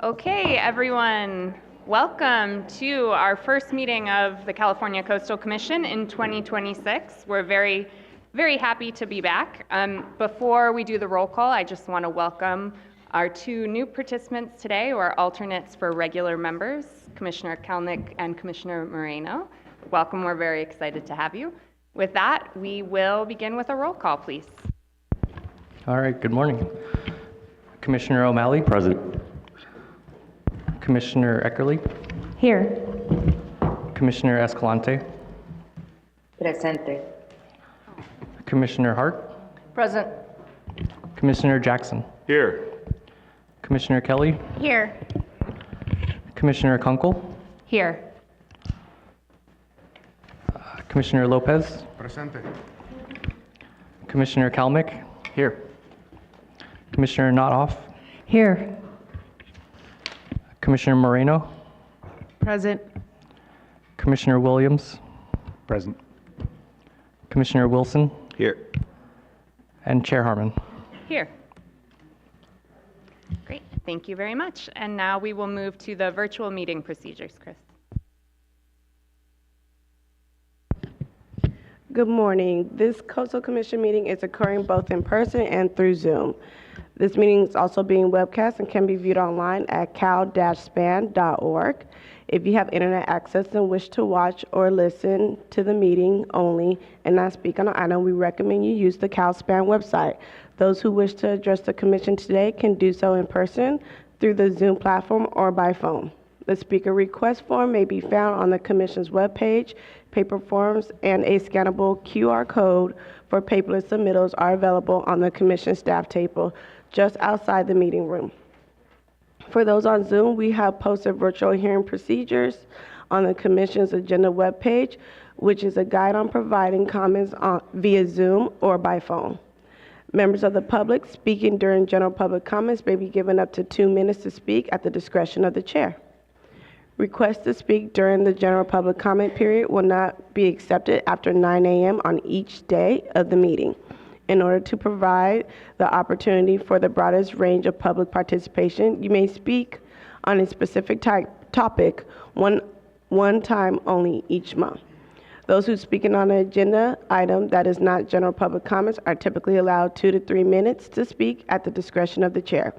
Okay, everyone, welcome to our first meeting of the California Coastal Commission in 2026. We're very, very happy to be back. Before we do the roll call, I just want to welcome our two new participants today, who are alternates for regular members, Commissioner Kalnick and Commissioner Moreno. Welcome, we're very excited to have you. With that, we will begin with a roll call, please. All right, good morning. Commissioner O'Malley? Present. Commissioner Eckerly? Here. Commissioner Escalante? Presente. Commissioner Hart? Present. Commissioner Jackson? Here. Commissioner Kelly? Here. Commissioner Kunkel? Here. Commissioner Lopez? Presente. Commissioner Kalmick? Here. Commissioner Nothoff? Here. Commissioner Moreno? Present. Commissioner Williams? Present. Commissioner Wilson? Here. And Chair Harmon. Here. Great, thank you very much. And now we will move to the virtual meeting procedures, Chris. Good morning. This Coastal Commission meeting is occurring both in person and through Zoom. This meeting is also being webcast and can be viewed online at cal-span.org. If you have internet access and wish to watch or listen to the meeting only and not speak on an item, we recommend you use the CalSpan website. Those who wish to address the Commission today can do so in person, through the Zoom platform, or by phone. The speaker request form may be found on the Commission's webpage. Paper forms and a scannable QR code for paperless submittals are available on the Commission staff table just outside the meeting room. For those on Zoom, we have posted virtual hearing procedures on the Commission's agenda webpage, which is a guide on providing comments via Zoom or by phone. Members of the public speaking during general public comments may be given up to 2 minutes to speak at the discretion of the chair. Requests to speak during the general public comment period will not be accepted after 9 a.m. on each day of the meeting. In order to provide the opportunity for the broadest range of public participation, you may speak on a specific topic one time only each month. Those who speak on an agenda item that is not general public comments are typically allowed 2 to 3 minutes to speak at the discretion of the chair.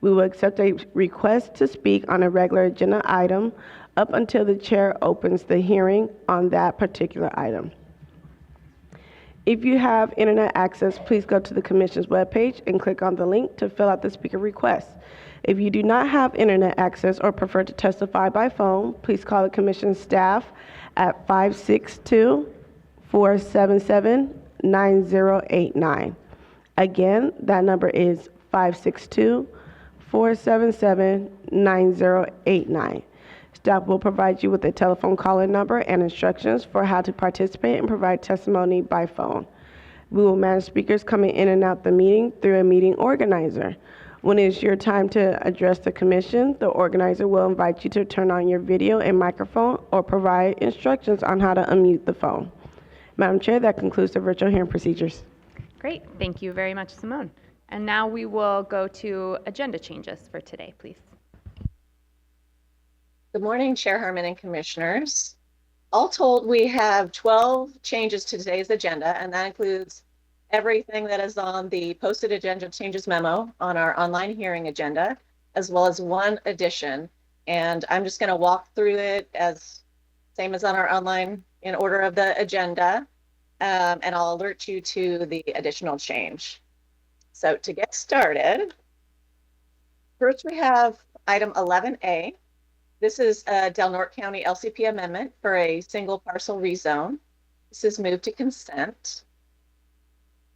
We will accept a request to speak on a regular agenda item up until the chair opens the hearing on that particular item. If you have internet access, please go to the Commission's webpage and click on the link to fill out the speaker request. If you do not have internet access or prefer to testify by phone, please call the Commission staff at 562-477-9089. Again, that number is 562-477-9089. Staff will provide you with a telephone call-in number and instructions for how to participate and provide testimony by phone. We will manage speakers coming in and out the meeting through a meeting organizer. When it is your time to address the Commission, the organizer will invite you to turn on your video and microphone or provide instructions on how to unmute the phone. Madam Chair, that concludes the virtual hearing procedures. Great, thank you very much, Simone. And now we will go to agenda changes for today, please. Good morning, Chair Harmon and Commissioners. All told, we have 12 changes to today's agenda, and that includes everything that is on the posted agenda changes memo on our online hearing agenda, as well as one addition. And I'm just going to walk through it as same as on our online in order of the agenda, and I'll alert you to the additional change. So to get started, first we have item 11A. This is a Del Norte County LCP amendment for a single parcel rezone. This is moved to consent.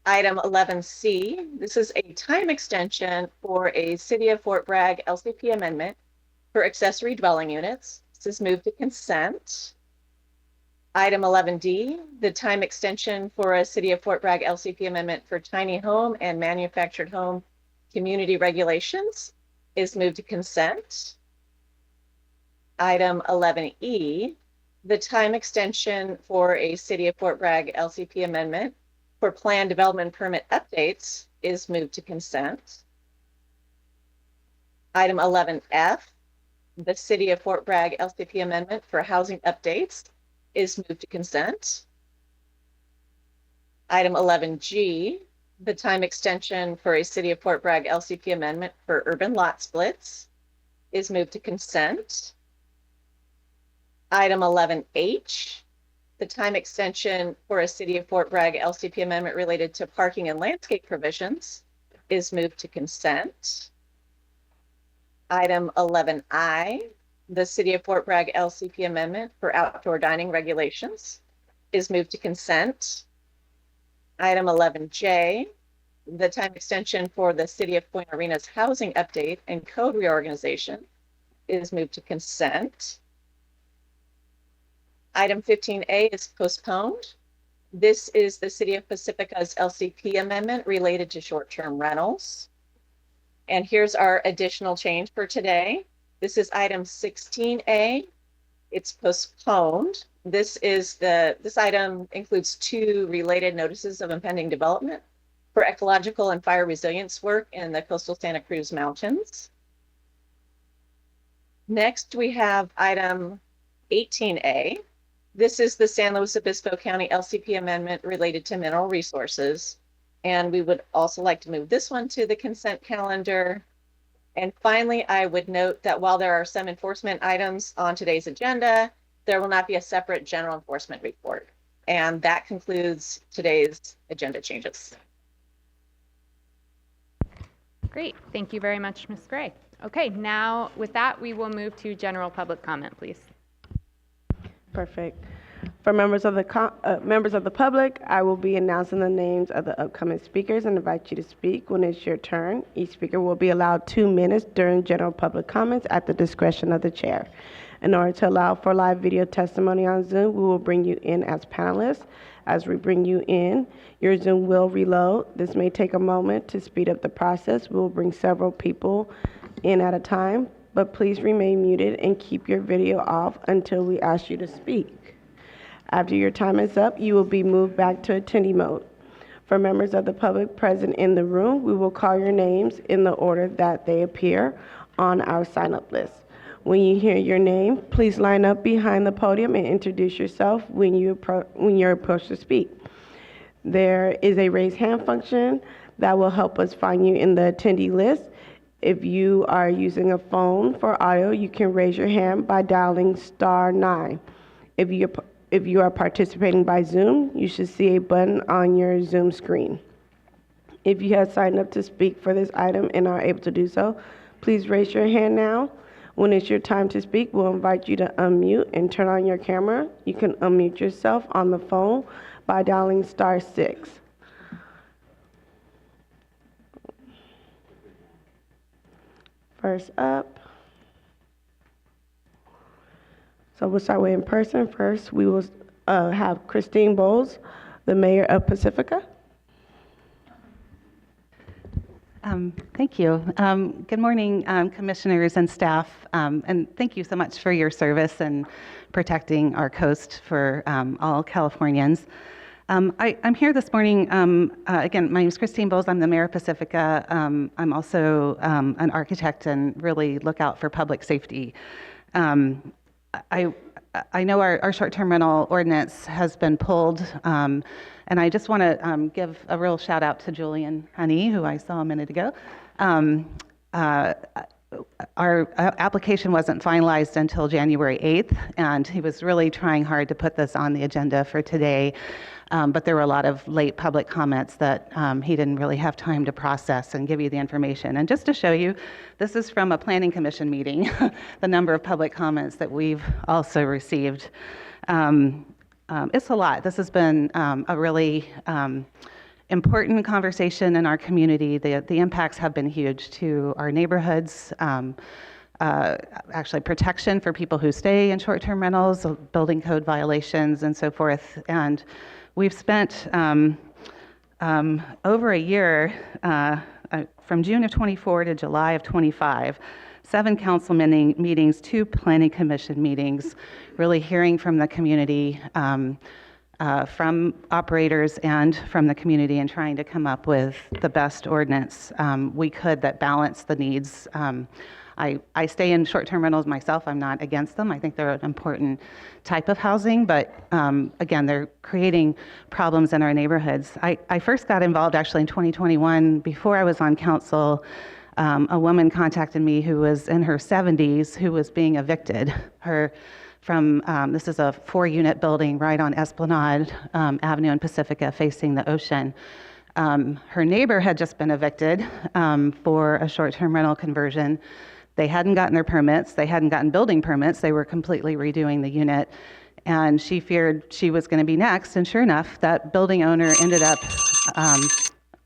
Item 11C, this is a time extension for a City of Fort Bragg LCP amendment for accessory dwelling units. This is moved to consent. Item 11D, the time extension for a City of Fort Bragg LCP amendment for tiny home and manufactured home community regulations is moved to consent. Item 11E, the time extension for a City of Fort Bragg LCP amendment for plan development permit updates is moved to consent. Item 11F, the City of Fort Bragg LCP amendment for housing updates is moved to consent. Item 11G, the time extension for a City of Fort Bragg LCP amendment for urban lot splits is moved to consent. Item 11H, the time extension for a City of Fort Bragg LCP amendment related to parking and landscape provisions is moved to consent. Item 11I, the City of Fort Bragg LCP amendment for outdoor dining regulations is moved to consent. Item 11J, the time extension for the City of Point Arena's housing update and code reorganization is moved to consent. Item 15A is postponed. This is the City of Pacifica's LCP amendment related to short-term rentals. And here's our additional change for today. This is item 16A. It's postponed. This item includes 2 related notices of impending development for ecological and fire resilience work in the coastal Santa Cruz Mountains. Next, we have item 18A. This is the San Luis Obispo County LCP amendment related to mineral resources. And we would also like to move this one to the consent calendar. And finally, I would note that while there are some enforcement items on today's agenda, there will not be a separate general enforcement report. And that concludes today's agenda changes. Great. Thank you very much, Ms. Gray. Okay, now with that, we will move to general public comment, please. Perfect. For members of the public, I will be announcing the names of the upcoming speakers and invite you to speak when it's your turn. Each speaker will be allowed 2 minutes during general public comments at the discretion of the chair. In order to allow for live video testimony on Zoom, we will bring you in as panelists. As we bring you in, your Zoom will reload. This may take a moment to speed up the process. We will bring several people in at a time, but please remain muted and keep your video off until we ask you to speak. After your time is up, you will be moved back to attendee mode. For members of the public present in the room, we will call your names in the order that they appear on our sign-up list. When you hear your name, please line up behind the podium and introduce yourself when you're approached to speak. There is a raise hand function that will help us find you in the attendee list. If you are using a phone for audio, you can raise your hand by dialing *9. If you are participating by Zoom, you should see a button on your Zoom screen. If you have signed up to speak for this item and are able to do so, please raise your hand now. When it's your time to speak, we'll invite you to unmute and turn on your camera. You can unmute yourself on the phone by dialing *6. First up. So we'll start with in person. First, we will have Christine Bowles, the mayor of Pacifica. Thank you. Good morning, commissioners and staff, and thank you so much for your service and protecting our coast for all Californians. I'm here this morning, again, my name is Christine Bowles, I'm the mayor of Pacifica. I'm also an architect and really look out for public safety. I know our short-term rental ordinance has been pulled, and I just want to give a real shout out to Julian Honey, who I saw a minute ago. Our application wasn't finalized until January 8th, and he was really trying hard to put this on the agenda for today, but there were a lot of late public comments that he didn't really have time to process and give you the information. And just to show you, this is from a planning commission meeting, the number of public comments that we've also received. It's a lot. This has been a really important conversation in our community. The impacts have been huge to our neighborhoods, actually protection for people who stay in short-term rentals, building code violations, and so forth. And we've spent over a year, from June of 24 to July of 25, 7 council meetings, 2 planning commission meetings, really hearing from the community, from operators and from the community, and trying to come up with the best ordinance we could that balance the needs I stay in short-term rentals myself. I'm not against them. I think they're an important type of housing, but again, they're creating problems in our neighborhoods. I first got involved actually in 2021 before I was on council. A woman contacted me who was in her 70s who was being evicted. This is a 4-unit building right on Esplanade Avenue in Pacifica facing the ocean. Her neighbor had just been evicted for a short-term rental conversion. They hadn't gotten their permits. They hadn't gotten building permits. They were completely redoing the unit. And she feared she was going to be next. And sure enough, that building owner ended up,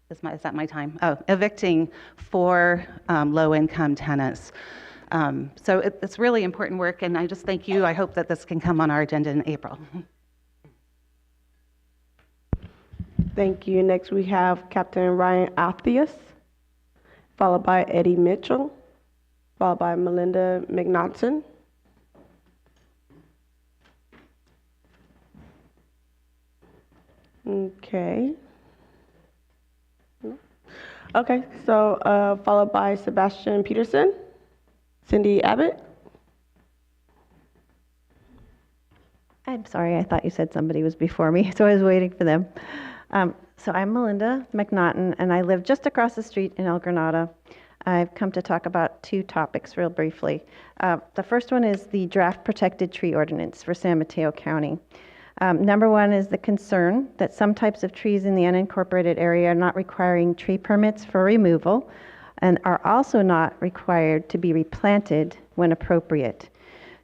is that my time? Oh, evicting 4 low-income tenants. So it's really important work, and I just thank you. I hope that this can come on our agenda in April. Thank you. Next, we have Captain Ryan Altheus, followed by Eddie Mitchell, followed by Melinda McNaughton. Okay. Okay, so followed by Sebastian Peterson, Cindy Abbott. I'm sorry, I thought you said somebody was before me, so I was waiting for them. So I'm Melinda McNaughton, and I live just across the street in El Granada. I've come to talk about 2 topics real briefly. The first one is the draft protected tree ordinance for San Mateo County. Number 1 is the concern that some types of trees in the unincorporated area are not requiring tree permits for removal and are also not required to be replanted when appropriate.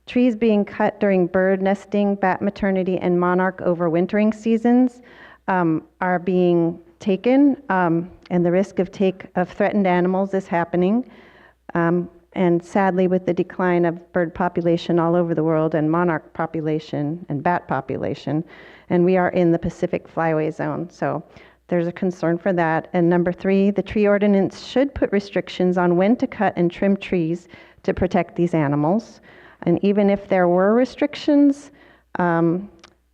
Trees being cut during bird nesting, bat maternity, and monarch overwintering seasons are being taken, and the risk of threatened animals is happening. And sadly, with the decline of bird population all over the world and monarch population and bat population, and we are in the Pacific Flyway Zone. So there's a concern for that. And number 3, the tree ordinance should put restrictions on when to cut and trim trees to protect these animals. And even if there were restrictions,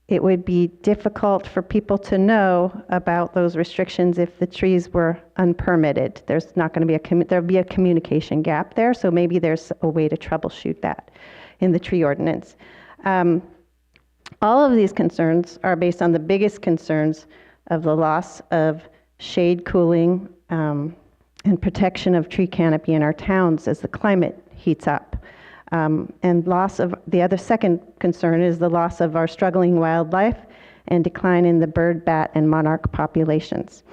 it would be difficult for people to know about those restrictions if the trees were unpermitted. There's not going to be there'll be a communication gap there, so maybe there's a way to troubleshoot that in the tree ordinance. All of these concerns are based on the biggest concerns of the loss of shade, cooling, and protection of tree canopy in our towns as the climate heats up. And the other second concern is the loss of our struggling wildlife and decline in the bird, bat, and monarch populations.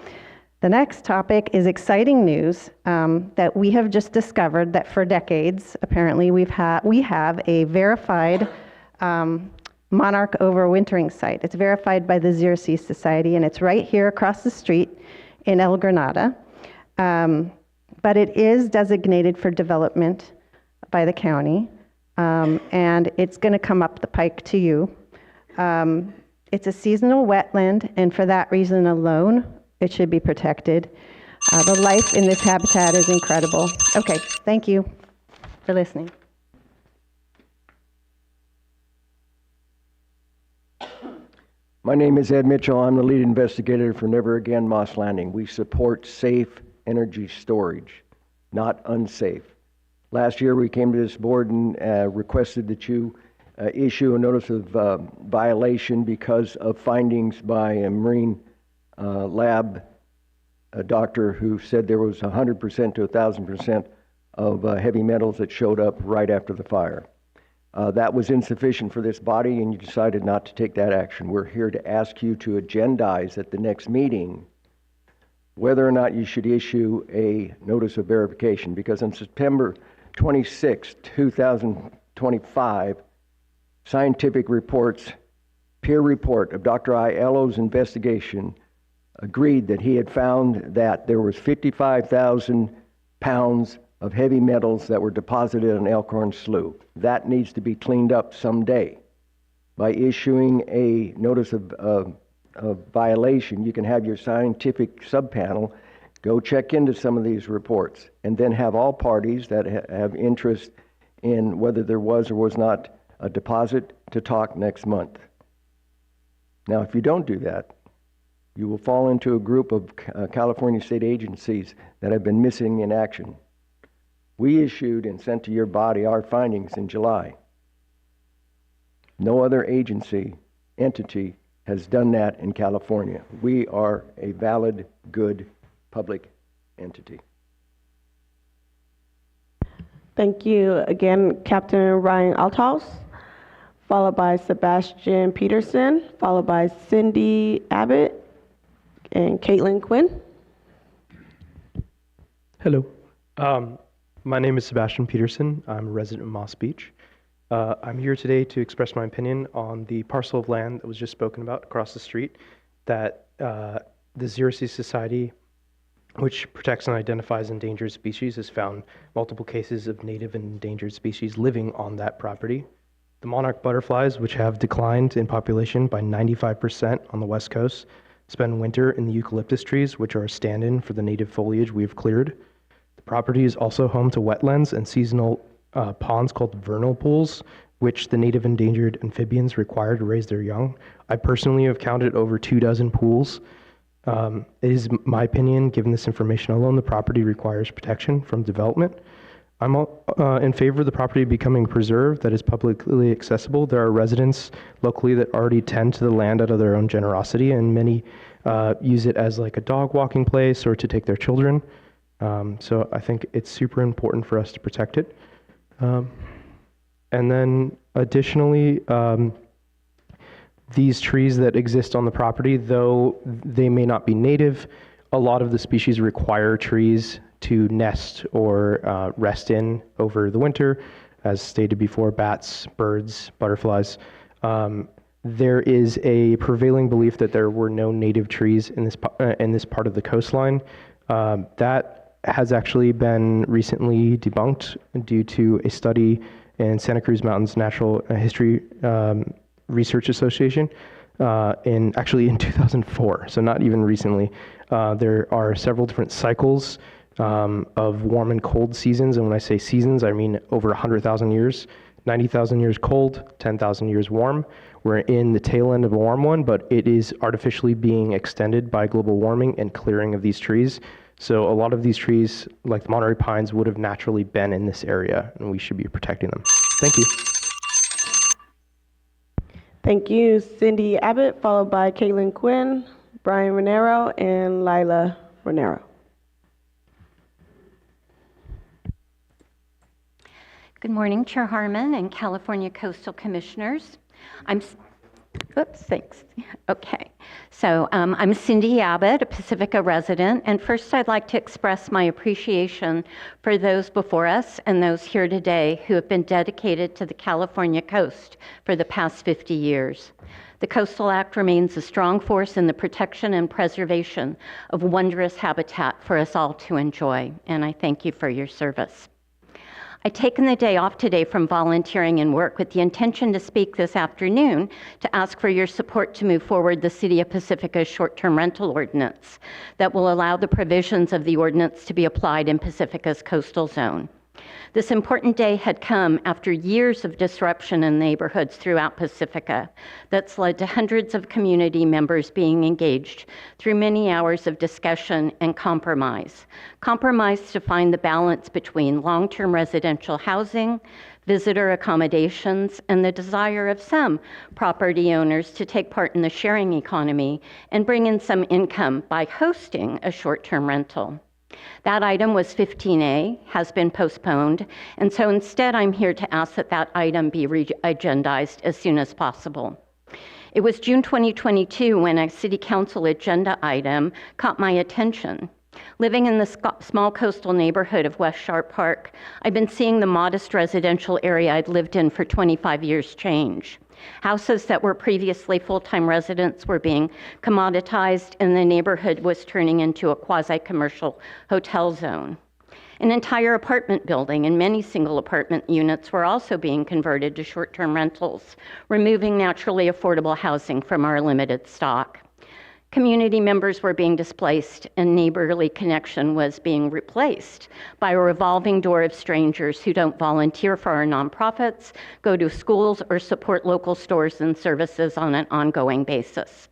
The next topic is exciting news that we have just discovered that for decades, apparently, we have a verified monarch overwintering site. It's verified by the Xerces Society, and it's right here across the street in El Granada. But it is designated for development by the county, and it's going to come up the pike to you. It's a seasonal wetland, and for that reason alone, it should be protected. The life in this habitat is incredible. Okay, thank you for listening. My name is Ed Mitchell. I'm the lead investigator for Never Again Moss Landing. We support safe energy storage, not unsafe. Last year, we came to this board and requested that you issue a notice of violation because of findings by a marine lab doctor who said there was 100% to 1,000% of heavy metals that showed up right after the fire. That was insufficient for this body, and you decided not to take that action. We're here to ask you to agendize at the next meeting whether or not you should issue a notice of verification, because on September 26, 2025, scientific reports, peer report of Dr. Aiello's investigation agreed that he had found that there was 55,000 pounds of heavy metals that were deposited on Elkhorn Slough. That needs to be cleaned up someday. By issuing a notice of violation, you can have your scientific subpanel go check into some of these reports, and then have all parties that have interest in whether there was or was not a deposit to talk next month. Now, if you don't do that, you will fall into a group of California state agencies that have been missing in action. We issued and sent to your body our findings in July. No other entity has done that in California. We are a valid, good public entity. Thank you again, Captain Ryan Althaus, followed by Sebastian Peterson, followed by Cindy Abbott and Caitlin Quinn. Hello. My name is Sebastian Peterson. I'm a resident of Moss Beach. I'm here today to express my opinion on the parcel of land that was just spoken about across the street that the Zero C Society, which protects and identifies endangered species, has found multiple cases of native and endangered species living on that property. The monarch butterflies, which have declined in population by 95% on the West Coast, spend winter in the eucalyptus trees, which are a stand-in for the native foliage we've cleared. The property is also home to wetlands and seasonal ponds called vernal pools, which the native endangered amphibians require to raise their young. I personally have counted over 24 pools. It is my opinion, given this information alone, the property requires protection from development. I'm in favor of the property becoming preserved that is publicly accessible. There are residents locally that already tend to the land out of their own generosity, and many use it as like a dog walking place or to take their children. So I think it's super important for us to protect it. And then additionally, these trees that exist on the property, though they may not be native, a lot of the species require trees to nest or rest in over the winter, as stated before, bats, birds, butterflies. There is a prevailing belief that there were no native trees in this part of the coastline. That has actually been recently debunked due to a study in Santa Cruz Mountains Natural History Research Association in 2004, so not even recently. There are several different cycles of warm and cold seasons, and when I say seasons, I mean over 100,000 years, 90,000 years cold, 10,000 years warm. We're in the tail end of a warm one, but it is artificially being extended by global warming and clearing of these trees. So a lot of these trees, like the Monterey pines, would have naturally been in this area, and we should be protecting them. Thank you. Thank you, Cindy Abbott, followed by Caitlin Quinn, Brian Renero, and Lila Renero. Good morning, Chair Harmon and California Coastal Commissioners. Thanks. Okay. So I'm Cindy Abbott, a Pacifica resident, and first I'd like to express my appreciation for those before us and those here today who have been dedicated to the California coast for the past 50 years. The Coastal Act remains a strong force in the protection and preservation of wondrous habitat for us all to enjoy, and I thank you for your service. I've taken the day off today from volunteering and work with the intention to speak this afternoon to ask for your support to move forward the City of Pacifica's short-term rental ordinance that will allow the provisions of the ordinance to be applied in Pacifica's coastal zone. This important day had come after years of disruption in neighborhoods throughout Pacifica that's led to hundreds of community members being engaged through many hours of discussion and compromise. Compromise to find the balance between long-term residential housing, visitor accommodations, and the desire of some property owners to take part in the sharing economy and bring in some income by hosting a short-term rental. That item was 15A, has been postponed, and so instead I'm here to ask that that item be re-agendized as soon as possible. It was June 2022 when a City Council agenda item caught my attention. Living in the small coastal neighborhood of West Sharp Park, I've been seeing the modest residential area I'd lived in for 25 years change. Houses that were previously full-time residents were being commoditized, and the neighborhood was turning into a quasi-commercial hotel zone. An entire apartment building and many single apartment units were also being converted to short-term rentals, removing naturally affordable housing from our limited stock. Community members were being displaced, and neighborly connection was being replaced by a revolving door of strangers who don't volunteer for our nonprofits, go to schools, or support local stores and services on an ongoing basis.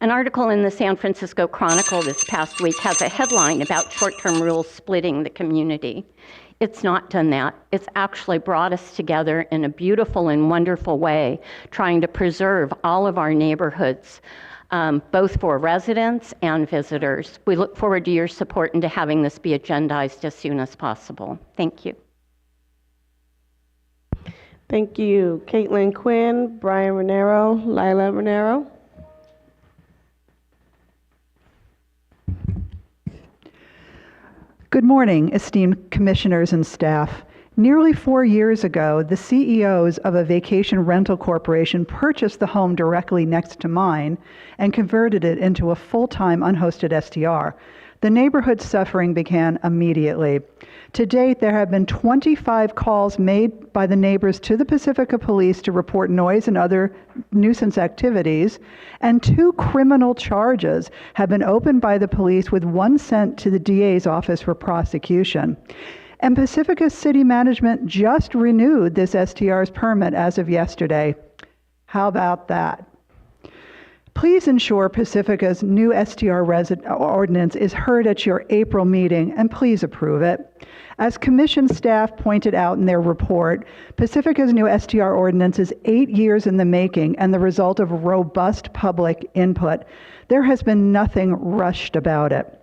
An article in the San Francisco Chronicle this past week has a headline about short-term rules splitting the community. It's not done that. It's actually brought us together in a beautiful and wonderful way, trying to preserve all of our neighborhoods, both for residents and visitors. We look forward to your support and to having this be agendized as soon as possible. Thank you. Thank you. Caitlin Quinn, Brian Renero, Lila Renero. Good morning, esteemed commissioners and staff. Nearly 4 years ago, the CEOs of a vacation rental corporation purchased the home directly next to mine and converted it into a full-time unhosted STR. The neighborhood suffering began immediately. To date, there have been 25 calls made by the neighbors to the Pacifica Police to report noise and other nuisance activities, and 2 criminal charges have been opened by the police with 1 sent to the DA's office for prosecution. And Pacifica City Management just renewed this STR's permit as of yesterday. How about that? Please ensure Pacifica's new STR ordinance is heard at your April meeting, and please approve it. As Commission staff pointed out in their report, Pacifica's new STR ordinance is 8 years in the making and the result of robust public input. There has been nothing rushed about it.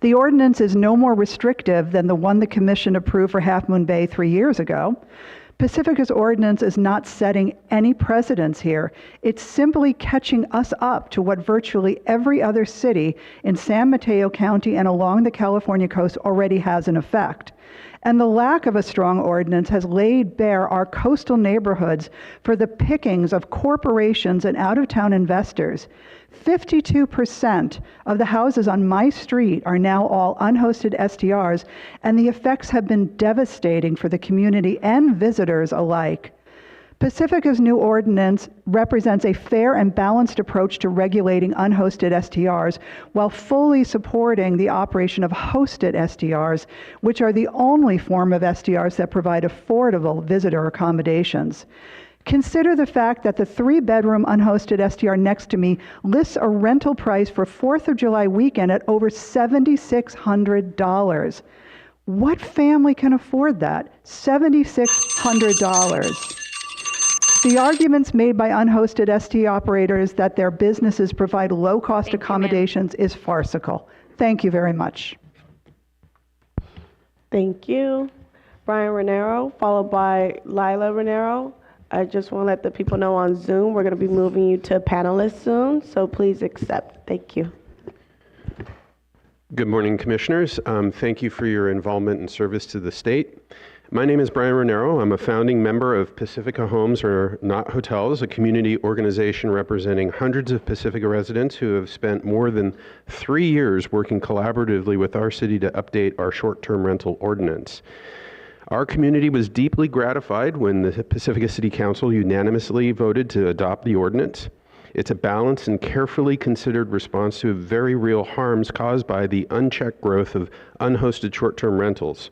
The ordinance is no more restrictive than the one the Commission approved for Half Moon Bay 3 years ago. Pacifica's ordinance is not setting any precedents here. It's simply catching us up to what virtually every other city in San Mateo County and along the California coast already has in effect. And the lack of a strong ordinance has laid bare our coastal neighborhoods for the pickings of corporations and out-of-town investors. 52% of the houses on my street are now all unhosted STRs, and the effects have been devastating for the community and visitors alike. Pacifica's new ordinance represents a fair and balanced approach to regulating unhosted STRs while fully supporting the operation of hosted STRs, which are the only form of STRs that provide affordable visitor accommodations. Consider the fact that the 3-bedroom unhosted STR next to me lists a rental price for 4th of July weekend at over $7,600. What family can afford that? $7,600. The arguments made by unhosted ST operators that their businesses provide low-cost accommodations is farcical. Thank you very much. Thank you. Brian Renero, followed by Lila Renero. I just want to let the people know on Zoom, we're going to be moving you to panelists soon, so please accept. Thank you. Good morning, Commissioners. Thank you for your involvement and service to the state. My name is Brian Renero. I'm a founding member of Pacifica Homes Are Not Hotels, a community organization representing hundreds of Pacifica residents who have spent more than 3 years working collaboratively with our city to update our short-term rental ordinance. Our community was deeply gratified when the Pacifica City Council unanimously voted to adopt the ordinance. It's a balanced and carefully considered response to very real harms caused by the unchecked growth of unhosted short-term rentals.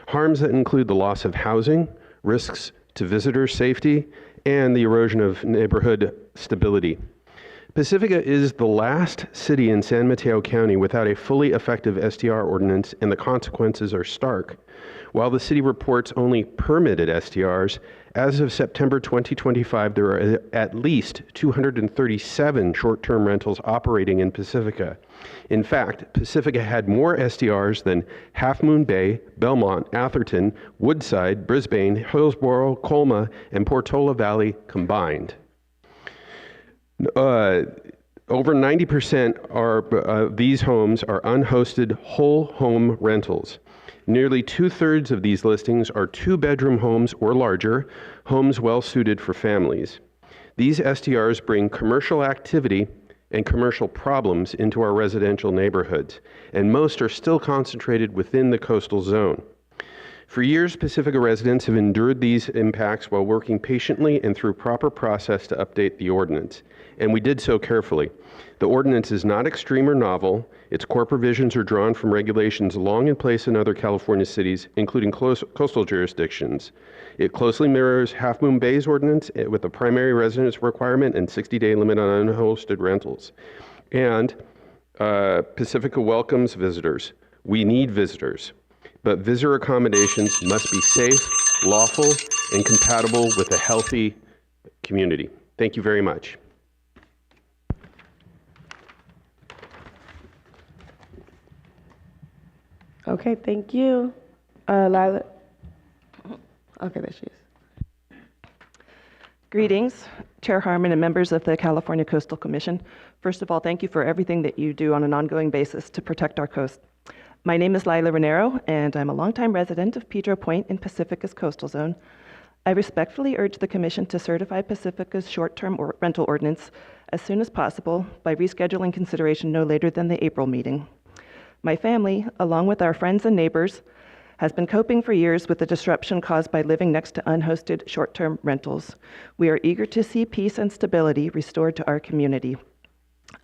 Harms that include the loss of housing, risks to visitor safety, and the erosion of neighborhood stability. Pacifica is the last city in San Mateo County without a fully effective STR ordinance, and the consequences are stark. While the city reports only permitted STRs, as of September 2025, there are at least 237 short-term rentals operating in Pacifica. In fact, Pacifica had more STRs than Half Moon Bay, Belmont, Atherton, Woodside, Brisbane, Hillsborough, Colma, and Portola Valley combined. Over 90% of these homes are unhosted whole home rentals. Nearly 2/3 of these listings are 2-bedroom homes or larger, homes well suited for families. These STRs bring commercial activity and commercial problems into our residential neighborhoods, and most are still concentrated within the coastal zone. For years, Pacifica residents have endured these impacts while working patiently and through proper process to update the ordinance, and we did so carefully. The ordinance is not extreme or novel. Its core provisions are drawn from regulations long in place in other California cities, including coastal jurisdictions. It closely mirrors Half Moon Bay's ordinance with a primary residence requirement and 60-day limit on unhosted rentals. And Pacifica welcomes visitors. We need visitors. But visitor accommodations must be safe, lawful, and compatible with a healthy community. Thank you very much. Okay, thank you. Lila. Okay, there she is. Greetings, Chair Harmon and members of the California Coastal Commission. First of all, thank you for everything that you do on an ongoing basis to protect our coast. My name is Lila Renero, and I'm a longtime resident of Pedro Point in Pacifica's coastal zone. I respectfully urge the Commission to certify Pacifica's short-term rental ordinance as soon as possible by rescheduling consideration no later than the April meeting. My family, along with our friends and neighbors, has been coping for years with the disruption caused by living next to unhosted short-term rentals. We are eager to see peace and stability restored to our community.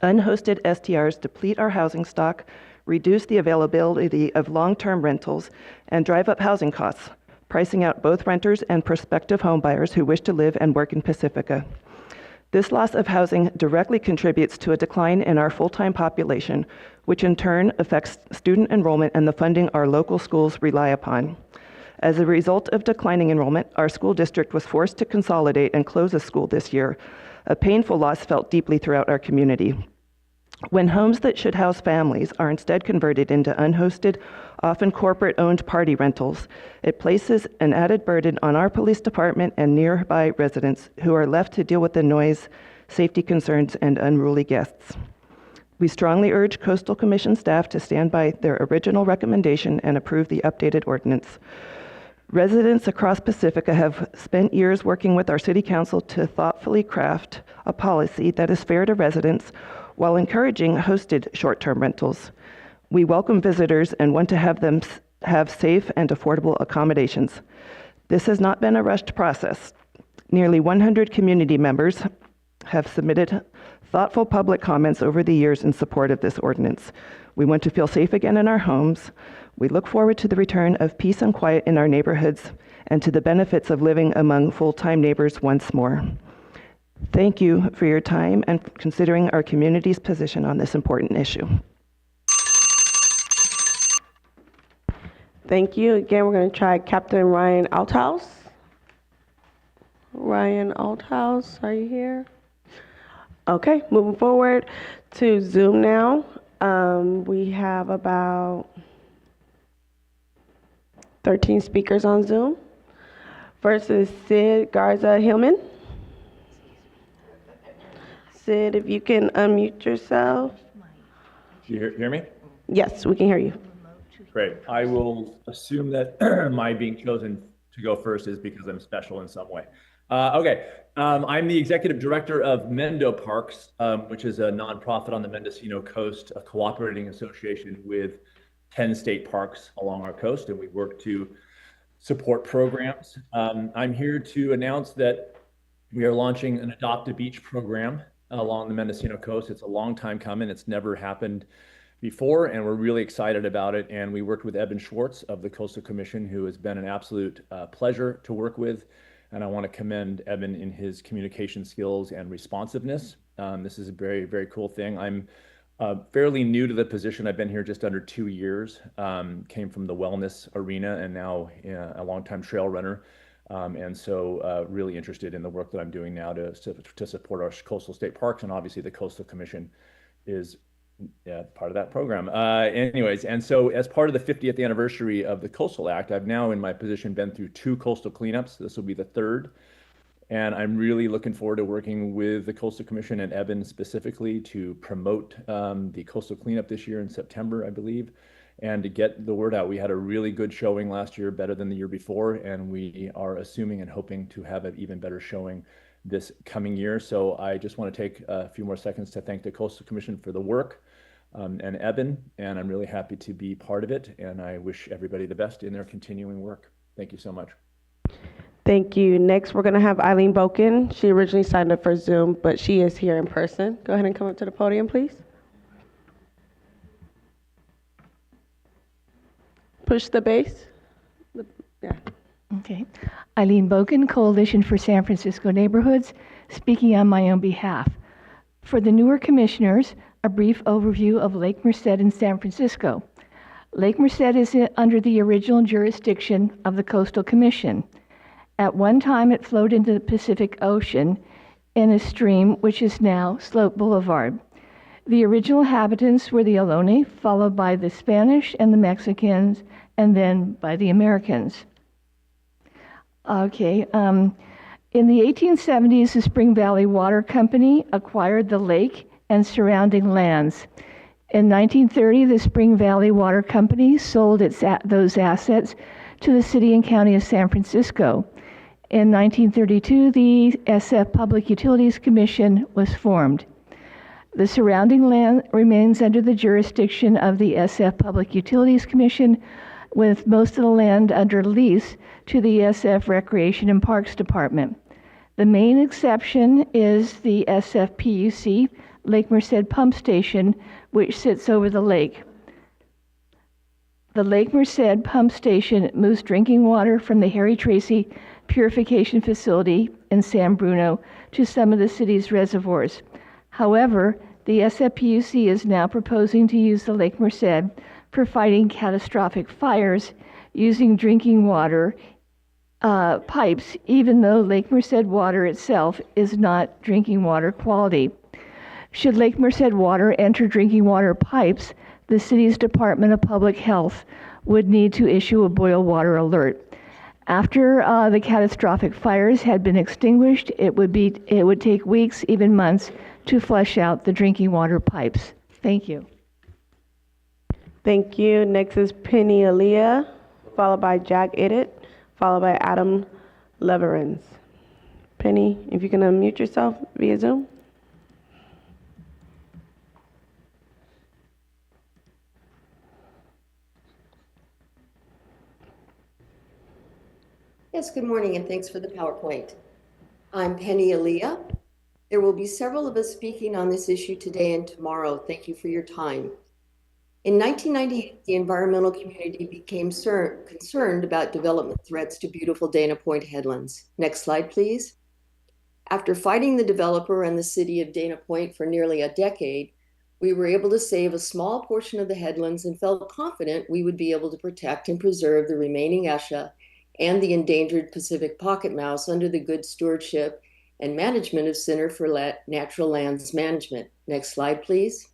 Unhosted STRs deplete our housing stock, reduce the availability of long-term rentals, and drive up housing costs, pricing out both renters and prospective homebuyers who wish to live and work in Pacifica. This loss of housing directly contributes to a decline in our full-time population, which in turn affects student enrollment and the funding our local schools rely upon. As a result of declining enrollment, our school district was forced to consolidate and close a school this year, a painful loss felt deeply throughout our community. When homes that should house families are instead converted into unhosted, often corporate-owned party rentals, it places an added burden on our police department and nearby residents who are left to deal with the noise, safety concerns, and unruly guests. We strongly urge Coastal Commission staff to stand by their original recommendation and approve the updated ordinance. Residents across Pacifica have spent years working with our City Council to thoughtfully craft a policy that is fair to residents while encouraging hosted short-term rentals. We welcome visitors and want to have them have safe and affordable accommodations. This has not been a rushed process. Nearly 100 community members have submitted thoughtful public comments over the years in support of this ordinance. We want to feel safe again in our homes. We look forward to the return of peace and quiet in our neighborhoods and to the benefits of living among full-time neighbors once more. Thank you for your time and considering our community's position on this important issue. Thank you. Again, we're going to try Captain Ryan Althouse. Ryan Althouse, are you here? Okay, moving forward to Zoom now. We have about 13 speakers on Zoom. First is Sid Garza-Hillman. Sid, if you can unmute yourself. Do you hear me? Yes, we can hear you. Great. I will assume that my being chosen to go first is because I'm special in some way. Okay. I'm the executive director of Mendo Parks, which is a nonprofit on the Mendocino coast, a cooperating association with 10 state parks along our coast, and we work to support programs. I'm here to announce that we are launching an Adopt a Beach program along the Mendocino coast. It's a long time coming. It's never happened before, and we're really excited about it. And we worked with Eben Schwartz of the Coastal Commission, who has been an absolute pleasure to work with. And I want to commend Eben in his communication skills and responsiveness. This is a very, very cool thing. I'm fairly new to the position. I've been here just under 2 years, came from the wellness arena and now a longtime trail runner. And so really interested in the work that I'm doing now to support our coastal state parks. And obviously the Coastal Commission is part of that program. Anyways, and so as part of the 50th anniversary of the Coastal Act, I've now in my position been through 2 coastal cleanups. This will be the 3rd. And I'm really looking forward to working with the Coastal Commission and Eben specifically to promote the coastal cleanup this year in September, I believe, and to get the word out. We had a really good showing last year, better than the year before, and we are assuming and hoping to have an even better showing this coming year. So I just want to take a few more seconds to thank the Coastal Commission for the work. and Evan, and I'm really happy to be part of it, and I wish everybody the best in their continuing work. Thank you so much. Thank you. Next, we're going to have Eileen Boken. She originally signed up for Zoom, but she is here in person. Go ahead and come up to the podium, please. Push the base. Yeah. Okay. Eileen Boken, Coalition for San Francisco Neighborhoods, speaking on my own behalf. For the newer commissioners, a brief overview of Lake Merced in San Francisco. Lake Merced is under the original jurisdiction of the Coastal Commission. At one time, it flowed into the Pacific Ocean in a stream which is now Slope Boulevard. The original inhabitants were the Ohlone, followed by the Spanish and the Mexicans, and then by the Americans. Okay, in the 1870s, the Spring Valley Water Company acquired the lake and surrounding lands. In 1930, the Spring Valley Water Company sold those assets to the City and County of San Francisco. In 1932, the SF Public Utilities Commission was formed. The surrounding land remains under the jurisdiction of the SF Public Utilities Commission, with most of the land under lease to the SF Recreation and Parks Department. The main exception is the SF PUC Lake Merced Pump Station, which sits over the lake. The Lake Merced Pump Station moves drinking water from the Harry Tracy Purification Facility in San Bruno to some of the city's reservoirs. However, the SFPUC is now proposing to use the Lake Merced for fighting catastrophic fires using drinking water pipes, even though Lake Merced water itself is not drinking water quality. Should Lake Merced water enter drinking water pipes, the city's Department of Public Health would need to issue a boil water alert. After the catastrophic fires had been extinguished, it would take weeks, even months, to flush out the drinking water pipes. Thank you. Thank you. Next is Penny Aaliyah, followed by Jack Idit, followed by Adam Leverins. Penny, if you can unmute yourself via Zoom. Yes, good morning, and thanks for the PowerPoint. I'm Penny Aaliyah. There will be several of us speaking on this issue today and tomorrow. Thank you for your time. In 1998, the environmental community became concerned about development threats to beautiful Dana Point headlands. Next slide, please. After fighting the developer and the city of Dana Point for nearly a decade, we were able to save a small portion of the headlands and felt confident we would be able to protect and preserve the remaining ESHA and the endangered Pacific pocket mouse under the good stewardship and management of Center for Natural Lands Management. Next slide, please.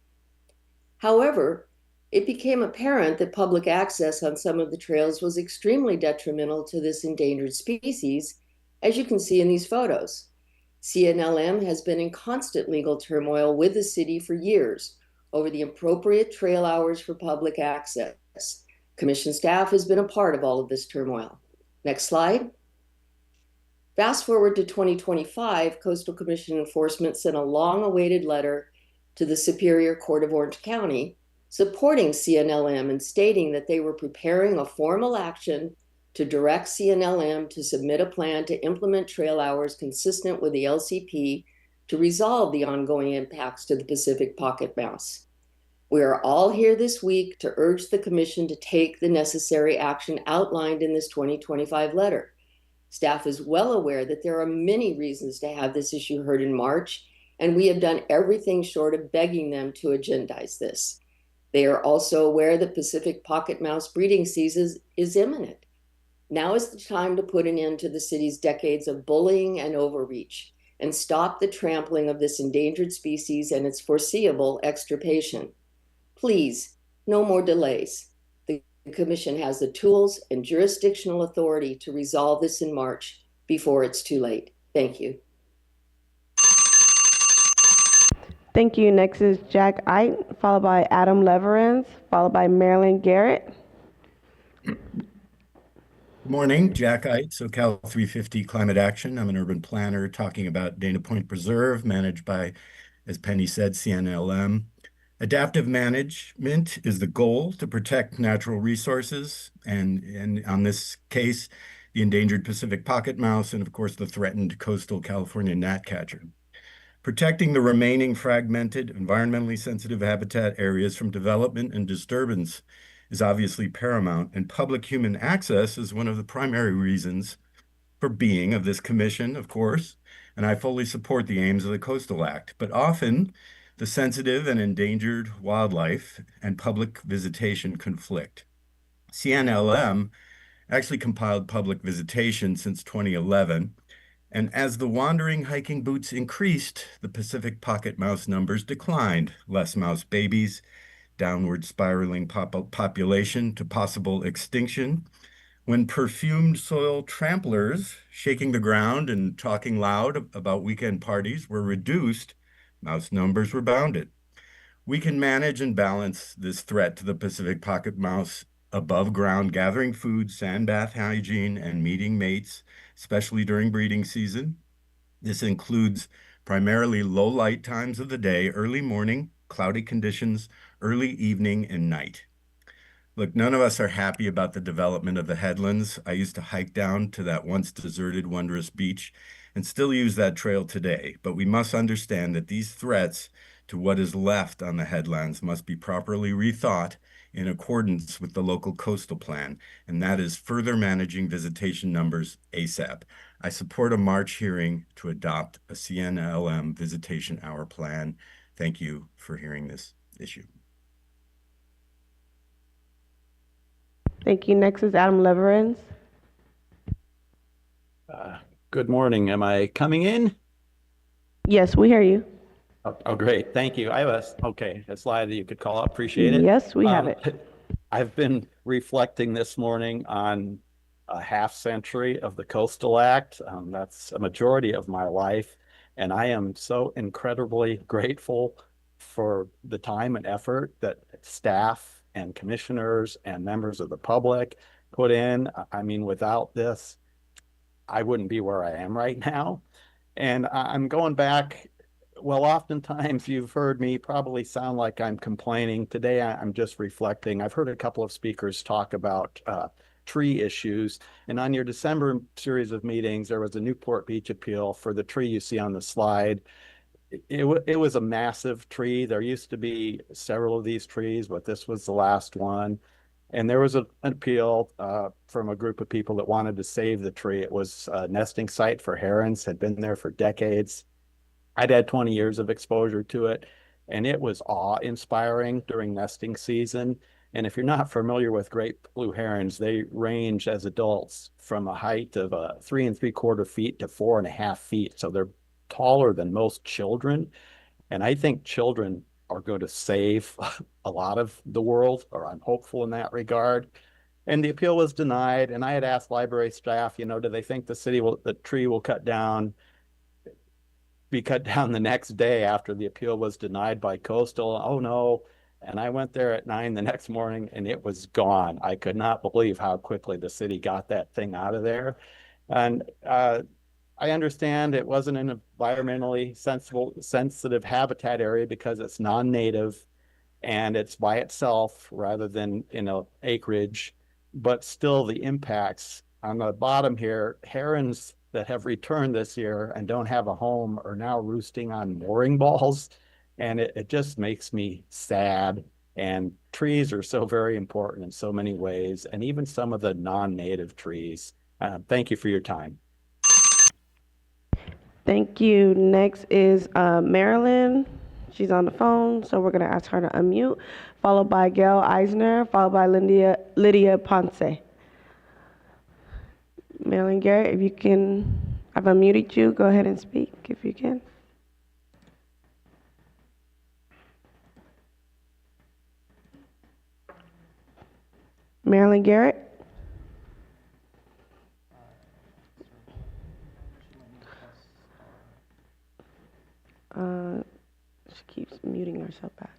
However, it became apparent that public access on some of the trails was extremely detrimental to this endangered species, as you can see in these photos. CNLM has been in constant legal turmoil with the city for years over the appropriate trail hours for public access. Commission staff has been a part of all of this turmoil. Next slide. Fast forward to 2025, Coastal Commission Enforcement sent a long-awaited letter to the Superior Court of Orange County supporting CNLM and stating that they were preparing a formal action to direct CNLM to submit a plan to implement trail hours consistent with the LCP to resolve the ongoing impacts to the Pacific pocket mouse. We are all here this week to urge the Commission to take the necessary action outlined in this 2025 letter. Staff is well aware that there are many reasons to have this issue heard in March, and we have done everything short of begging them to agendize this. They are also aware that Pacific pocket mouse breeding season is imminent. Now is the time to put an end to the city's decades of bullying and overreach and stop the trampling of this endangered species and its foreseeable extirpation. Please, no more delays. The Commission has the tools and jurisdictional authority to resolve this in March before it's too late. Thank you. Thank you. Next is Jack Ite, followed by Adam Leverins, followed by Marilyn Garrett. Good morning, Jack Ite, SoCal 350 Climate Action. I'm an urban planner talking about Dana Point Preserve, managed by, as Penny said, CNLM. Adaptive management is the goal to protect natural resources, and on this case, the endangered Pacific pocket mouse, and of course, the threatened coastal California gnatcatcher. Protecting the remaining fragmented, environmentally sensitive habitat areas from development and disturbance is obviously paramount, and public human access is one of the primary reasons for being of this commission, of course, and I fully support the aims of the Coastal Act. But often, the sensitive and endangered wildlife and public visitation conflict. CNLM actually compiled public visitation since 2011, and as the wandering hiking boots increased, the Pacific pocket mouse numbers declined. Less mouse babies, downward spiraling population to possible extinction. When perfumed soil tramplers shaking the ground and talking loud about weekend parties were reduced, mouse numbers were bounded. We can manage and balance this threat to the Pacific pocket mouse above ground, gathering food, sand bath hygiene, and meeting mates, especially during breeding season. This includes primarily low light times of the day, early morning, cloudy conditions, early evening, and night. Look, none of us are happy about the development of the headlands. I used to hike down to that once deserted, wondrous beach and still use that trail today. But we must understand that these threats to what is left on the headlands must be properly rethought in accordance with the local coastal plan, and that is further managing visitation numbers ASAP. I support a March hearing to adopt a CNLM visitation hour plan. Thank you for hearing this issue. Thank you. Next is Adam Leverins. Good morning. Am I coming in? Yes, we hear you. Oh, great. Thank you. I have a slide that you could call up. Appreciate it. Yes, we have it. I've been reflecting this morning on a half century of the Coastal Act. That's a majority of my life. And I am so incredibly grateful for the time and effort that staff and commissioners and members of the public put in. I mean, without this, I wouldn't be where I am right now. And I'm going back, well, oftentimes you've heard me probably sound like I'm complaining. Today, I'm just reflecting. I've heard a couple of speakers talk about tree issues. And on your December series of meetings, there was a Newport Beach appeal for the tree you see on the slide. It was a massive tree. There used to be several of these trees, but this was the last one. And there was an appeal from a group of people that wanted to save the tree. It was a nesting site for herons, had been there for decades. I'd had 20 years of exposure to it, and it was awe-inspiring during nesting season. And if you're not familiar with great blue herons, they range as adults from a height of 3 3/4 feet to 4.5 feet. So they're taller than most children. And I think children are going to save a lot of the world, or I'm hopeful in that regard. And the appeal was denied. And I had asked library staff, do they think the tree will be cut down the next day after the appeal was denied by Coastal? Oh no. And I went there at 9 the next morning and it was gone. I could not believe how quickly the city got that thing out of there. And I understand it wasn't an environmentally sensitive habitat area because it's non-native and it's by itself rather than acreage, but still the impacts on the bottom here, herons that have returned this year and don't have a home are now roosting on mooring balls. And it just makes me sad. And trees are so very important in so many ways, and even some of the non-native trees. Thank you for your time. Thank you. Next is Marilyn. She's on the phone, so we're going to ask her to unmute, followed by Gail Eisner, followed by Lydia Ponce. Marilyn Garrett, if you can, I've unmuted you. Go ahead and speak if you can. Marilyn Garrett. She keeps muting herself back.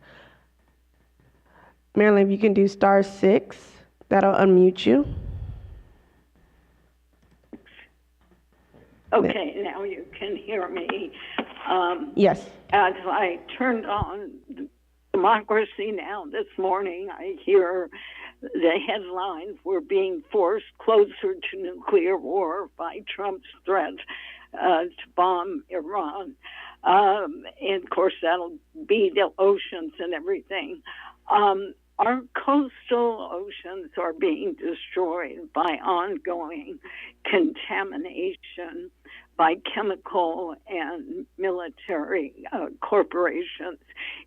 Marilyn, if you can do *6, that'll unmute you. Okay, now you can hear me. Yes. As I turned on Democracy Now! This morning, I hear the headlines: we're being forced closer to nuclear war by Trump's threat to bomb Iran. And of course, that'll be the oceans and everything. Our coastal oceans are being destroyed by ongoing contamination by chemical and military corporations.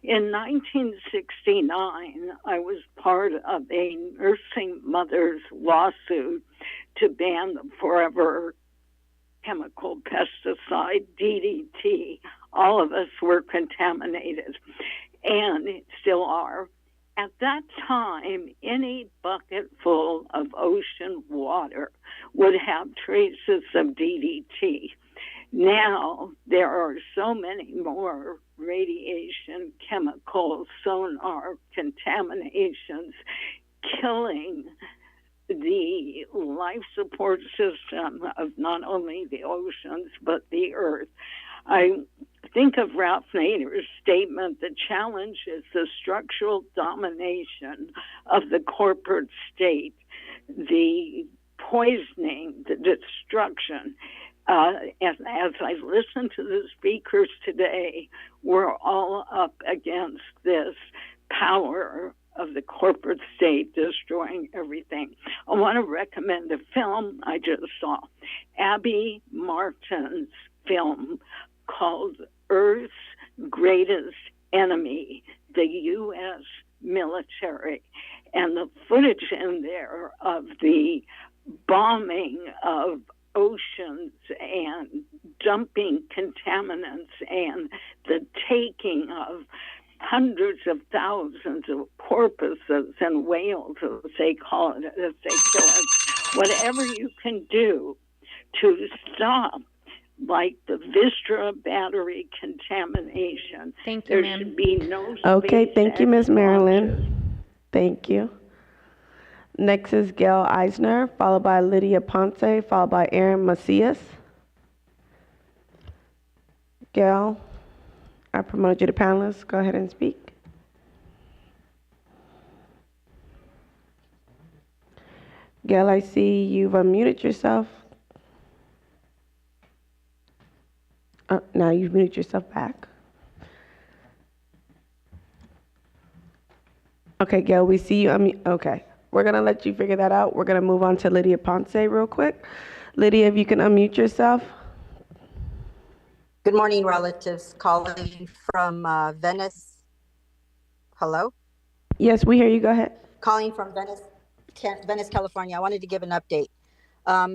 In 1969, I was part of a nursing mother's lawsuit to ban the forever chemical pesticide DDT. All of us were contaminated and still are. At that time, any bucket full of ocean water would have traces of DDT. Now, there are so many more radiation, chemicals, sonar contaminations killing the life support system of not only the oceans, but the earth. I think of Ralph Nader's statement: the challenge is the structural domination of the corporate state, the poisoning, the destruction. As I listen to the speakers today, we're all up against this power of the corporate state destroying everything. I want to recommend a film I just saw, Abby Martin's film called Earth's Greatest Enemy, the U.S. military. And the footage in there of the bombing of oceans and dumping contaminants and the taking of hundreds of thousands of porpoises and whales, as they call it, as they kill it. Whatever you can do to stop, like the Vistra battery contamination. Thank you, ma'am. There should be no Okay, space thank you, Ms. launches. Marilyn. Thank you. Next is Gail Eisner, followed by Lydia Ponce, followed by Aaron Macias. Gail, I promoted you to panelist. Go ahead and speak. Gail, I see you've unmuted yourself. Now you've muted yourself back. Okay, Gail, we see you. Okay, we're going to let you figure that out. We're going to move on to Lydia Ponce real quick. Lydia, if you can unmute yourself. Good morning, relatives. Calling from Venice. Hello? Yes, we hear you. Go ahead. Calling from Venice, California. I wanted to give an update.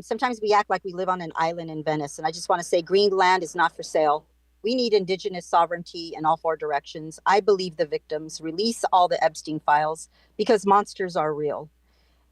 Sometimes we act like we live on an island in Venice, and I just want to say Greenland is not for sale. We need indigenous sovereignty in all four directions. I believe the victims. Release all the Epstein files because monsters are real.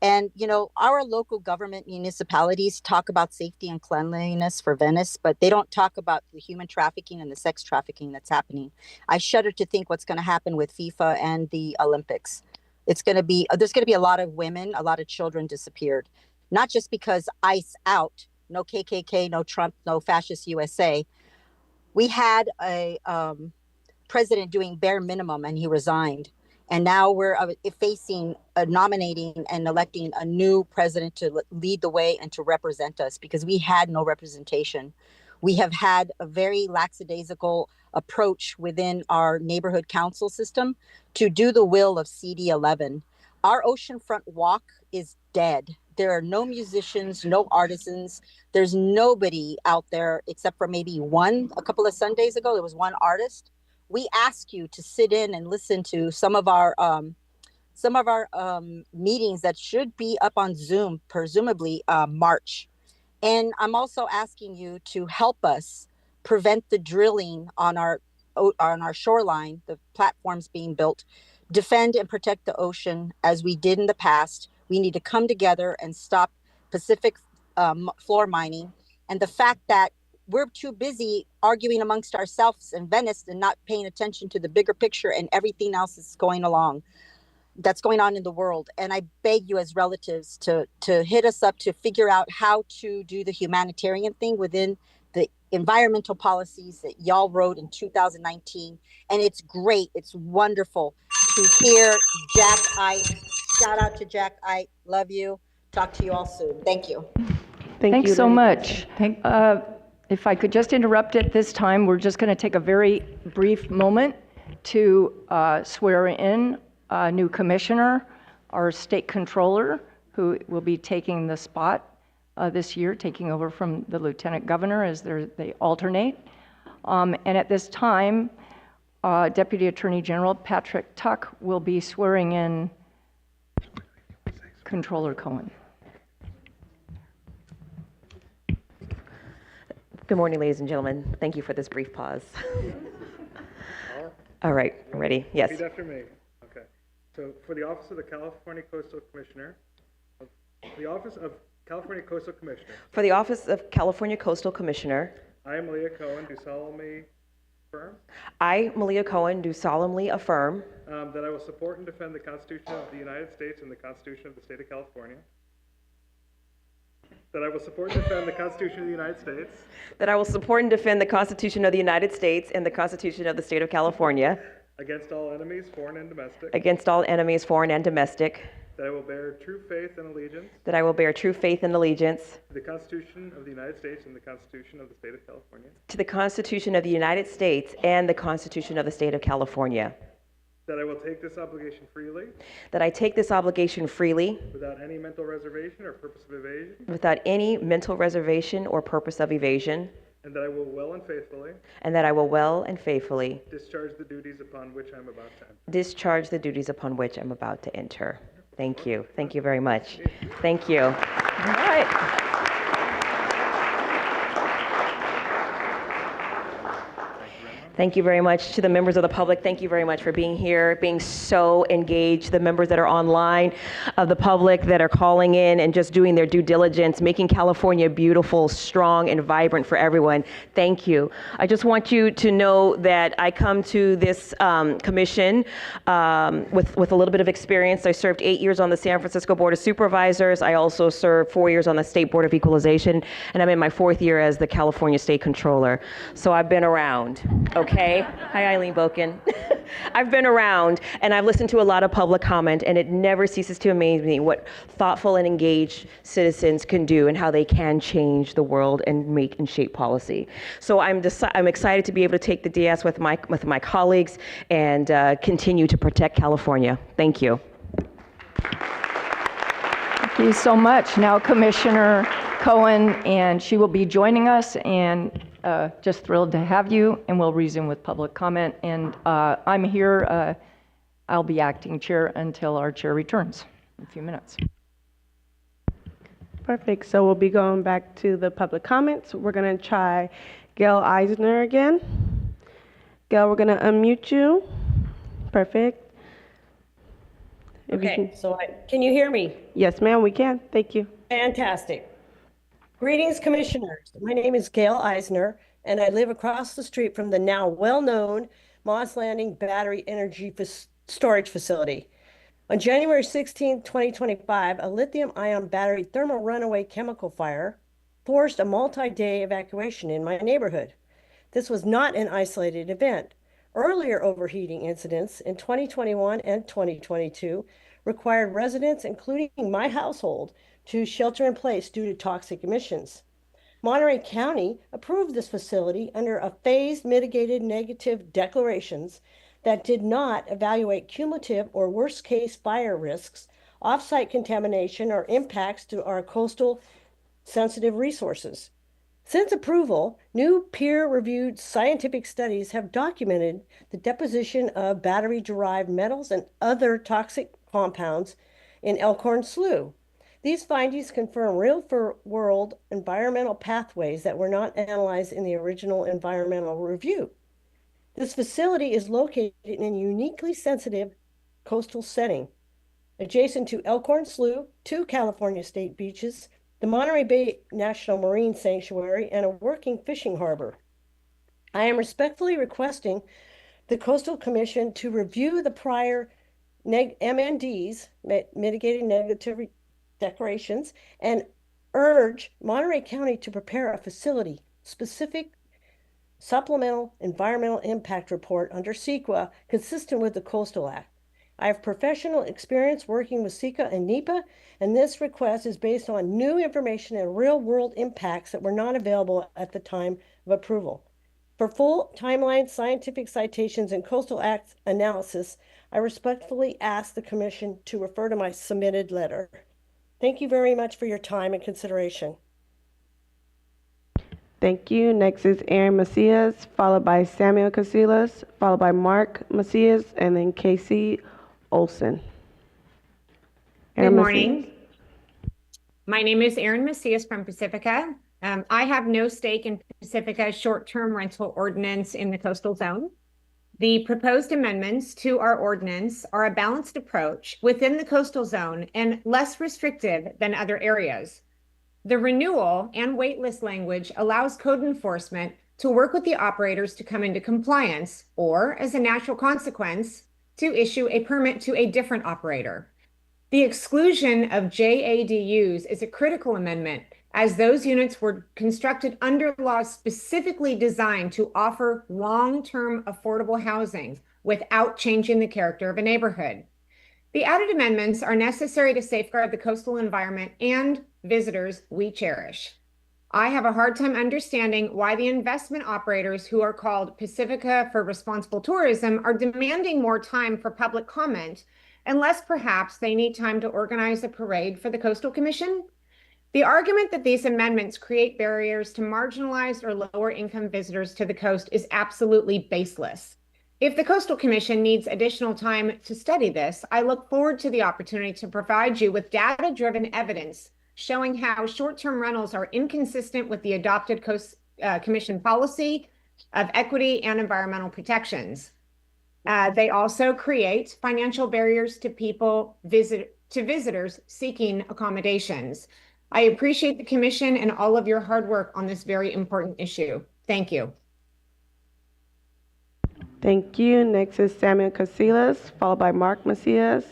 And, you know, our local government municipalities talk about safety and cleanliness for Venice, but they don't talk about the human trafficking and the sex trafficking that's happening. I shudder to think what's going to happen with FIFA and the Olympics. There's going to be a lot of women, a lot of children disappeared, not just because ICE out, no KKK, no Trump, no fascist USA. We had a president doing bare minimum and he resigned. And now we're facing nominating and electing a new president to lead the way and to represent us because we had no representation. We have had a very lackadaisical approach within our neighborhood council system to do the will of CD11. Our oceanfront walk is dead. There are no musicians, no artisans. There's nobody out there except for maybe a couple of Sundays ago, there was one artist. We ask you to sit in and listen to some of our meetings that should be up on Zoom, presumably March. And I'm also asking you to help us prevent the drilling on our shoreline, the platforms being built, defend and protect the ocean as we did in the past. We need to come together and stop Pacific floor mining. And the fact that we're too busy arguing amongst ourselves in Venice and not paying attention to the bigger picture and everything else that's going on in the world. And I beg you as relatives to hit us up to figure out how to do the humanitarian thing within the environmental policies that y'all wrote in 2019. And it's great. It's wonderful. who's here, Jack Ite. Shout out to Jack Ite. Love you. Talk to you all soon. Thank you. Thanks so much. If I could just interrupt at this time, we're just going to take a very brief moment to swear in a new commissioner, our state controller, who will be taking the spot this year, taking over from the lieutenant governor as they alternate. And at this time, Deputy Attorney General Patrick Tuck will be swearing in Controller Cohen. Good morning, ladies and gentlemen. Thank you for this brief pause. All right, I'm ready. Yes. Repeat after me. Okay. So for the office of the California Coastal Commissioner, the office of California Coastal Commissioner. For the office of California Coastal Commissioner, I, Malia Cohen, do solemnly affirm. I, Malia Cohen, do solemnly affirm that I will support and defend the Constitution of the United States and the Constitution of the State of California. That I will support and defend the Constitution of the United States. That I will support and defend the Constitution of the United States and the Constitution of the State of California. Against all enemies, foreign and domestic. Against all enemies, foreign and domestic. That I will bear true faith and allegiance. That I will bear true faith and allegiance. To the Constitution of the United States and the Constitution of the State of California. To the Constitution of the United States and the Constitution of the State of California. That I will take this obligation freely. That I take this obligation freely. Without any mental reservation or purpose of evasion. Without any mental reservation or purpose of evasion. And that I will well and faithfully. And that I will well and faithfully. Discharge the duties upon which I'm about to enter. Discharge the duties upon which I'm about to enter. Thank you. Thank you very much. Thank you. All right. Thank you very much to the members of the public. Thank you very much for being here, being so engaged. The members that are online, of the public that are calling in and just doing their due diligence, making California beautiful, strong, and vibrant for everyone. Thank you. I just want you to know that I come to this commission with a little bit of experience. I served 8 years on the San Francisco Board of Supervisors. I also served 4 years on the State Board of Equalization, and I'm in my 4th year as the California State Controller. So I've been around. Okay. Hi, Eileen Boken. I've been around and I've listened to a lot of public comment, and it never ceases to amaze me what thoughtful and engaged citizens can do and how they can change the world and make and shape policy. So I'm excited to be able to take the DS with my colleagues and continue to protect California. Thank you. Thank you so much. Now Commissioner Cohen, and she will be joining us, and just thrilled to have you, and we'll resume with public comment. And I'm here, I'll be acting chair until our chair returns in a few minutes. Perfect. So we'll be going back to the public comments. We're going to try Gail Eisner again. Gail, we're going to unmute you. Perfect. Okay, can you hear me? Yes, ma'am, we can. Thank you. Fantastic. Greetings, commissioners. My name is Gail Eisner, and I live across the street from the now well-known Moss Landing Battery Energy Storage Facility. On January 16, 2025, a lithium-ion battery thermal runaway chemical fire forced a multi-day evacuation in my neighborhood. This was not an isolated event. Earlier overheating incidents in 2021 and 2022 required residents, including my household, to shelter in place due to toxic emissions. Monterey County approved this facility under a phased mitigated negative declarations that did not evaluate cumulative or worst case fire risks, off-site contamination, or impacts to our coastal sensitive resources. Since approval, new peer-reviewed scientific studies have documented the deposition of battery-derived metals and other toxic compounds in Elkhorn Slough. These findings confirm real-world environmental pathways that were not analyzed in the original environmental review. This facility is located in a uniquely sensitive coastal setting, adjacent to Elkhorn Slough, 2 California state beaches, the Monterey Bay National Marine Sanctuary, and a working fishing harbor. I am respectfully requesting the Coastal Commission to review the prior MNDs, mitigating negative declarations, and urge Monterey County to prepare a facility-specific supplemental environmental impact report under CEQA consistent with the Coastal Act. I have professional experience working with SECA and NEPA, and this request is based on new information and real-world impacts that were not available at the time of approval. For full timeline, scientific citations, and Coastal Act analysis, I respectfully ask the Commission to refer to my submitted letter. Thank you very much for your time and consideration. Thank you. Next is Aaron Macias, followed by Samuel Casillas, followed by Mark Macias, and then Casey Olson. Good morning. My name is Erin Macias from Pacifica. I have no stake in Pacifica's short-term rental ordinance in the coastal zone. The proposed amendments to our ordinance are a balanced approach within the coastal zone and less restrictive than other areas. The renewal and waitlist language allows code enforcement to work with the operators to come into compliance, or as a natural consequence, to issue a permit to a different operator. The exclusion of JADUs is a critical amendment, as those units were constructed under laws specifically designed to offer long-term affordable housing without changing the character of a neighborhood. The added amendments are necessary to safeguard the coastal environment and visitors we cherish. I have a hard time understanding why the investment operators, who are called Pacifica for Responsible Tourism, are demanding more time for public comment, unless perhaps they need time to organize a parade for the Coastal Commission. The argument that these amendments create barriers to marginalized or lower income visitors to the coast is absolutely baseless. If the Coastal Commission needs additional time to study this, I look forward to the opportunity to provide you with data-driven evidence showing how short-term rentals are inconsistent with the adopted Commission policy of equity and environmental protections. They also create financial barriers to visitors seeking accommodations. I appreciate the Commission and all of your hard work on this very important issue. Thank you. Thank you. Next is Samuel Casillas, followed by Mark Macias.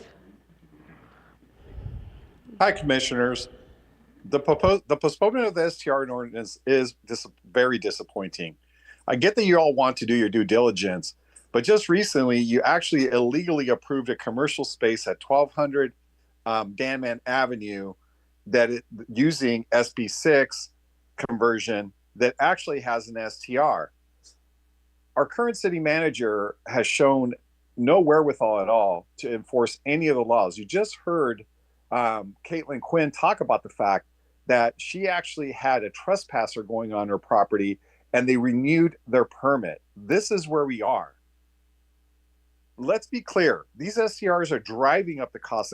Hi, Commissioners. The postponement of the STR ordinance is very disappointing. I get that you all want to do your due diligence, but just recently you actually illegally approved a commercial space at 1200 Danman Avenue using SB6 conversion that actually has an STR. Our current city manager has shown no wherewithal at all to enforce any of the laws. You just heard Caitlin Quinn talk about the fact that she actually had a trespasser going on her property and they renewed their permit. This is where we are. Let's be clear. These SCRs are driving up the cost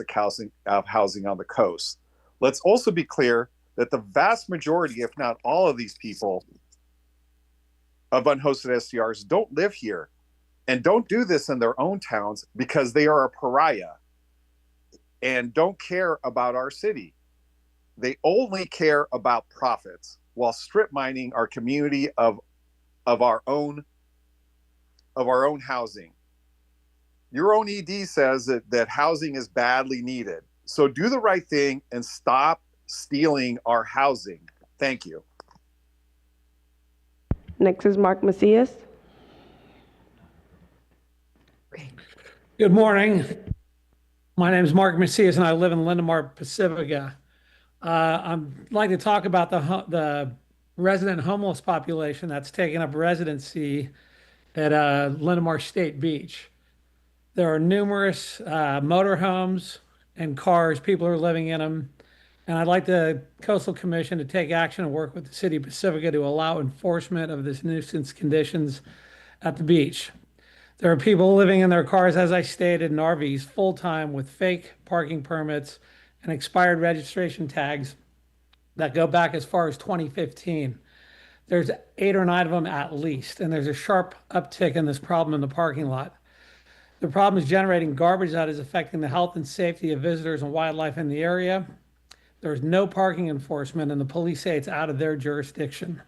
of housing on the coast. Let's also be clear that the vast majority, if not all of these people of unhosted SCRs don't live here and don't do this in their own towns because they are a pariah and don't care about our city. They only care about profits while strip mining our community of our own housing. Your own ED says that housing is badly needed. So do the right thing and stop stealing our housing. Thank you. Next is Mark Macias. Good morning. My name is Mark Macias and I live in Lindemar, Pacifica. I'd like to talk about the resident homeless population that's taken up residency at Lindemar State Beach. There are numerous motorhomes and cars, people are living in them. And I'd like the Coastal Commission to take action and work with the City of Pacifica to allow enforcement of this nuisance conditions at the beach. There are people living in their cars, as I stated, in RVs full-time with fake parking permits and expired registration tags that go back as far as 2015. There's 8 or 9 of them at least, and there's a sharp uptick in this problem in the parking lot. The problem is generating garbage that is affecting the health and safety of visitors and wildlife in the area. There's no parking enforcement, and the police say it's out of their jurisdiction.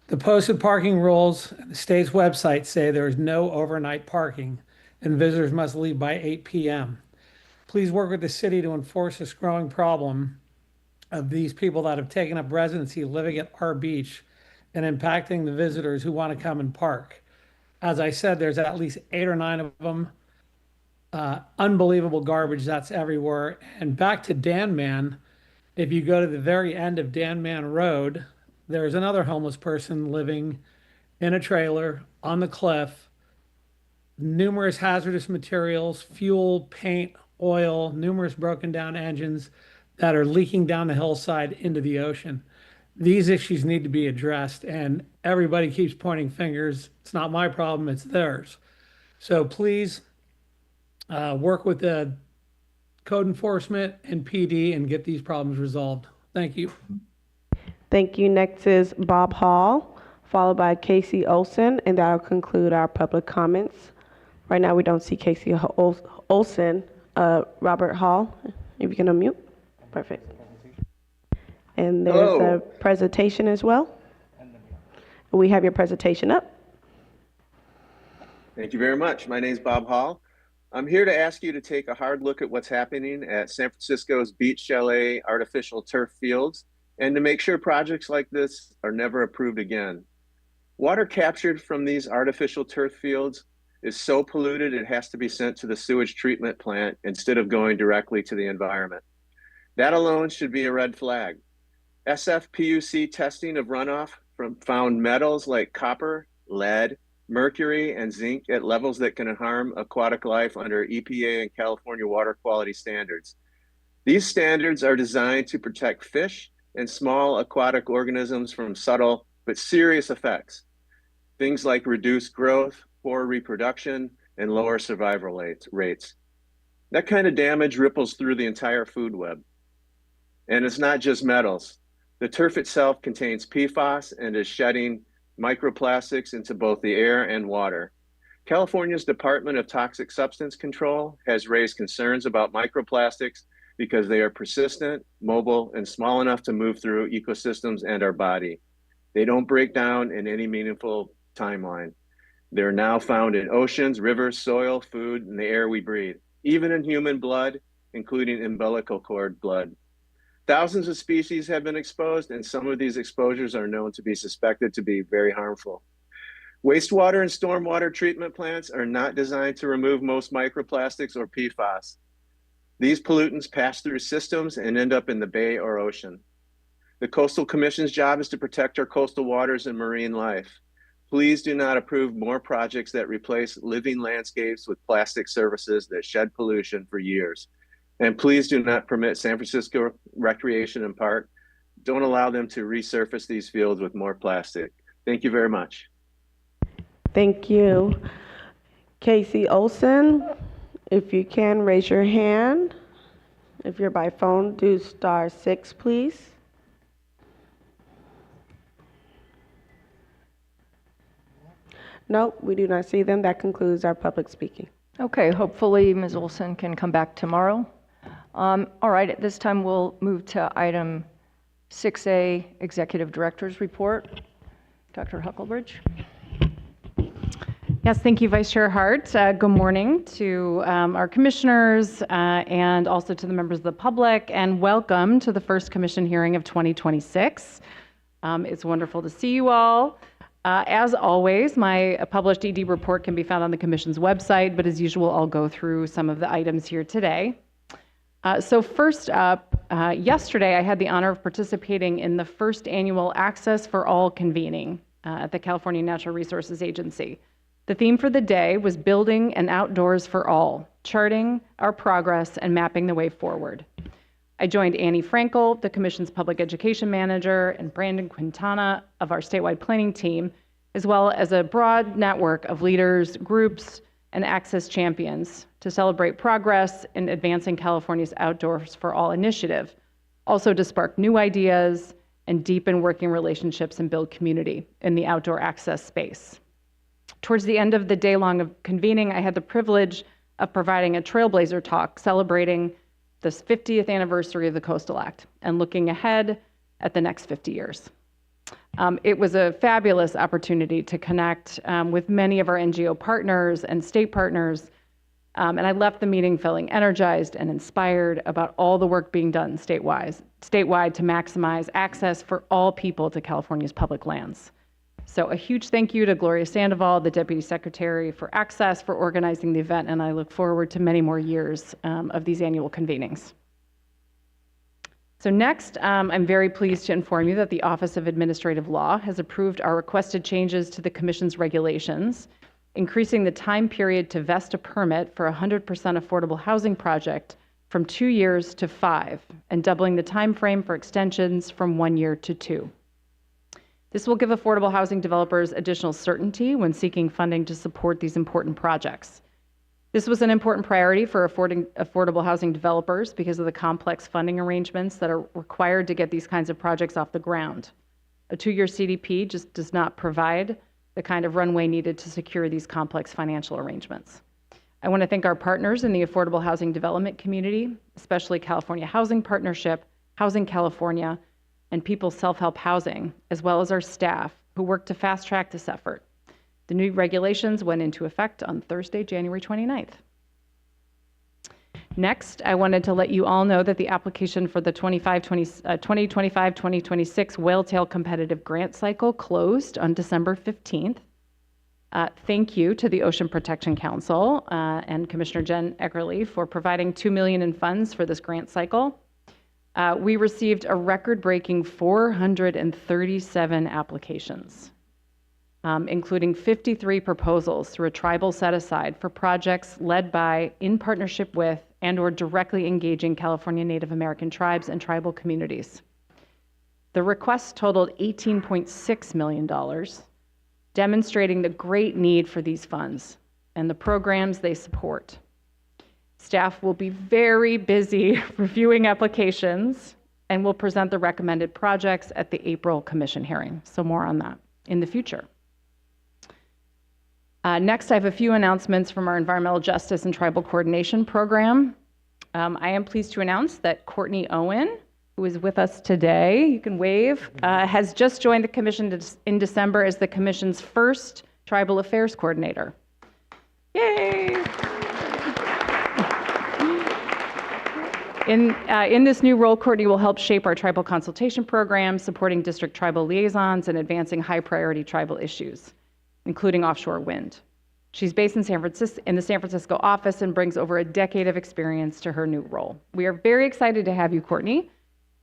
The posted parking rules and the state's website say there is no overnight parking, and visitors must leave by 8 p.m. Please work with the city to enforce this growing problem of these people that have taken up residency living at our beach and impacting the visitors who want to come and park. As I said, there's at least 8 or 9 of them. unbelievable garbage that's everywhere. And back to Dan Man, if you go to the very end of Dan Man Road, there's another homeless person living in a trailer on the cliff. Numerous hazardous materials, fuel, paint, oil, numerous broken down engines that are leaking down the hillside into the ocean. These issues need to be addressed, and everybody keeps pointing fingers. It's not my problem, it's theirs. So please work with the code enforcement and PD and get these problems resolved. Thank you. Thank you. Next is Bob Hall, followed by Casey Olson, and that'll conclude our public comments. Right now, we don't see Casey Olson. Robert Hall, if you can unmute. Perfect. And there's Hello. a presentation as well. We have your presentation up. Thank you very much. My name is Bob Hall. I'm here to ask you to take a hard look at what's happening at San Francisco's Beach Chalet artificial turf fields and to make sure projects like this are never approved again. Water captured from these artificial turf fields is so polluted it has to be sent to the sewage treatment plant instead of going directly to the environment. That alone should be a red flag. SFPUC testing of runoff found metals like copper, lead, mercury, and zinc at levels that can harm aquatic life under EPA and California water quality standards. These standards are designed to protect fish and small aquatic organisms from subtle but serious effects. Things like reduced growth, poor reproduction, and lower survival rates. That kind of damage ripples through the entire food web. And it's not just metals. The turf itself contains PFAS and is shedding microplastics into both the air and water. California's Department of Toxic Substance Control has raised concerns about microplastics because they are persistent, mobile, and small enough to move through ecosystems and our body. They don't break down in any meaningful timeline. They're now found in oceans, rivers, soil, food, and the air we breathe, even in human blood, including umbilical cord blood. Thousands of species have been exposed, and some of these exposures are known to be suspected to be very harmful. Wastewater and stormwater treatment plants are not designed to remove most microplastics or PFAS. These pollutants pass through systems and end up in the bay or ocean. The Coastal Commission's job is to protect our coastal waters and marine life. Please do not approve more projects that replace living landscapes with plastic surfaces that shed pollution for years. And please do not permit San Francisco Recreation and Park. Don't allow them to resurface these fields with more plastic. Thank you very much. Thank you. Casey Olson, if you can, raise your hand. If you're by phone, do *6, please. Nope, we do not see them. That concludes our public speaking. Okay, hopefully Ms. Olson can come back tomorrow. All right, at this time we'll move to item 6A, Executive Director's Report. Dr. Huckelbridge. Yes, thank you, Vice Chair Hart. Good morning to our commissioners and also to the members of the public, and welcome to the first commission hearing of 2026. It's wonderful to see you all. As always, my published ED report can be found on the Commission's website, but as usual, I'll go through some of the items here today. So first up, yesterday I had the honor of participating in the first annual Access for All convening at the California Natural Resources Agency. The theme for the day was Building an Outdoors for All, charting our progress and mapping the way forward. I joined Annie Frankel, the Commission's Public Education Manager, and Brandon Quintana of our statewide planning team, as well as a broad network of leaders, groups, and access champions to celebrate progress in advancing California's Outdoors for All initiative, also to spark new ideas and deepen working relationships and build community in the outdoor access space. Towards the end of the day long of convening, I had the privilege of providing a Trailblazer talk celebrating the 50th anniversary of the Coastal Act and looking ahead at the next 50 years. It was a fabulous opportunity to connect with many of our NGO partners and state partners, and I left the meeting feeling energized and inspired about all the work being done statewide to maximize access for all people to California's public lands. So a huge thank you to Gloria Sandoval, the Deputy Secretary for Access, for organizing the event, and I look forward to many more years of these annual convenings. So next, I'm very pleased to inform you that the Office of Administrative Law has approved our requested changes to the Commission's regulations, increasing the time period to vest a permit for a 100% affordable housing project from 2 years to 5, and doubling the time frame for extensions from 1 year to 2. This will give affordable housing developers additional certainty when seeking funding to support these important projects. This was an important priority for affordable housing developers because of the complex funding arrangements that are required to get these kinds of projects off the ground. A 2-year CDP just does not provide the kind of runway needed to secure these complex financial arrangements. I want to thank our partners in the affordable housing development community, especially California Housing Partnership, Housing California, and People's Self-Help Housing, as well as our staff who worked to fast-track this effort. The new regulations went into effect on Thursday, January 29th. Next, I wanted to let you all know that the application for the 2025-2026 Whaletail Competitive Grant Cycle closed on December 15th. Thank you to the Ocean Protection Council and Commissioner Jen Eckerly for providing $2 million in funds for this grant cycle. We received a record-breaking 437 applications, including 53 proposals through a tribal set-aside for projects led by, in partnership with, and/or directly engaging California Native American tribes and tribal communities. The requests totaled $18.6 million, demonstrating the great need for these funds and the programs they support. Staff will be very busy reviewing applications and will present the recommended projects at the April Commission hearing. So more on that in the future. Next, I have a few announcements from our Environmental Justice and Tribal Coordination Program. I am pleased to announce that Courtney Owen, who is with us today, you can wave, has just joined the Commission in December as the Commission's first Tribal Affairs Coordinator. Yay! In this new role, Courtney will help shape our tribal consultation program, supporting district tribal liaisons and advancing high-priority tribal issues, including offshore wind. She's based in the San Francisco office and brings over a decade of experience to her new role. We are very excited to have you, Courtney,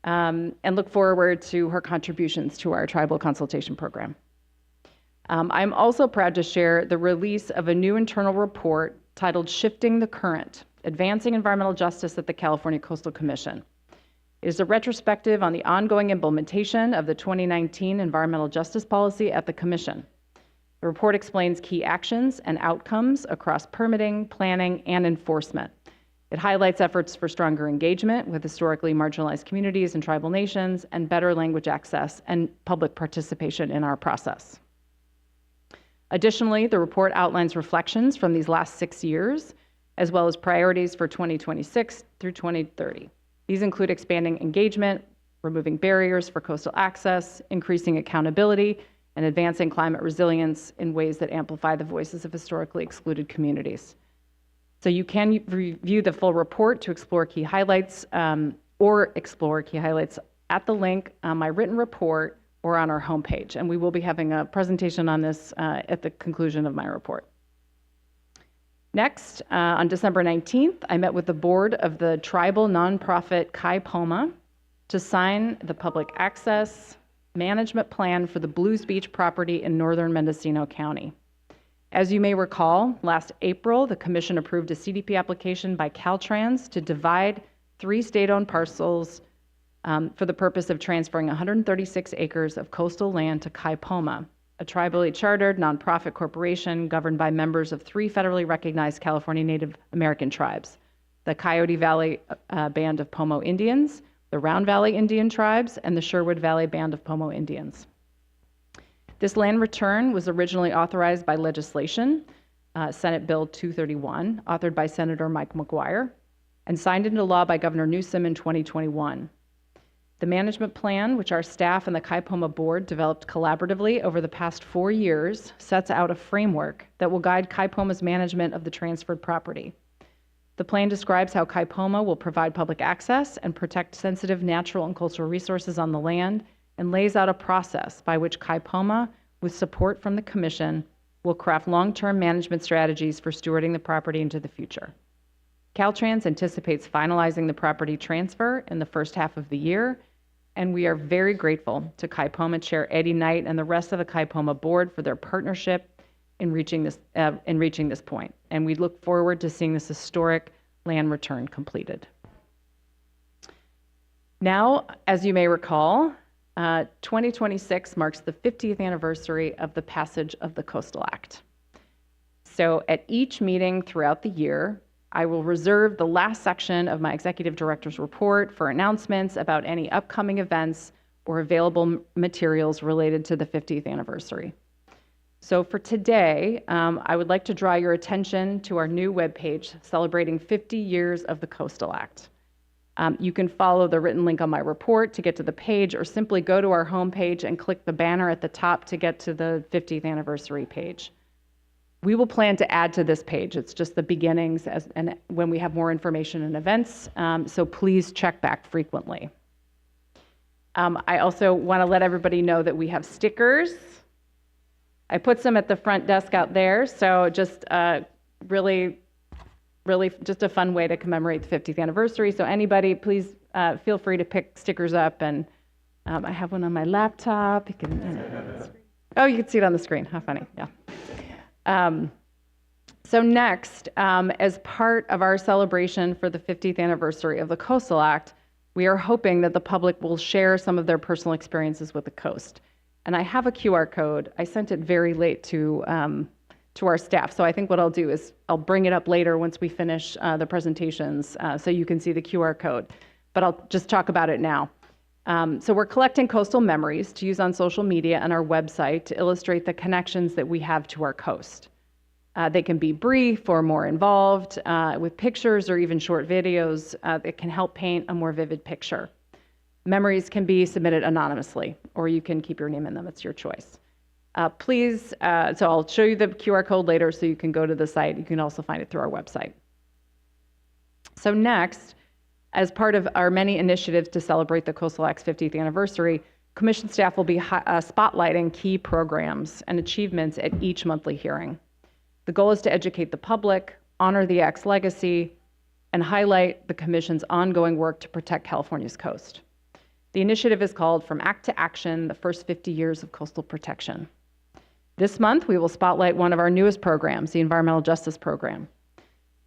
and look forward to her contributions to our tribal consultation program. I'm also proud to share the release of a new internal report titled Shifting the Current, Advancing Environmental Justice at the California Coastal Commission. It is a retrospective on the ongoing implementation of the 2019 Environmental Justice Policy at the Commission. The report explains key actions and outcomes across permitting, planning, and enforcement. It highlights efforts for stronger engagement with historically marginalized communities and tribal nations, and better language access and public participation in our process. Additionally, the report outlines reflections from these last 6 years, as well as priorities for 2026 through 2030. These include expanding engagement, removing barriers for coastal access, increasing accountability, and advancing climate resilience in ways that amplify the voices of historically excluded communities. So you can review the full report to explore key highlights at the link on my written report or on our homepage. And we will be having a presentation on this at the conclusion of my report. Next, on December 19th, I met with the board of the tribal nonprofit Kai Poma to sign the public access management plan for the Blues Beach property in northern Mendocino County. As you may recall, last April, the Commission approved a CDP application by Caltrans to divide 3 state-owned parcels for the purpose of transferring 136 acres of coastal land to Kai Poma, a tribally chartered nonprofit corporation governed by members of 3 federally recognized California Native American tribes, the Coyote Valley Band of Pomo Indians, the Round Valley Indian tribes, and the Sherwood Valley Band of Pomo Indians. This land return was originally authorized by legislation, Senate Bill 231, authored by Senator Mike McGuire, and signed into law by Governor Newsom in 2021. The management plan, which our staff and the Kai Poma board developed collaboratively over the past 4 years, sets out a framework that will guide Kai Poma's management of the transferred property. The plan describes how Kai Poma will provide public access and protect sensitive natural and cultural resources on the land, and lays out a process by which Kai Poma with support from the Commission, will craft long-term management strategies for stewarding the property into the future. Caltrans anticipates finalizing the property transfer in the first half of the year, and we are very grateful to Kaipoma Chair Eddie Knight and the rest of the Kaipoma Board for their partnership in reaching this point. And we look forward to seeing this historic land return completed. Now, as you may recall, 2026 marks the 50th anniversary of the passage of the Coastal Act. So at each meeting throughout the year, I will reserve the last section of my executive director's report for announcements about any upcoming events or available materials related to the 50th anniversary. So for today, I would like to draw your attention to our new webpage celebrating 50 years of the Coastal Act. You can follow the written link on my report to get to the page, or simply go to our homepage and click the banner at the top to get to the 50th anniversary page. We will plan to add to this page. It's just the beginnings and when we have more information and events, so please check back frequently. I also want to let everybody know that we have stickers. I put some at the front desk out there, so just really just a fun way to commemorate the 50th anniversary. So anybody, please feel free to pick stickers up, and I have one on my laptop. You can, oh, you can see it on the screen. How funny, yeah. So next, as part of our celebration for the 50th anniversary of the Coastal Act, we are hoping that the public will share some of their personal experiences with the coast. And I have a QR code. I sent it very late to our staff. So I think what I'll do is I'll bring it up later once we finish the presentations so you can see the QR code. But I'll just talk about it now. So we're collecting coastal memories to use on social media and our website to illustrate the connections that we have to our coast. They can be brief or more involved with pictures or even short videos that can help paint a more vivid picture. Memories can be submitted anonymously, or you can keep your name in them. It's your choice. Please, so I'll show you the QR code later so you can go to the site. You can also find it through our website. So next, as part of our many initiatives to celebrate the Coastal Act's 50th anniversary, Commission staff will be spotlighting key programs and achievements at each monthly hearing. The goal is to educate the public, honor the Act's legacy, and highlight the Commission's ongoing work to protect California's coast. The initiative is called From Act to Action, the First 50 Years of Coastal Protection. This month, we will spotlight one of our newest programs, the Environmental Justice Program.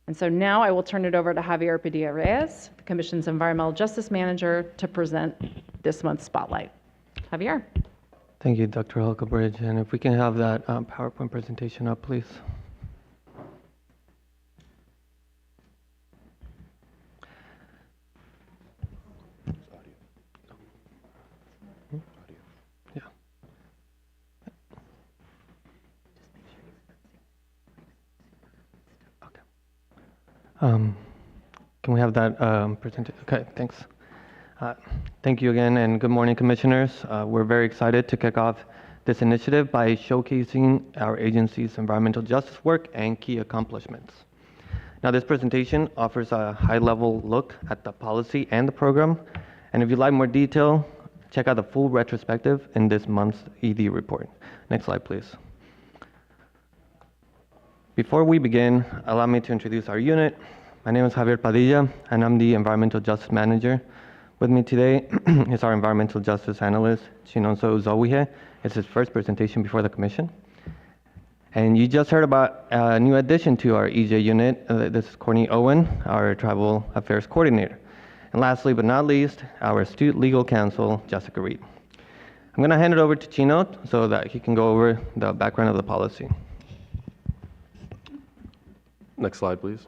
And so now I will turn it over to Javier Padilla-Reyes, the Commission's Environmental Justice Manager, to present this month's spotlight. Javier. Thank you, Dr. Hulkebridge. And if we can have that PowerPoint presentation up, please. Can we have that presented? Okay, thanks. Thank you again, and good morning, Commissioners. We're very excited to kick off this initiative by showcasing our agency's environmental justice work and key accomplishments. Now, this presentation offers a high-level look at the policy and the program, and if you'd like more detail, check out the full retrospective in this month's ED report. Next slide, please. Before we begin, allow me to introduce our unit. My name is Javier Padilla, and I'm the Environmental Justice Manager. With me today is our Environmental Justice Analyst, Chinonso Uzowihe. It's his first presentation before the Commission. And you just heard about a new addition to our EJ unit. This is Courtney Owen, our Tribal Affairs Coordinator. And lastly, but not least, our astute legal counsel, Jessica Reed. I'm going to hand it over to Chino so that he can go over the background of the policy. Next slide, please.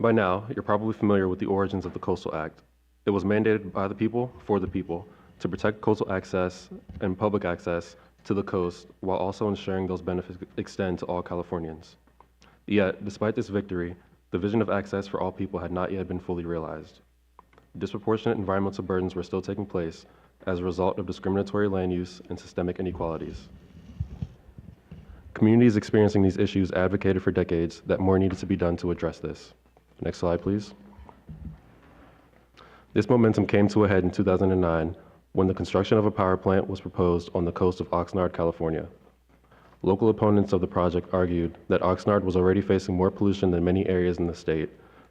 By now, you're probably familiar with the origins of the Coastal Act. It was mandated by the people for the people to protect coastal access and public access to the coast while also ensuring those benefits extend to all Californians. Yet, despite this victory, the vision of access for all people had not yet been fully realized. Disproportionate environmental burdens were still taking place as a result of discriminatory land use and systemic inequalities. Communities experiencing these issues advocated for decades that more needed to be done to address this. Next slide, please. This momentum came to a head in 2009 when the construction of a power plant was proposed on the coast of Oxnard, California. Local opponents of the project argued that Oxnard was already facing more pollution than many areas in the state,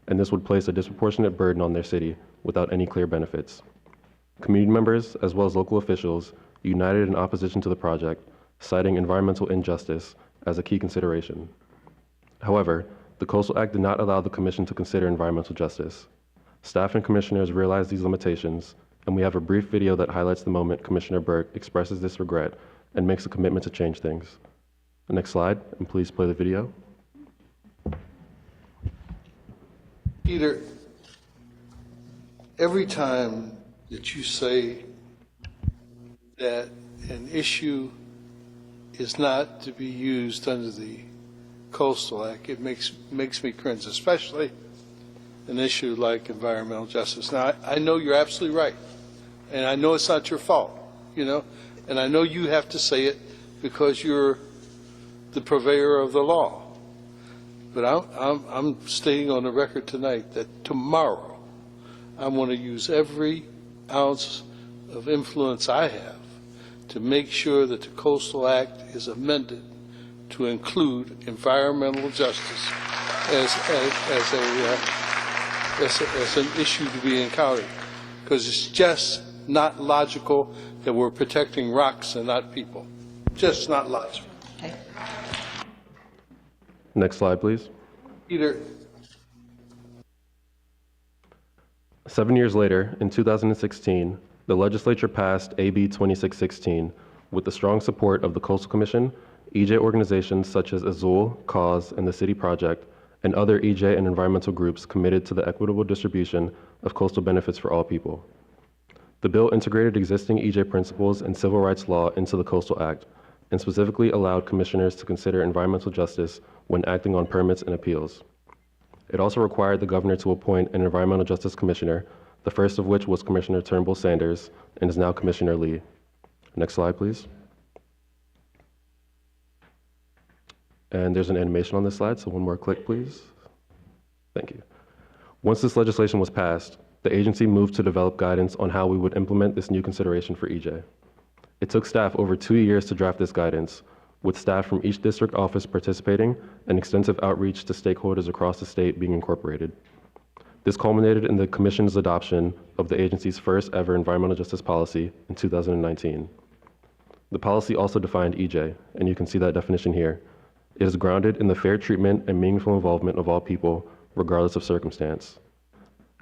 and this would place a disproportionate burden on their city without any clear benefits. Community members, as well as local officials, united in opposition to the project, citing environmental injustice as a key consideration. However, the Coastal Act did not allow the Commission to consider environmental justice. Staff and commissioners realized these limitations, and we have a brief video that highlights the moment Commissioner Burke expresses this regret and makes a commitment to change things. The next slide, and please play the video. Peter, every time that you say that an issue is not to be used under the Coastal Act, it makes me cringe, especially an issue like environmental justice. Now, I know you're absolutely right, and I know it's not your fault, you know, and I know you have to say it because you're the purveyor of the law. But I'm stating on the record tonight that tomorrow I'm going to use every ounce of influence I have to make sure that the Coastal Act is amended to include environmental justice as an issue to be encountered, because it's just not logical that we're protecting rocks and not people. Just not logical. Okay. Next slide, please. Peter. 7 years later, in 2016, the legislature passed AB 2616 with the strong support of the Coastal Commission, EJ organizations such as Azul, Cause, and the City Project, and other EJ and environmental groups committed to the equitable distribution of coastal benefits for all people. The bill integrated existing EJ principles and civil rights law into the Coastal Act, and specifically allowed commissioners to consider environmental justice when acting on permits and appeals. It also required the governor to appoint an environmental justice commissioner, the first of which was Commissioner Turnbull Sanders, and is now Commissioner Lee. Next slide, please. And there's an animation on this slide, so one more click, please. Thank you. Once this legislation was passed, the agency moved to develop guidance on how we would implement this new consideration for EJ. It took staff over 2 years to draft this guidance, with staff from each district office participating and extensive outreach to stakeholders across the state being incorporated. This culminated in the Commission's adoption of the agency's first ever environmental justice policy in 2019. The policy also defined EJ, and you can see that definition here. It is grounded in the fair treatment and meaningful involvement of all people, regardless of circumstance.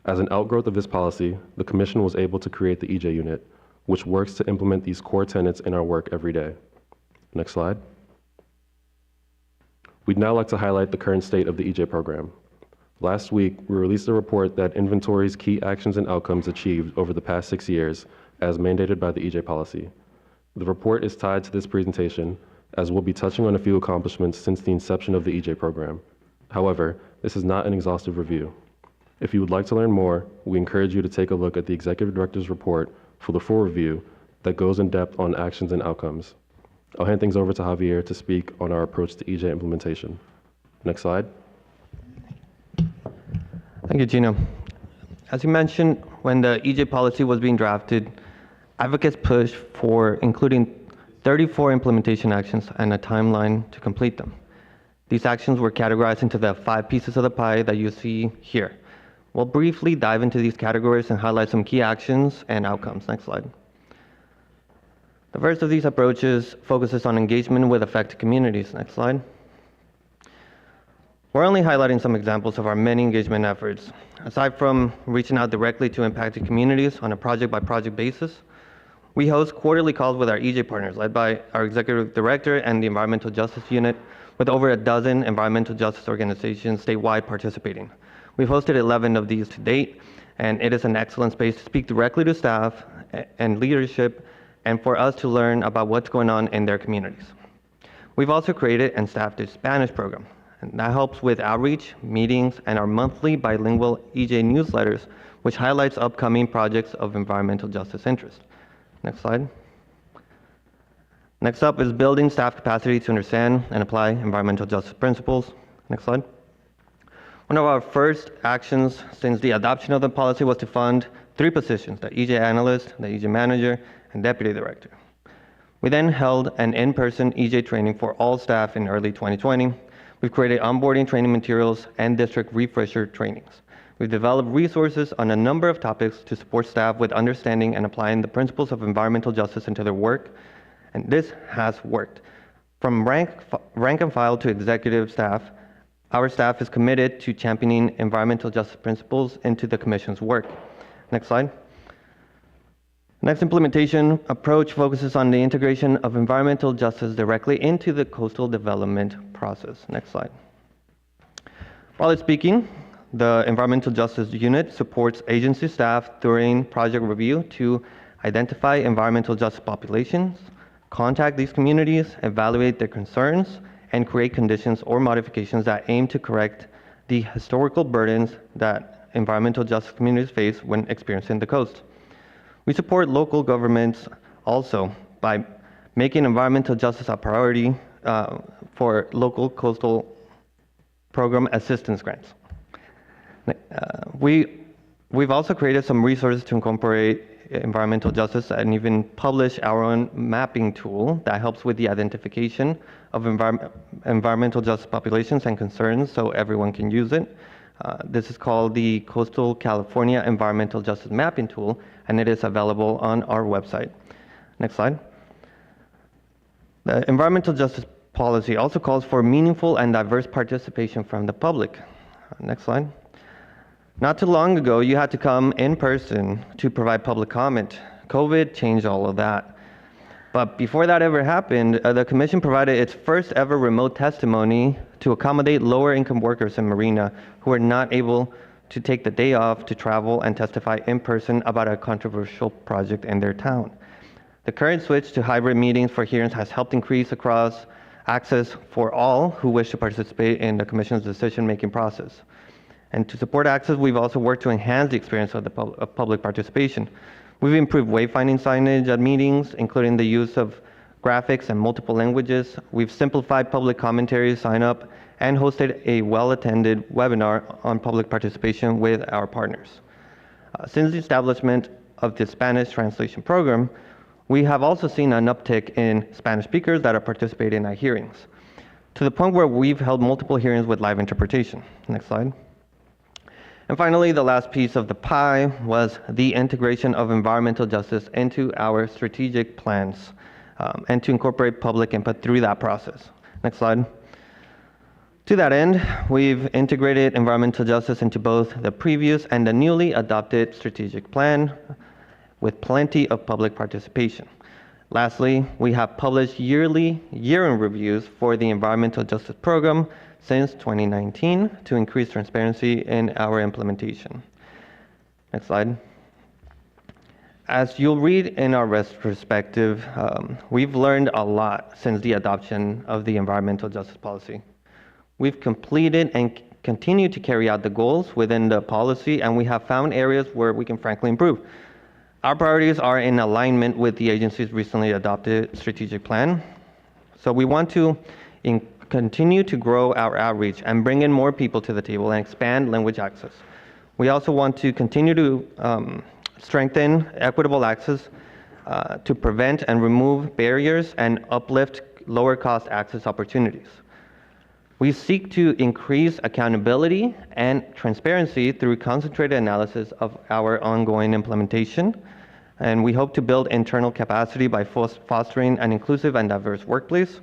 As an outgrowth of this policy, the Commission was able to create the EJ unit, which works to implement these core tenets in our work every day. Next slide. We'd now like to highlight the current state of the EJ program. Last week, we released a report that inventories key actions and outcomes achieved over the past 6 years, as mandated by the EJ policy. The report is tied to this presentation, as we'll be touching on a few accomplishments since the inception of the EJ program. However, this is not an exhaustive review. If you would like to learn more, we encourage you to take a look at the Executive Director's report for the full review that goes in depth on actions and outcomes. I'll hand things over to Javier to speak on our approach to EJ implementation. Next slide. Thank you, Gino. As you mentioned, when the EJ policy was being drafted, advocates pushed for including 34 implementation actions and a timeline to complete them. These actions were categorized into the 5 pieces of the pie that you see here. We'll briefly dive into these categories and highlight some key actions and outcomes. Next slide. The first of these approaches focuses on engagement with affected communities. Next slide. We're only highlighting some examples of our many engagement efforts. Aside from reaching out directly to impacted communities on a project-by-project basis, we host quarterly calls with our EJ partners, led by our Executive Director and the Environmental Justice Unit, with over a dozen environmental justice organizations statewide participating. We've hosted 11 of these to date, and it is an excellent space to speak directly to staff and leadership, and for us to learn about what's going on in their communities. We've also created and staffed a Spanish program, and that helps with outreach, meetings, and our monthly bilingual EJ newsletters, which highlights upcoming projects of environmental justice interest. Next slide. Next up is building staff capacity to understand and apply environmental justice principles. Next slide. One of our first actions since the adoption of the policy was to fund 3 positions, the EJ analyst, the EJ manager, and deputy director. We then held an in-person EJ training for all staff in early 2020. We've created onboarding training materials and district refresher trainings. We've developed resources on a number of topics to support staff with understanding and applying the principles of environmental justice into their work, and this has worked. From rank and file to executive staff, our staff is committed to championing environmental justice principles into the Commission's work. Next slide. Next implementation approach focuses on the integration of environmental justice directly into the coastal development process. Next slide. Broadly speaking, the Environmental Justice Unit supports agency staff during project review to identify environmental justice populations, contact these communities, evaluate their concerns, and create conditions or modifications that aim to correct the historical burdens that environmental justice communities face when experiencing the coast. We support local governments also by making environmental justice a priority for local coastal program assistance grants. We've also created some resources to incorporate environmental justice and even publish our own mapping tool that helps with the identification of environmental justice populations and concerns so everyone can use it. This is called the Coastal California Environmental Justice Mapping Tool, and it is available on our website. Next slide. The environmental justice policy also calls for meaningful and diverse participation from the public. Next slide. Not too long ago, you had to come in person to provide public comment. COVID changed all of that. But before that ever happened, the Commission provided its first ever remote testimony to accommodate lower income workers in Marina who were not able to take the day off to travel and testify in person about a controversial project in their town. The current switch to hybrid meetings for hearings has helped increase across access for all who wish to participate in the Commission's decision-making process. And to support access, we've also worked to enhance the experience of public participation. We've improved wayfinding signage at meetings, including the use of graphics and multiple languages. We've simplified public commentary sign up and hosted a well-attended webinar on public participation with our partners. Since the establishment of the Spanish translation program, we have also seen an uptick in Spanish speakers that are participating in our hearings, to the point where we've held multiple hearings with live interpretation. Next slide. And finally, the last piece of the pie was the integration of environmental justice into our strategic plans and to incorporate public input through that process. Next slide. To that end, we've integrated environmental justice into both the previous and the newly adopted strategic plan with plenty of public participation. Lastly, we have published yearly year-end reviews for the environmental justice program since 2019 to increase transparency in our implementation. Next slide. As you'll read in our retrospective, we've learned a lot since the adoption of the environmental justice policy. We've completed and continue to carry out the goals within the policy, and we have found areas where we can frankly improve. Our priorities are in alignment with the agency's recently adopted strategic plan. So we want to continue to grow our outreach and bring in more people to the table and expand language access. We also want to continue to strengthen equitable access to prevent and remove barriers and uplift lower cost access opportunities. We seek to increase accountability and transparency through concentrated analysis of our ongoing implementation, and we hope to build internal capacity by fostering an inclusive and diverse workplace.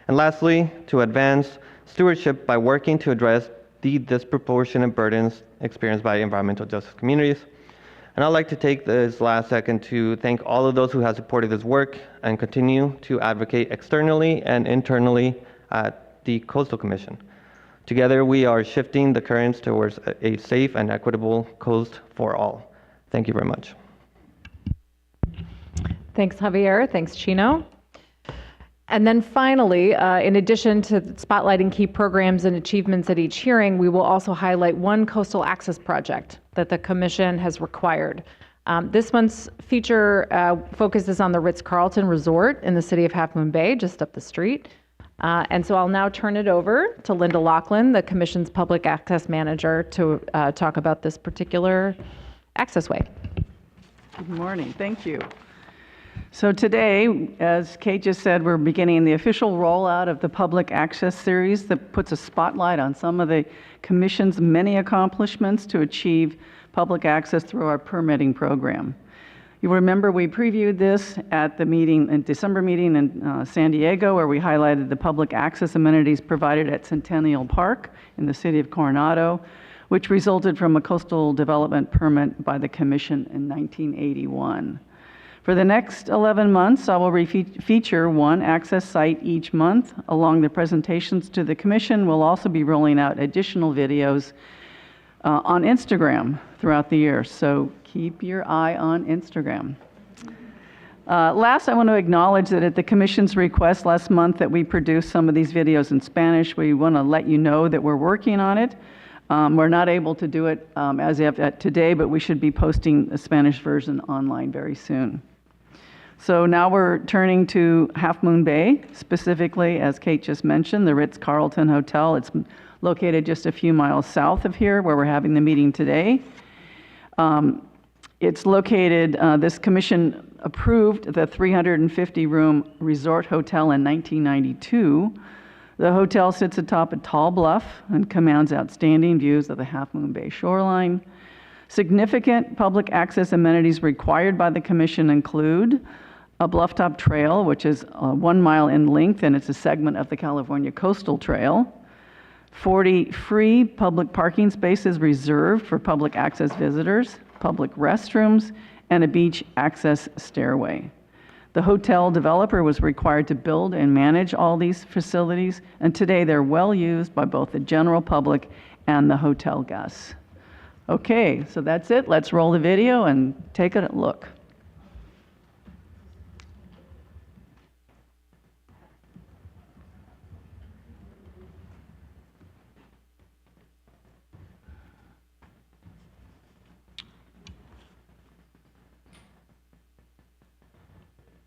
And lastly, to advance stewardship by working to address the disproportionate burdens experienced by environmental justice communities. And I'd like to take this last second to thank all of those who have supported this work and continue to advocate externally and internally at the Coastal Commission. Together, we are shifting the currents towards a safe and equitable coast for all. Thank you very much. Thanks, Javier. Thanks, Chino. And then finally, in addition to spotlighting key programs and achievements at each hearing, we will also highlight one coastal access project that the Commission has required. This month's feature focuses on the Ritz-Carlton Resort in the city of Half Moon Bay, just up the street. And so I'll now turn it over to Linda Laughlin, the Commission's Public Access Manager, to talk about this particular accessway. Good morning. Thank you. So today, as Kate just said, we're beginning the official rollout of the Public Access Series that puts a spotlight on some of the Commission's many accomplishments to achieve public access through our permitting program. You remember we previewed this at the meeting, in December meeting in San Diego, where we highlighted the public access amenities provided at Centennial Park in the city of Coronado, which resulted from a coastal development permit by the Commission in 1981. For the next 11 months, I will feature one access site each month. Along the presentations to the Commission, we'll also be rolling out additional videos on Instagram throughout the year, so keep your eye on Instagram. Last, I want to acknowledge that at the Commission's request last month that we produce some of these videos in Spanish. We want to let you know that we're working on it. We're not able to do it as of today, but we should be posting a Spanish version online very soon. So now we're turning to Half Moon Bay, specifically, as Kate just mentioned, the Ritz-Carlton Hotel. It's located just a few miles south of here, where we're having the meeting today. It's located, this commission approved the 350-room resort hotel in 1992. The hotel sits atop a tall bluff and commands outstanding views of the Half Moon Bay shoreline. Significant public access amenities required by the commission include a blufftop trail, which is 1 mile in length, and it's a segment of the California Coastal Trail. 40 free public parking spaces reserved for public access visitors, public restrooms, and a beach access stairway. The hotel developer was required to build and manage all these facilities, and today they're well used by both the general public and the hotel guests. Okay, so that's it. Let's roll the video and take a look.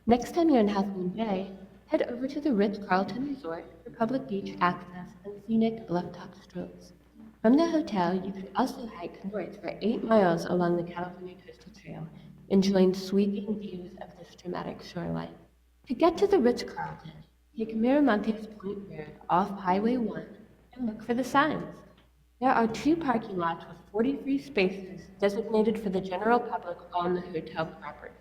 Next time you're in Half Moon Bay, head over to the Ritz-Carlton Resort for public beach access and scenic blufftop strolls. From the hotel, you can also hike north for 8 miles along the California Coastal Trail, enjoying sweeping views of this dramatic shoreline. To get to the Ritz-Carlton, take Miramontes Point Road off Highway 1 and look for the signs. There are 2 parking lots with 43 spaces designated for the general public on the hotel property.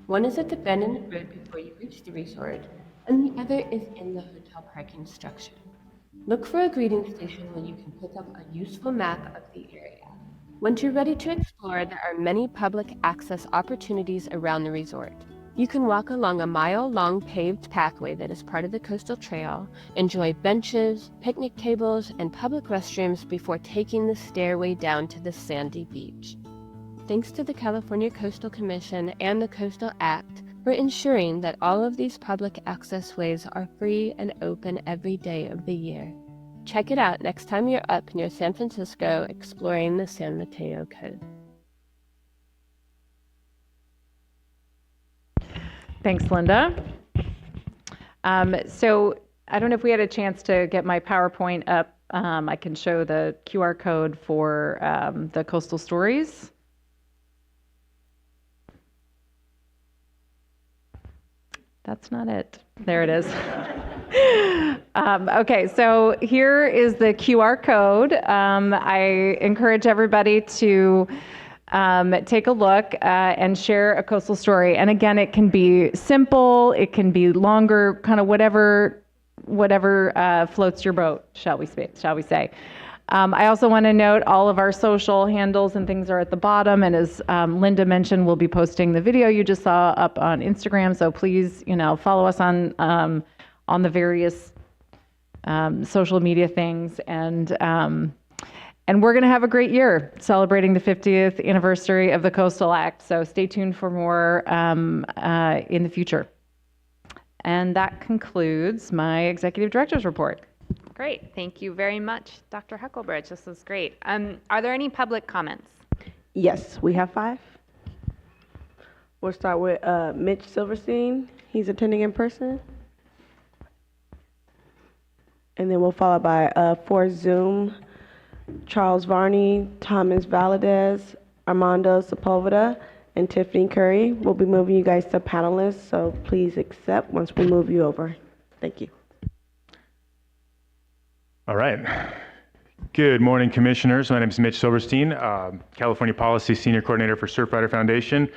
One is at the bend in the road before you reach the resort, and the other is in the hotel parking structure. Look for a greeting station where you can pick up a useful map of the area. Once you're ready to explore, there are many public access opportunities around the resort. You can walk along a mile-long paved pathway that is part of the coastal trail, enjoy benches, picnic tables, and public restrooms before taking the stairway down to the sandy beach. Thanks to the California Coastal Commission and the Coastal Act for ensuring that all of these public access ways are free and open every day of the year. Check it out next time you're up near San Francisco exploring the San Mateo Coast. Thanks, Linda. So I don't know if we had a chance to get my PowerPoint up. I can show the QR code for the coastal stories. That's not it. There it is. Okay, so here is the QR code. I encourage everybody to take a look and share a coastal story. And again, it can be simple, it can be longer, kind of whatever floats your boat, shall we say. I also want to note all of our social handles and things are at the bottom. And as Linda mentioned, we'll be posting the video you just saw up on Instagram. So please, follow us on the various social media things. And we're going to have a great year celebrating the 50th anniversary of the Coastal Act. So stay tuned for more in the future. And that concludes my executive director's report. Great. Thank you very much, Dr. Huckelbridge. This was great. Are there any public comments? Yes, we have 5. We'll start with Mitch Silverstein. He's attending in person. And then we'll follow by for Zoom, Charles Varney, Thomas Valadez, Armando Sepulveda, and Tiffany Curry. We'll be moving you guys to panelists, so please accept once we move you over. Thank you. All right. Good morning, commissioners. My name is Mitch Silverstein, California Policy Senior Coordinator for Surfrider Foundation.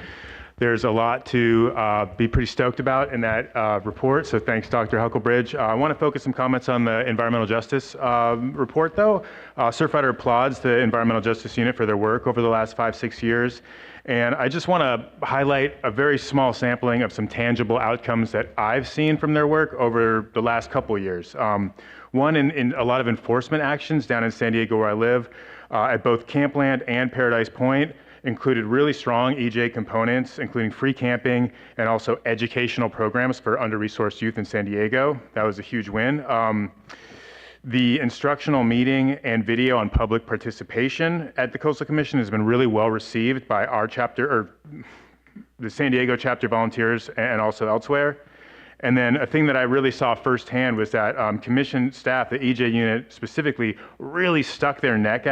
There's a lot to be pretty stoked about in that report, so thanks, Dr. Huckelbridge. I want to focus some comments on the environmental justice report, though. Surfrider applauds the Environmental Justice Unit for their work over the last 5-6 years. And I just want to highlight a very small sampling of some tangible outcomes that I've seen from their work over the last couple of years. One, in a lot of enforcement actions down in San Diego where I live, at both Campland and Paradise Point, included really strong EJ components, including free camping and also educational programs for under-resourced youth in San Diego. That was a huge win. The instructional meeting and video on public participation at the Coastal Commission has been really well received by our chapter, or the San Diego chapter volunteers and also elsewhere. And then a thing that I really saw firsthand was that commission staff, the EJ unit specifically, really stuck their necks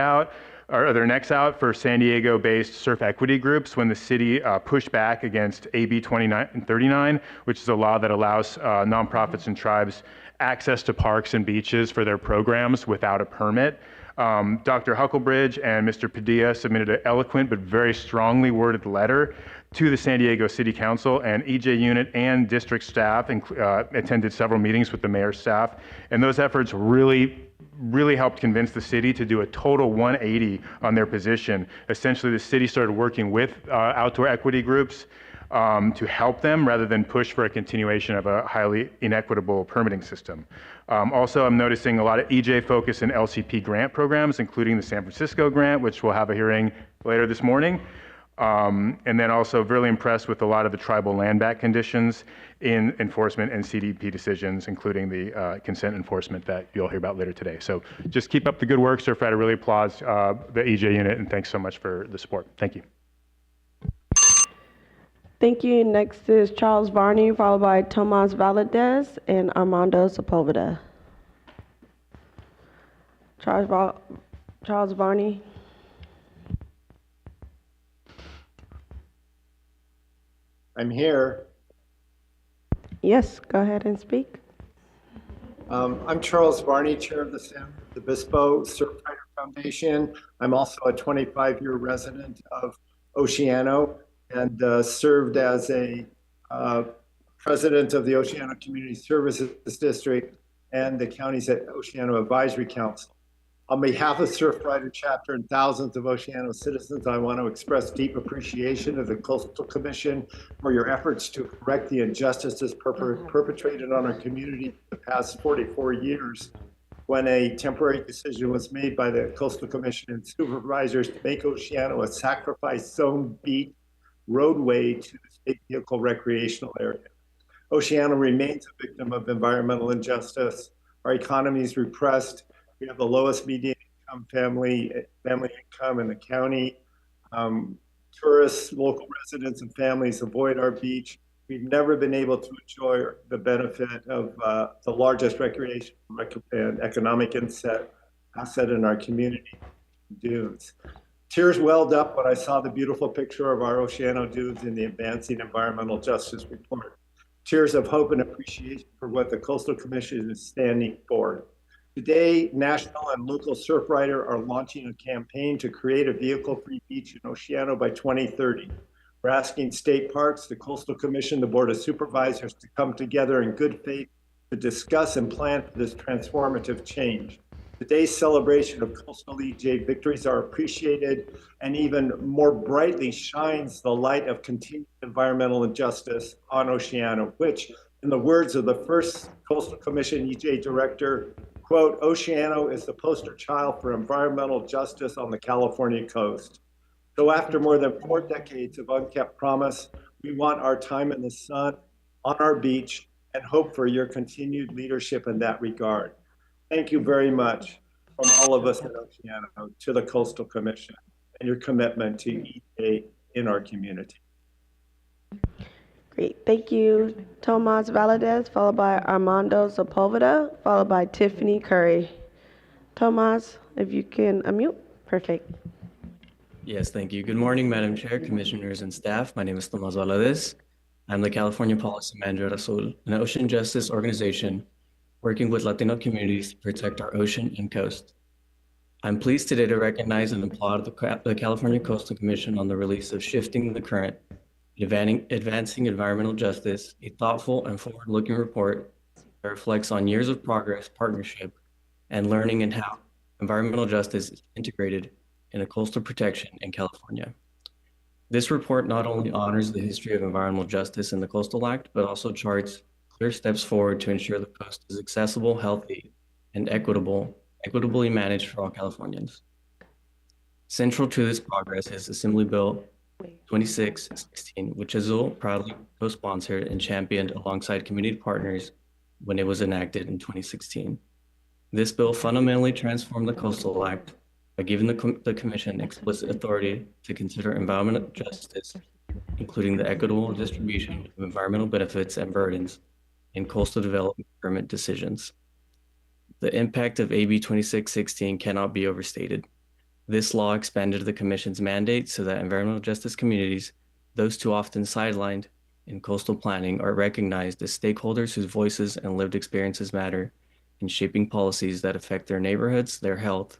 out for San Diego-based surf equity groups when the city pushed back against AB 2939, which is a law that allows nonprofits and tribes access to parks and beaches for their programs without a permit. Dr. Huckelbridge and Mr. Padilla submitted an eloquent but very strongly worded letter to the San Diego City Council, and EJ unit and district staff attended several meetings with the mayor's staff, and those efforts really helped convince the city to do a total 180 on their position. Essentially, the city started working with outdoor equity groups to help them rather than push for a continuation of a highly inequitable permitting system. Also, I'm noticing a lot of EJ focus in LCP grant programs, including the San Francisco grant, which we'll have a hearing later this morning. And then also really impressed with a lot of the tribal land back conditions in enforcement and CDP decisions, including the consent enforcement that you'll hear about later today. So just keep up the good work. Surfrider really applauds the EJ unit, and thanks so much for the support. Thank you. Thank you. Next is Charles Varney, followed by Tomas Valadez and Armando Sepulveda. Charles Varney. I'm here. Yes, go ahead and speak. I'm Charles Varney, chair of the San Obispo Surfrider Foundation. I'm also a 25-year resident of Oceano and served as a president of the Oceano Community Services District and the county's Oceano Advisory Council. On behalf of Surfrider Chapter and thousands of Oceano citizens, I want to express deep appreciation of the Coastal Commission for your efforts to correct the injustices perpetrated on our community the past 44 years, when a temporary decision was made by the Coastal Commission and supervisors to make Oceano a sacrifice zone beach roadway to the state vehicle recreational area. Oceano remains a victim of environmental injustice. Our economy is repressed. We have the lowest median income family income in the county. Tourists, local residents, and families avoid our beach. We've never been able to enjoy the benefit of the largest recreation and economic asset in our community, dunes. Tears welled up when I saw the beautiful picture of our Oceano dunes in the Advancing Environmental Justice Report. Tears of hope and appreciation for what the Coastal Commission is standing for. Today, national and local Surfrider are launching a campaign to create a vehicle-free beach in Oceano by 2030. We're asking state parks, the Coastal Commission, the Board of Supervisors to come together in good faith to discuss and plan for this transformative change. Today's celebration of coastal EJ victories are appreciated and even more brightly shines the light of continued environmental injustice on Oceano, which, in the words of the first Coastal Commission EJ director, quote, Oceano is the poster child for environmental justice on the California coast. So after more than 4 decades of unkept promise, we want our time in the sun on our beach and hope for your continued leadership in that regard. Thank you very much from all of us at Oceano to the Coastal Commission and your commitment to EJ in our community. Great, thank you. Tomas Valadez, followed by Armando Sepulveda, followed by Tiffany Curry. Tomas, if you can unmute, perfect. Yes, thank you. Good morning, Madam Chair, Commissioners, and staff. My name is Tamazyan. I'm the California Policy Manager at Azul, an ocean justice organization working with Latino communities to protect our ocean and coast. I'm pleased today to recognize and applaud the California Coastal Commission on the release of Shifting the Current, Advancing Environmental Justice, a thoughtful and forward-looking report that reflects on years of progress, partnership, and learning in how environmental justice is integrated in coastal protection in California. This report not only honors the history of environmental justice in the Coastal Act, but also charts clear steps forward to ensure the coast is accessible, healthy, and equitably managed for all Californians. Central to this progress is Assembly Bill 2616, which Azul proudly co-sponsored and championed alongside community partners when it was enacted in 2016. This bill fundamentally transformed the Coastal Act by giving the Commission explicit authority to consider environmental justice, including the equitable distribution of environmental benefits and burdens in coastal development permit decisions. The impact of AB 2616 cannot be overstated. This law expanded the Commission's mandate so that environmental justice communities, those too often sidelined in coastal planning, are recognized as stakeholders whose voices and lived experiences matter in shaping policies that affect their neighborhoods, their health,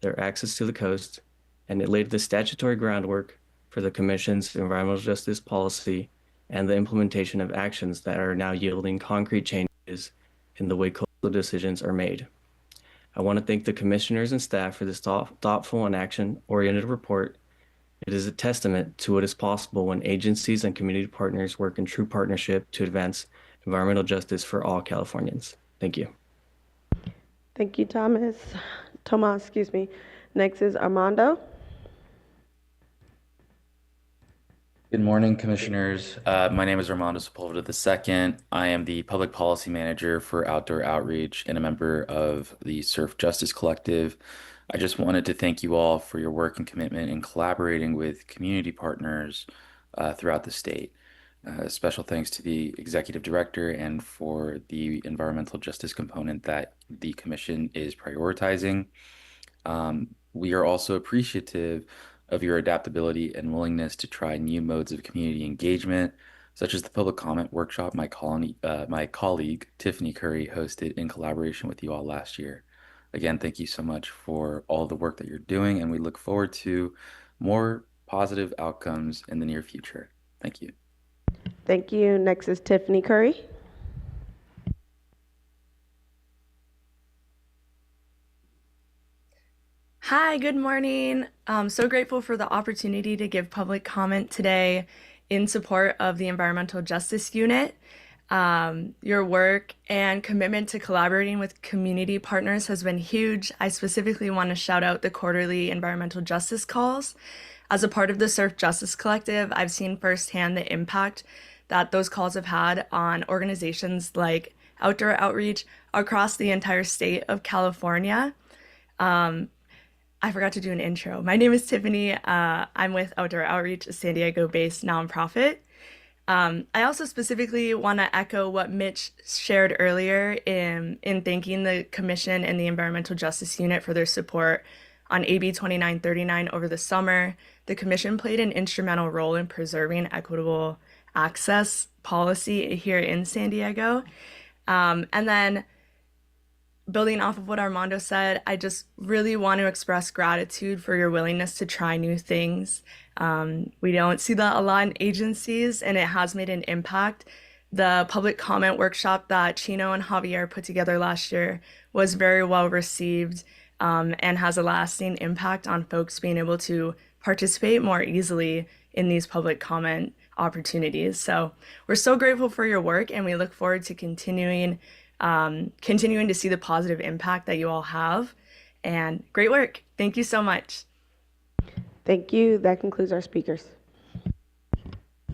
their access to the coast, and it laid the statutory groundwork for the Commission's environmental justice policy and the implementation of actions that are now yielding concrete changes in the way coastal decisions are made. I want to thank the Commissioners and staff for this thoughtful and action-oriented report. It is a testament to what is possible when agencies and community partners work in true partnership to advance environmental justice for all Californians. Thank you. Thank you, Tomas. Next is Armando. Good morning, Commissioners. My name is Armando Sepulveda II. I am the Public Policy Manager for Outdoor Outreach and a member of the Surf Justice Collective. I just wanted to thank you all for your work and commitment in collaborating with community partners throughout the state. Special thanks to the Executive Director and for the environmental justice component that the Commission is prioritizing. We are also appreciative of your adaptability and willingness to try new modes of community engagement, such as the public comment workshop my colleague Tiffany Curry hosted in collaboration with you all last year. Again, thank you so much for all the work that you're doing, and we look forward to more positive outcomes in the near future. Thank you. Thank you. Next is Tiffany Curry. Hi, good morning. I'm so grateful for the opportunity to give public comment today in support of the Environmental Justice Unit. Your work and commitment to collaborating with community partners has been huge. I specifically want to shout out the quarterly environmental justice calls. As a part of the Surf Justice Collective, I've seen firsthand the impact that those calls have had on organizations like Outdoor Outreach across the entire state of California. I forgot to do an intro. My name is Tiffany. I'm with Outdoor Outreach, a San Diego-based nonprofit. I also specifically want to echo what Mitch shared earlier in thanking the Commission and the Environmental Justice Unit for their support on AB 2939 over the summer. The Commission played an instrumental role in preserving equitable access policy here in San Diego. And then building off of what Armando said, I just really want to express gratitude for your willingness to try new things. We don't see that a lot in agencies, and it has made an impact. The public comment workshop that Chino and Javier put together last year was very well received and has a lasting impact on folks being able to participate more easily in these public comment opportunities. So we're so grateful for your work, and we look forward to continuing to see the positive impact that you all have. And great work. Thank you so much. Thank you. That concludes our speakers.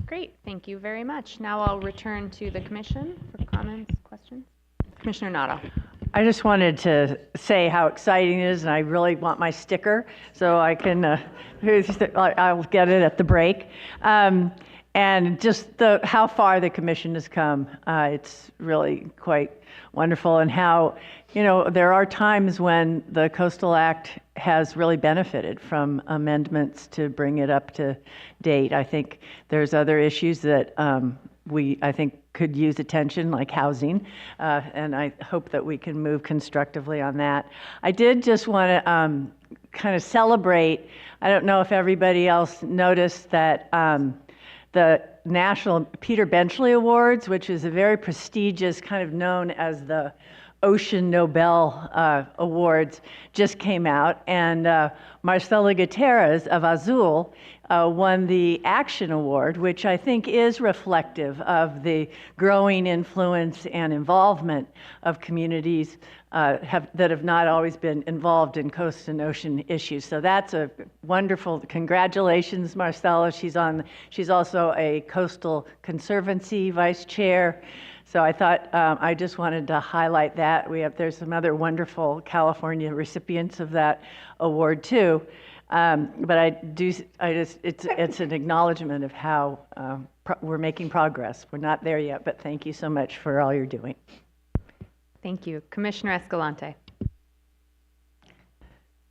Great. Thank you very much. Now I'll return to the Commission for comments, questions. Commissioner Noto. I just wanted to say how exciting it is, and I really want my sticker so I can, I'll get it at the break. and just how far the commission has come. It's really quite wonderful, and how, there are times when the Coastal Act has really benefited from amendments to bring it up to date. I think there's other issues that I think could use attention, like housing, and I hope that we can move constructively on that. I did just want to kind of celebrate. I don't know if everybody else noticed that the National Peter Benchley Awards, which is a very prestigious, kind of known as the Ocean Nobel Awards, just came out, and Marcela Gutierrez of Azul won the Action Award, which I think is reflective of the growing influence and involvement of communities that have not always been involved in coast and ocean issues. So that's a wonderful, congratulations, Marcela. She's also a Coastal Conservancy Vice Chair. So I thought I just wanted to highlight that. There's some other wonderful California recipients of that award too. But it's an acknowledgement of how we're making progress. We're not there yet, but thank you so much for all you're doing. Thank you. Commissioner Escalante.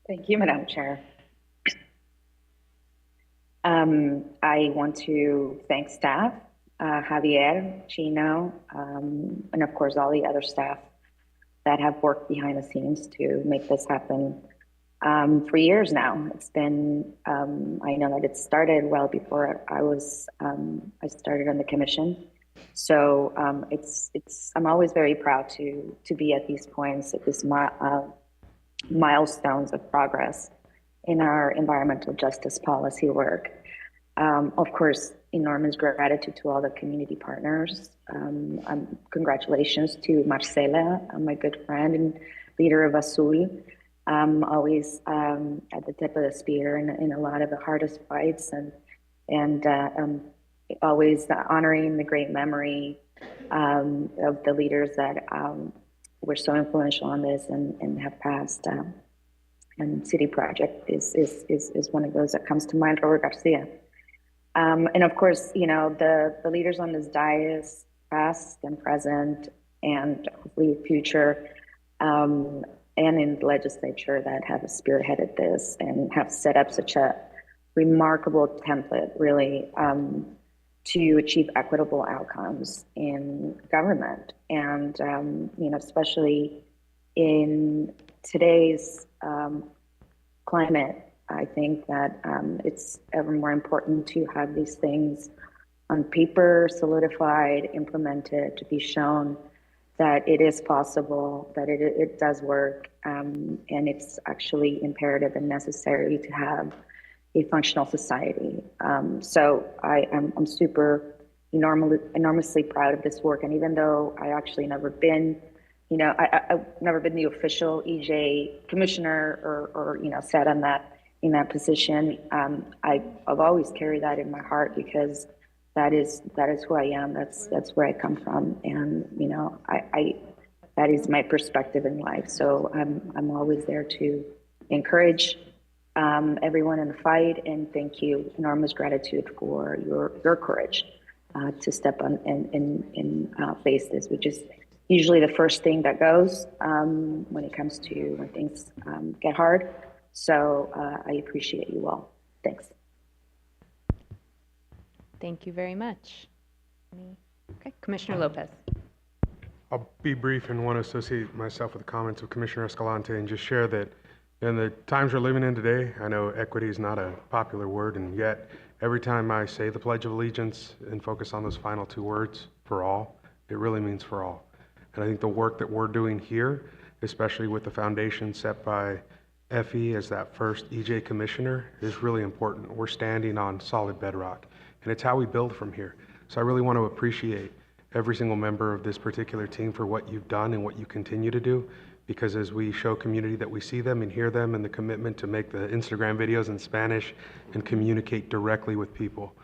Thank you, Madam Chair. I want to thank staff, Javier, Chino, and of course all the other staff that have worked behind the scenes to make this happen for years now. It's been, I know that it started well before I started on the commission. So I'm always very proud to be at these points, at this milestones of progress in our environmental justice policy work. Of course, enormous gratitude to all the community partners. Congratulations to Marcela, my good friend and leader of Azul. Always at the tip of the spear in a lot of the hardest fights, and always honoring the great memory of the leaders that were so influential on this and have passed. And City Project is one of those that comes to mind, Robert Garcia. And of course, the leaders on this dais, past and present, and hopefully future, and in the legislature that have spearheaded this and have set up such a remarkable template, really, to achieve equitable outcomes in government. And, especially in today's climate, I think that it's ever more important to have these things on paper, solidified, implemented, to be shown that it is possible, that it does work, and it's actually imperative and necessary to have a functional society. So I'm super enormously proud of this work. And even though I actually never been, I've never been the official EJ commissioner or sat on in that position, I've always carried that in my heart, because that is who I am. That's where I come from, and that is my perspective in life. So I'm always there to encourage everyone in the fight, and thank you, enormous gratitude for your courage to step on and face this, which is usually the first thing that goes when it comes to when things get hard. So I appreciate you all. Thanks. Thank you very much. Okay, Commissioner Lopez. I'll be brief and want to associate myself with the comments of Commissioner Escalante and just share that in the times we're living in today, I know equity is not a popular word, and yet every time I say the Pledge of Allegiance and focus on those final two words, for all, it really means for all. And I think the work that we're doing here, especially with the foundation set by Effie as that first EJ commissioner, is really important. We're standing on solid bedrock, and it's how we build from here. So I really want to appreciate every single member of this particular team for what you've done and what you continue to do, because as we show community that we see them and hear them, and the commitment to make the Instagram videos in Spanish and communicate directly with people,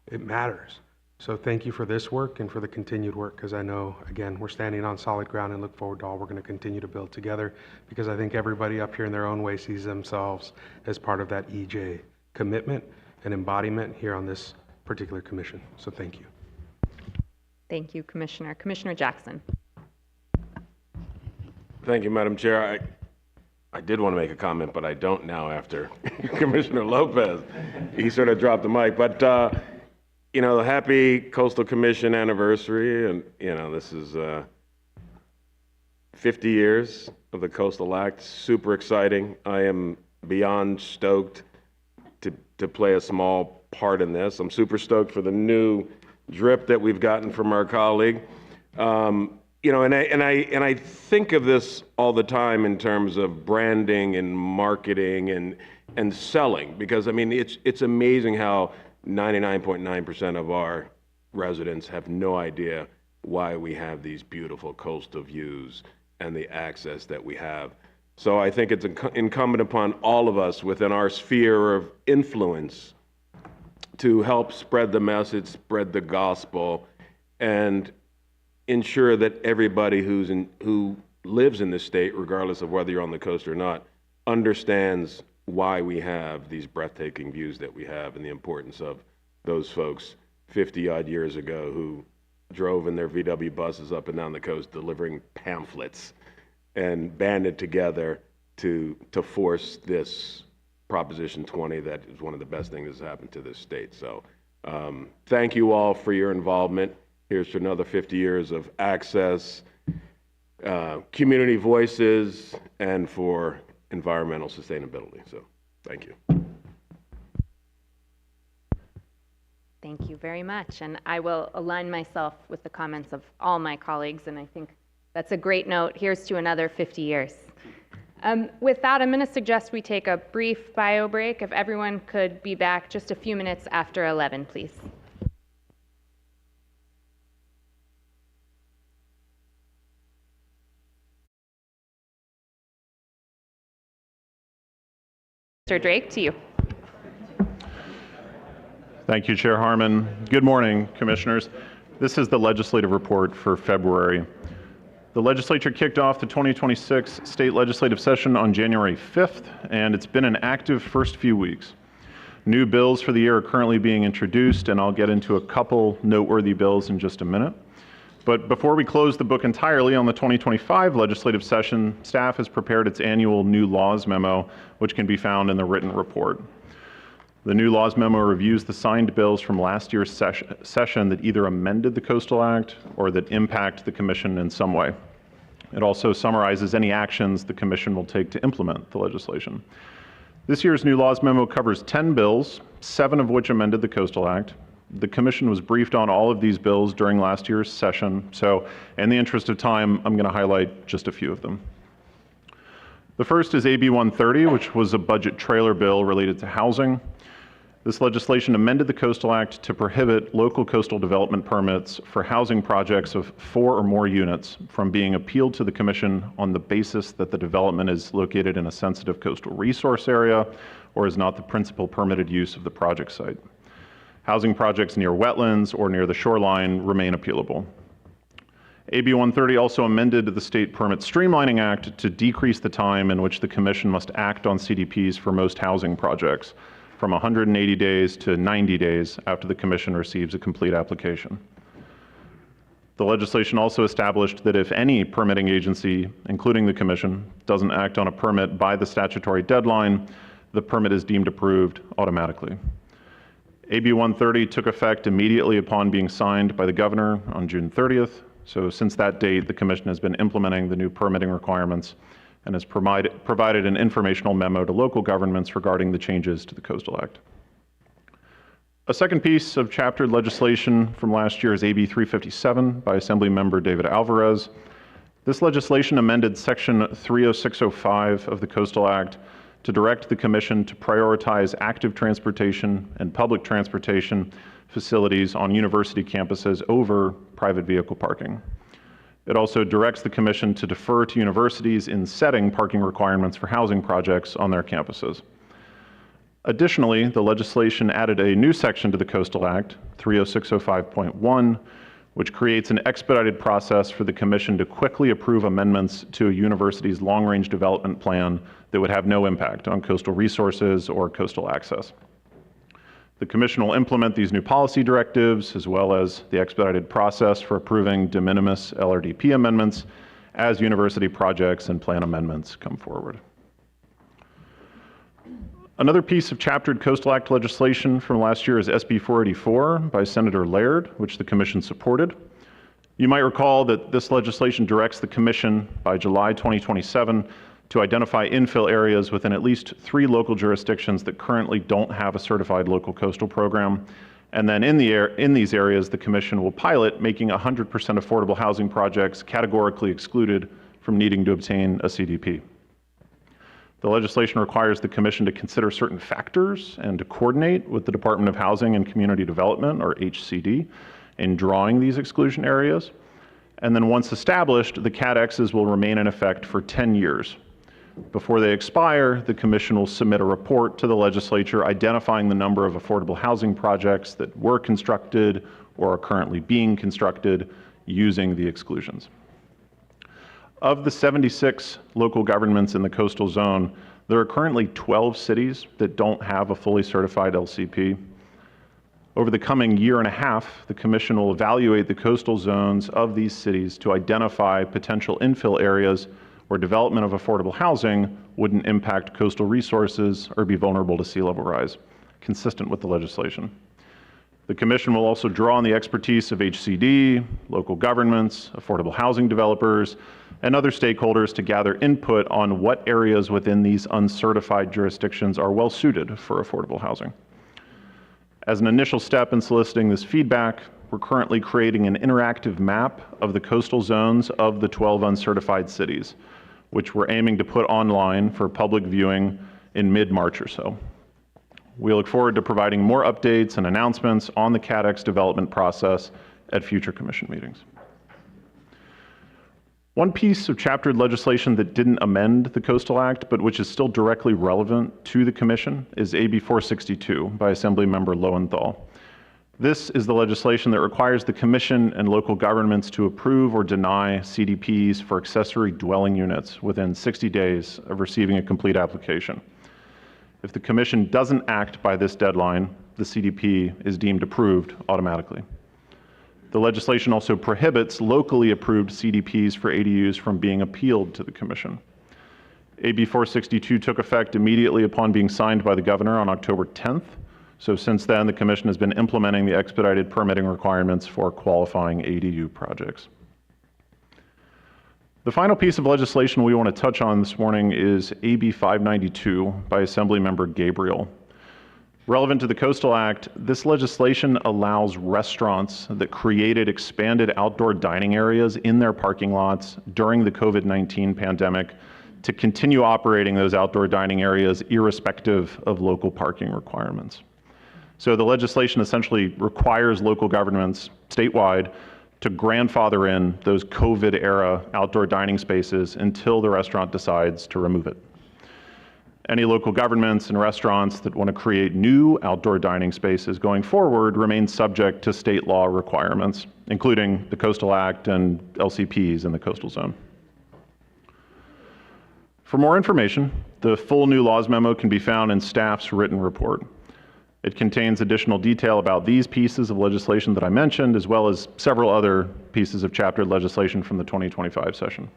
it matters. So thank you for this work and for the continued work, because I know, again, we're standing on solid ground and look forward to all we're going to continue to build together, because I think everybody up here in their own way sees themselves as part of that EJ commitment and embodiment here on this particular commission. So thank you. Thank you, Commissioner. Commissioner Jackson. Thank you, Madam Chair. I did want to make a comment, but I don't now after Commissioner Lopez. He sort of dropped the mic. But, you know, happy Coastal Commission anniversary. And, you know, this is 50 years of the Coastal Act. Super exciting. I am beyond stoked to play a small part in this. I'm super stoked for the new drip that we've gotten from our colleague. You know, and I think of this all the time in terms of branding and marketing and selling, because I mean it's amazing how 99.9% of our residents have no idea why we have these beautiful coastal views and the access that we have. So I think it's incumbent upon all of us within our sphere of influence to help spread the message, spread the gospel, and ensure that everybody who lives in this state, regardless of whether you're on the coast or not, understands why we have these breathtaking views that we have and the importance of those folks 50-odd years ago who drove in their VW buses up and down the coast delivering pamphlets and banded together to force this Proposition 20 that is one of the best things that's happened to this state. So thank you all for your involvement. Here's to another 50 years of access, community voices, and for environmental sustainability. So thank you. Thank you very much. And I will align myself with the comments of all my colleagues, and I think that's a great note. Here's to another 50 years. With that, I'm going to suggest we take a brief bio break. If everyone could be back just a few minutes after 11, please. Mr. Drake, to you. Thank you, Chair Harmon. Good morning, Commissioners. This is the legislative report for February. The legislature kicked off the 2026 state legislative session on January 5th, and it's been an active first few weeks. New bills for the year are currently being introduced, and I'll get into a couple noteworthy bills in just a minute. But before we close the book entirely on the 2025 legislative session, staff has prepared its annual new laws memo, which can be found in the written report. The new laws memo reviews the signed bills from last year's session that either amended the Coastal Act or that impact the Commission in some way. It also summarizes any actions the Commission will take to implement the legislation. This year's new laws memo covers 10 bills, 7 of which amended the Coastal Act. The Commission was briefed on all of these bills during last year's session, so in the interest of time, I'm going to highlight just a few of them. The first is AB 130, which was a budget trailer bill related to housing. This legislation amended the Coastal Act to prohibit local coastal development permits for housing projects of 4 or more units from being appealed to the Commission on the basis that the development is located in a sensitive coastal resource area or is not the principal permitted use of the project site. Housing projects near wetlands or near the shoreline remain appealable. AB 130 also amended the State Permit Streamlining Act to decrease the time in which the Commission must act on CDPs for most housing projects, from 180 days to 90 days after the Commission receives a complete application. The legislation also established that if any permitting agency, including the Commission, doesn't act on a permit by the statutory deadline, the permit is deemed approved automatically. AB 130 took effect immediately upon being signed by the Governor on June 30th. So since that date, the Commission has been implementing the new permitting requirements and has provided an informational memo to local governments regarding the changes to the Coastal Act. A second piece of chaptered legislation from last year is AB 357 by Assemblymember David Alvarez. This legislation amended Section 30605 of the Coastal Act to direct the Commission to prioritize active transportation and public transportation facilities on university campuses over private vehicle parking. It also directs the Commission to defer to universities in setting parking requirements for housing projects on their campuses. Additionally, the legislation added a new section to the Coastal Act, 30605.1, which creates an expedited process for the Commission to quickly approve amendments to a university's long-range development plan that would have no impact on coastal resources or coastal access. The Commission will implement these new policy directives as well as the expedited process for approving de minimis LRDP amendments as university projects and plan amendments come forward. Another piece of chaptered Coastal Act legislation from last year is SB 484 by Senator Laird, which the Commission supported. You might recall that this legislation directs the Commission by July 2027 to identify infill areas within at least 3 local jurisdictions that currently don't have a certified local coastal program. And then in these areas, the Commission will pilot making 100% affordable housing projects categorically excluded from needing to obtain a CDP. The legislation requires the Commission to consider certain factors and to coordinate with the Department of Housing and Community Development, or HCD, in drawing these exclusion areas. And then once established, the CADXs will remain in effect for 10 years. Before they expire, the Commission will submit a report to the legislature identifying the number of affordable housing projects that were constructed or are currently being constructed using the exclusions. Of the 76 local governments in the coastal zone, there are currently 12 cities that don't have a fully certified LCP. Over the coming year and a half, the Commission will evaluate the coastal zones of these cities to identify potential infill areas where development of affordable housing wouldn't impact coastal resources or be vulnerable to sea level rise, consistent with the legislation. The Commission will also draw on the expertise of HCD, local governments, affordable housing developers, and other stakeholders to gather input on what areas within these uncertified jurisdictions are well suited for affordable housing. As an initial step in soliciting this feedback, we're currently creating an interactive map of the coastal zones of the 12 uncertified cities, which we're aiming to put online for public viewing in mid-March or so. We look forward to providing more updates and announcements on the CADX development process at future Commission meetings. One piece of chaptered legislation that didn't amend the Coastal Act, but which is still directly relevant to the Commission, is AB 462 by Assemblymember Lowenthal. This is the legislation that requires the Commission and local governments to approve or deny CDPs for accessory dwelling units within 60 days of receiving a complete application. If the Commission doesn't act by this deadline, the CDP is deemed approved automatically. The legislation also prohibits locally approved CDPs for ADUs from being appealed to the Commission. AB 462 took effect immediately upon being signed by the Governor on October 10th. So since then, the Commission has been implementing the expedited permitting requirements for qualifying ADU projects. The final piece of legislation we want to touch on this morning is AB 592 by Assemblymember Gabriel. Relevant to the Coastal Act, this legislation allows restaurants that created expanded outdoor dining areas in their parking lots during the COVID-19 pandemic to continue operating those outdoor dining areas irrespective of local parking requirements. So the legislation essentially requires local governments statewide to grandfather in those COVID-era outdoor dining spaces until the restaurant decides to remove it. Any local governments and restaurants that want to create new outdoor dining spaces going forward remain subject to state law requirements, including the Coastal Act and LCPs in the coastal zone. For more information, the full new laws memo can be found in staff's written report. It contains additional detail about these pieces of legislation that I mentioned, as well as several other pieces of chaptered legislation from the 2025 session.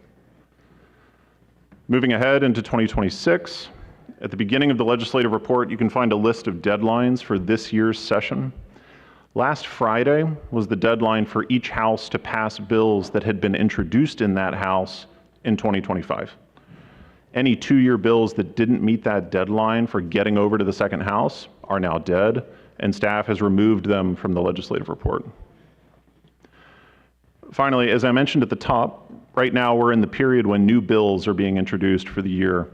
Moving ahead into 2026, at the beginning of the legislative report, you can find a list of deadlines for this year's session. Last Friday was the deadline for each house to pass bills that had been introduced in that house in 2025. Any 2-year bills that didn't meet that deadline for getting over to the second house are now dead, and staff has removed them from the legislative report. Finally, as I mentioned at the top, right now we're in the period when new bills are being introduced for the year.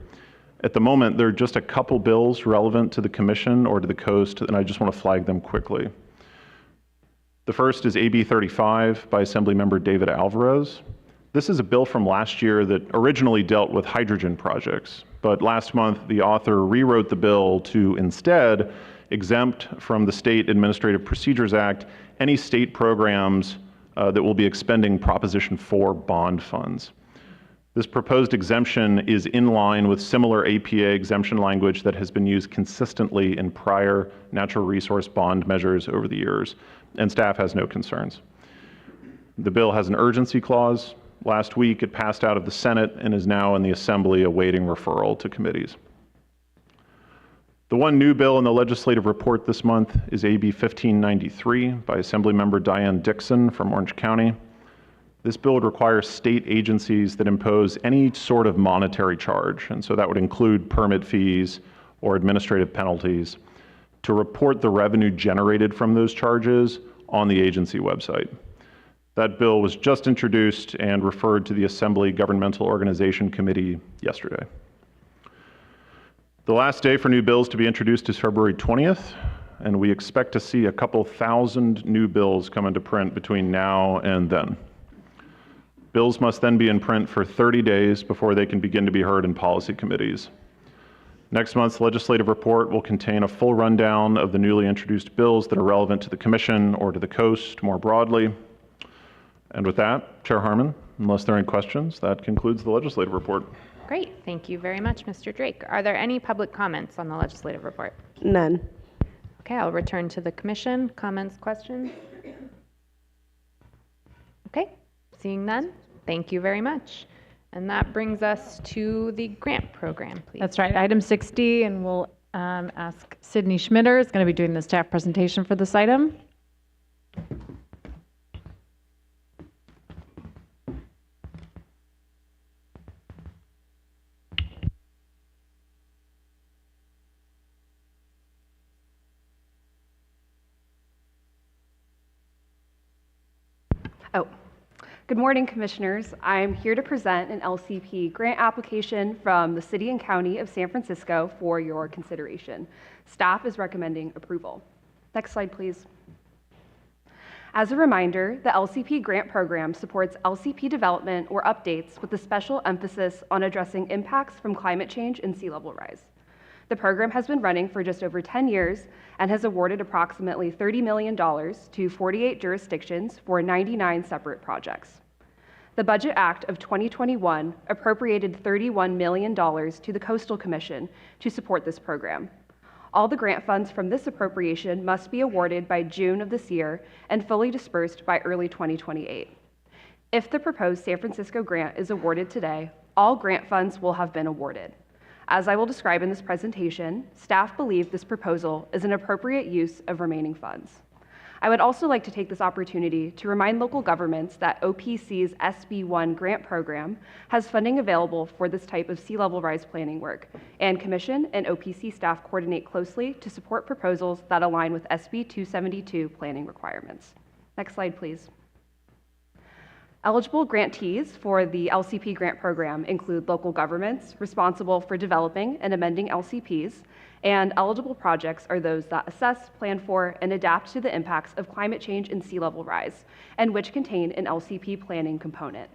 At the moment, there are just a couple bills relevant to the Commission or to the coast, and I just want to flag them quickly. The first is AB 35 by Assemblymember David Alvarez. This is a bill from last year that originally dealt with hydrogen projects, but last month the author rewrote the bill to instead exempt from the State Administrative Procedures Act any state programs that will be expending Proposition 4 bond funds. This proposed exemption is in line with similar APA exemption language that has been used consistently in prior natural resource bond measures over the years, and staff has no concerns. The bill has an urgency clause. Last week, it passed out of the Senate and is now in the Assembly awaiting referral to committees. The one new bill in the legislative report this month is AB 1593 by Assemblymember Diane Dixon from Orange County. This bill would require state agencies that impose any sort of monetary charge, and so that would include permit fees or administrative penalties, to report the revenue generated from those charges on the agency website. That bill was just introduced and referred to the Assembly Governmental Organization Committee yesterday. The last day for new bills to be introduced is February 20th, and we expect to see a couple thousand new bills come into print between now and then. Bills must then be in print for 30 days before they can begin to be heard in policy committees. Next month's legislative report will contain a full rundown of the newly introduced bills that are relevant to the Commission or to the coast more broadly. And with that, Chair Harmon, unless there are any questions, that concludes the legislative report. Great. Thank you very much, Mr. Drake. Are there any public comments on the legislative report? None. Okay, I'll return to the Commission. Comments, questions? Okay, seeing none. Thank you very much. And that brings us to the grant program, please. That's right, item 60, and we'll ask Sydney Schmitter is going to be doing the staff presentation for this item. Oh, good morning, Commissioners. I'm here to present an LCP grant application from the City and County of San Francisco for your consideration. Staff is recommending approval. Next slide, please. As a reminder, the LCP Grant Program supports LCP development or updates with a special emphasis on addressing impacts from climate change and sea level rise. The program has been running for just over 10 years and has awarded approximately $30 million to 48 jurisdictions for 99 separate projects. The Budget Act of 2021 appropriated $31 million to the Coastal Commission to support this program. All the grant funds from this appropriation must be awarded by June of this year and fully dispersed by early 2028. If the proposed San Francisco grant is awarded today, all grant funds will have been awarded. As I will describe in this presentation, staff believe this proposal is an appropriate use of remaining funds. I would also like to take this opportunity to remind local governments that OPC's SB1 grant program has funding available for this type of sea level rise planning work, and Commission and OPC staff coordinate closely to support proposals that align with SB 272 planning requirements. Next slide, please. Eligible grantees for the LCP grant program include local governments responsible for developing and amending LCPs, and eligible projects are those that assess, plan for, and adapt to the impacts of climate change and sea level rise, and which contain an LCP planning component.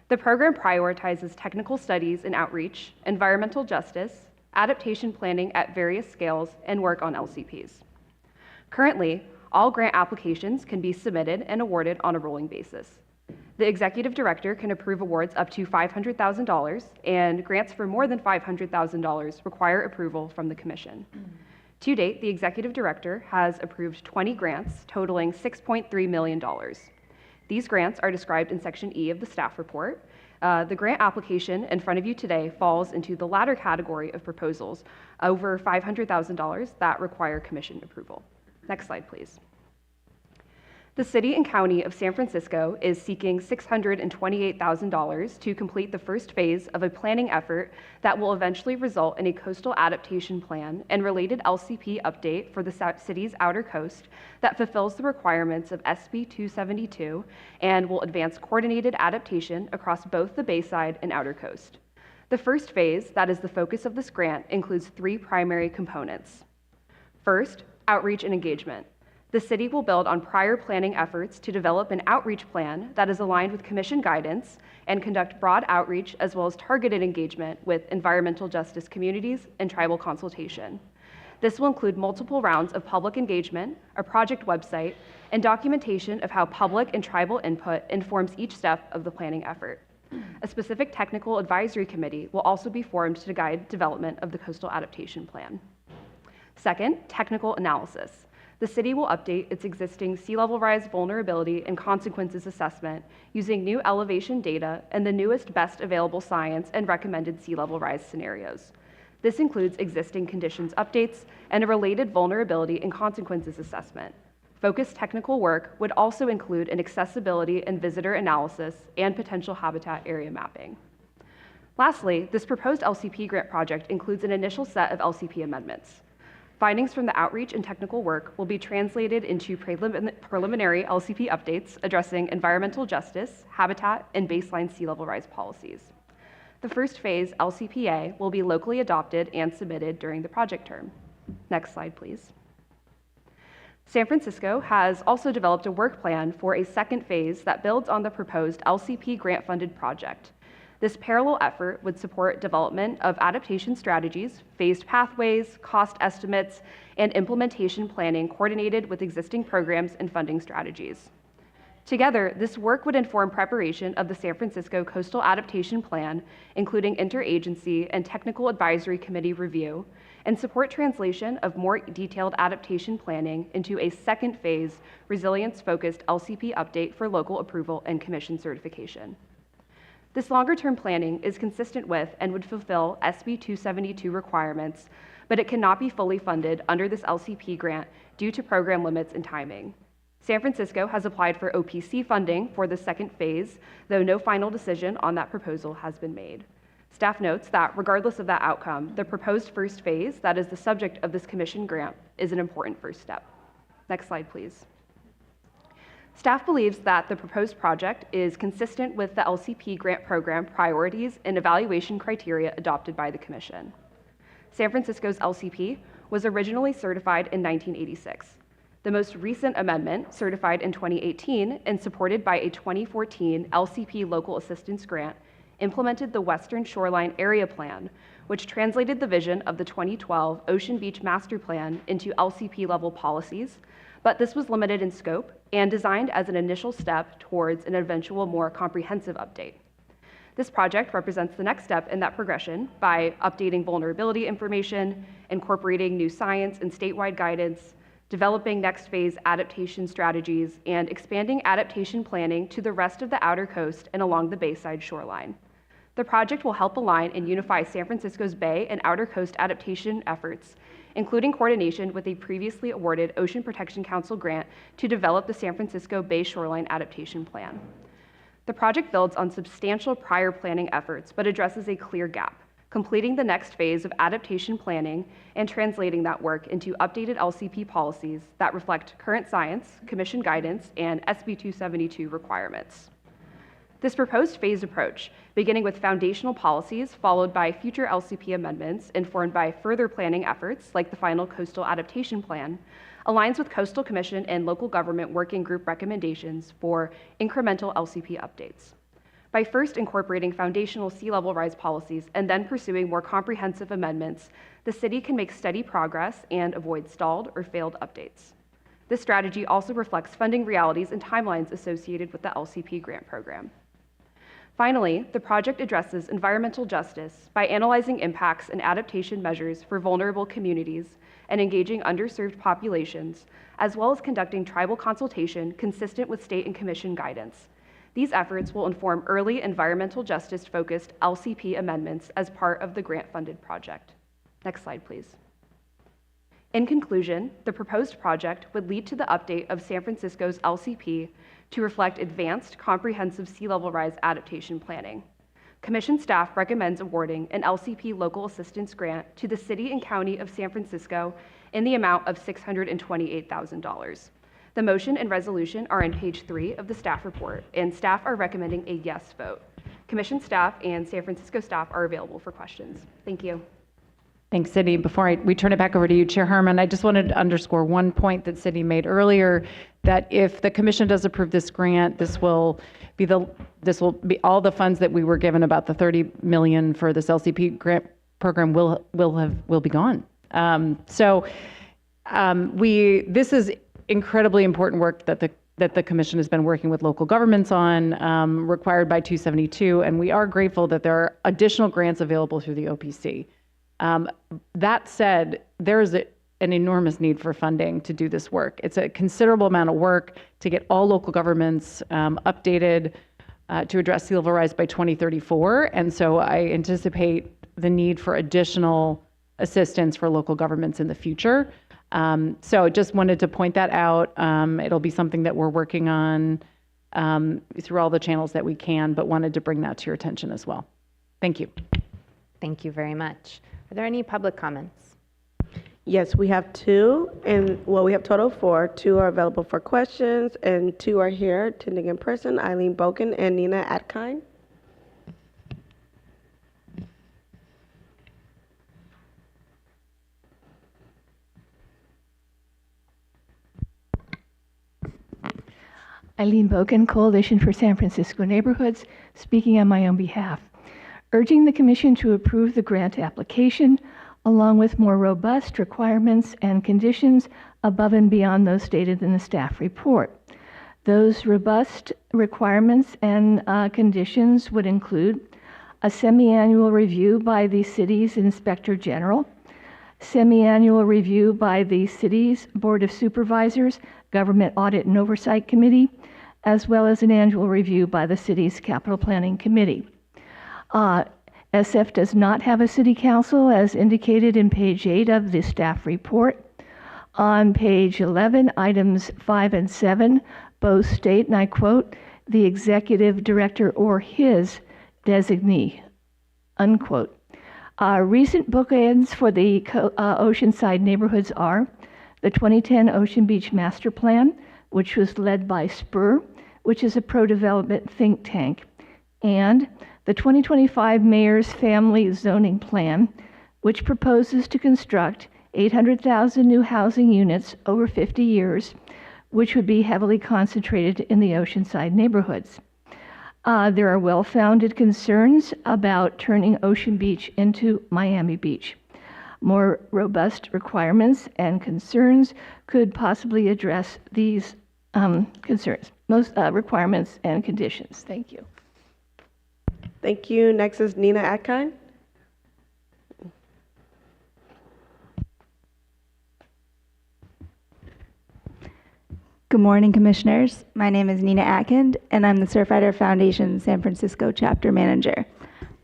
The program prioritizes technical studies and outreach, environmental justice, adaptation planning at various scales, and work on LCPs. Currently, all grant applications can be submitted and awarded on a rolling basis. The Executive Director can approve awards up to $500,000, and grants for more than $500,000 require approval from the Commission. To date, the Executive Director has approved 20 grants totaling $6.3 million. These grants are described in Section E of the staff report. The grant application in front of you today falls into the latter category of proposals over $500,000 that require Commission approval. Next slide, please. The City and County of San Francisco is seeking $628,000 to complete the first phase of a planning effort that will eventually result in a coastal adaptation plan and related LCP update for the city's outer coast that fulfills the requirements of SB 272 and will advance coordinated adaptation across both the Bayside and outer coast. The first phase, that is the focus of this grant, includes 3 primary components. First, outreach and engagement. The city will build on prior planning efforts to develop an outreach plan that is aligned with Commission guidance and conduct broad outreach as well as targeted engagement with environmental justice communities and tribal consultation. This will include multiple rounds of public engagement, a project website, and documentation of how public and tribal input informs each step of the planning effort. A specific technical advisory committee will also be formed to guide development of the coastal adaptation plan. Second, technical analysis. The city will update its existing sea level rise vulnerability and consequences assessment using new elevation data and the newest best available science and recommended sea level rise scenarios. This includes existing conditions updates and a related vulnerability and consequences assessment. Focused technical work would also include an accessibility and visitor analysis and potential habitat area mapping. Lastly, this proposed LCP grant project includes an initial set of LCP amendments. Findings from the outreach and technical work will be translated into preliminary LCP updates addressing environmental justice, habitat, and baseline sea level rise policies. The first phase, LCPA, will be locally adopted and submitted during the project term. Next slide, please. San Francisco has also developed a work plan for a second phase that builds on the proposed LCP grant-funded project. This parallel effort would support development of adaptation strategies, phased pathways, cost estimates, and implementation planning coordinated with existing programs and funding strategies. Together, this work would inform preparation of the San Francisco Coastal Adaptation Plan, including interagency and technical advisory committee review, and support translation of more detailed adaptation planning into a second phase, resilience-focused LCP update for local approval and commission certification. This longer-term planning is consistent with and would fulfill SB 272 requirements, but it cannot be fully funded under this LCP grant due to program limits and timing. San Francisco has applied for OPC funding for the second phase, though no final decision on that proposal has been made. Staff notes that regardless of that outcome, the proposed first phase that is the subject of this commission grant is an important first step. Next slide, please. Staff believes that the proposed project is consistent with the LCP grant program priorities and evaluation criteria adopted by the Commission. San Francisco's LCP was originally certified in 1986. The most recent amendment, certified in 2018 and supported by a 2014 LCP local assistance grant, implemented the Western Shoreline Area Plan, which translated the vision of the 2012 Ocean Beach Master Plan into LCP-level policies, but this was limited in scope and designed as an initial step towards an eventual more comprehensive update. This project represents the next step in that progression by updating vulnerability information, incorporating new science and statewide guidance, developing next phase adaptation strategies, and expanding adaptation planning to the rest of the outer coast and along the bayside shoreline. The project will help align and unify San Francisco's Bay and outer coast adaptation efforts, including coordination with a previously awarded Ocean Protection Council grant to develop the San Francisco Bay Shoreline Adaptation Plan. The project builds on substantial prior planning efforts, but addresses a clear gap, completing the next phase of adaptation planning and translating that work into updated LCP policies that reflect current science, Commission guidance, and SB 272 requirements. This proposed phased approach, beginning with foundational policies followed by future LCP amendments informed by further planning efforts like the final Coastal Adaptation Plan, aligns with Coastal Commission and local government working group recommendations for incremental LCP updates. By first incorporating foundational sea level rise policies and then pursuing more comprehensive amendments, the city can make steady progress and avoid stalled or failed updates. This strategy also reflects funding realities and timelines associated with the LCP grant program. Finally, the project addresses environmental justice by analyzing impacts and adaptation measures for vulnerable communities and engaging underserved populations, as well as conducting tribal consultation consistent with state and commission guidance. These efforts will inform early environmental justice-focused LCP amendments as part of the grant-funded project. Next slide, please. In conclusion, the proposed project would lead to the update of San Francisco's LCP to reflect advanced comprehensive sea level rise adaptation planning. Commission staff recommends awarding an LCP local assistance grant to the City and County of San Francisco in the amount of $628,000. The motion and resolution are on page 3 of the staff report, and staff are recommending a yes vote. Commission staff and San Francisco staff are available for questions. Thank you. Thanks, Cindy. Before we turn it back over to you, Chair Harmon, I just wanted to underscore one point that Cindy made earlier, that if the commission does approve this grant, this will be all the funds that we were given, about the $30 million for this LCP grant program will be gone. This is incredibly important work that that the commission has been working with local governments on, required by 272, and we are grateful that there are additional grants available through the OPC. That said, there is an enormous need for funding to do this work. It's a considerable amount of work to get all local governments updated to address sea level rise by 2034, and so I anticipate the need for additional assistance for local governments in the future. So just wanted to point that out. It'll be something that we're working on through all the channels that we can, but wanted to bring that to your attention as well. Thank you. Thank you very much. Are there any public comments? Yes, we have two, and well, we have total of 4. 2 are available for questions, and 2 are here attending in person, Eileen Boken and Nina Atkine. Eileen Boken, Coalition for San Francisco Neighborhoods, speaking on my own behalf, urging the Commission to approve the grant application along with more robust requirements and conditions above and beyond those stated in the staff report. Those robust requirements and conditions would include a semi-annual review by the city's Inspector General, semi-annual review by the city's Board of Supervisors, Government Audit and Oversight Committee, as well as an annual review by the city's Capital Planning Committee. SF does not have a city council as indicated in page 8 of the staff report. On page 11, items 5 and 7 both state, and I quote, the executive director or his designee, unquote. Recent bookends for the Oceanside neighborhoods are the 2010 Ocean Beach Master Plan, which was led by SPUR, which is a pro-development think tank, and the 2025 Mayor's Family Zoning Plan, which proposes to construct 800,000 new housing units over 50 years, which would be heavily concentrated in the Oceanside neighborhoods. There are well-founded concerns about turning Ocean Beach into Miami Beach. More robust requirements and concerns could possibly address these concerns, most requirements and conditions. Thank you. Thank you. Next is Nina Atkine. Good morning, Commissioners. My name is Nina Atkins, and I'm the Surfrider Foundation San Francisco Chapter Manager.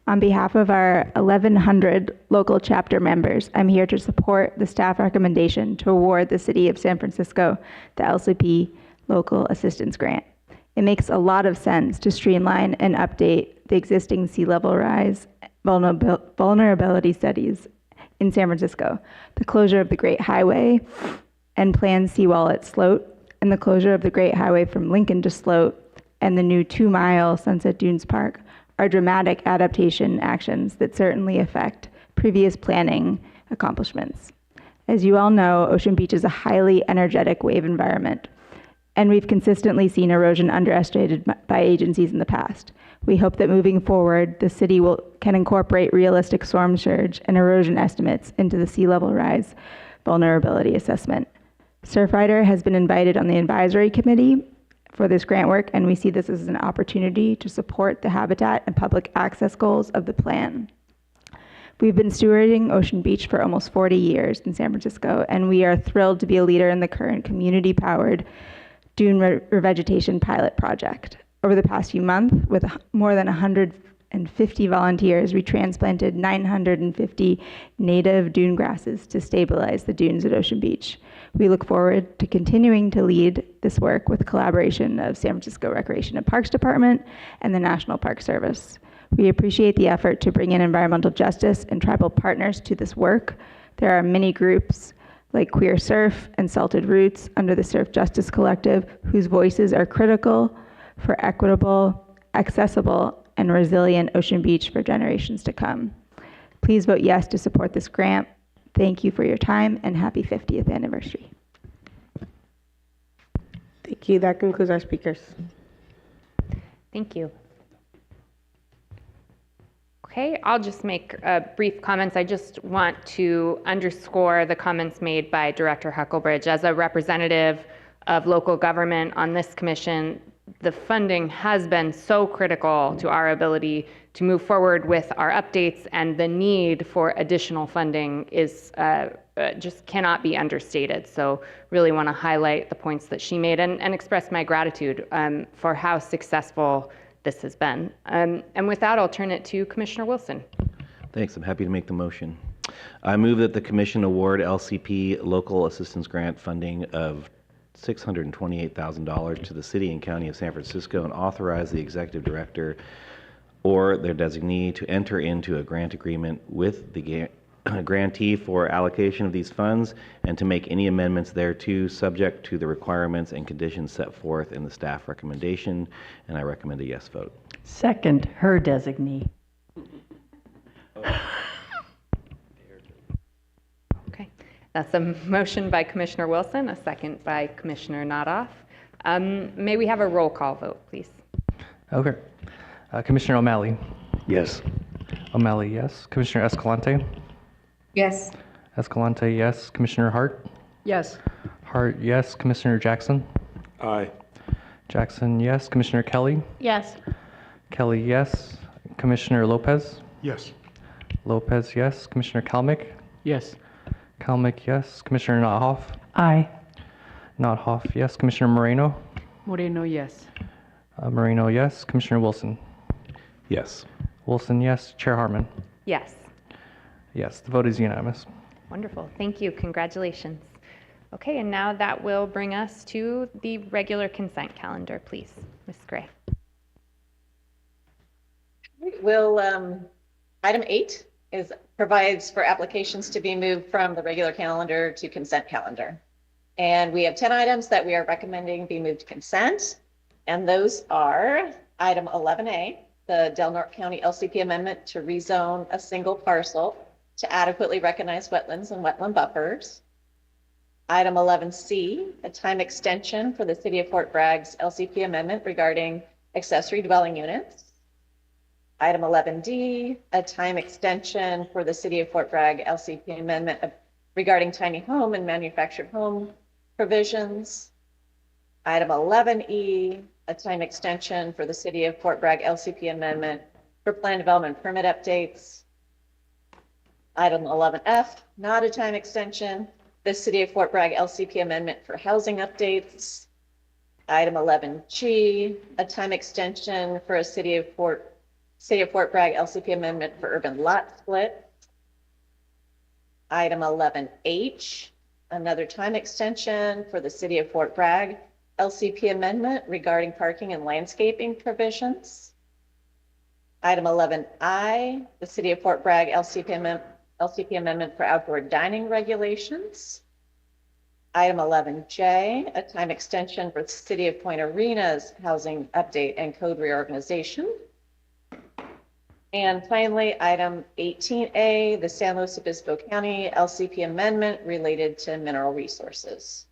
On behalf of our 1,100 local chapter members, I'm here to support the staff recommendation to award the City of San Francisco the LCP Local Assistance Grant. It makes a lot of sense to streamline and update the existing sea level rise vulnerability studies in San Francisco, the closure of the Great Highway and planned seawall at Sloat, and the closure of the Great Highway from Lincoln to Sloat, and the new 2-mile Sunset Dunes Park are dramatic adaptation actions that certainly affect previous planning accomplishments. As you all know, Ocean Beach is a highly energetic wave environment, and we've consistently seen erosion underestimated by agencies in the past. We hope that moving forward, the city can incorporate realistic storm surge and erosion estimates into the sea level rise vulnerability assessment. Surfrider has been invited on the advisory committee for this grant work, and we see this as an opportunity to support the habitat and public access goals of the plan. We've been stewarding Ocean Beach for almost 40 years in San Francisco, and we are thrilled to be a leader in the current community-powered dune revegetation pilot project. Over the past few months, with more than 150 volunteers, we transplanted 950 native dune grasses to stabilize the dunes at Ocean Beach. We look forward to continuing to lead this work with collaboration of San Francisco Recreation and Parks Department and the National Park Service. We appreciate the effort to bring in environmental justice and tribal partners to this work. There are many groups like Queer Surf and Salted Roots under the Surf Justice Collective whose voices are critical for equitable, accessible, and resilient Ocean Beach for generations to come. Please vote yes to support this grant. Thank you for your time, and happy 50th anniversary. Thank you. That concludes our speakers. Thank you. Okay, I'll just make brief comments. I just want to underscore the comments made by Director Huckelbridge. As a representative of local government on this commission, the funding has been so critical to our ability to move forward with our updates, and the need for additional funding is just cannot be understated. So really want to highlight the points that she made and express my gratitude for how successful this has been. And with that, I'll turn it to Commissioner Wilson. Thanks. I'm happy to make the motion. I move that the Commission award LCP Local Assistance Grant funding of $628,000 to the City and County of San Francisco and authorize the Executive Director or their designee to enter into a grant agreement with the grantee for allocation of these funds and to make any amendments thereto subject to the requirements and conditions set forth in the staff recommendation, and I recommend a yes vote. Second, her designee. Okay, that's a motion by Commissioner Wilson, a second by Commissioner Nodoff. May we have a roll call vote, please? Okay. Commissioner O'Malley. Yes. O'Malley, yes. Commissioner Escalante. Yes. Escalante, yes. Commissioner Hart. Yes. Hart, yes. Commissioner Jackson. Aye. Jackson, yes. Commissioner Kelly. Yes. Kelly, yes. Commissioner Lopez. Yes. Lopez, yes. Commissioner Kalmick. Yes. Kalmick, yes. Commissioner Nothoff. Aye. Nothoff, yes. Commissioner Moreno. Moreno, yes. Moreno, yes. Commissioner Wilson. Yes. Wilson, yes. Chair Harmon. Yes. Yes, the vote is unanimous. Wonderful. Thank you. Congratulations. Okay, and now that will bring us to the regular consent calendar, please. Ms. Gray. Will item 8 provides for applications to be moved from the regular calendar to consent calendar. And we have 10 items that we are recommending be moved to consent. And those are item 11A, the Del Norte County LCP amendment to rezone a single parcel to adequately recognize wetlands and wetland buffers. Item 11C, a time extension for the City of Fort Bragg's LCP amendment regarding accessory dwelling units. Item 11D, a time extension for the City of Fort Bragg LCP amendment regarding tiny home and manufactured home provisions. Item 11E, a time extension for the City of Fort Bragg LCP amendment for plan development permit updates. Item 11F, not a time extension, the City of Fort Bragg LCP amendment for housing updates. Item 11G, a time extension for a City of Fort Bragg LCP amendment for urban lot split. Item 11H, another time extension for the City of Fort Bragg LCP amendment regarding parking and landscaping provisions. Item 11I, the City of Fort Bragg LCP amendment for outdoor dining regulations. Item 11J, a time extension for the City of Point Arena's housing update and code reorganization. And finally, item 18A, the San Luis Obispo County LCP amendment related to mineral resources.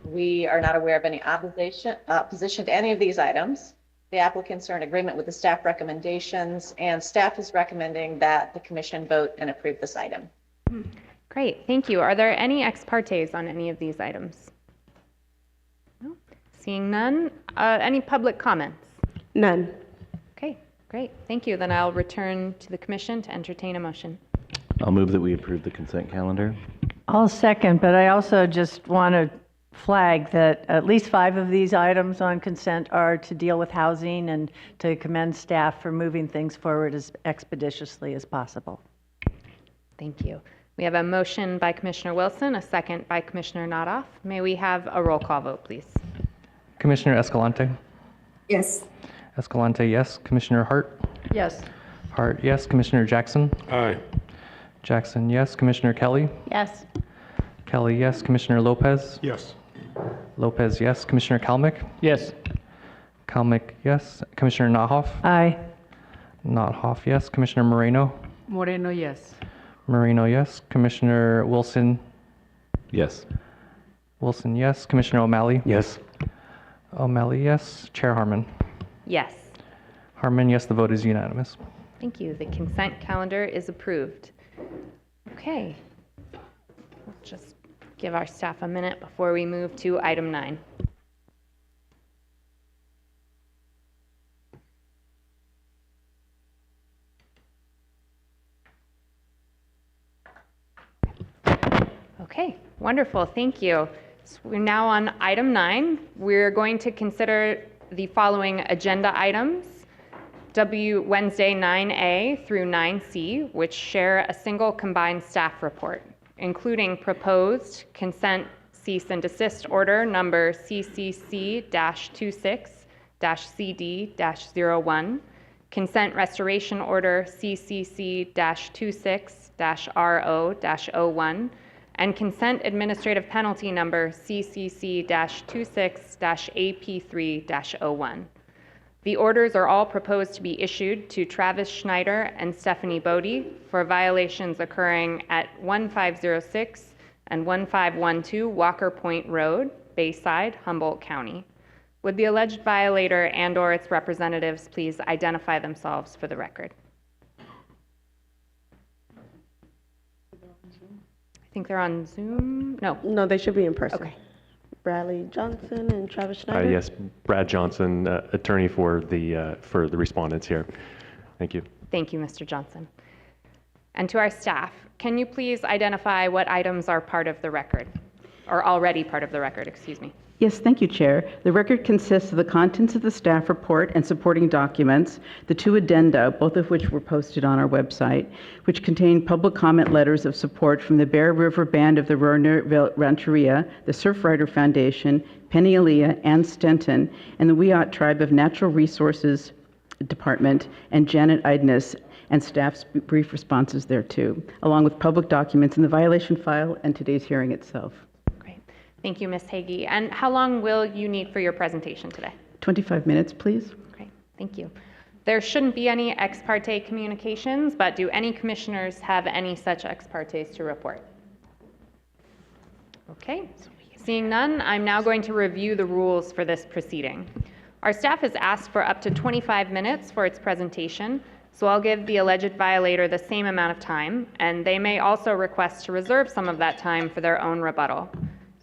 We are not aware of any opposition to any of these items. The applicants are in agreement with the staff recommendations, and staff is recommending that the commission vote and approve this item. Great, thank you. Are there any ex partes on any of these items? No? Seeing none. Any public comments? None. Okay, great. Thank you. Then I'll return to the commission to entertain a motion. I'll move that we approve the consent calendar. I'll second, but I also just want to flag that at least 5 of these items on consent are to deal with housing and to commend staff for moving things forward as expeditiously as possible. Thank you. We have a motion by Commissioner Wilson, a second by Commissioner Nodoff. May we have a roll call vote, please? Commissioner Escalante. Yes. Escalante, yes. Commissioner Hart. Yes. Hart, yes. Commissioner Jackson. Aye. Jackson, yes. Commissioner Kelly. Yes. Kelly, yes. Commissioner Lopez. Yes. Lopez, yes. Commissioner Kalmick. Yes. Kalmick, yes. Commissioner Nothoff. Aye. Nothoff, yes. Commissioner Moreno. Moreno, yes. Moreno, yes. Commissioner Wilson. Yes. Wilson, yes. Commissioner O'Malley. Yes. O'Malley, yes. Chair Harmon. Yes. Harmon, yes. The vote is unanimous. Thank you. The consent calendar is approved. Okay. We'll just give our staff a minute before we move to item 9. Okay, wonderful, thank you. So we're now on item 9. We're going to consider the following agenda items. Wednesday 9A through 9C, which share a single combined staff report, including proposed consent cease and desist order number CCC-26-CD-01, consent restoration order CCC-26-RO-01, and consent administrative penalty number CCC-26-AP3-01. The orders are all proposed to be issued to Travis Schneider and Stephanie Bode for violations occurring at 1506 and 1512 Walker Point Road, Bayside, Humboldt County. Would the alleged violator and/or its representatives please identify themselves for the record? I think they're on Zoom. No. No, they should be in person. Okay. Bradley Johnson and Travis Schneider. Yes, Brad Johnson, attorney for the respondents here. Thank you. Thank you, Mr. Johnson. And to our staff, can you please identify what items are part of the record, or already part of the record, excuse me? Yes, thank you, Chair. The record consists of the contents of the staff report and supporting documents, the 2 addenda, both of which were posted on our website, which contain public comment letters of support from the Bear River Band of the Roanoke Rancheria, the Surfrider Foundation, Pennyalea, and Stenton, and the Wiyot Tribe of Natural Resources Department, and Janet Idness, and staff's brief responses thereto, along with public documents in the violation file and today's hearing itself. Thank you, Ms. Hagee. And how long will you need for your presentation today? 25 minutes, please. Great, thank you. There shouldn't be any ex parte communications, but do any commissioners have any such ex partes to report? Okay, seeing none, I'm now going to review the rules for this proceeding. Our staff has asked for up to 25 minutes for its presentation, so I'll give the alleged violator the same amount of time, and they may also request to reserve some of that time for their own rebuttal.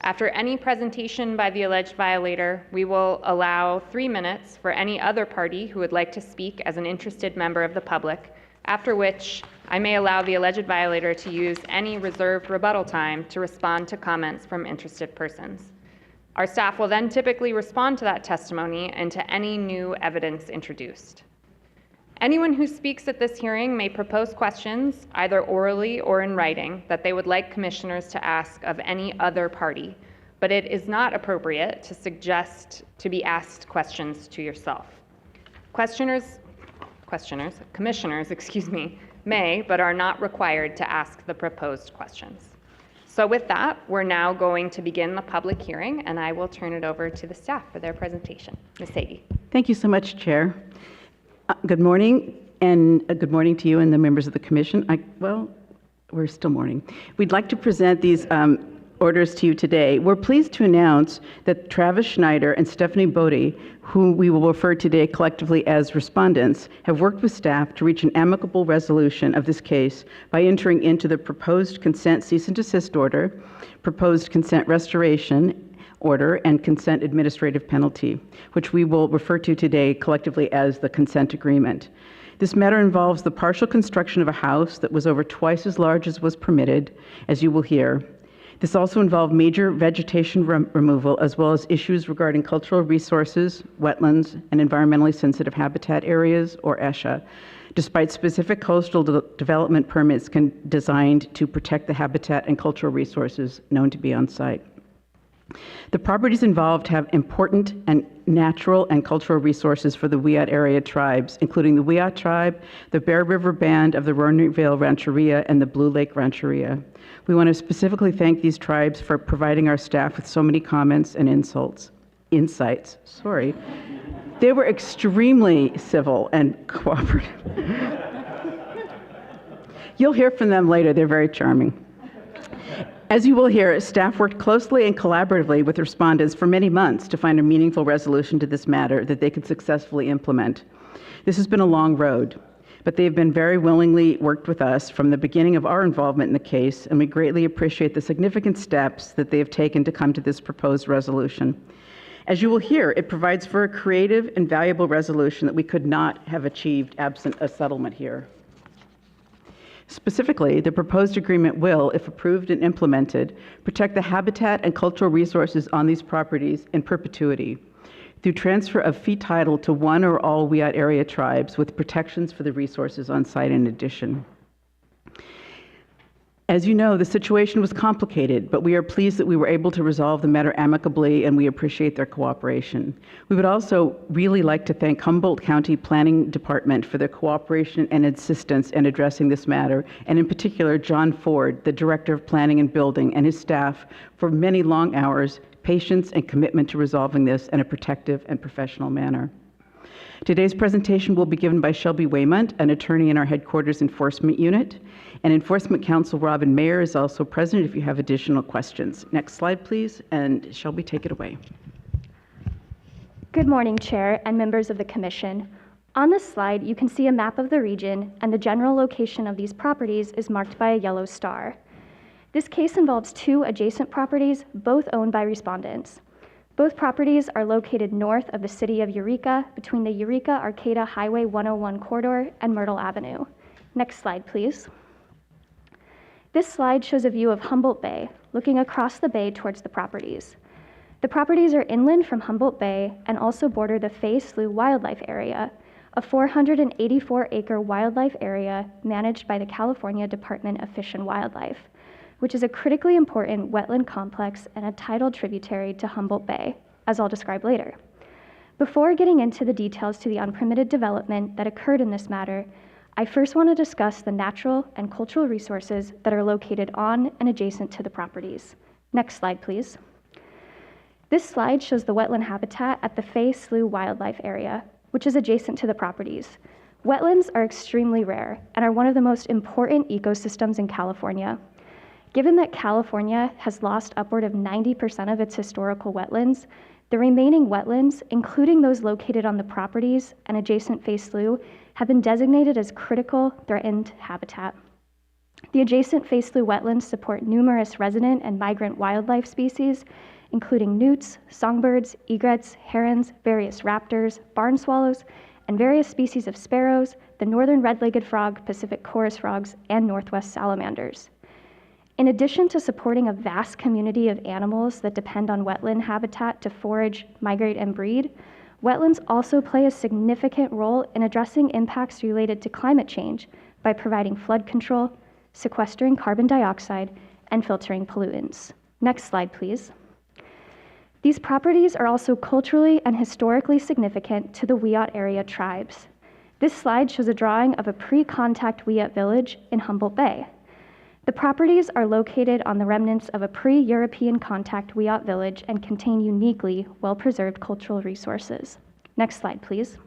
After any presentation by the alleged violator, we will allow 3 minutes for any other party who would like to speak as an interested member of the public, after which I may allow the alleged violator to use any reserved rebuttal time to respond to comments from interested persons. Our staff will then typically respond to that testimony and to any new evidence introduced. Anyone who speaks at this hearing may propose questions, either orally or in writing, that they would like commissioners to ask of any other party, but it is not appropriate to suggest to be asked questions to yourself. Commissioners, may, but are not required to ask the proposed questions. So with that, we're now going to begin the public hearing, and I will turn it over to the staff for their presentation. Ms. Hagee. Thank you so much, Chair. Good morning, and good morning to you and the members of the commission. Well, we're still morning. We'd like to present these orders to you today. We're pleased to announce that Travis Schneider and Stephanie Bode, whom we will refer today collectively as respondents, have worked with staff to reach an amicable resolution of this case by entering into the proposed consent cease and desist order, proposed consent restoration order, and consent administrative penalty, which we will refer to today collectively as the consent agreement. This matter involves the partial construction of a house that was over twice as large as was permitted, as you will hear. This also involved major vegetation removal, as well as issues regarding cultural resources, wetlands, and environmentally sensitive habitat areas, or ESHA, despite specific coastal development permits designed to protect the habitat and cultural resources known to be on site. The properties involved have important and natural and cultural resources for the Wiyot area tribes, including the Wiyot tribe, the Bear River Band of the Roanoke Rancheria, and the Blue Lake Rancheria. We want to specifically thank these tribes for providing our staff with so many comments and insights. They were extremely civil and cooperative. You'll hear from them later. They're very charming. As you will hear, staff worked closely and collaboratively with respondents for many months to find a meaningful resolution to this matter that they could successfully implement. This has been a long road. but they have been very willingly worked with us from the beginning of our involvement in the case, and we greatly appreciate the significant steps that they have taken to come to this proposed resolution. As you will hear, it provides for a creative and valuable resolution that we could not have achieved absent a settlement here. Specifically, the proposed agreement will, if approved and implemented, protect the habitat and cultural resources on these properties in perpetuity through transfer of fee title to one or all Wiyot area tribes with protections for the resources on site in addition. As you know, the situation was complicated, but we are pleased that we were able to resolve the matter amicably, and we appreciate their cooperation. We would also really like to thank Humboldt County Planning Department for their cooperation and assistance in addressing this matter, and in particular, John Ford, the Director of Planning and Building, and his staff for many long hours, patience, and commitment to resolving this in a protective and professional manner. Today's presentation will be given by Shelby Waymont, an attorney in our headquarters enforcement unit, and Enforcement Counsel Robin Mayer is also present if you have additional questions. Next slide, please, and Shelby, take it away. Good morning, Chair and members of the Commission. On this slide, you can see a map of the region, and the general location of these properties is marked by a yellow star. This case involves two adjacent properties, both owned by respondents. Both properties are located north of the city of Eureka, between the Eureka-Arcata Highway 101 corridor and Myrtle Avenue. Next slide, please. This slide shows a view of Humboldt Bay, looking across the bay towards the properties. The properties are inland from Humboldt Bay and also border the Fay Slough Wildlife Area, a 484-acre wildlife area managed by the California Department of Fish and Wildlife, which is a critically important wetland complex and a tidal tributary to Humboldt Bay, as I'll describe later. Before getting into the details to the unpermitted development that occurred in this matter, I first want to discuss the natural and cultural resources that are located on and adjacent to the properties. Next slide, please. This slide shows the wetland habitat at the Fay Slough Wildlife Area, which is adjacent to the properties. Wetlands are extremely rare and are one of the most important ecosystems in California. Given that California has lost upward of 90% of its historical wetlands, the remaining wetlands, including those located on the properties and adjacent Fay Slough, have been designated as critical threatened habitat. The adjacent Fay Slough wetlands support numerous resident and migrant wildlife species, including newts, songbirds, egrets, herons, various raptors, barn swallows, and various species of sparrows, the northern red-legged frog, Pacific chorus frogs, and northwest salamanders. In addition to supporting a vast community of animals that depend on wetland habitat to forage, migrate, and breed, wetlands also play a significant role in addressing impacts related to climate change by providing flood control, sequestering carbon dioxide, and filtering pollutants. Next slide, please. These properties are also culturally and historically significant to the Wiyot area tribes. This slide shows a drawing of a pre-contact Wiyot village in Humboldt Bay. The properties are located on the remnants of a pre-European contact Wiyot village and contain uniquely well-preserved cultural resources. Next slide, please.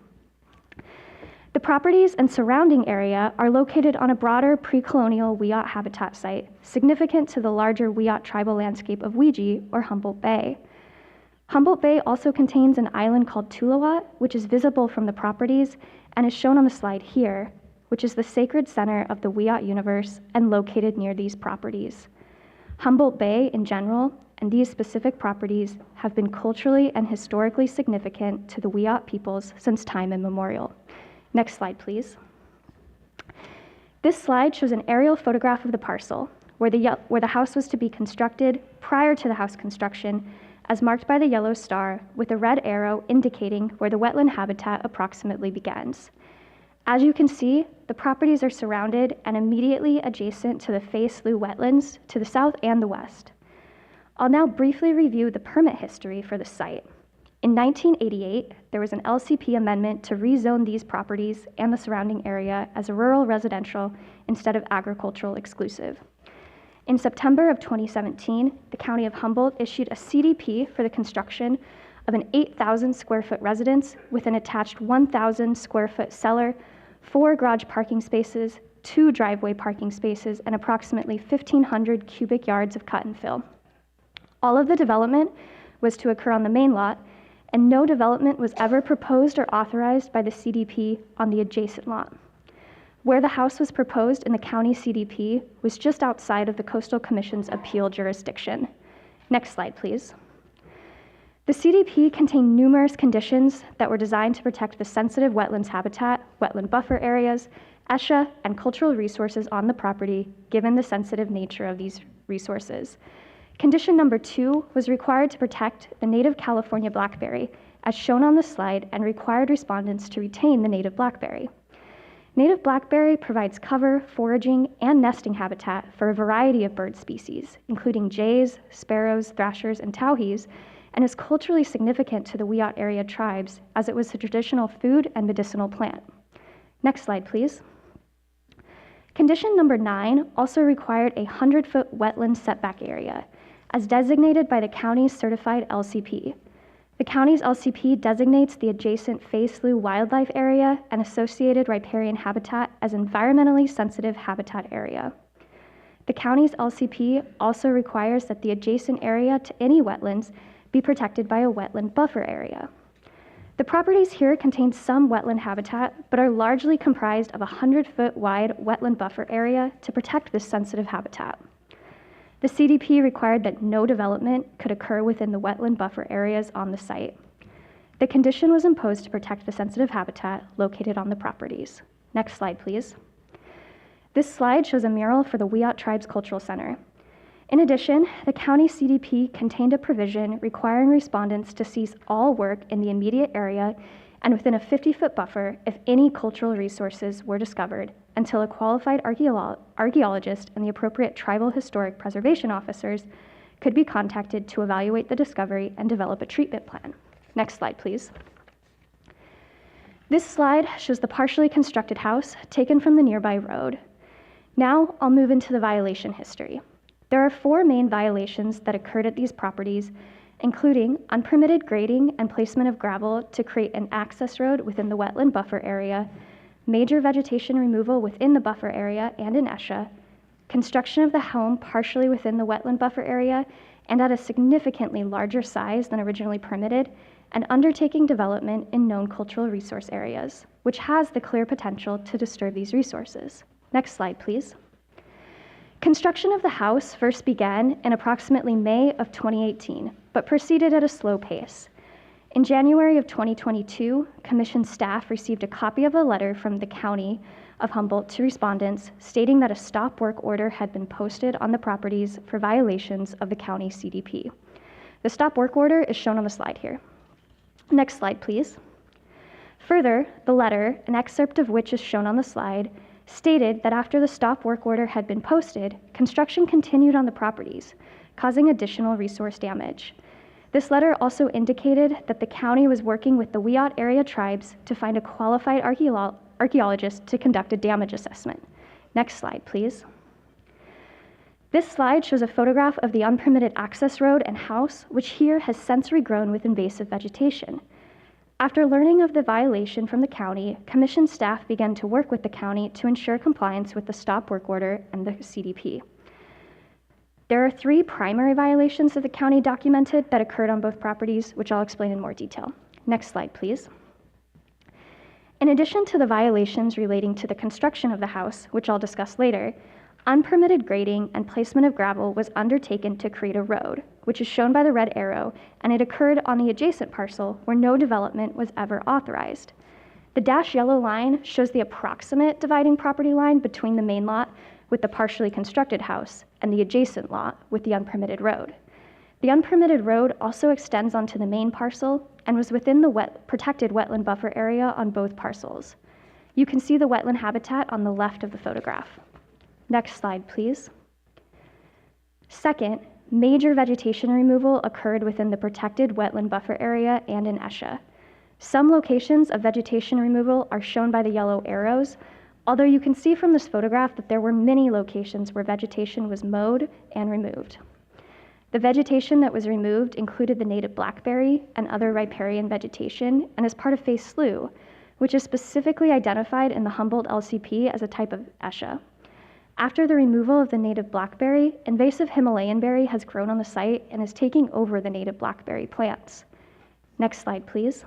The properties and surrounding area are located on a broader pre-colonial Wiyot habitat site, significant to the larger Wiyot tribal landscape of Ouija, or Humboldt Bay. Humboldt Bay also contains an island called Tulawat, which is visible from the properties and is shown on the slide here, which is the sacred center of the Wiyot universe and located near these properties. Humboldt Bay in general, and these specific properties, have been culturally and historically significant to the Wiyot peoples since time immemorial. Next slide, please. This slide shows an aerial photograph of the parcel, where the house was to be constructed prior to the house construction, as marked by the yellow star, with a red arrow indicating where the wetland habitat approximately begins. As you can see, the properties are surrounded and immediately adjacent to the Fay Slough wetlands to the south and the west. I'll now briefly review the permit history for the site. In 1988, there was an LCP amendment to rezone these properties and the surrounding area as a rural residential instead of agricultural exclusive. In September of 2017, the County of Humboldt issued a CDP for the construction of an 8,000 square foot residence with an attached 1,000 square foot cellar, 4 garage parking spaces, 2 driveway parking spaces, and approximately 1,500 cubic yards of cut and fill. All of the development was to occur on the main lot, and no development was ever proposed or authorized by the CDP on the adjacent lot. Where the house was proposed in the county CDP was just outside of the Coastal Commission's appeal jurisdiction. Next slide, please. The CDP contained numerous conditions that were designed to protect the sensitive wetlands habitat, wetland buffer areas, ESHA, and cultural resources on the property, given the sensitive nature of these resources. Condition number 2 was required to protect the native California blackberry, as shown on the slide, and required respondents to retain the native blackberry. Native blackberry provides cover, foraging, and nesting habitat for a variety of bird species, including jays, sparrows, thrashers, and towhees, and is culturally significant to the Wiyot area tribes as it was a traditional food and medicinal plant. Next slide, please. Condition number 9 also required a 100-foot wetland setback area, as designated by the county's certified LCP. The county's LCP designates the adjacent Fay Slough wildlife area and associated riparian habitat as environmentally sensitive habitat area. The county's LCP also requires that the adjacent area to any wetlands be protected by a wetland buffer area. The properties here contain some wetland habitat, but are largely comprised of a 100-foot wide wetland buffer area to protect this sensitive habitat. The CDP required that no development could occur within the wetland buffer areas on the site. The condition was imposed to protect the sensitive habitat located on the properties. Next slide, please. This slide shows a mural for the Wiyot Tribes Cultural Center. In addition, the county CDP contained a provision requiring respondents to cease all work in the immediate area and within a 50-foot buffer if any cultural resources were discovered until a qualified archaeologist and the appropriate tribal historic preservation officers could be contacted to evaluate the discovery and develop a treatment plan. Next slide, please. This slide shows the partially constructed house taken from the nearby road. Now I'll move into the violation history. There are 4 main violations that occurred at these properties, including unpermitted grading and placement of gravel to create an access road within the wetland buffer area, major vegetation removal within the buffer area and in ESHA, construction of the home partially within the wetland buffer area and at a significantly larger size than originally permitted, and undertaking development in known cultural resource areas, which has the clear potential to disturb these resources. Next slide, please. Construction of the house first began in approximately May of 2018, but proceeded at a slow pace. In January of 2022, Commission staff received a copy of a letter from the County of Humboldt to respondents stating that a stop work order had been posted on the properties for violations of the county CDP. The stop work order is shown on the slide here. Next slide, please. Further, the letter, an excerpt of which is shown on the slide, stated that after the stop work order had been posted, construction continued on the properties, causing additional resource damage. This letter also indicated that the county was working with the Wiyot area tribes to find a qualified archaeologist to conduct a damage assessment. Next slide, please. This slide shows a photograph of the unpermitted access road and house, which here has since regrown with invasive vegetation. After learning of the violation from the county, Commission staff began to work with the county to ensure compliance with the stop work order and the CDP. There are 3 primary violations that the county documented that occurred on both properties, which I'll explain in more detail. Next slide, please. In addition to the violations relating to the construction of the house, which I'll discuss later, unpermitted grading and placement of gravel was undertaken to create a road, which is shown by the red arrow, and it occurred on the adjacent parcel where no development was ever authorized. The dashed yellow line shows the approximate dividing property line between the main lot with the partially constructed house and the adjacent lot with the unpermitted road. The unpermitted road also extends onto the main parcel and was within the protected wetland buffer area on both parcels. You can see the wetland habitat on the left of the photograph. Next slide, please. Second, major vegetation removal occurred within the protected wetland buffer area and in ESHA. Some locations of vegetation removal are shown by the yellow arrows, although you can see from this photograph that there were many locations where vegetation was mowed and removed. The vegetation that was removed included the native blackberry and other riparian vegetation and is part of Fay Slough, which is specifically identified in the Humboldt LCP as a type of ESHA. After the removal of the native blackberry, invasive Himalayan berry has grown on the site and is taking over the native blackberry plants. Next slide, please.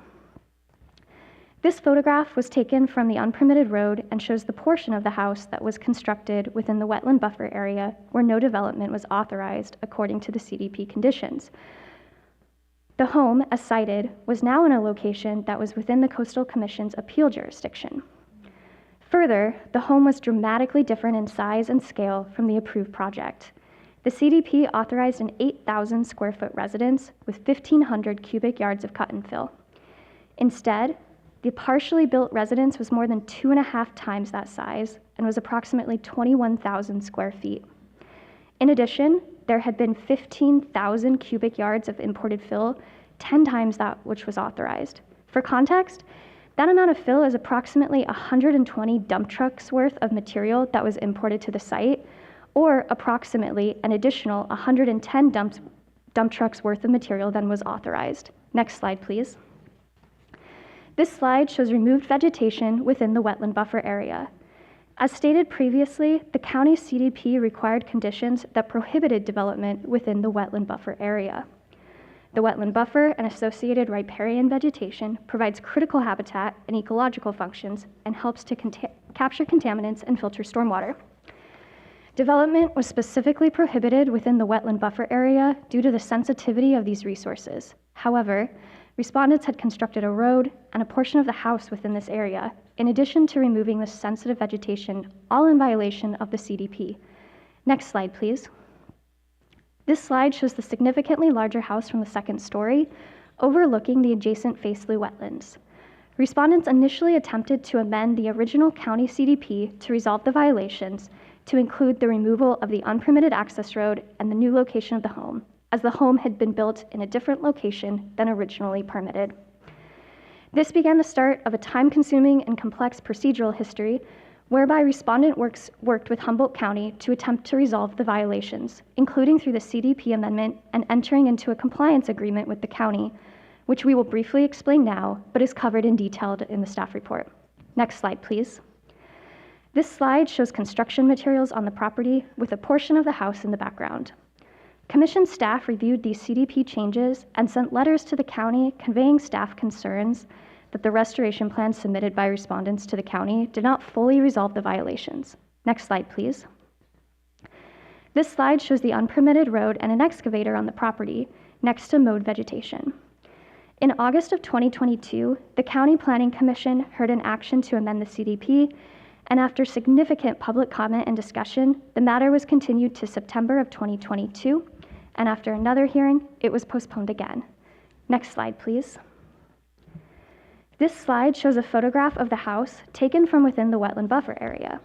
This photograph was taken from the unpermitted road and shows the portion of the house that was constructed within the wetland buffer area where no development was authorized according to the CDP conditions. The home, as cited, was now in a location that was within the Coastal Commission's appeal jurisdiction. Further, the home was dramatically different in size and scale from the approved project. The CDP authorized an 8,000 square foot residence with 1,500 cubic yards of cut and fill. Instead, the partially built residence was more than 2.5 times that size and was approximately 21,000 square feet. In addition, there had been 15,000 cubic yards of imported fill, 10 times that which was authorized. For context, that amount of fill is approximately 120 dump trucks worth of material that was imported to the site, or approximately an additional 110 dump trucks worth of material than was authorized. Next slide, please. This slide shows removed vegetation within the wetland buffer area. As stated previously, the county CDP required conditions that prohibited development within the wetland buffer area. The wetland buffer and associated riparian vegetation provides critical habitat and ecological functions and helps to capture contaminants and filter stormwater. Development was specifically prohibited within the wetland buffer area due to the sensitivity of these resources. However, respondents had constructed a road and a portion of the house within this area, in addition to removing the sensitive vegetation, all in violation of the CDP. Next slide, please. This slide shows the significantly larger house from the second story, overlooking the adjacent Faceley wetlands. Respondents initially attempted to amend the original county CDP to resolve the violations to include the removal of the unpermitted access road and the new location of the home, as the home had been built in a different location than originally permitted. This began the start of a time-consuming and complex procedural history whereby respondent worked with Humboldt County to attempt to resolve the violations, including through the CDP amendment and entering into a compliance agreement with the county, which we will briefly explain now, but is covered in detail in the staff report. Next slide, please. This slide shows construction materials on the property with a portion of the house in the background. Commission staff reviewed these CDP changes and sent letters to the county conveying staff concerns that the restoration plans submitted by respondents to the county did not fully resolve the violations. Next slide, please. This slide shows the unpermitted road and an excavator on the property next to mowed vegetation. In August of 2022, the County Planning Commission heard an action to amend the CDP, and after significant public comment and discussion, the matter was continued to September of 2022, and after another hearing, it was postponed again. Next slide, please. This slide shows a photograph of the house taken from within the wetland buffer area.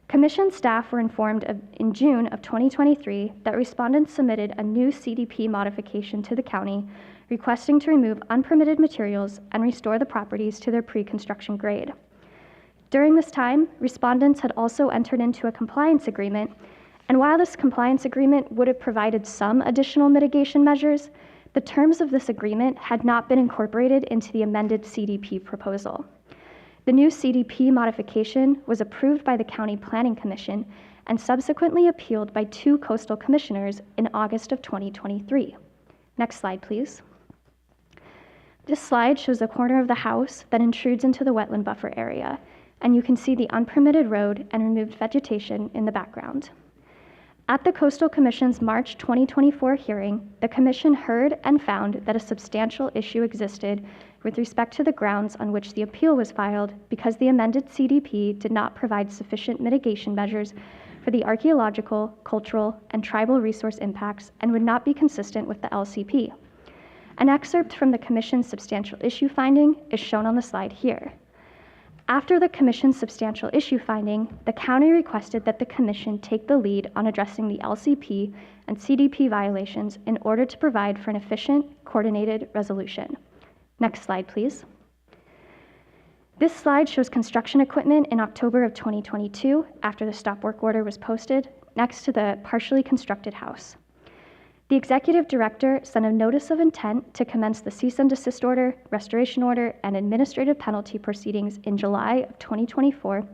Commission staff were informed in June of 2023 that respondents submitted a new CDP modification to the county requesting to remove unpermitted materials and restore the properties to their pre-construction grade. During this time, respondents had also entered into a compliance agreement, and while this compliance agreement would have provided some additional mitigation measures, the terms of this agreement had not been incorporated into the amended CDP proposal. The new CDP modification was approved by the County Planning Commission and subsequently appealed by 2 coastal commissioners in August of 2023. Next slide, please. This slide shows a corner of the house that intrudes into the wetland buffer area, and you can see the unpermitted road and removed vegetation in the background. At the Coastal Commission's March 2024 hearing, the Commission heard and found that a substantial issue existed with respect to the grounds on which the appeal was filed because the amended CDP did not provide sufficient mitigation measures for the archaeological, cultural, and tribal resource impacts and would not be consistent with the LCP. An excerpt from the Commission's substantial issue finding is shown on the slide here. After the Commission's substantial issue finding, the county requested that the Commission take the lead on addressing the LCP and CDP violations in order to provide for an efficient, coordinated resolution. Next slide, please. This slide shows construction equipment in October of 2022 after the stop work order was posted next to the partially constructed house. The executive director sent a notice of intent to commence the cease and desist order, restoration order, and administrative penalty proceedings in July of 2024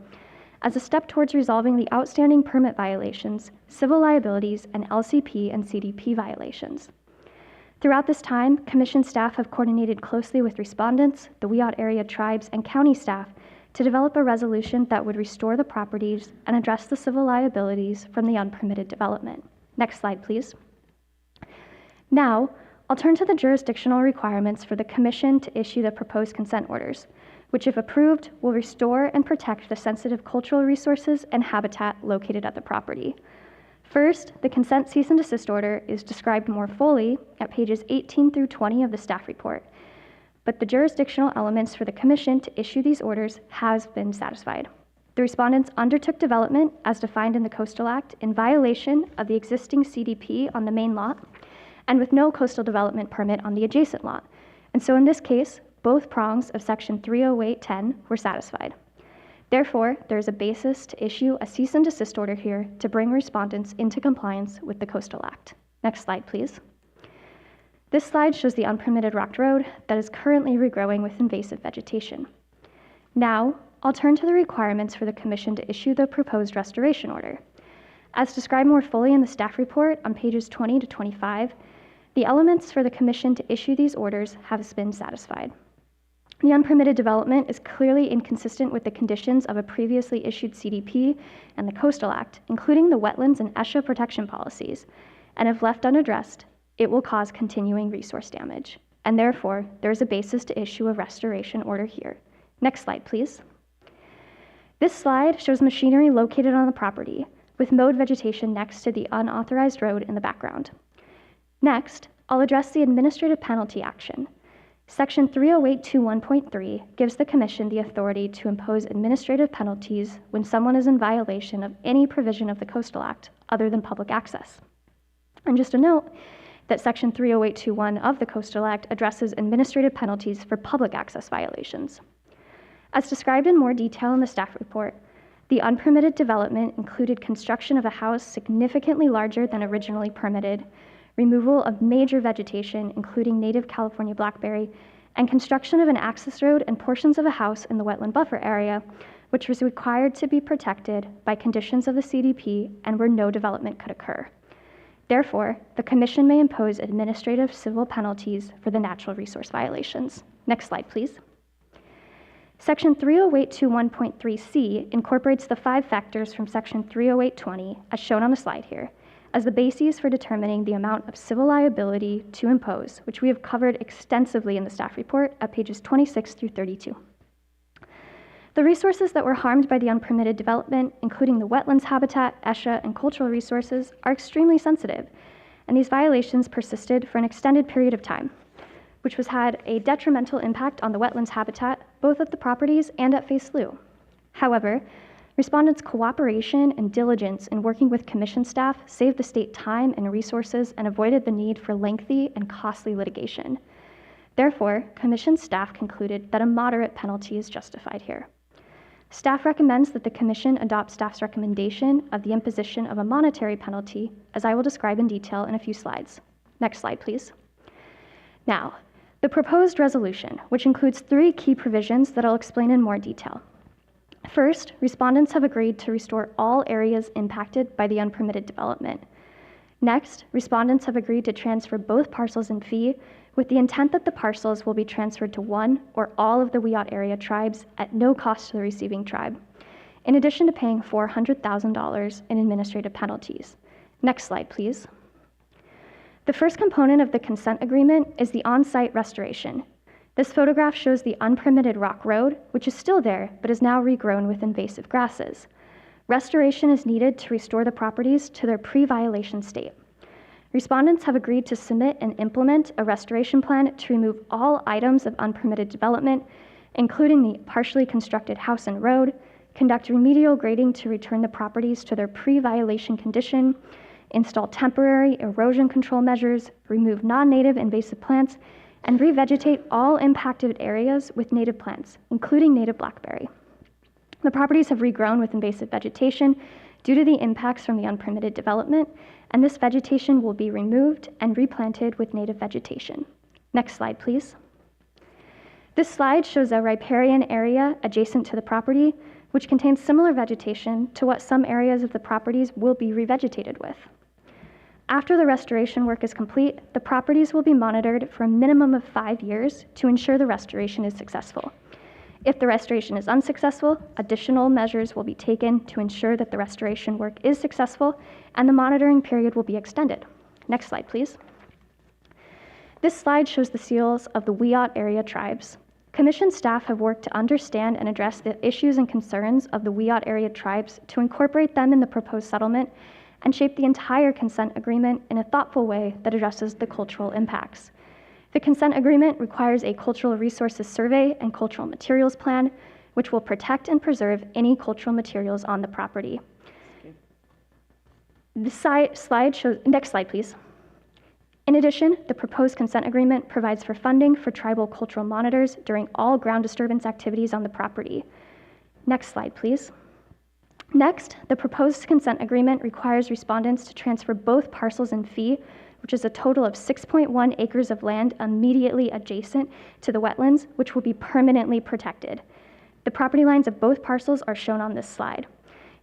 as a step towards resolving the outstanding permit violations, civil liabilities, and LCP and CDP violations. Throughout this time, Commission staff have coordinated closely with respondents, the Wiyot area tribes, and county staff to develop a resolution that would restore the properties and address the civil liabilities from the unpermitted development. Next slide, please. Now, I'll turn to the jurisdictional requirements for the Commission to issue the proposed consent orders, which, if approved, will restore and protect the sensitive cultural resources and habitat located at the property. First, the consent cease and desist order is described more fully at pages 18 through 20 of the staff report, but the jurisdictional elements for the Commission to issue these orders has been satisfied. The respondents undertook development as defined in the Coastal Act in violation of the existing CDP on the main lot and with no coastal development permit on the adjacent lot. And so in this case, both prongs of section 308.10 were satisfied. Therefore, there is a basis to issue a cease and desist order here to bring respondents into compliance with the Coastal Act. Next slide, please. This slide shows the unpermitted rocked road that is currently regrowing with invasive vegetation. Now, I'll turn to the requirements for the Commission to issue the proposed restoration order. As described more fully in the staff report on pages 20 to 25, the elements for the Commission to issue these orders have been satisfied. The unpermitted development is clearly inconsistent with the conditions of a previously issued CDP and the Coastal Act, including the wetlands and ESHA protection policies, and if left unaddressed, it will cause continuing resource damage. And therefore, there is a basis to issue a restoration order here. Next slide, please. This slide shows machinery located on the property, with mowed vegetation next to the unauthorized road in the background. Next, I'll address the administrative penalty action. Section 308.21.3 gives the Commission the authority to impose administrative penalties when someone is in violation of any provision of the Coastal Act other than public access. And just a note that Section 308.21 of the Coastal Act addresses administrative penalties for public access violations. As described in more detail in the staff report, the unpermitted development included construction of a house significantly larger than originally permitted, removal of major vegetation, including native California blackberry, and construction of an access road and portions of a house in the wetland buffer area, which was required to be protected by conditions of the CDP and where no development could occur. Therefore, the Commission may impose administrative civil penalties for the natural resource violations. Next slide, please. Section 308.21.3c incorporates the 5 factors from Section 308.20, as shown on the slide here, as the bases for determining the amount of civil liability to impose, which we have covered extensively in the staff report at pages 26 through 32. The resources that were harmed by the unpermitted development, including the wetlands habitat, ESHA, and cultural resources, are extremely sensitive, and these violations persisted for an extended period of time, which has had a detrimental impact on the wetlands habitat, both at the properties and at Phase Slough. However, respondents' cooperation and diligence in working with Commission staff saved the state time and resources and avoided the need for lengthy and costly litigation. Therefore, Commission staff concluded that a moderate penalty is justified here. Staff recommends that the Commission adopt staff's recommendation of the imposition of a monetary penalty, as I will describe in detail in a few slides. Next slide, please. Now, the proposed resolution, which includes 3 key provisions that I'll explain in more detail. First, respondents have agreed to restore all areas impacted by the unpermitted development. Next, respondents have agreed to transfer both parcels in fee with the intent that the parcels will be transferred to one or all of the Wiyot area tribes at no cost to the receiving tribe, in addition to paying $400,000 in administrative penalties. Next slide, please. The first component of the consent agreement is the on-site restoration. This photograph shows the unpermitted rock road, which is still there, but is now regrown with invasive grasses. Restoration is needed to restore the properties to their pre-violation state. Respondents have agreed to submit and implement a restoration plan to remove all items of unpermitted development, including the partially constructed house and road, conduct remedial grading to return the properties to their pre-violation condition, install temporary erosion control measures, remove non-native invasive plants, and revegetate all impacted areas with native plants, including native blackberry. The properties have regrown with invasive vegetation due to the impacts from the unpermitted development, and this vegetation will be removed and replanted with native vegetation. Next slide, please. This slide shows a riparian area adjacent to the property, which contains similar vegetation to what some areas of the properties will be revegetated with. After the restoration work is complete, the properties will be monitored for a minimum of 5 years to ensure the restoration is successful. If the restoration is unsuccessful, additional measures will be taken to ensure that the restoration work is successful, and the monitoring period will be extended. Next slide, please. This slide shows the seals of the Wiyot area tribes. Commission staff have worked to understand and address the issues and concerns of the Wiyot area tribes to incorporate them in the proposed settlement and shape the entire consent agreement in a thoughtful way that addresses the cultural impacts. The consent agreement requires a cultural resources survey and cultural materials plan, which will protect and preserve any cultural materials on the property. This slide shows, next slide, please. In addition, the proposed consent agreement provides for funding for tribal cultural monitors during all ground disturbance activities on the property. Next slide, please. Next, the proposed consent agreement requires respondents to transfer both parcels in fee, which is a total of 6.1 acres of land immediately adjacent to the wetlands, which will be permanently protected. The property lines of both parcels are shown on this slide.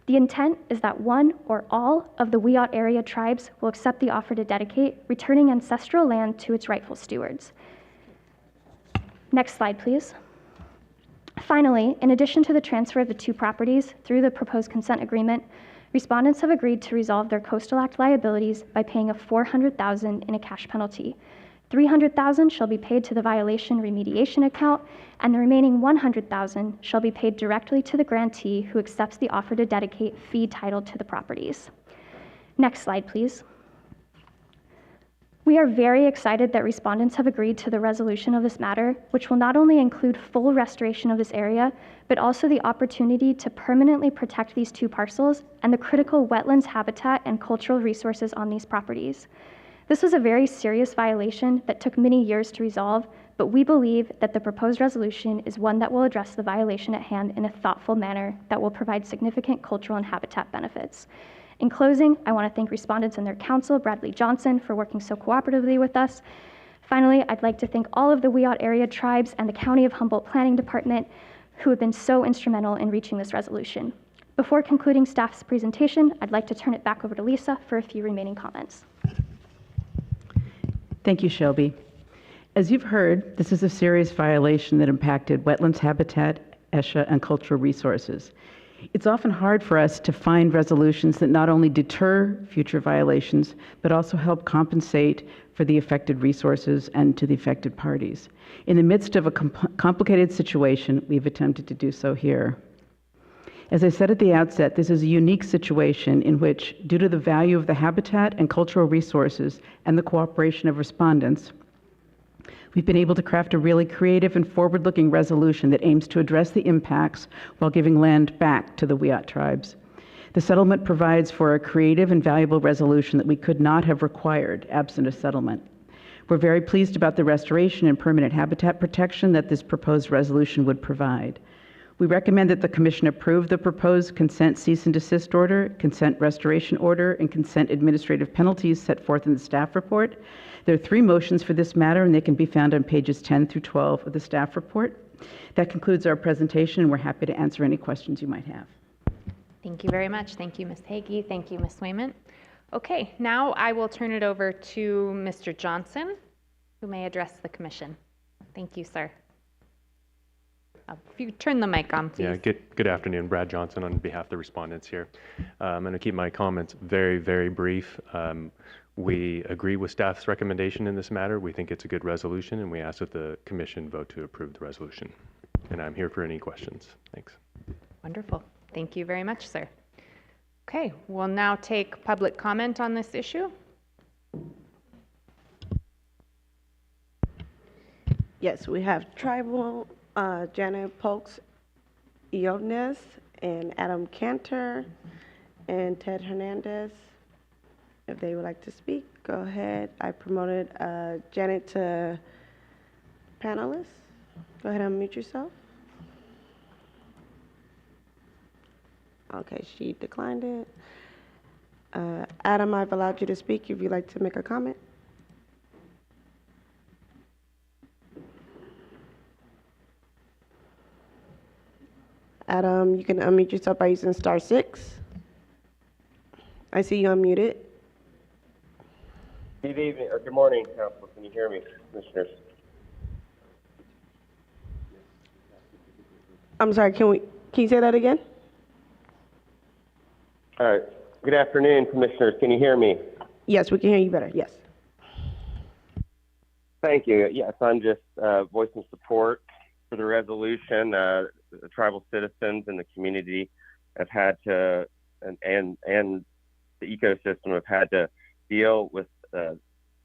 The intent is that one or all of the Wiyot area tribes will accept the offer to dedicate, returning ancestral land to its rightful stewards. Next slide, please. Finally, in addition to the transfer of the two properties through the proposed consent agreement, respondents have agreed to resolve their Coastal Act liabilities by paying a $400,000 in a cash penalty. $300,000 shall be paid to the violation remediation account, and the remaining $100,000 shall be paid directly to the grantee who accepts the offer to dedicate fee title to the properties. Next slide, please. We are very excited that respondents have agreed to the resolution of this matter, which will not only include full restoration of this area, but also the opportunity to permanently protect these two parcels and the critical wetlands habitat and cultural resources on these properties. This was a very serious violation that took many years to resolve, but we believe that the proposed resolution is one that will address the violation at hand in a thoughtful manner that will provide significant cultural and habitat benefits. In closing, I want to thank respondents and their counsel, Bradley Johnson, for working so cooperatively with us. Finally, I'd like to thank all of the Wiyot area tribes and the County of Humboldt Planning Department who have been so instrumental in reaching this resolution. Before concluding staff's presentation, I'd like to turn it back over to Lisa for a few remaining comments. Thank you, Shelby. As you've heard, this is a serious violation that impacted wetlands habitat, ESHA, and cultural resources. It's often hard for us to find resolutions that not only deter future violations, but also help compensate for the affected resources and to the affected parties. In the midst of a complicated situation, we've attempted to do so here. As I said at the outset, this is a unique situation in which, due to the value of the habitat and cultural resources and the cooperation of respondents, we've been able to craft a really creative and forward-looking resolution that aims to address the impacts while giving land back to the Wiyot tribes. The settlement provides for a creative and valuable resolution that we could not have required absent a settlement. We're very pleased about the restoration and permanent habitat protection that this proposed resolution would provide. We recommend that the Commission approve the proposed consent cease and desist order, consent restoration order, and consent administrative penalties set forth in the staff report. There are 3 motions for this matter, and they can be found on pages 10 through 12 of the staff report. That concludes our presentation, and we're happy to answer any questions you might have. Thank you very much. Thank you, Ms. Hagee. Thank you, Ms. Wayman. Okay, now I will turn it over to Mr. Johnson, who may address the Commission. Thank you, sir. If you turn the mic on, please. Yeah, good afternoon. Brad Johnson on behalf of the respondents here. I'm going to keep my comments very, very brief. We agree with staff's recommendation in this matter. We think it's a good resolution, and we ask that the Commission vote to approve the resolution. And I'm here for any questions. Thanks. Wonderful. Thank you very much, sir. Okay, we'll now take public comment on this issue. Yes, we have tribal Janet Polks Iones and Adam Cantor and Ted Hernandez. If they would like to speak, go ahead. I promoted Janet to panelist. Go ahead and unmute yourself. Okay, she declined it. Adam, I've allowed you to speak if you'd like to make a comment. Adam, you can unmute yourself by using *6. I see you unmuted. Good evening, or good morning, Council. Can you hear me, Commissioners? I'm sorry, can you say that again? All right. Good afternoon, Commissioners. Can you hear me? Yes, we can hear you better, yes. Thank you. Yes, I'm just voicing support for the resolution. The tribal citizens and the community have had to, and the ecosystem have had to deal with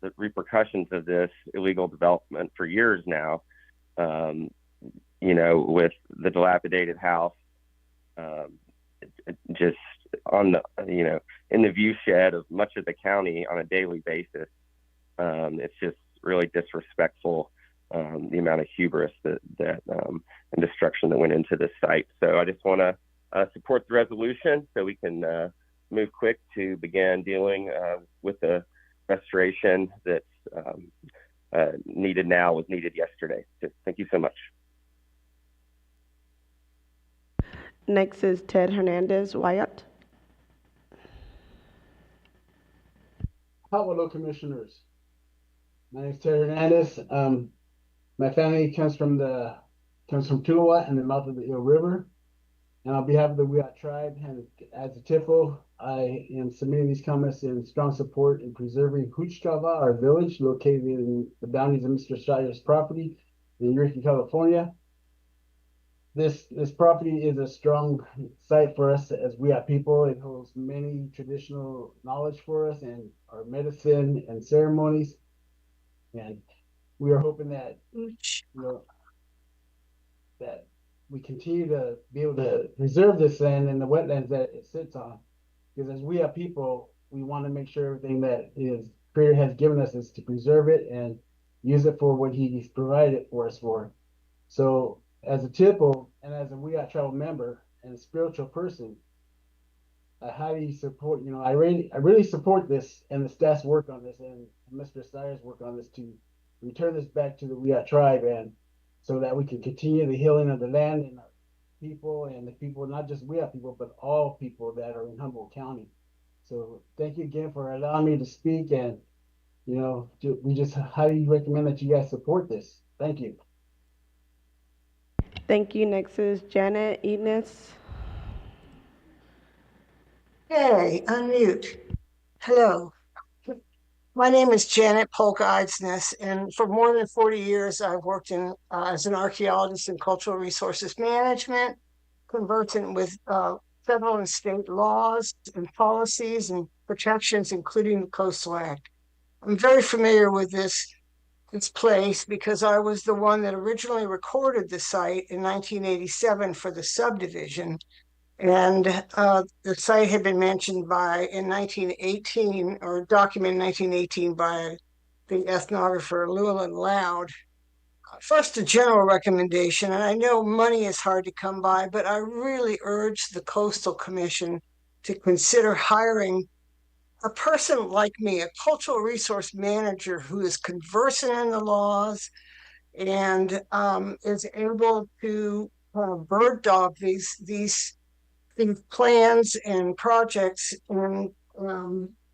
the repercussions of this illegal development for years now. You know, with the dilapidated house, just on the, you know, in the view shed of much of the county on a daily basis. It's just really disrespectful, the amount of hubris that and destruction that went into this site. So I just want to support the resolution so we can move quick to begin dealing with the restoration that's needed now, was needed yesterday. So thank you so much. Next is Ted Hernandez Wyatt. Hello, Commissioners. My name is Ted Hernandez. My family comes from Tulawa and the mouth of the Eel River. And on behalf of the Wiyot tribe and as a TIFO, I am submitting these comments in strong support in preserving Huchkava, our village located in the boundaries of Mr. Schneider's property in Eureka, California. This property is a strong site for us as Wiyot people. It holds many traditional knowledge for us and our medicine and ceremonies. And we are hoping that, you know, that we continue to be able to preserve this land and the wetlands that it sits on. Because as Wiyot people, we want to make sure everything that is Creator has given us is to preserve it and use it for what He's provided it for us for. So as a TIPO and as a Wiyot tribal member and a spiritual person, I highly support, you know, I really support this and the staff's work on this and Mr. Steyer's work on this to return this back to the Wiyot tribe, and so that we can continue the healing of the land and our people and the people, not just Wiyot people, but all people that are in Humboldt County. So thank you again for allowing me to speak, and, you know, we just highly recommend that you guys support this. Thank you. Thank you. Next is Janet Enos. Hey, unmute. Hello. My name is Janet Polk-Eidsness, and for more than 40 years, I've worked in as an archaeologist in cultural resources management, conversant with federal and state laws and policies and protections, including the Coastal Act. I'm very familiar with this place because I was the one that originally recorded the site in 1987 for the subdivision. And the site had been mentioned in 1918, or documented in 1918 by the ethnographer Llewellyn Loud. First, a general recommendation, and I know money is hard to come by, but I really urge the Coastal Commission to consider hiring a person like me, a cultural resource manager who is conversant in the laws and is able to bird dog these plans and projects and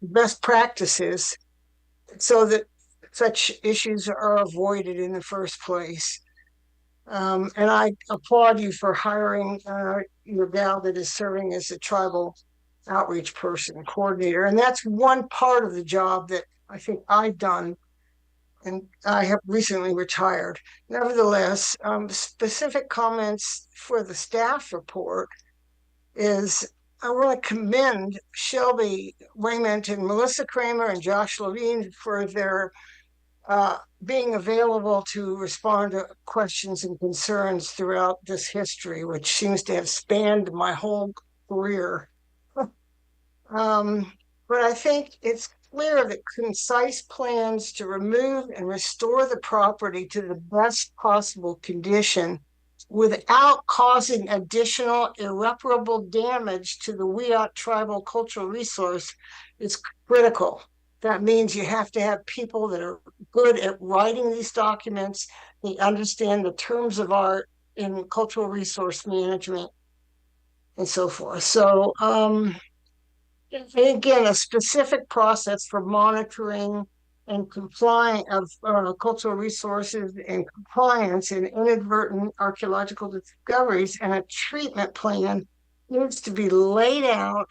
best practices so that such issues are avoided in the first place. And I applaud you for hiring your gal that is serving as a tribal outreach person, coordinator. And that's one part of the job that I think I've done, and I have recently retired. Nevertheless, specific comments for the staff report is I want to commend Shelby Wayment and Melissa Kramer and Josh Levine for their being available to respond to questions and concerns throughout this history, which seems to have spanned my whole career. But I think it's clear that concise plans to remove and restore the property to the best possible condition without causing additional irreparable damage to the Wiyot tribal cultural resource is critical. That means you have to have people that are good at writing these documents. They understand the terms of art in cultural resource management and so forth. So, and again, a specific process for monitoring and cultural resources and compliance and inadvertent archaeological discoveries, and a treatment plan needs to be laid out.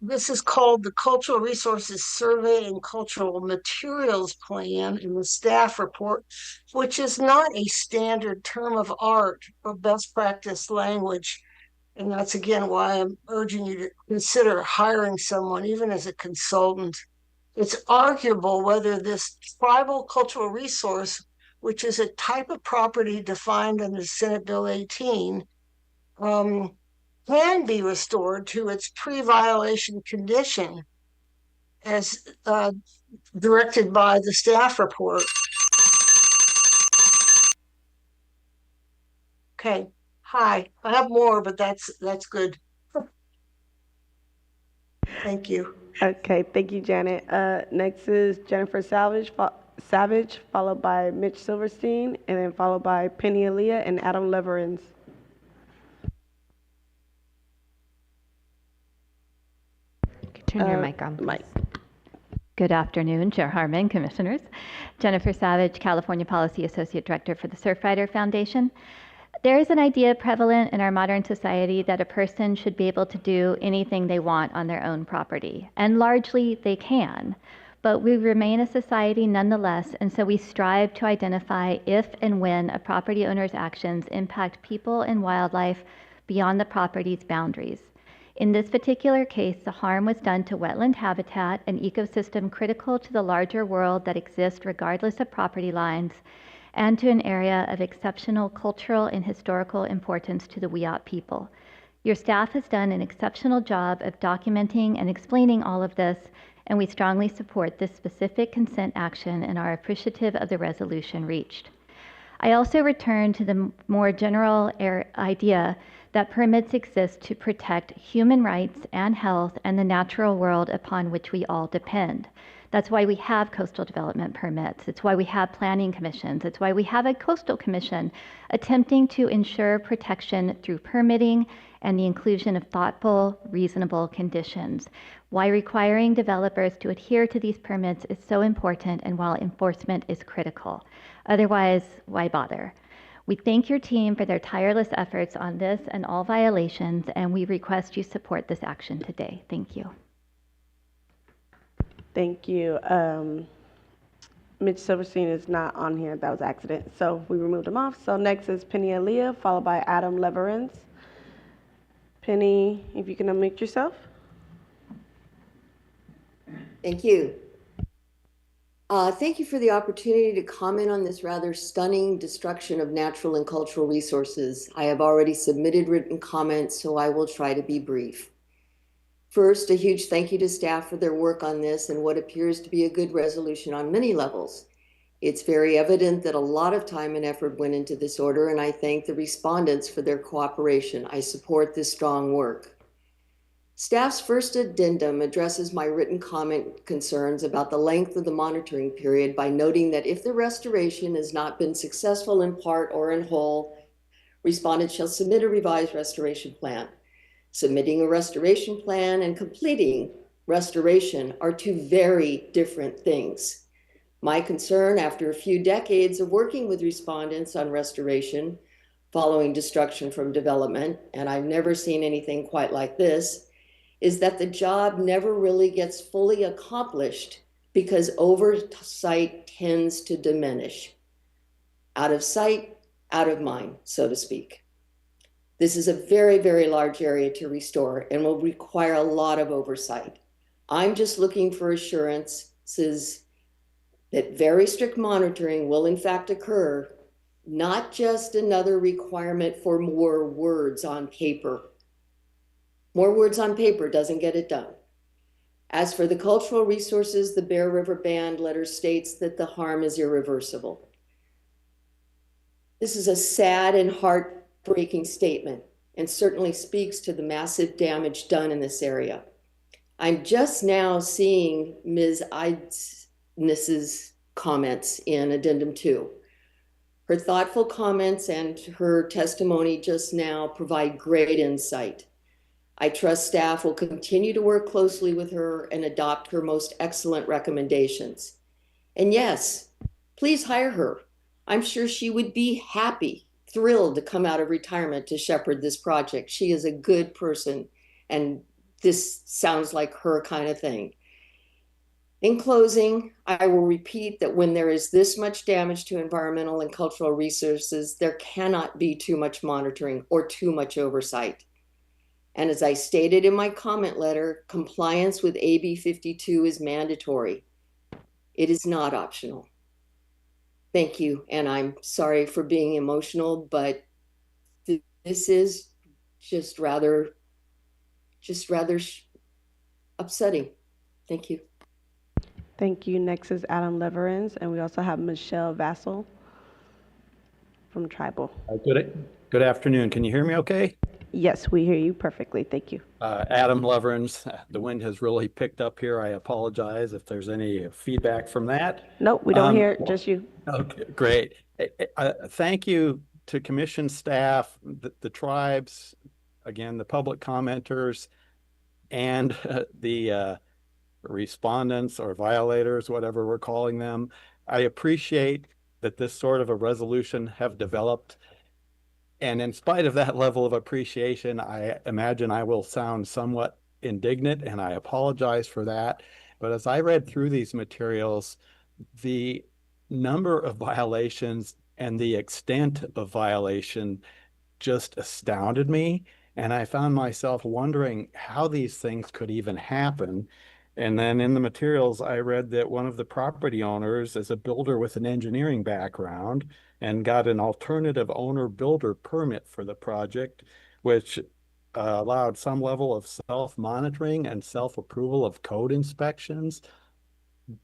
This is called the Cultural Resources Survey and Cultural Materials Plan in the staff report, which is not a standard term of art or best practice language. And that's again why I'm urging you to consider hiring someone, even as a consultant. It's arguable whether this tribal cultural resource, which is a type of property defined under Senate Bill 18, can be restored to its pre-violation condition as directed by the staff report. Okay, hi, I have more, but that's good. Thank you. Okay, thank you, Janet. Next is Jennifer Savage, followed by Mitch Silverstein, and then followed by Penny Aaliyah and Adam Leverins. Turn your mic on, please. Mic. Good afternoon, Chair Harmon, Commissioners. Jennifer Savage, California Policy Associate Director for the Surfrider Foundation. There is an idea prevalent in our modern society that a person should be able to do anything they want on their own property, and largely they can. But we remain a society nonetheless, and so we strive to identify if and when a property owner's actions impact people and wildlife beyond the property's boundaries. In this particular case, the harm was done to wetland habitat, an ecosystem critical to the larger world that exists regardless of property lines, and to an area of exceptional cultural and historical importance to the Wiyot people. Your staff has done an exceptional job of documenting and explaining all of this, and we strongly support this specific consent action and are appreciative of the resolution reached. I also return to the more general idea that permits exist to protect human rights and health and the natural world upon which we all depend. That's why we have coastal development permits. It's why we have planning commissions. It's why we have a coastal commission attempting to ensure protection through permitting and the inclusion of thoughtful, reasonable conditions. Why requiring developers to adhere to these permits is so important, and while enforcement is critical. Otherwise, why bother? We thank your team for their tireless efforts on this and all violations, and we request you support this action today. Thank you. Thank you. Mitch Silverstein is not on here. That was an accident. So we removed him off. So next is Penny Aaliyah, followed by Adam Leverins. Penny, if you can unmute yourself. Thank you. Thank you for the opportunity to comment on this rather stunning destruction of natural and cultural resources. I have already submitted written comments, so I will try to be brief. First, a huge thank you to staff for their work on this and what appears to be a good resolution on many levels. It's very evident that a lot of time and effort went into this order, and I thank the respondents for their cooperation. I support this strong work. Staff's first addendum addresses my written comment concerns about the length of the monitoring period by noting that if the restoration has not been successful in part or in whole, respondents shall submit a revised restoration plan. Submitting a restoration plan and completing restoration are two very different things. My concern after a few decades of working with respondents on restoration following destruction from development, and I've never seen anything quite like this, is that the job never really gets fully accomplished because oversight tends to diminish. Out of sight, out of mind, so to speak. This is a very, very large area to restore and will require a lot of oversight. I'm just looking for assurances that very strict monitoring will in fact occur, not just another requirement for more words on paper. More words on paper doesn't get it done. As for the cultural resources, the Bear River Band letter states that the harm is irreversible. This is a sad and heartbreaking statement and certainly speaks to the massive damage done in this area. I'm just now seeing Ms. Idness's comments in Addendum 2. Her thoughtful comments and her testimony just now provide great insight. I trust staff will continue to work closely with her and adopt her most excellent recommendations. And yes, please hire her. I'm sure she would be happy, thrilled to come out of retirement to shepherd this project. She is a good person, and this sounds like her kind of thing. In closing, I will repeat that when there is this much damage to environmental and cultural resources, there cannot be too much monitoring or too much oversight. And as I stated in my comment letter, compliance with AB 52 is mandatory. It is not optional. Thank you, and I'm sorry for being emotional, but this is just rather upsetting. Thank you. Thank you. Next is Adam Leverins, and we also have Michelle Vassell from Tribal. Good afternoon. Can you hear me okay? Yes, we hear you perfectly. Thank you. Adam Leverins. The wind has really picked up here. I apologize if there's any feedback from that. Nope, we don't hear it, just you. Okay, great. Thank you to commission staff, the tribes, again, the public commenters, and the respondents or violators, whatever we're calling them. I appreciate that this sort of a resolution have developed. And in spite of that level of appreciation, I imagine I will sound somewhat indignant, and I apologize for that. But as I read through these materials, the number of violations and the extent of violation just astounded me. And I found myself wondering how these things could even happen. And then in the materials, I read that one of the property owners is a builder with an engineering background and got an alternative owner builder permit for the project, which allowed some level of self-monitoring and self-approval of code inspections.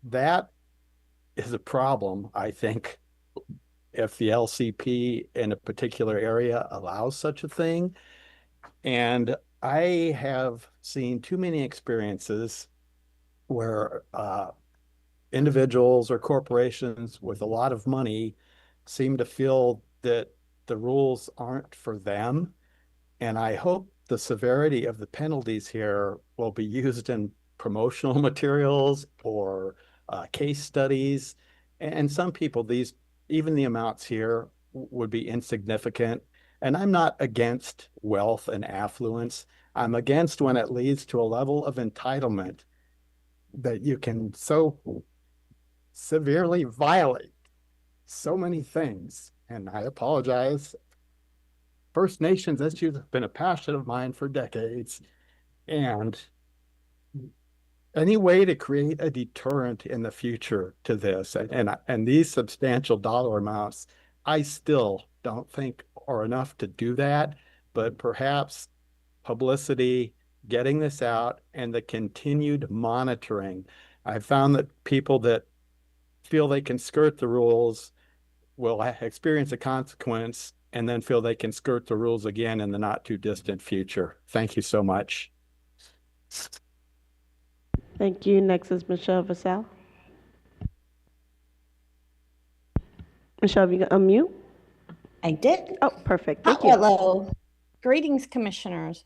That is a problem, I think, if the LCP in a particular area allows such a thing. And I have seen too many experiences where individuals or corporations with a lot of money seem to feel that the rules aren't for them. And I hope the severity of the penalties here will be used in promotional materials or case studies. And some people, even the amounts here would be insignificant. And I'm not against wealth and affluence. I'm against when it leads to a level of entitlement that you can so severely violate so many things. And I apologize. First Nations issues have been a passion of mine for decades. And any way to create a deterrent in the future to this and these substantial dollar amounts, I still don't think are enough to do that, but perhaps publicity, getting this out, and the continued monitoring. I found that people that feel they can skirt the rules will experience a consequence and then feel they can skirt the rules again in the not too distant future. Thank you so much. Thank you. Next is Michelle Vassell. Michelle, you can unmute? I did. Oh, perfect. Thank you. Hello. Greetings, commissioners.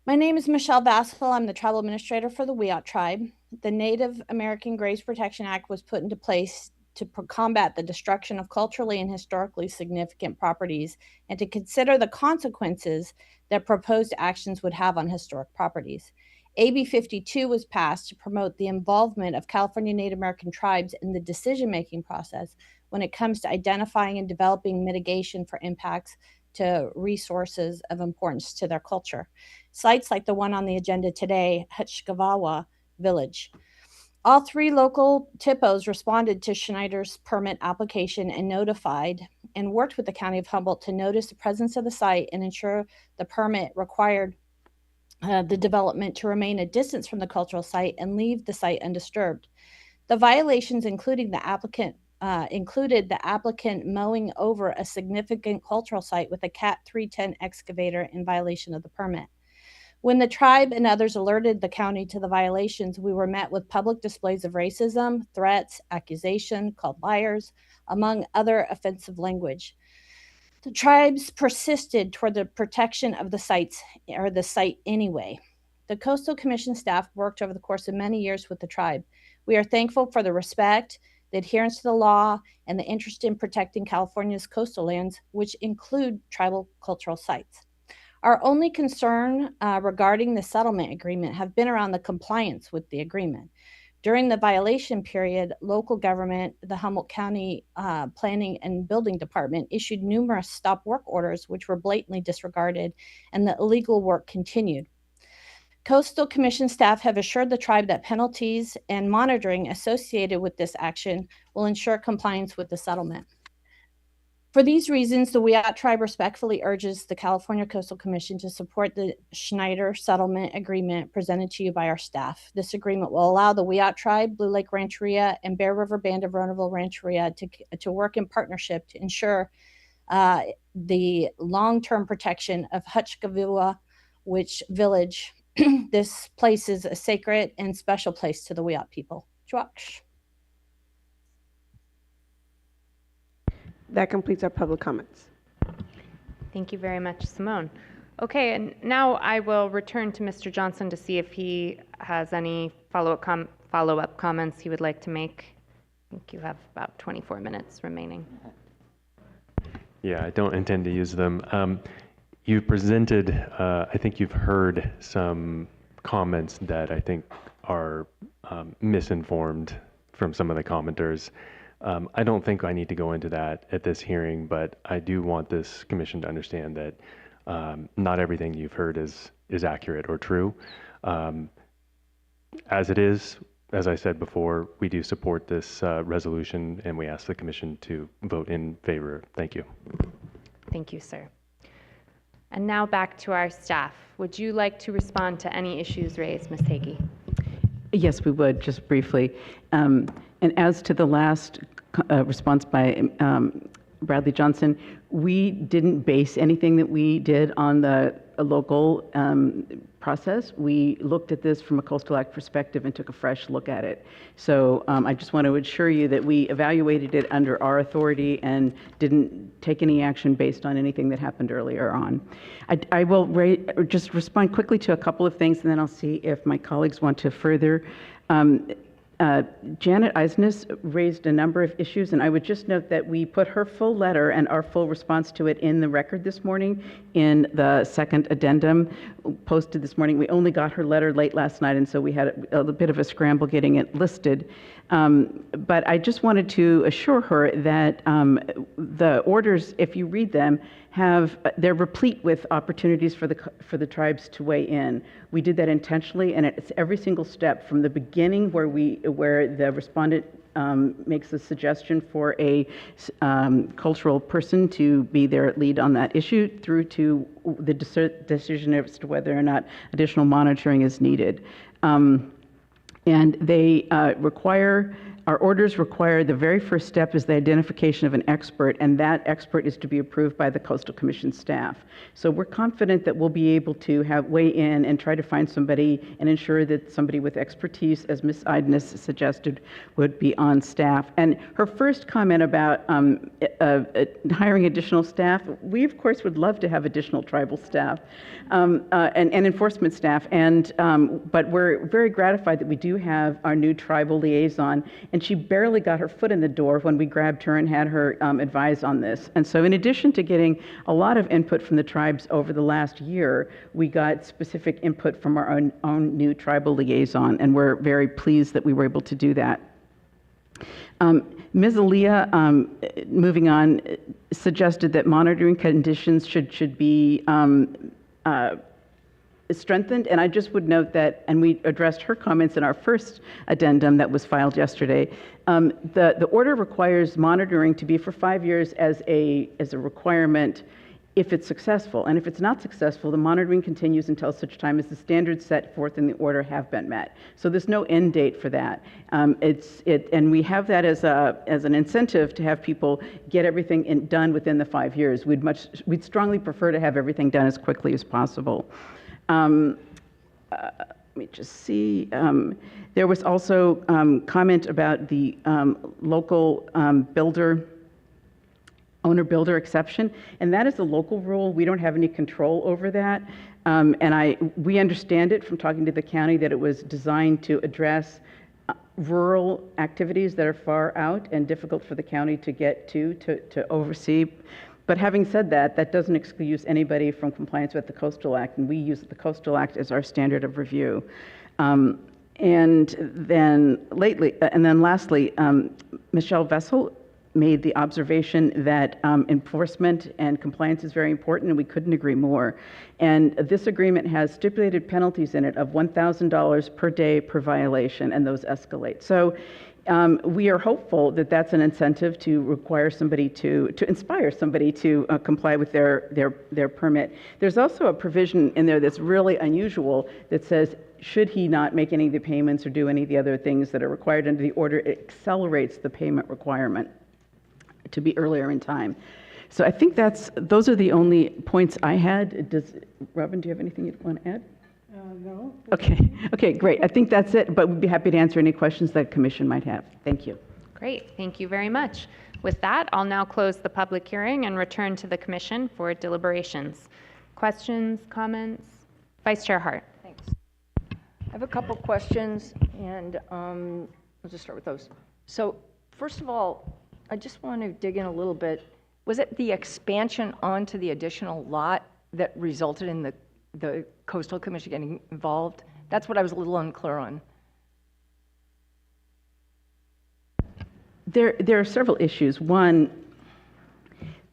My name is Michelle Vassell. I'm the tribal administrator for the Wiyot tribe. The Native American Graves Protection Act was put into place to combat the destruction of culturally and historically significant properties and to consider the consequences that proposed actions would have on historic properties. AB 52 was passed to promote the involvement of California Native American tribes in the decision-making process when it comes to identifying and developing mitigation for impacts to resources of importance to their culture. Sites like the one on the agenda today, Hutchkavawa Village. All three local TIPOs responded to Schneider's permit application and notified and worked with the County of Humboldt to notice the presence of the site and ensure the permit required the development to remain a distance from the cultural site and leave the site undisturbed. The violations included the applicant mowing over a significant cultural site with a Cat 310 excavator in violation of the permit. When the tribe and others alerted the county to the violations, we were met with public displays of racism, threats, accusation, called liars, among other offensive language. The tribes persisted toward the protection of the sites or the site anyway. The Coastal Commission staff worked over the course of many years with the tribe. We are thankful for the respect, the adherence to the law, and the interest in protecting California's coastal lands, which include tribal cultural sites. Our only concern regarding the settlement agreement have been around the compliance with the agreement. During the violation period, local government, the Humboldt County Planning and Building Department, issued numerous stop work orders, which were blatantly disregarded, and the illegal work continued. Coastal Commission staff have assured the tribe that penalties and monitoring associated with this action will ensure compliance with the settlement. For these reasons, the Wiyot tribe respectfully urges the California Coastal Commission to support the Schneider settlement agreement presented to you by our staff. This agreement will allow the Wiyot tribe, Blue Lake Rancheria, and Bear River Band of Ronaville Rancheria to work in partnership to ensure the long-term protection of Hutchkavua, which village. This place is a sacred and special place to the Wiyot people. Josh. That completes our public comments. Thank you very much, Simone. Okay, and now I will return to Mr. Johnson to see if he has any follow-up comments he would like to make. I think you have about 24 minutes remaining. Yeah, I don't intend to use them. You presented, I think you've heard some comments that I think are misinformed from some of the commenters. I don't think I need to go into that at this hearing, but I do want this commission to understand that not everything you've heard is accurate or true. As it is, as I said before, we do support this resolution, and we ask the commission to vote in favor. Thank you. Thank you, sir. And now back to our staff. Would you like to respond to any issues raised, Ms. Hagee? Yes, we would, just briefly. And as to the last response by Bradley Johnson, we didn't base anything that we did on the local process. We looked at this from a Coastal Act perspective and took a fresh look at it. So I just want to assure you that we evaluated it under our authority and didn't take any action based on anything that happened earlier on. I will just respond quickly to a couple of things, and then I'll see if my colleagues want to further. Janet Eisnes raised a number of issues, and I would just note that we put her full letter and our full response to it in the record this morning in the second addendum posted this morning. We only got her letter late last night, and so we had a bit of a scramble getting it listed. But I just wanted to assure her that the orders, if you read them, they're replete with opportunities for the tribes to weigh in. We did that intentionally, and it's every single step from the beginning where the respondent makes a suggestion for a cultural person to be their lead on that issue, through to the decision as to whether or not additional monitoring is needed. And they our orders require the very first step is the identification of an expert, and that expert is to be approved by the Coastal Commission staff. So we're confident that we'll be able to weigh in and try to find somebody and ensure that somebody with expertise, as Ms. Eidnes suggested, would be on staff. And her first comment about hiring additional staff, we of course would love to have additional tribal staff and enforcement staff, but we're very gratified that we do have our new tribal liaison. And she barely got her foot in the door when we grabbed her and had her advise on this. And so in addition to getting a lot of input from the tribes over the last year, we got specific input from our own new tribal liaison, and we're very pleased that we were able to do that. Ms. Aaliyah, moving on, suggested that monitoring conditions should be strengthened, and I just would note that, and we addressed her comments in our first addendum that was filed yesterday. The order requires monitoring to be for 5 years as a requirement if it's successful, and if it's not successful, the monitoring continues until such time as the standards set forth in the order have been met. So there's no end date for that. And we have that as an incentive to have people get everything done within the 5 years. We'd strongly prefer to have everything done as quickly as possible. Let me just see. There was also comment about the local builder owner-builder exception, and that is a local rule. We don't have any control over that. We understand it from talking to the county that it was designed to address rural activities that are far out and difficult for the county to get to oversee. But having said that, that doesn't excuse anybody from compliance with the Coastal Act, and we use the Coastal Act as our standard of review. And then lastly, Michelle Vessel made the observation that enforcement and compliance is very important, and we couldn't agree more. And this agreement has stipulated penalties in it of $1,000 per day per violation, and those escalate. So we are hopeful that that's an incentive to require somebody to inspire somebody to comply with their permit. There's also a provision in there that's really unusual that says, should he not make any of the payments or do any of the other things that are required under the order, it accelerates the payment requirement to be earlier in time. So I think those are the only points I had. Robin, do you have anything you'd want to add? No. Okay, great. I think that's it, but we'd be happy to answer any questions that commission might have. Thank you. Great, thank you very much. With that, I'll now close the public hearing and return to the commission for deliberations. Questions, comments? Vice Chair Hart. Thanks. I have a couple questions, and I'll just start with those. So first of all, I just want to dig in a little bit. Was it the expansion onto the additional lot that resulted in the Coastal Commission getting involved? That's what I was a little unclear on. There are several issues. One,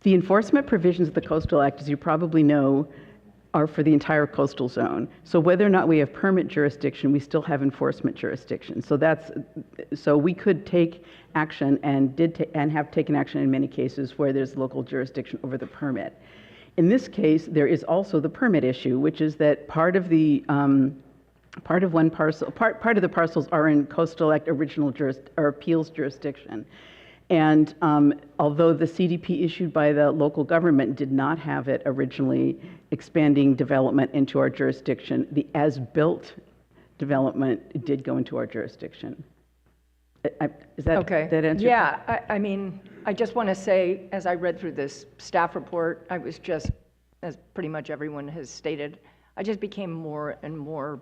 the enforcement provisions of the Coastal Act, as you probably know, are for the entire coastal zone. So whether or not we have permit jurisdiction, we still have enforcement jurisdiction. So we could take action and have taken action in many cases where there's local jurisdiction over the permit. In this case, there is also the permit issue, which is that part of the parcels are in Coastal Act original appeals jurisdiction. And although the CDP issued by the local government did not have it originally expanding development into our jurisdiction, the as-built development did go into our jurisdiction. Is that okay? That answer? Yeah, I mean, I just want to say, as I read through this staff report, I was just, as pretty much everyone has stated, I just became more and more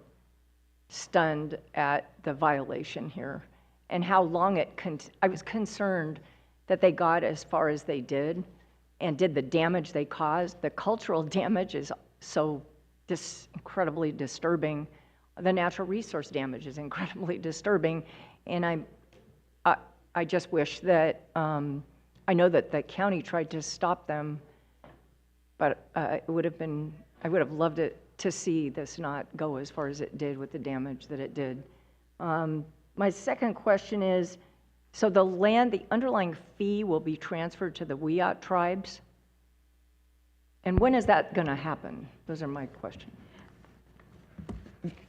stunned at the violation here and how long I was concerned that they got as far as they did and did the damage they caused. The cultural damage is so incredibly disturbing. The natural resource damage is incredibly disturbing. And I just wish that, I know that the county tried to stop them, but I would have loved it to see this not go as far as it did with the damage that it did. My second question is, so the underlying fee will be transferred to the Wiyot tribes? And when is that going to happen? Those are my questions.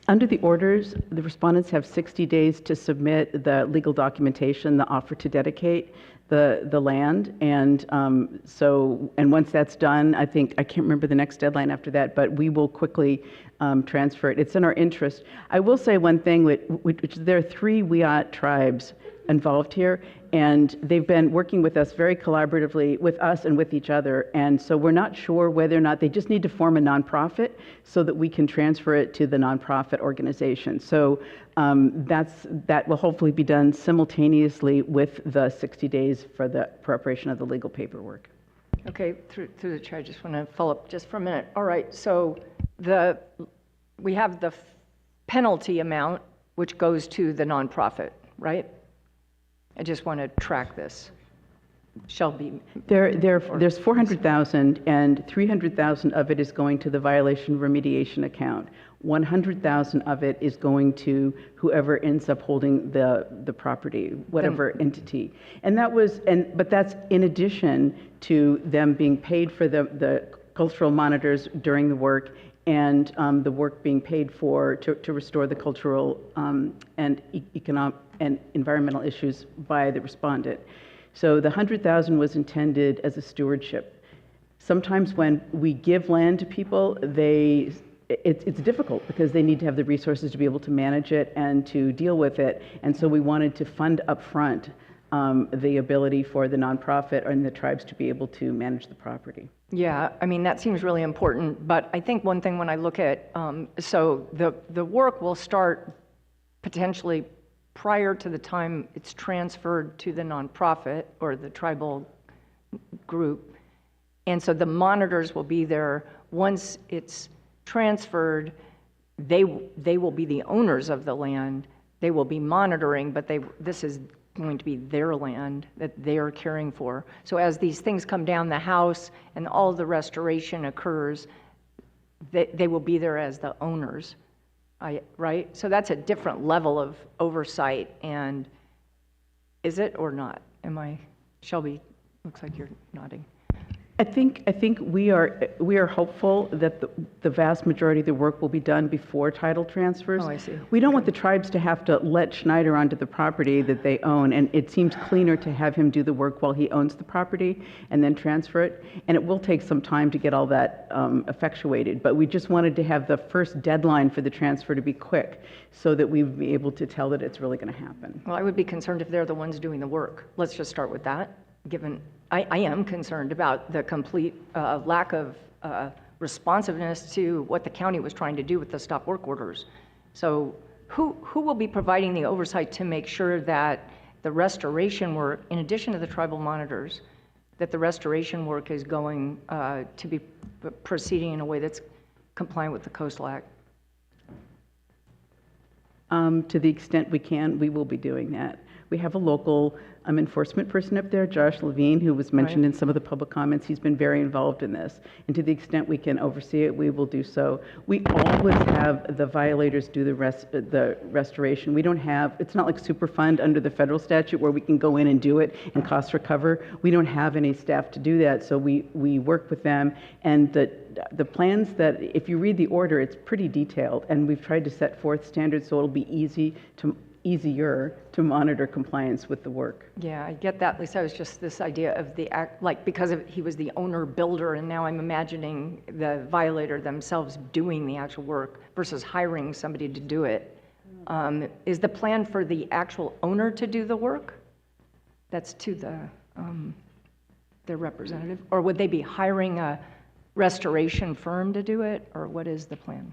Under the orders, the respondents have 60 days to submit the legal documentation, the offer to dedicate the land. And and once that's done, I can't remember the next deadline after that, but we will quickly transfer it. It's in our interest. I will say one thing, which there are 3 Wiyot tribes involved here, and they've been working with us very collaboratively, with us and with each other. And so we're not sure whether or not they just need to form a nonprofit so that we can transfer it to the nonprofit organization. So that will hopefully be done simultaneously with the 60 days for the preparation of the legal paperwork. Okay, through the chair, I just want to follow up just for a minute. All right, so we have the penalty amount, which goes to the nonprofit, right? I just want to track this. Shall be. There's 400,000, and 300,000 of it is going to the violation remediation account. 100,000 of it is going to whoever ends up holding the property, whatever entity. But that's in addition to them being paid for the cultural monitors during the work, and the work being paid for to restore the cultural and economic and environmental issues by the respondent. So the 100,000 was intended as a stewardship. Sometimes when we give land to people, it's difficult because they need to have the resources to be able to manage it and to deal with it. And so we wanted to fund upfront the ability for the nonprofit and the tribes to be able to manage the property. Yeah, I mean, that seems really important, but I think one thing when I look at, so the work will start potentially prior to the time it's transferred to the nonprofit or the tribal group. And so the monitors will be there. Once it's transferred, they will be the owners of the land. They will be monitoring, but this is going to be their land that they are caring for. So as these things come down the house and all the restoration occurs, they will be there as the owners, right? So that's a different level of oversight. And is it or not? Shelby, looks like you're nodding. I think we are hopeful that the vast majority of the work will be done before title transfers. Oh, I see. We don't want the tribes to have to let Schneider onto the property that they own, and it seems cleaner to have him do the work while he owns the property and then transfer it. And it will take some time to get all that effectuated, but we just wanted to have the first deadline for the transfer to be quick so that we'd be able to tell that it's really going to happen. Well, I would be concerned if they're the ones doing the work. Let's just start with that, given I am concerned about the complete lack of responsiveness to what the county was trying to do with the stop work orders. So who will be providing the oversight to make sure that the restoration work, in addition to the tribal monitors, that the restoration work is going to be proceeding in a way that's compliant with the Coastal Act? To the extent we can, we will be doing that. We have a local enforcement person up there, Josh Levine, who was mentioned in some of the public comments. He's been very involved in this. And to the extent we can oversee it, we will do so. We always have the violators do the restoration. We don't have, it's not like Superfund under the federal statute where we can go in and do it and cost recover. We don't have any staff to do that, so we work with them. And the plans that, if you read the order, it's pretty detailed, and we've tried to set forth standards so it'll be easier to monitor compliance with the work. Yeah, I get that, Lisa. It was just this idea of the act, like because he was the owner builder, and now I'm imagining the violator themselves doing the actual work versus hiring somebody to do it. Is the plan for the actual owner to do the work? That's to their representative? Or would they be hiring a restoration firm to do it, or what is the plan?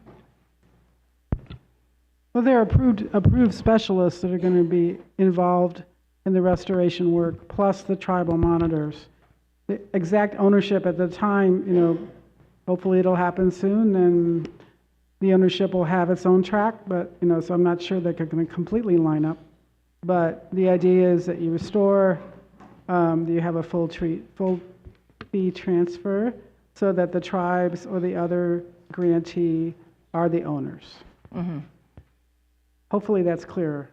Well, there are approved specialists that are going to be involved in the restoration work, plus the tribal monitors. The exact ownership at the time, hopefully it'll happen soon, and the ownership will have its own track, but, so I'm not sure they're going to completely line up. But the idea is that you restore, you have a full fee transfer, so that the tribes or the other grantee are the owners. Mm-hmm. Hopefully that's clearer.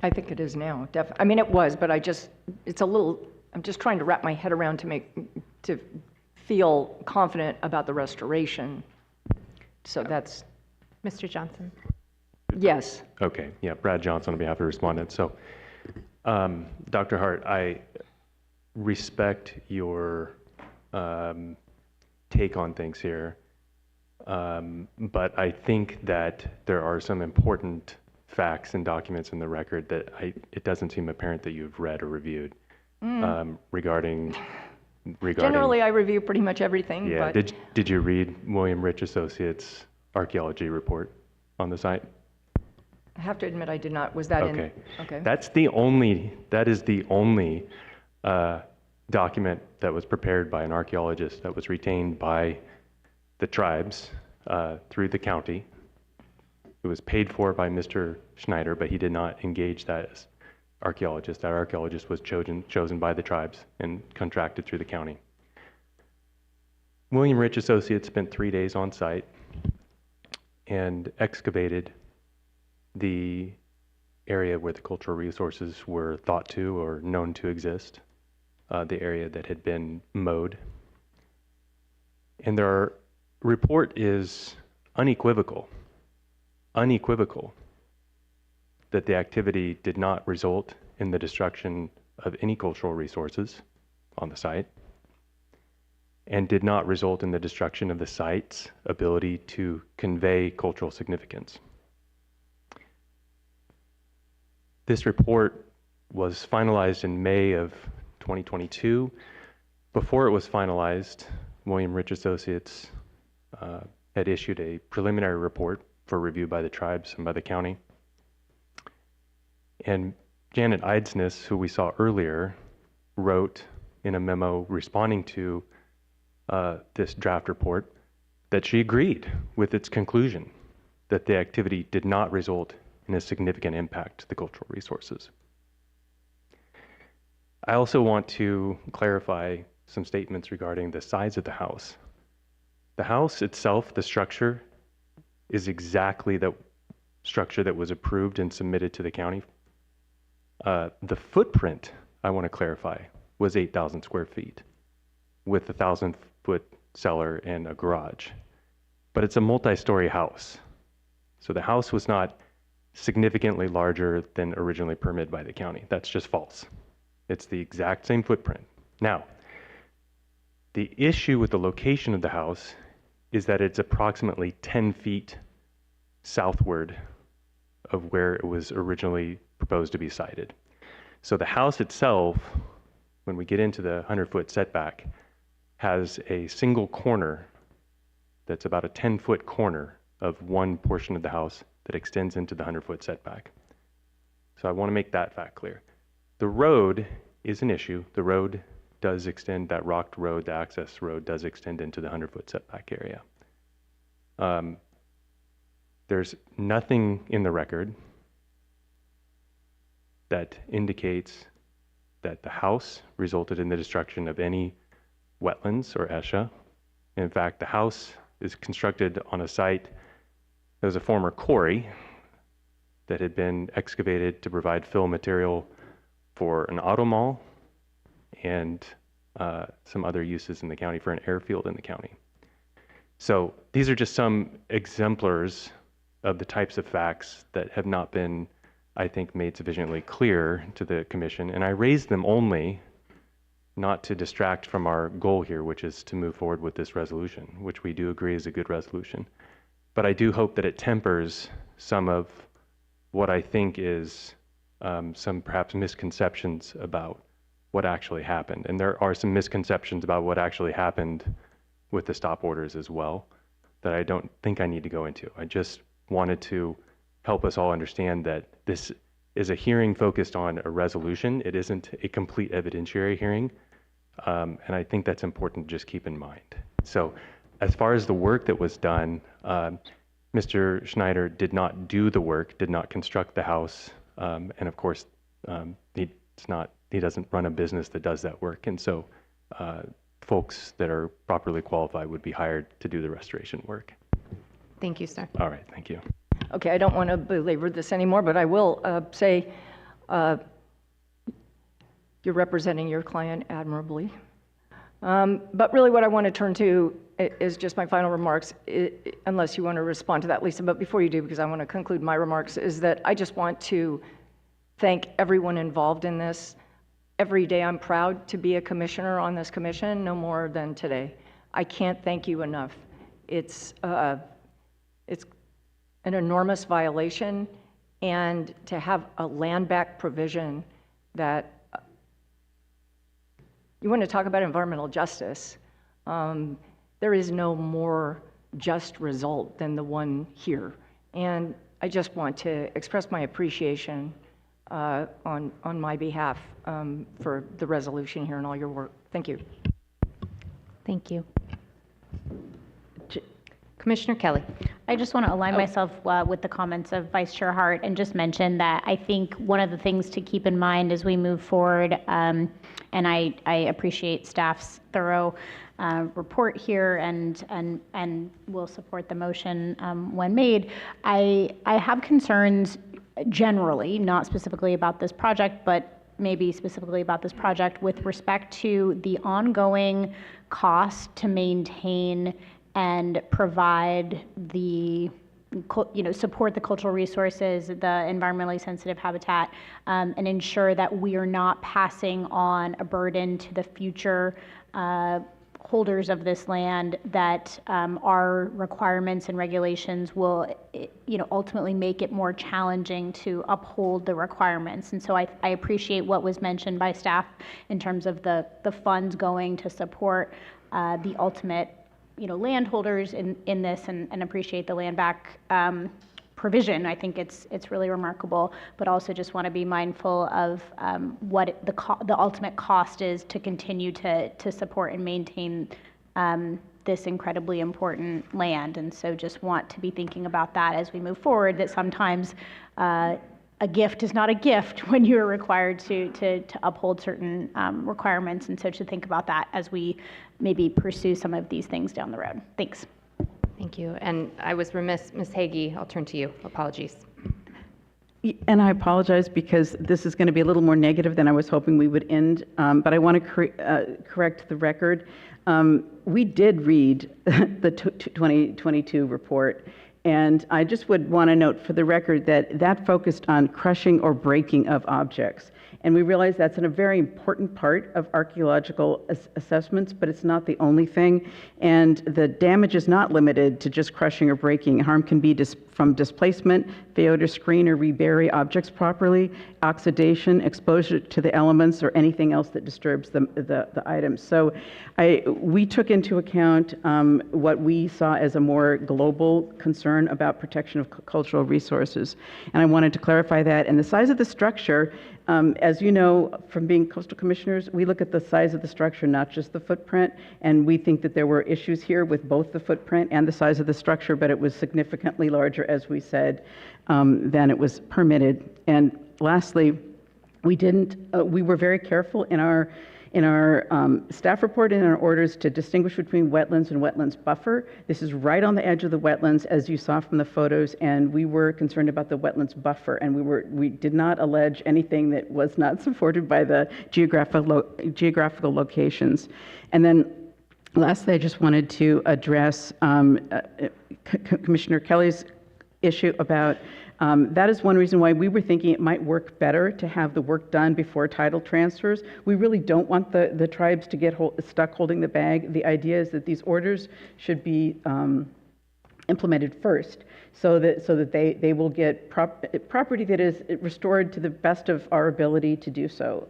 I think it is now, definitely. I mean, it was, but I'm just trying to wrap my head around to feel confident about the restoration. So that's. Mr. Johnson. Yes. Okay, yeah, Brad Johnson on behalf of the respondent. So, Dr. Hart, I respect your take on things here, but I think that there are some important facts and documents in the record that it doesn't seem apparent that you've read or reviewed regarding. Generally, I review pretty much everything. Yeah. But Did you read William Rich Associates' archaeology report on the site? I have to admit I did not. Was that okay. in? Okay. That is the only document that was prepared by an archaeologist that was retained by the tribes through the county. It was paid for by Mr. Schneider, but he did not engage that as archaeologist. That archaeologist was chosen by the tribes and contracted through the county. William Rich Associates spent 3 days on site and excavated the area where the cultural resources were thought to or known to exist, the area that had been mowed. And their report is unequivocal that the activity did not result in the destruction of any cultural resources on the site and did not result in the destruction of the site's ability to convey cultural significance. This report was finalized in May of 2022. Before it was finalized, William Rich Associates had issued a preliminary report for review by the tribes and by the county. And Janet Eidsness, who we saw earlier, wrote in a memo responding to this draft report that she agreed with its conclusion that the activity did not result in a significant impact to the cultural resources. I also want to clarify some statements regarding the size of the house. The house itself, the structure, is exactly the structure that was approved and submitted to the county. The footprint, I want to clarify, was 8,000 square feet with a 1,000-foot cellar and a garage. But it's a multi-story house. So the house was not significantly larger than originally permitted by the county. That's just false. It's the exact same footprint. Now, the issue with the location of the house is that it's approximately 10 feet southward of where it was originally proposed to be sited. So the house itself, when we get into the 100-foot setback, has a single corner that's about a 10-foot corner of one portion of the house that extends into the 100-foot setback. So I want to make that fact clear. The road is an issue. The road does extend, that rocked road, the access road does extend into the 100-foot setback area. There's nothing in the record that indicates that the house resulted in the destruction of any wetlands or ESHA. In fact, the house is constructed on a site that was a former quarry that had been excavated to provide fill material for an auto mall and some other uses in the county, for an airfield in the county. So these are just some exemplars of the types of facts that have not been, I think, made sufficiently clear to the commission. And I raised them only not to distract from our goal here, which is to move forward with this resolution, which we do agree is a good resolution. But I do hope that it tempers some of what I think is some perhaps misconceptions about what actually happened. And there are some misconceptions about what actually happened with the stop orders as well that I don't think I need to go into. I just wanted to help us all understand that this is a hearing focused on a resolution. It isn't a complete evidentiary hearing. And I think that's important to just keep in mind. So as far as the work that was done, Mr. Schneider did not do the work, did not construct the house. And of course, he doesn't run a business that does that work. And so folks that are properly qualified would be hired to do the restoration work. Thank you, sir. All right, thank you. Okay, I don't want to belabor this anymore, but I will say you're representing your client admirably. But really what I want to turn to is just my final remarks, unless you want to respond to that, Lisa. But before you do, because I want to conclude my remarks, is that I just want to thank everyone involved in this. Every day I'm proud to be a commissioner on this commission, no more than today. I can't thank you enough. It's an enormous violation, and to have a land back provision that, you want to talk about environmental justice, there is no more just result than the one here. And I just want to express my appreciation on my behalf for the resolution here and all your work. Thank you. Thank you. Commissioner Kelly. I just want to align myself with the comments of Vice Chair Hart and just mention that I think one of the things to keep in mind as we move forward, and I appreciate staff's thorough report here and will support the motion when made. I have concerns generally, not specifically about this project, but maybe specifically about this project with respect to the ongoing cost to maintain and provide the, support the cultural resources, the environmentally sensitive habitat, and ensure that we are not passing on a burden to the future holders of this land that our requirements and regulations will, ultimately make it more challenging to uphold the requirements. And so I appreciate what was mentioned by staff in terms of the funds going to support the ultimate, landholders in this, and appreciate the land back provision. I think it's really remarkable, but also just want to be mindful of what the ultimate cost is to continue to support and maintain this incredibly important land. And so just want to be thinking about that as we move forward, that sometimes a gift is not a gift when you're required to uphold certain requirements. And so to think about that as we maybe pursue some of these things down the road. Thanks. Thank you. And I was remiss, Ms. Hagee, I'll turn to you. Apologies. And I apologize because this is going to be a little more negative than I was hoping we would end, but I want to correct the record. We did read the 2022 report, and I just would want to note for the record that focused on crushing or breaking of objects. And we realize that's a very important part of archaeological assessments, but it's not the only thing. And the damage is not limited to just crushing or breaking. Harm can be from displacement, failure to screen or rebury objects properly, oxidation, exposure to the elements, or anything else that disturbs the items. So we took into account what we saw as a more global concern about protection of cultural resources. And I wanted to clarify that. And the size of the structure, as you know, from being coastal commissioners, we look at the size of the structure, not just the footprint. And we think that there were issues here with both the footprint and the size of the structure, but it was significantly larger, as we said, than it was permitted. And lastly, we were very careful in our staff report and in our orders to distinguish between wetlands and wetlands buffer. This is right on the edge of the wetlands, as you saw from the photos, and we were concerned about the wetlands buffer, and we did not allege anything that was not supported by the geographical locations. And then lastly, I just wanted to address Commissioner Kelly's issue about that is one reason why we were thinking it might work better to have the work done before title transfers. We really don't want the tribes to get stuck holding the bag. The idea is that these orders should be implemented first, so that they will get property that is restored to the best of our ability to do so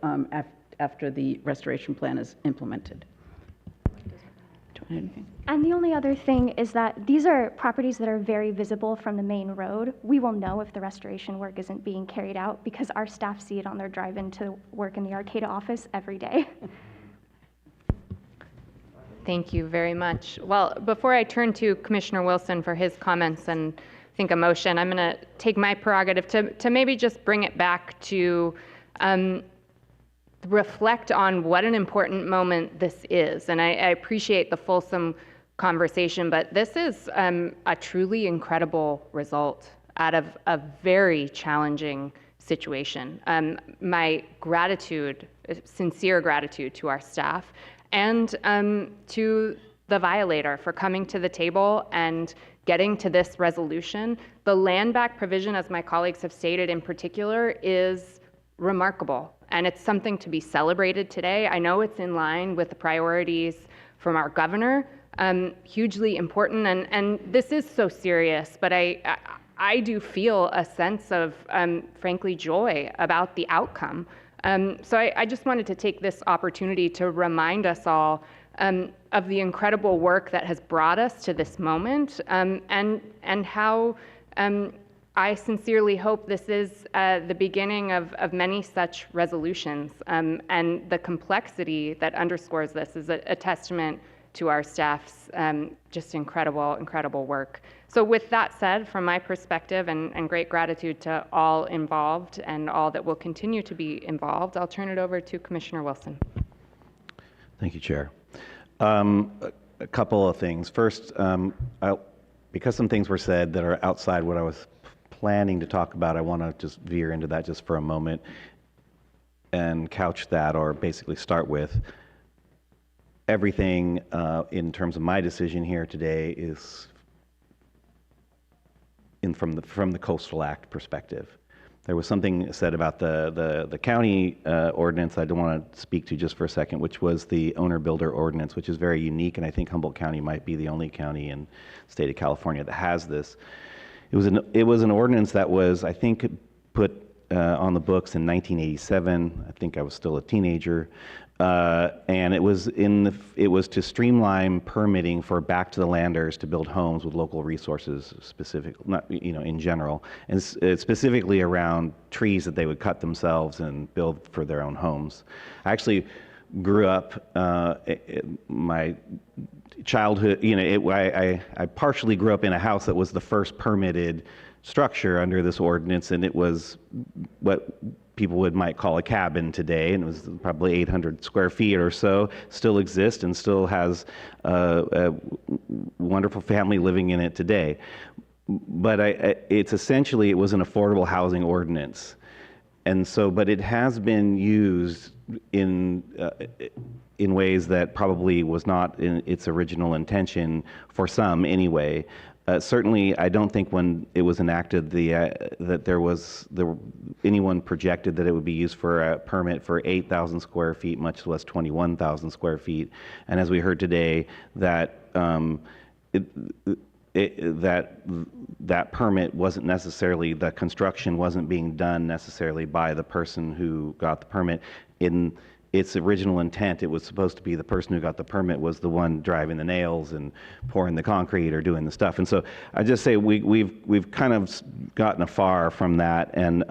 after the restoration plan is implemented. And the only other thing is that these are properties that are very visible from the main road. We will know if the restoration work isn't being carried out because our staff see it on their drive into work in the Arcata office every day. Thank you very much. Well, before I turn to Commissioner Wilson for his comments and I think a motion, I'm going to take my prerogative to maybe just bring it back to reflect on what an important moment this is. And I appreciate the fulsome conversation, but this is a truly incredible result out of a very challenging situation. My gratitude, sincere gratitude to our staff and to the violator for coming to the table and getting to this resolution. The land back provision, as my colleagues have stated in particular, is remarkable. And it's something to be celebrated today. I know it's in line with the priorities from our governor, hugely important. And this is so serious, but I do feel a sense of, frankly, joy about the outcome. So I just wanted to take this opportunity to remind us all of the incredible work that has brought us to this moment, and how I sincerely hope this is the beginning of many such resolutions, and the complexity that underscores this is a testament to our staff's just incredible work. So with that said, from my perspective, and great gratitude to all involved and all that will continue to be involved, I'll turn it over to Commissioner Wilson. Thank you, Chair. A couple of things. First, because some things were said that are outside what I was planning to talk about, I want to just veer into that just for a moment and couch that, or basically start with everything in terms of my decision here today is from the Coastal Act perspective. there was something said about the county ordinance I don't want to speak to just for a second, which was the owner-builder ordinance, which is very unique, and I think Humboldt County might be the only county in the state of California that has this. It was an ordinance that was, I think, put on the books in 1987. I think I was still a teenager, and it was to streamline permitting for back-to-the-landers to build homes with local resources, not in general, and specifically around trees that they would cut themselves and build for their own homes. I actually grew up my childhood. I partially grew up in a house that was the first permitted structure under this ordinance, and it was what people might call a cabin today, and it was probably 800 square feet or so. Still exists and still has a wonderful family living in it today. But it was an affordable housing ordinance, and so, but it has been used in ways that probably was not in its original intention for some anyway. Certainly, I don't think when it was enacted that anyone projected that it would be used for a permit for 8,000 square feet, much less 21,000 square feet. And as we heard today, that that permit wasn't necessarily, the construction wasn't being done necessarily by the person who got the permit. In its original intent, it was supposed to be the person who got the permit was the one driving the nails and pouring the concrete or doing the stuff. And so I just say we've kind of gotten afar from that, and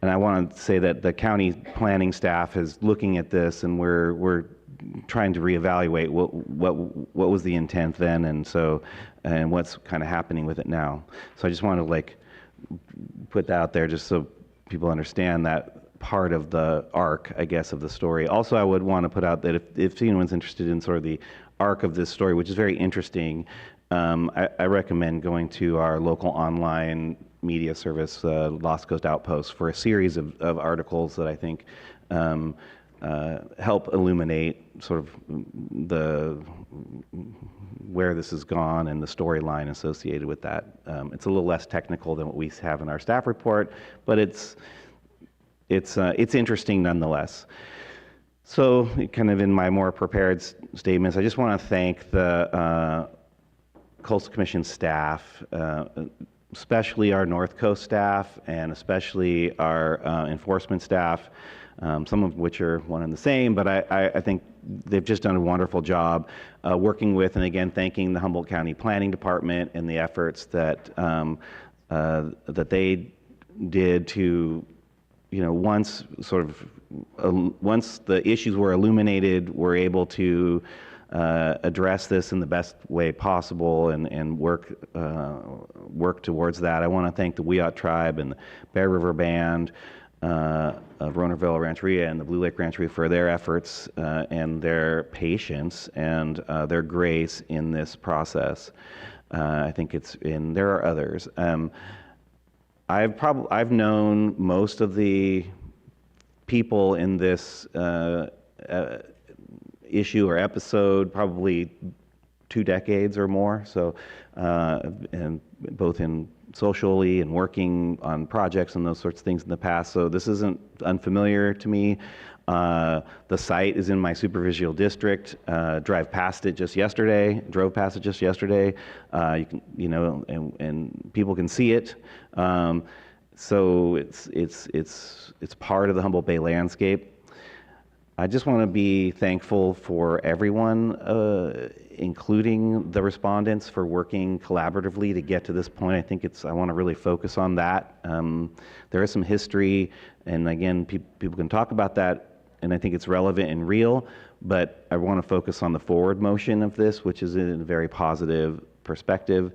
I want to say that the county planning staff is looking at this, and we're trying to reevaluate what was the intent then, and what's kind of happening with it now. So I just want to put that out there just so people understand that part of the arc, I guess, of the story. Also, I would want to put out that if anyone's interested in sort of the arc of this story, which is very interesting, I recommend going to our local online media service, Lost Coast Outpost, for a series of articles that I think help illuminate sort of where this has gone and the storyline associated with that. It's a little less technical than what we have in our staff report, but it's interesting nonetheless. So, kind of in my more prepared statements, I just want to thank the Coastal Commission staff, especially our North Coast staff, and especially our enforcement staff, some of which are one and the same, but I think they've just done a wonderful job working with, and again, thanking the Humboldt County Planning Department and the efforts that they did to, once the issues were illuminated, we're able to address this in the best way possible and work towards that. I want to thank the Wiyot Tribe and the Bear River Band of Ronerville Rancheria and the Blue Lake Rancheria for their efforts and their patience and their grace in this process. I think there are others. I've known most of the people in this issue or episode probably 2 decades or more. So, and both in socially and working on projects and those sorts of things in the past. So this isn't unfamiliar to me. The site is in my supervisual district. Drove past it just yesterday. You can, and people can see it. So it's part of the Humboldt Bay landscape. I just want to be thankful for everyone, including the respondents, for working collaboratively to get to this point. I want to really focus on that. There is some history, and again, people can talk about that, and I think it's relevant and real, but I want to focus on the forward motion of this, which is in a very positive perspective,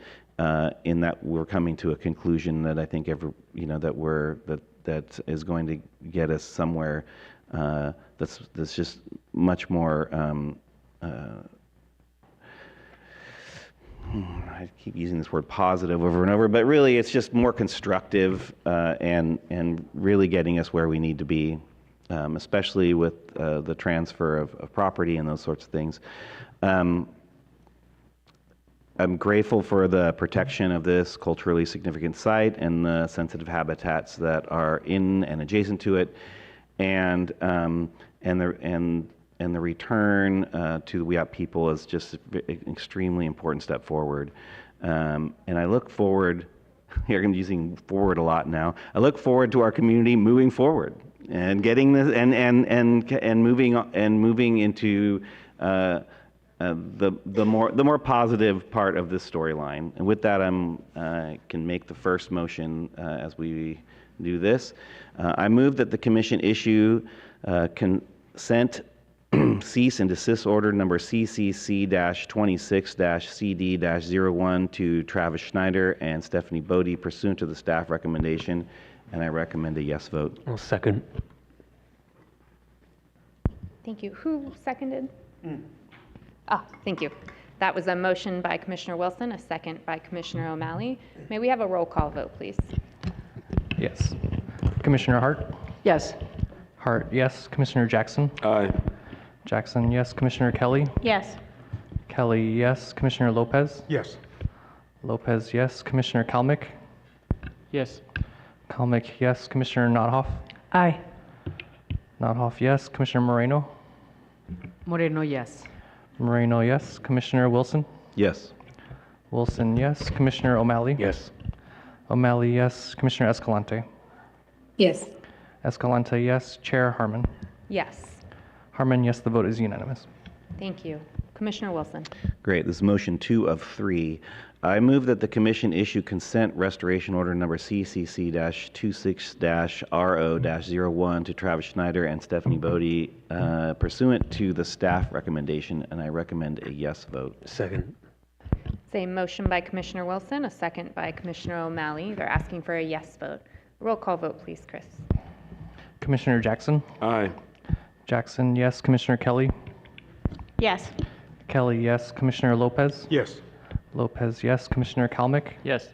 in that we're coming to a conclusion that I think that is going to get us somewhere that's just much more. I keep using this word positive over and over, but really it's just more constructive and really getting us where we need to be, especially with the transfer of property and those sorts of things. I'm grateful for the protection of this culturally significant site and the sensitive habitats that are in and adjacent to it, and the return to the Wiyot people is just an extremely important step forward. And I look forward. Here I'm using forward a lot now. I look forward to our community moving forward and getting this and moving into the more positive part of this storyline. And with that, I can make the first motion as we do this. I move that the commission issue consent cease and desist order number CCC-26-CD-01 to Travis Schneider and Stephanie Bode pursuant to the staff recommendation, and I recommend a yes vote. I'll second. Thank you. Who seconded? Thank you. That was a motion by Commissioner Wilson, a second by Commissioner O'Malley. May we have a roll call vote, please? Yes. Commissioner Hart? Yes. Hart, yes. Commissioner Jackson? Aye. Jackson, yes. Commissioner Kelly? Yes. Kelly, yes. Commissioner Lopez? Yes. Lopez, yes. Commissioner Kalmick? Yes. Kalmick, yes. Commissioner Nothoff? Aye. Nothoff, yes. Commissioner Moreno? Moreno, yes. Moreno, yes. Commissioner Wilson? Yes. Wilson, yes. Commissioner O'Malley? Yes. O'Malley, yes. Commissioner Escalante? Yes. Escalante, yes. Chair Harmon? Yes. Harmon, yes. The vote is unanimous. Thank you. Commissioner Wilson. Great. This is motion 2 of 3. I move that the commission issue consent restoration order number CCC-26-RO-01 to Travis Schneider and Stephanie Bode pursuant to the staff recommendation, and I recommend a yes vote. Second. Same motion by Commissioner Wilson, a second by Commissioner O'Malley. They're asking for a yes vote. Roll call vote, please, Chris. Commissioner Jackson? Aye. Jackson, yes. Commissioner Kelly? Yes. Kelly, yes. Commissioner Lopez? Yes. Lopez, yes. Commissioner Kalmick? Yes.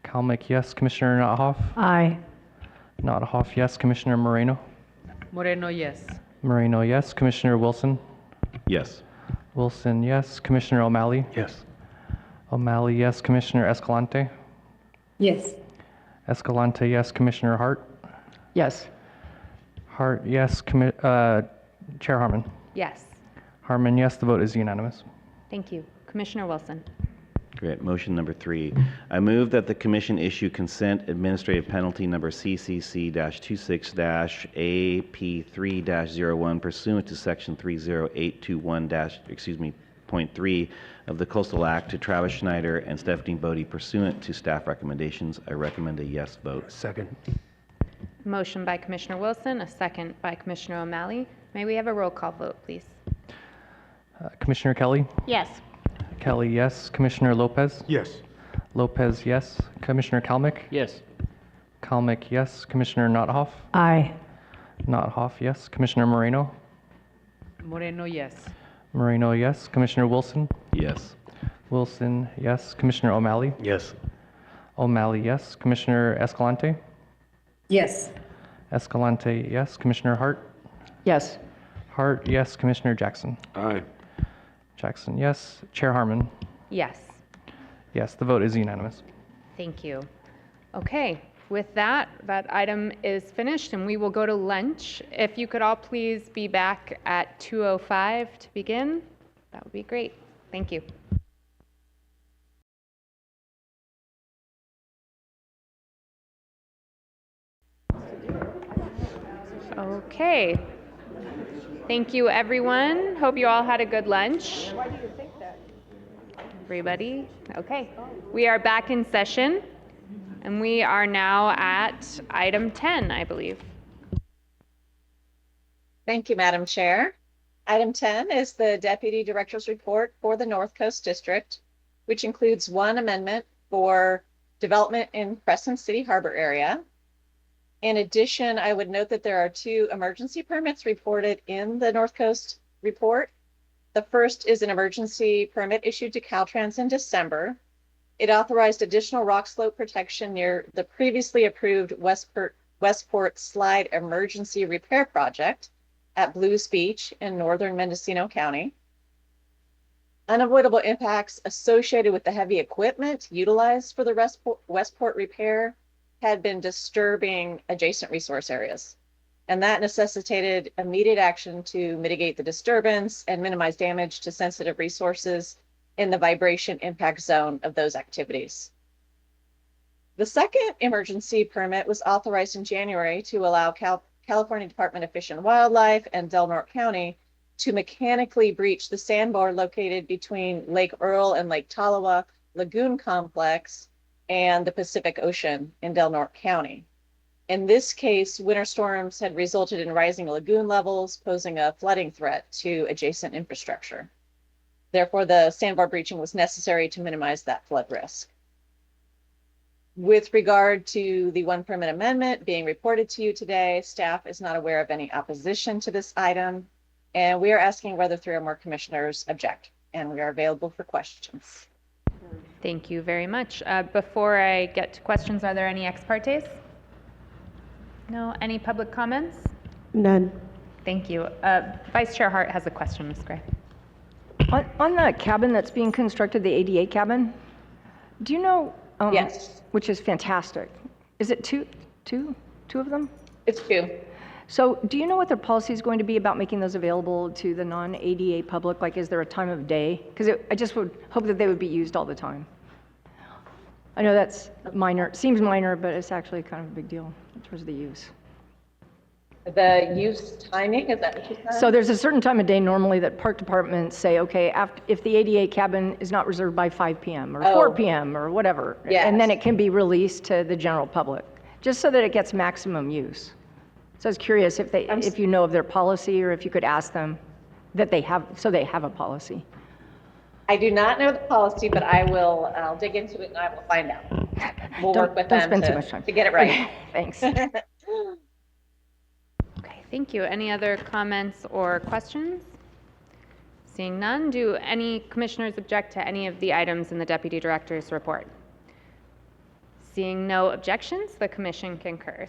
Kalmick, yes. Commissioner Nothoff? Aye. Nothoff, yes. Commissioner Moreno? Moreno, yes. Moreno, yes. Commissioner Wilson? Yes. Wilson, yes. Commissioner O'Malley? Yes. O'Malley, yes. Commissioner Escalante? Yes. Escalante, yes. Commissioner Hart? Yes. Hart, yes. Chair Harmon? Yes. Harmon, yes. The vote is unanimous. Thank you. Commissioner Wilson. Great. Motion number 3. I move that the commission issue consent administrative penalty number CCC-26-AP3-01 pursuant to section 30821-.3 of the Coastal Act to Travis Schneider and Stephanie Bode pursuant to staff recommendations. I recommend a yes vote. Second. Motion by Commissioner Wilson, a second by Commissioner O'Malley. May we have a roll call vote, please? Commissioner Kelly? Yes. Kelly, yes. Commissioner Lopez? Yes. Lopez, yes. Commissioner Kalmick? Yes. Kalmick, yes. Commissioner Nothoff? Aye. Nothoff, yes. Commissioner Moreno? Moreno, yes. Moreno, yes. Commissioner Wilson? Yes. Wilson, yes. Commissioner O'Malley? Yes. O'Malley, yes. Commissioner Escalante? Yes. Escalante, yes. Commissioner Hart? Yes. Hart, yes. Commissioner Jackson? Aye. Jackson, yes. Chair Harmon? Yes. Yes, the vote is unanimous. Thank you. Okay, with that, that item is finished and we will go to lunch. If you could all please be back at 2:05 to begin, that would be great. Thank you. Okay. Thank you, everyone. Hope you all had a good lunch. Why do you think that? Everybody? Okay. We are back in session, and we are now at item 10, I believe. Thank you, Madam Chair. Item 10 is the Deputy Director's Report for the North Coast District, which includes one amendment for development in Crescent City Harbor area. In addition, I would note that there are 2 emergency permits reported in the North Coast report. The first is an emergency permit issued to Caltrans in December. It authorized additional rock slope protection near the previously approved Westport Slide Emergency Repair Project at Blues Beach in northern Mendocino County. Unavoidable impacts associated with the heavy equipment utilized for the Westport repair had been disturbing adjacent resource areas. And that necessitated immediate action to mitigate the disturbance and minimize damage to sensitive resources in the vibration impact zone of those activities. The second emergency permit was authorized in January to allow California Department of Fish and Wildlife and Del Norte County to mechanically breach the sandbar located between Lake Earl and Lake Tolowa Lagoon Complex and the Pacific Ocean in Del Norte County. In this case, winter storms had resulted in rising lagoon levels, posing a flooding threat to adjacent infrastructure. Therefore, the sandbar breaching was necessary to minimize that flood risk. With regard to the one permit amendment being reported to you today, staff is not aware of any opposition to this item, and we are asking whether 3 or more commissioners object, and we are available for questions. Thank you very much. Before I get to questions, are there any ex partes? No? Any public comments? None. Thank you. Vice Chair Hart has a question, Ms. Gray. On the cabin that's being constructed, the ADA cabin, do you know? Yes. Which is fantastic. Is it two of them? It's 2. So do you know what their policy is going to be about making those available to the non-ADA public? Like, is there a time of day? Because I just would hope that they would be used all the time. I know that's minor, it seems minor, but it's actually kind of a big deal in terms of the use. The use timing, is that what you said? So there's a certain time of day normally that park departments say, okay, if the ADA cabin is not reserved by 5 p.m. or 4 p.m. or whatever, Yes. and then it can be released to the general public, just so that it gets maximum use. So I was curious if you know of their policy, or if you could ask them that they have a policy. I do not know the policy, but I'll dig into it and I will find out. We'll work with them spend too much time. to get it right. Thanks. Okay, thank you. Any other comments or questions? Seeing none, do any commissioners object to any of the items in the Deputy Director's report? Seeing no objections, the commission concurs.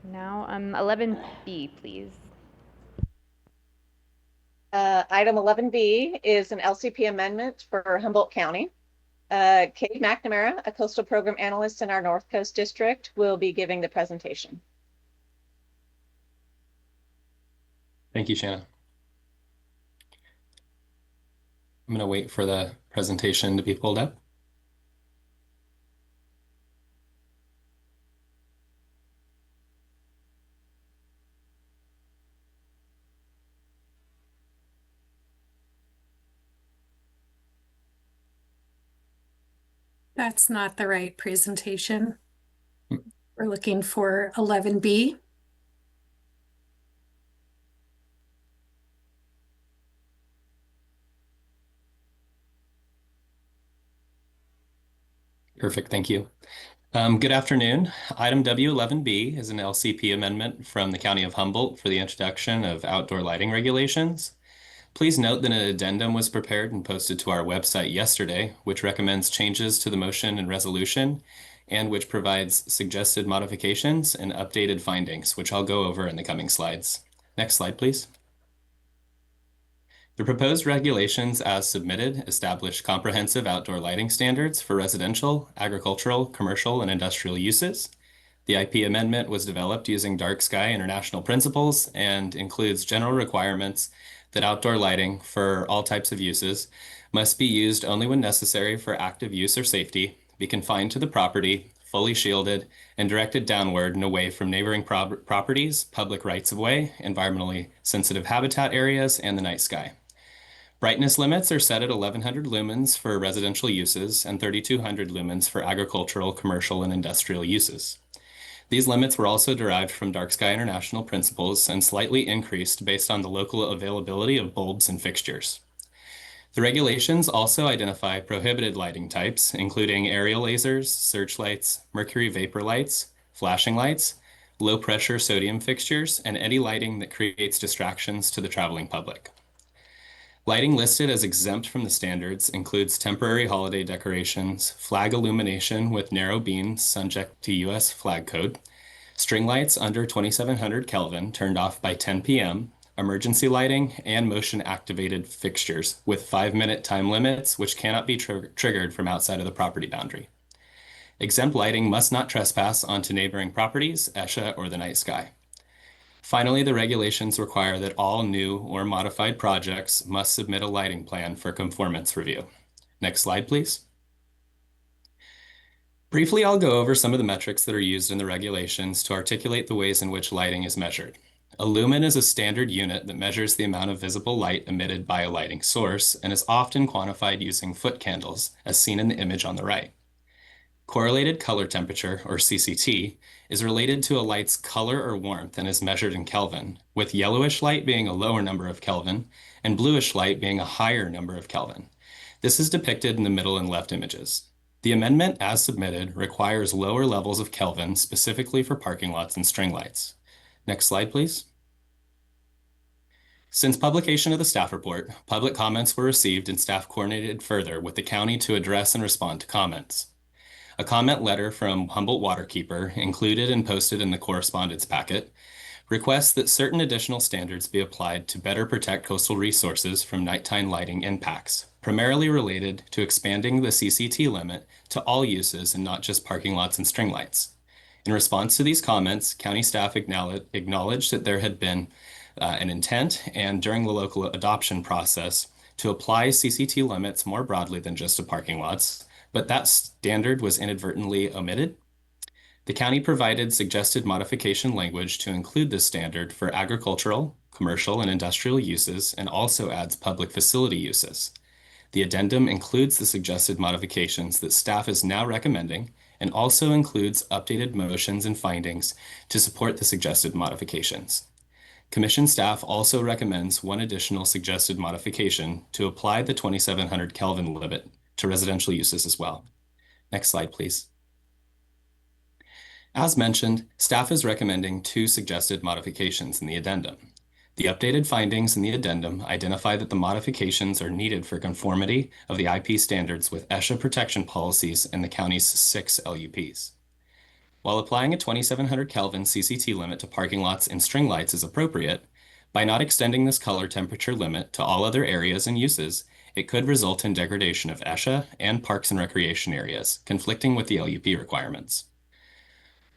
Now, 11B, please. Item 11B is an LCP amendment for Humboldt County. Kate McNamara, a coastal program analyst in our North Coast District, will be giving the presentation. Thank you, Shanna. I'm going to wait for the presentation to be pulled up. That's not the right presentation. We're looking for 11B. Perfect, thank you. Good afternoon. Item W11B is an LCP amendment from the County of Humboldt for the introduction of outdoor lighting regulations. Please note that an addendum was prepared and posted to our website yesterday, which recommends changes to the motion and resolution, and which provides suggested modifications and updated findings, which I'll go over in the coming slides. Next slide, please. The proposed regulations as submitted establish comprehensive outdoor lighting standards for residential, agricultural, commercial, and industrial uses. The IP amendment was developed using Dark Sky International principles and includes general requirements that outdoor lighting for all types of uses must be used only when necessary for active use or safety, be confined to the property, fully shielded, and directed downward and away from neighboring properties, public rights-of-way, environmentally sensitive habitat areas, and the night sky. Brightness limits are set at 1100 lumens for residential uses and 3200 lumens for agricultural, commercial, and industrial uses. These limits were also derived from Dark Sky International principles and slightly increased based on the local availability of bulbs and fixtures. The regulations also identify prohibited lighting types, including aerial lasers, searchlights, mercury vapor lights, flashing lights, low-pressure sodium fixtures, and any lighting that creates distractions to the traveling public. Lighting listed as exempt from the standards includes temporary holiday decorations, flag illumination with narrow beams subject to U.S. flag code, string lights under 2700 Kelvin turned off by 10 p.m., emergency lighting, and motion-activated fixtures with 5-minute time limits, which cannot be triggered from outside of the property boundary. Exempt lighting must not trespass onto neighboring properties, ESHA, or the night sky. Finally, the regulations require that all new or modified projects must submit a lighting plan for conformance review. Next slide, please. Briefly, I'll go over some of the metrics that are used in the regulations to articulate the ways in which lighting is measured. A lumen is a standard unit that measures the amount of visible light emitted by a lighting source and is often quantified using foot candles, as seen in the image on the right. Correlated color temperature, or CCT, is related to a light's color or warmth and is measured in Kelvin, with yellowish light being a lower number of Kelvin and bluish light being a higher number of Kelvin. This is depicted in the middle and left images. The amendment, as submitted, requires lower levels of Kelvin specifically for parking lots and string lights. Next slide, please. Since publication of the staff report, public comments were received and staff coordinated further with the county to address and respond to comments. A comment letter from Humboldt Waterkeeper, included and posted in the correspondence packet, requests that certain additional standards be applied to better protect coastal resources from nighttime lighting impacts, primarily related to expanding the CCT limit to all uses and not just parking lots and string lights. In response to these comments, county staff acknowledged that there had been an intent and during the local adoption process to apply CCT limits more broadly than just to parking lots, but that standard was inadvertently omitted. The county provided suggested modification language to include this standard for agricultural, commercial, and industrial uses and also adds public facility uses. The addendum includes the suggested modifications that staff is now recommending and also includes updated motions and findings to support the suggested modifications. Commission staff also recommends one additional suggested modification to apply the 2700 Kelvin limit to residential uses as well. Next slide, please. As mentioned, staff is recommending 2 suggested modifications in the addendum. The updated findings in the addendum identify that the modifications are needed for conformity of the IP standards with ESHA protection policies in the county's 6 LUPs. While applying a 2700 Kelvin CCT limit to parking lots and string lights is appropriate, by not extending this color temperature limit to all other areas and uses, it could result in degradation of ESHA and parks and recreation areas, conflicting with the LUP requirements.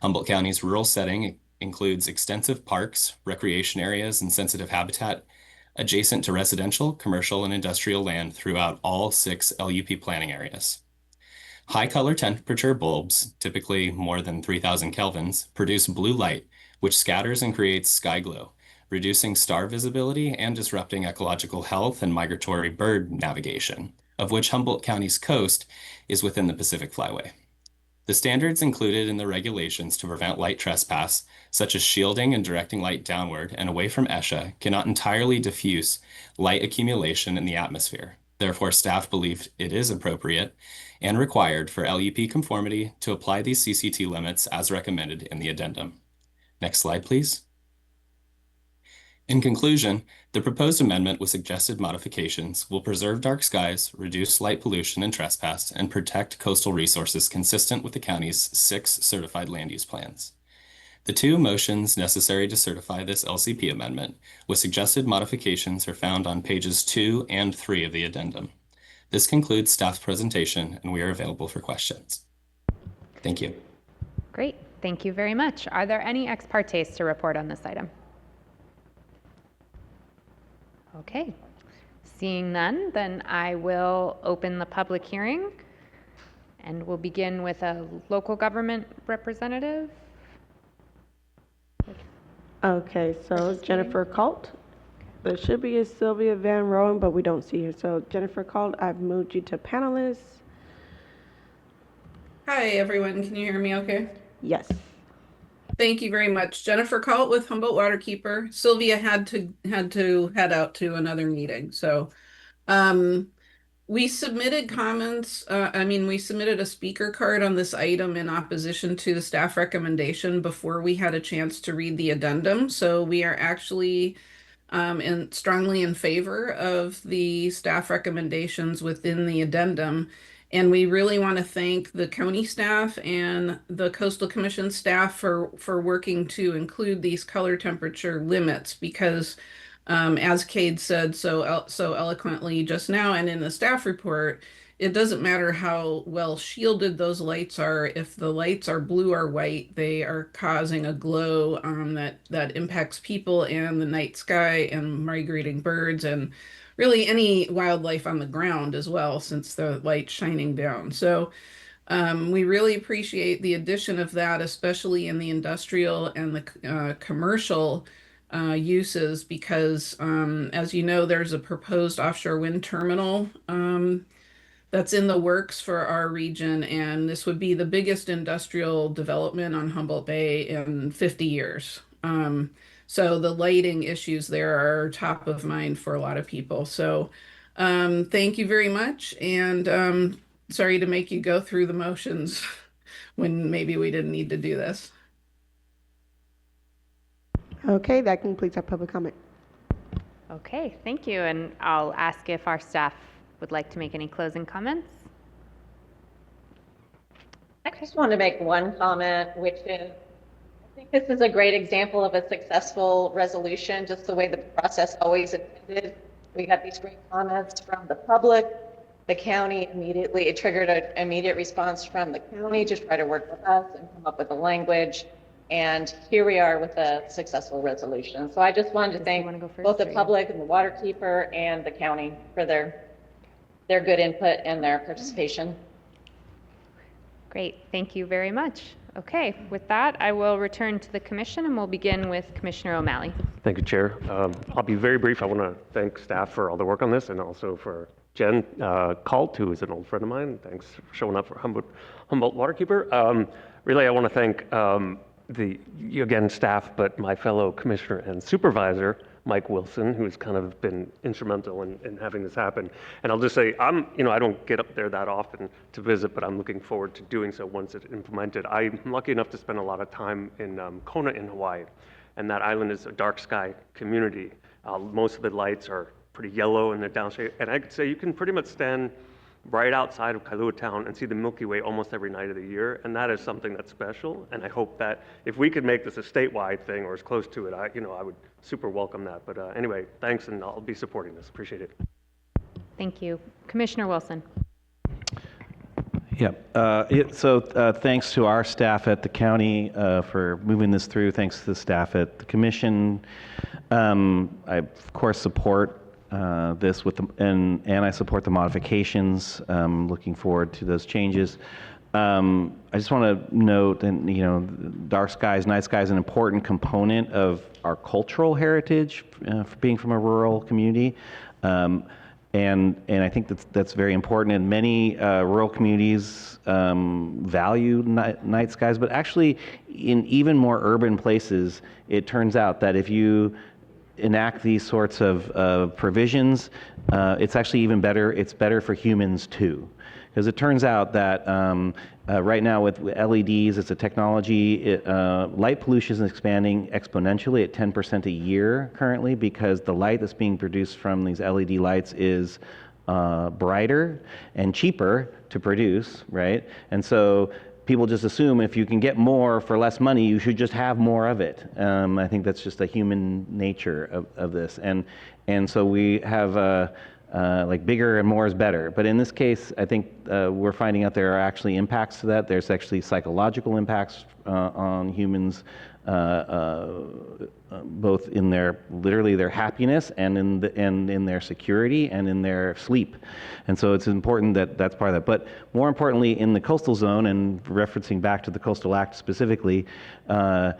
Humboldt County's rural setting includes extensive parks, recreation areas, and sensitive habitat adjacent to residential, commercial, and industrial land throughout all 6 LUP planning areas. High color temperature bulbs, typically more than 3000 kelvins, produce blue light, which scatters and creates sky glow, reducing star visibility and disrupting ecological health and migratory bird navigation, of which Humboldt County's coast is within the Pacific Flyway. The standards included in the regulations to prevent light trespass, such as shielding and directing light downward and away from ESHA, cannot entirely diffuse light accumulation in the atmosphere. Therefore, staff believed it is appropriate and required for LUP conformity to apply these CCT limits as recommended in the addendum. Next slide, please. In conclusion, the proposed amendment with suggested modifications will preserve dark skies, reduce light pollution and trespass, and protect coastal resources consistent with the county's 6 certified land use plans. The 2 motions necessary to certify this LCP amendment with suggested modifications are found on pages 2 and 3 of the addendum. This concludes staff's presentation, and we are available for questions. Thank you. Great. Thank you very much. Are there any ex partes to report on this item? Okay. Seeing none, then I will open the public hearing, and we'll begin with a local government representative. Okay, so Jennifer Colt. There should be a Sylvia Van Roen, but we don't see her. So Jennifer Colt, I've moved you to panelist. Hi, everyone. Can you hear me okay? Yes. Thank you very much. Jennifer Colt with Humboldt Waterkeeper. Sylvia had to head out to another meeting. So we submitted comments. We submitted a speaker card on this item in opposition to the staff recommendation before we had a chance to read the addendum. So we are actually strongly in favor of the staff recommendations within the addendum. And we really want to thank the county staff and the Coastal Commission staff for working to include these color temperature limits, because As Cade said so eloquently just now and in the staff report, it doesn't matter how well shielded those lights are. If the lights are blue or white, they are causing a glow that impacts people and the night sky and migrating birds and really any wildlife on the ground as well, since the light's shining down. So we really appreciate the addition of that, especially in the industrial and the commercial uses, because as you know, there's a proposed offshore wind terminal that's in the works for our region, and this would be the biggest industrial development on Humboldt Bay in 50 years. So the lighting issues there are top of mind for a lot of people. So thank you very much, and sorry to make you go through the motions when maybe we didn't need to do this. Okay, that completes our public comment. Okay, thank you. And I'll ask if our staff would like to make any closing comments. I just want to make one comment, which is, I think this is a great example of a successful resolution, just the way the process always intended. We got these great comments from the public. The county immediately, it triggered an immediate response from the county to try to work with us and come up with a language. And here we are with a successful resolution. So I just wanted to thank both the public and the waterkeeper and the county for their good input and their participation. Great, thank you very much. Okay, with that, I will return to the commission and we'll begin with Commissioner O'Malley. Thank you, Chair. I'll be very brief. I want to thank staff for all the work on this and also for Jen Kalt, who is an old friend of mine. Thanks for showing up for Humboldt Waterkeeper. Really, I want to thank again, staff, but my fellow commissioner and supervisor, Mike Wilson, who's kind of been instrumental in having this happen. And I'll just say, I don't get up there that often to visit, but I'm looking forward to doing so once it's implemented. I'm lucky enough to spend a lot of time in Kona in Hawaii, and that island is a dark sky community. Most of the lights are pretty yellow in the downstate, and I could say you can pretty much stand right outside of Kailua town and see the Milky Way almost every night of the year, and that is something that's special. And I hope that if we could make this a statewide thing or as close to it, I would super welcome that. But anyway, thanks, and I'll be supporting this. Appreciate it. Thank you. Commissioner Wilson. Yeah, thanks to our staff at the county for moving this through. Thanks to the staff at the commission. I, of course, support this and I support the modifications. Looking forward to those changes. I just want to note, and dark skies, night sky is an important component of our cultural heritage, for being from a rural community, and I think that's very important. And many rural communities value night skies, but actually, in even more urban places, it turns out that if you enact these sorts of provisions, it's actually even better. It's better for humans too, because it turns out that right now with LEDs, it's a technology. Light pollution is expanding exponentially at 10% a year currently, because the light that's being produced from these LED lights is brighter and cheaper to produce, right? And so people just assume if you can get more for less money, you should just have more of it. I think that's just a human nature of this. And so we have like bigger and more is better. But in this case, I think we're finding out there are actually impacts to that. There's actually psychological impacts on humans, both in literally their happiness and in their security and in their sleep. And so it's important that that's part of that. But more importantly, in the coastal zone, and referencing back to the Coastal Act specifically, as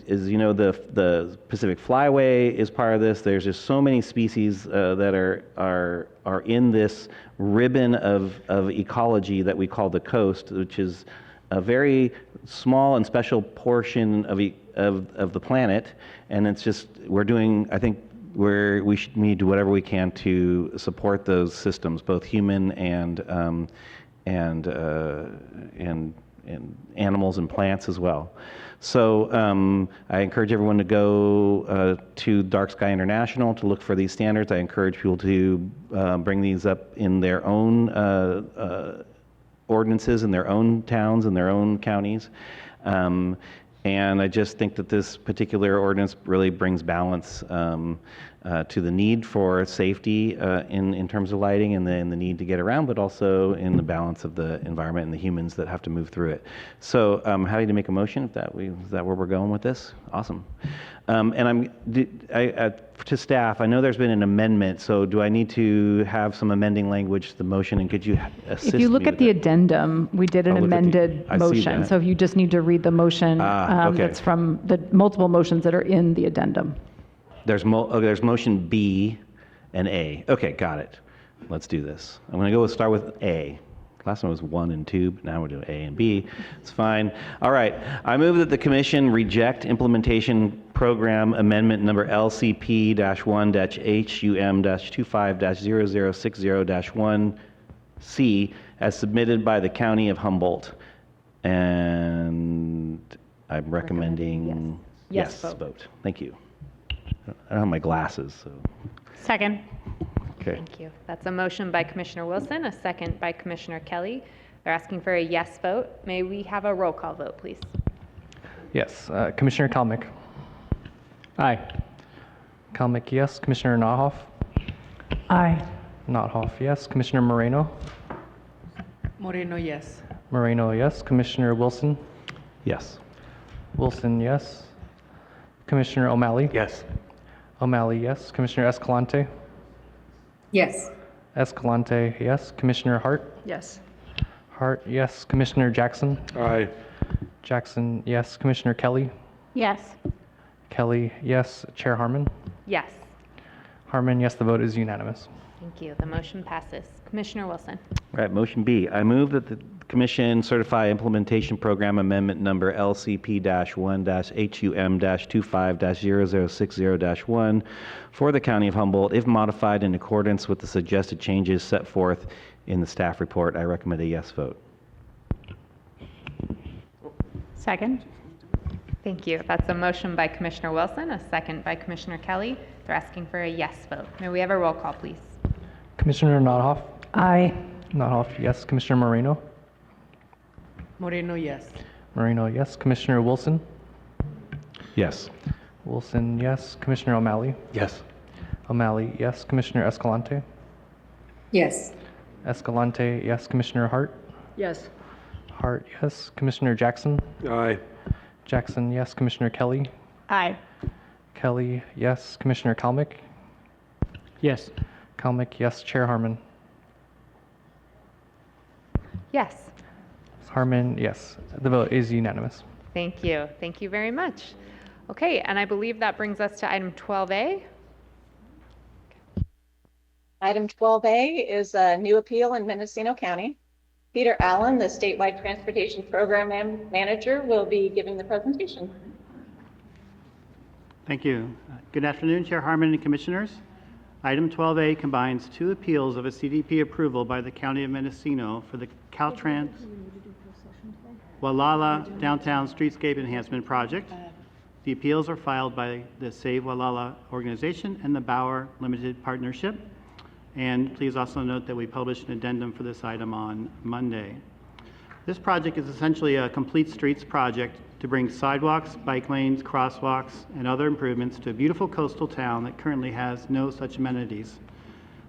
you know, the Pacific Flyway is part of this. There's just so many species that are in this ribbon of ecology that we call the coast, which is a very small and special portion of the planet. And it's just, I think we should need to do whatever we can to support those systems, both human and animals and plants as well. So I encourage everyone to go to Dark Sky International to look for these standards. I encourage people to bring these up in their ordinances in their own towns and their own counties. And And I just think that this particular ordinance really brings balance to the need for safety in terms of lighting and the need to get around, but also in the balance of the environment and the humans that have to move through it. So I'm happy to make a motion if is that where we're going with this? Awesome. And to staff, I know there's been an amendment, so do I need to have some amending language to the motion, and could you assist If you look me at with the it? addendum, we did an I'll look at amended I see motion. that. So if you just need to read the motion Okay. that's from the multiple motions that are in the addendum. There's motion B and A. Okay, got it. Let's do this. I'm going to start with A. Last one was 1 and 2, but now we're doing A and B. It's fine. All right. I move that the Commission reject Implementation Program Amendment number LCP-1-HUM-25-0060-1C as submitted by the County of Humboldt. And I'm recommending Yes yes vote. vote. Thank you. I don't have my glasses, so. Second. Okay. Thank you. That's a motion by Commissioner Wilson, a second by Commissioner Kelly. They're asking for a yes vote. May we have a roll call vote, please? Yes. Commissioner Kalmick. Aye. Kalmick, yes. Commissioner Nothoff. Aye. Nothoff, yes. Commissioner Moreno. Moreno, yes. Moreno, yes. Commissioner Wilson. Yes. Wilson, yes. Commissioner O'Malley. Yes. O'Malley, yes. Commissioner Escalante. Yes. Escalante, yes. Commissioner Hart. Yes. Hart, yes. Commissioner Jackson. Aye. Jackson, yes. Commissioner Kelly. Yes. Kelly, yes. Chair Harmon. Yes. Harmon, yes. The vote is unanimous. Thank you. The motion passes. Commissioner Wilson. All right, motion B. I move that the Commission certify Implementation Program Amendment number LCP-1-HUM-25-0060-1 for the County of Humboldt, if modified in accordance with the suggested changes set forth in the staff report. I recommend a yes vote. Second. Thank you. That's a motion by Commissioner Wilson, a second by Commissioner Kelly. They're asking for a yes vote. May we have a roll call, please? Commissioner Nothoff. Aye. Nothoff, yes. Commissioner Moreno. Moreno, yes. Moreno, yes. Commissioner Wilson. Yes. Wilson, yes. Commissioner O'Malley. Yes. O'Malley, yes. Commissioner Escalante. Yes. Escalante, yes. Commissioner Hart. Yes. Hart, yes. Commissioner Jackson. Aye. Jackson, yes. Commissioner Kelly. Aye. Kelly, yes. Commissioner Kalmick. Yes. Kalmick, yes. Chair Harmon. Yes. Harmon, yes. The vote is unanimous. Thank you. Thank you very much. Okay, and I believe that brings us to item 12A. Item 12A is a new appeal in Mendocino County. Peter Allen, the statewide transportation program manager, will be giving the presentation. Thank you. Good afternoon, Chair Harmon and Commissioners. Item 12A combines two appeals of a CDP approval by the County of Mendocino for the Caltrans Gualala Downtown Streetscape Enhancement Project. The appeals are filed by the Save Gualala organization and the Bauer Limited Partnership. And please also note that we published an addendum for this item on Monday. This project is essentially a complete streets project to bring sidewalks, bike lanes, crosswalks, and other improvements to a beautiful coastal town that currently has no such amenities.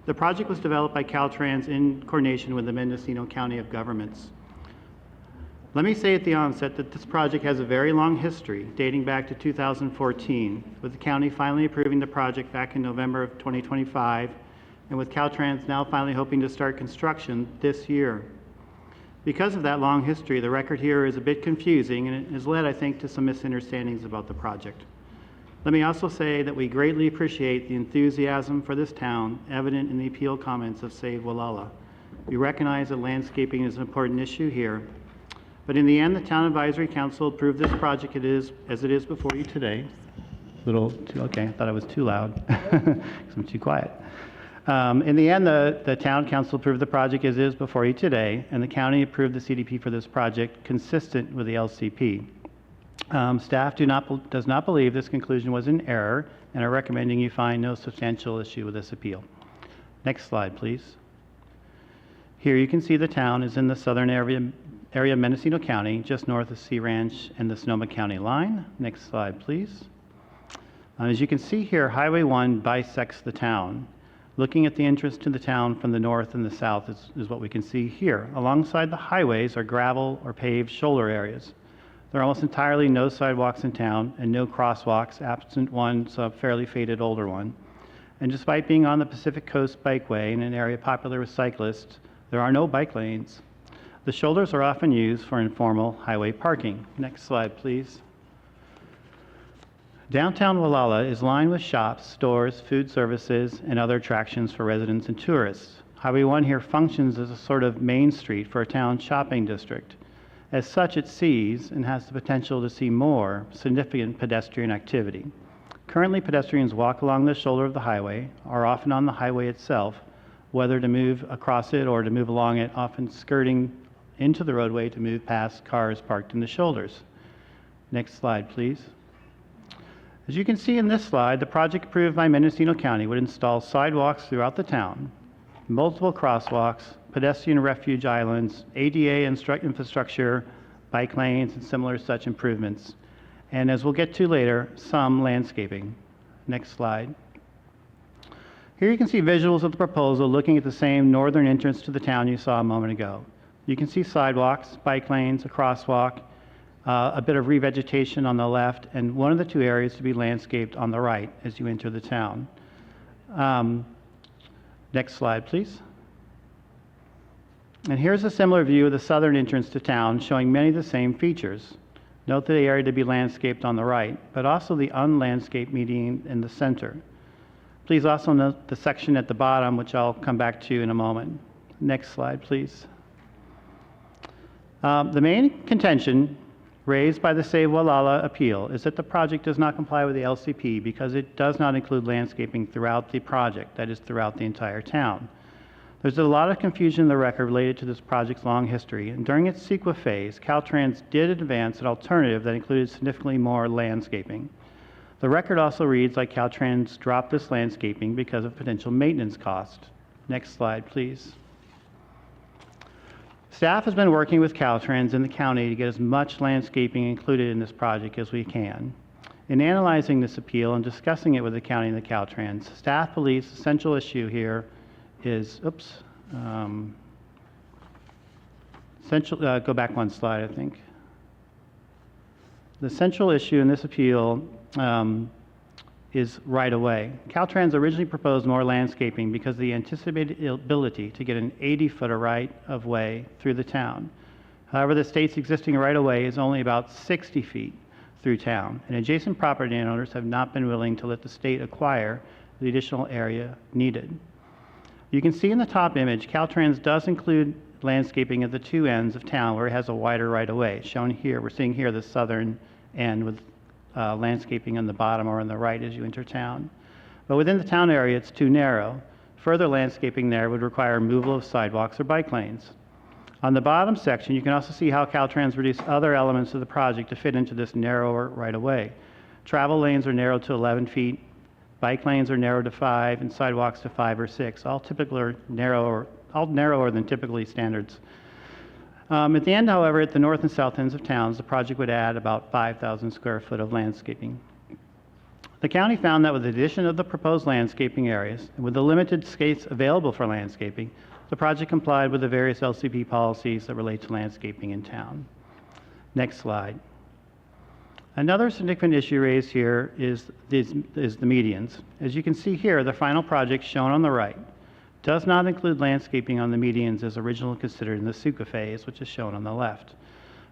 The project was developed by Caltrans in coordination with the Mendocino County of Governments. Let me say at the onset that this project has a very long history, dating back to 2014, with the county finally approving the project back in November of 2025, and with Caltrans now finally hoping to start construction this year. Because of that long history, the record here is a bit confusing, and it has led, I think, to some misunderstandings about the project. Let me also say that we greatly appreciate the enthusiasm for this town evident in the appeal comments of Save Gualala. We recognize that landscaping is an important issue here. But in the end, the Town Advisory Council approved this project as it is before you today. Okay, I thought I was too loud because I'm too quiet. In the end, the Town Council approved the project as is before you today, and the county approved the CDP for this project consistent with the LCP. Staff does not believe this conclusion was in error and are recommending you find no substantial issue with this appeal. Next slide, please. Here you can see the town is in the southern area area of Mendocino County, just north of Sea Ranch and the Sonoma County line. Next slide, please. As you can see here, Highway 1 bisects the town. Looking at the entrance to the town from the north and the south is what we can see here. Alongside the highways are gravel or paved shoulder areas. There are almost entirely no sidewalks in town and no crosswalks, absent one, so a fairly faded older one. And despite being on the Pacific Coast Bikeway in an area popular with cyclists, there are no bike lanes. The shoulders are often used for informal highway parking. Next slide, please. Downtown Gualala is lined with shops, stores, food services, and other attractions for residents and tourists. Highway 1 here functions as a sort of main street for a town shopping district. As such, it sees and has the potential to see more significant pedestrian activity. Currently, pedestrians walk along the shoulder of the highway, are often on the highway itself, whether to move across it or to move along it, often skirting into the roadway to move past cars parked in the shoulders. Next slide, please. As you can see in this slide, the project approved by Mendocino County would install sidewalks throughout the town, multiple crosswalks, pedestrian refuge islands, ADA infrastructure, bike lanes, and similar such improvements. And as we'll get to later, some landscaping. Next slide. Here you can see visuals of the proposal looking at the same northern entrance to the town you saw a moment ago. You can see sidewalks, bike lanes, a crosswalk, a bit of revegetation on the left, and one of the two areas to be landscaped on the right as you enter the town. Next slide, please. And here's a similar view of the southern entrance to town showing many of the same features. Note the area to be landscaped on the right, but also the unlandscaped median in the center. Please also note the section at the bottom, which I'll come back to in a moment. Next slide, please. The main contention raised by the Save Gualala appeal is that the project does not comply with the LCP because it does not include landscaping throughout the project, that is, throughout the entire town. There's a lot of confusion in the record related to this project's long history, and during its CEQA phase, Caltrans did advance an alternative that included significantly more landscaping. The record also reads like Caltrans dropped this landscaping because of potential maintenance cost. Next slide, please. Staff has been working with Caltrans in the county to get as much landscaping included in this project as we can. In analyzing this appeal and discussing it with the county and the Caltrans, staff believes the central issue here is, go back one slide, I think. The central issue in this appeal is right away. Caltrans originally proposed more landscaping because of the anticipated ability to get an 80-foot right of way through the town. However, the state's existing right of way is only about 60 feet through town, and adjacent property owners have not been willing to let the state acquire the additional area needed. You can see in the top image, Caltrans does include landscaping at the two ends of town where it has a wider right of way. Shown here, we're seeing here the southern end with landscaping on the bottom or on the right as you enter town. But within the town area, it's too narrow. Further landscaping there would require removal of sidewalks or bike lanes. On the bottom section, you can also see how Caltrans reduced other elements of the project to fit into this narrower right-of-way. Travel lanes are narrowed to 11 feet, bike lanes are narrowed to 5, and sidewalks to 5 or 6, all narrower than typically standards. At the end, however, at the north and south ends of towns, the project would add about 5,000 square foot of landscaping. The county found that with the addition of the proposed landscaping areas, and with the limited space available for landscaping, the project complied with the various LCP policies that relate to landscaping in town. Next slide. Another significant issue raised here is the medians. As you can see here, the final project shown on the right does not include landscaping on the medians as originally considered in the CEQA phase, which is shown on the left.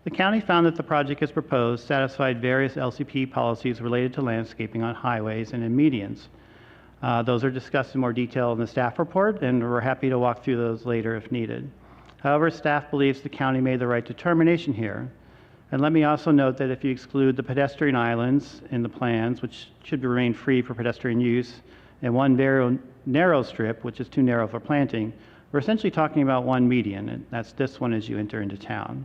The county found that the project as proposed satisfied various LCP policies related to landscaping on highways and in medians. Those are discussed in more detail in the staff report, and we're happy to walk through those later if needed. However, staff believes the county made the right determination here. And let me also note that if you exclude the pedestrian islands in the plans, which should remain free for pedestrian use, and one very narrow strip, which is too narrow for planting, we're essentially talking about one median, and that's this one as you enter into town.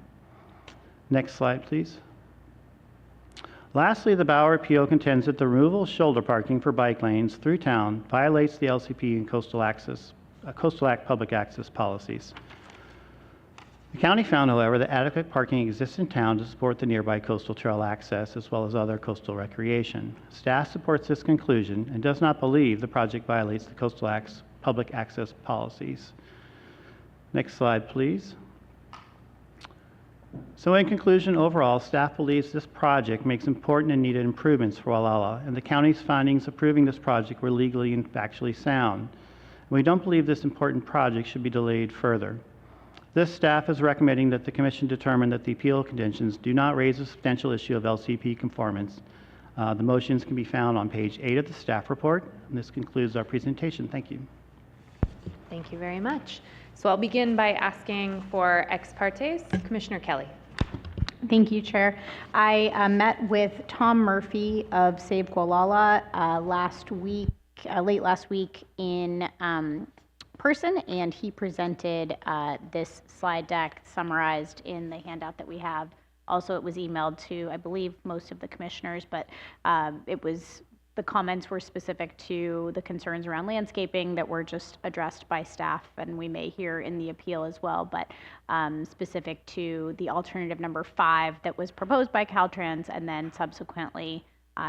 Next slide, please. Lastly, the Bauer appeal contends that the removal of shoulder parking for bike lanes through town violates the LCP and Coastal Act public access policies. The county found, however, that adequate parking exists in town to support the nearby coastal trail access as well as other coastal recreation. Staff supports this conclusion and does not believe the project violates the coastal public access policies. Next slide, please. So in conclusion, overall, staff believes this project makes important and needed improvements for Gualala, and the county's findings approving this project were legally and factually sound. We don't believe this important project should be delayed further. This staff is recommending that the Commission determine that the appeal conditions do not raise a substantial issue of LCP conformance. The motions can be found on page 8 of the staff report. And this concludes our presentation. Thank you. Thank you very much. So I'll begin by asking for ex partes. Commissioner Kelly. Thank you, Chair. I met with Tom Murphy of Save Gualala late last week in person, and he presented this slide deck summarized in the handout that we have. Also, it was emailed to, I believe, most of the commissioners, but the comments were specific to the concerns around landscaping that were just addressed by staff, and we may hear in the appeal as well, but specific to the alternative number 5 that was proposed by Caltrans and then subsequently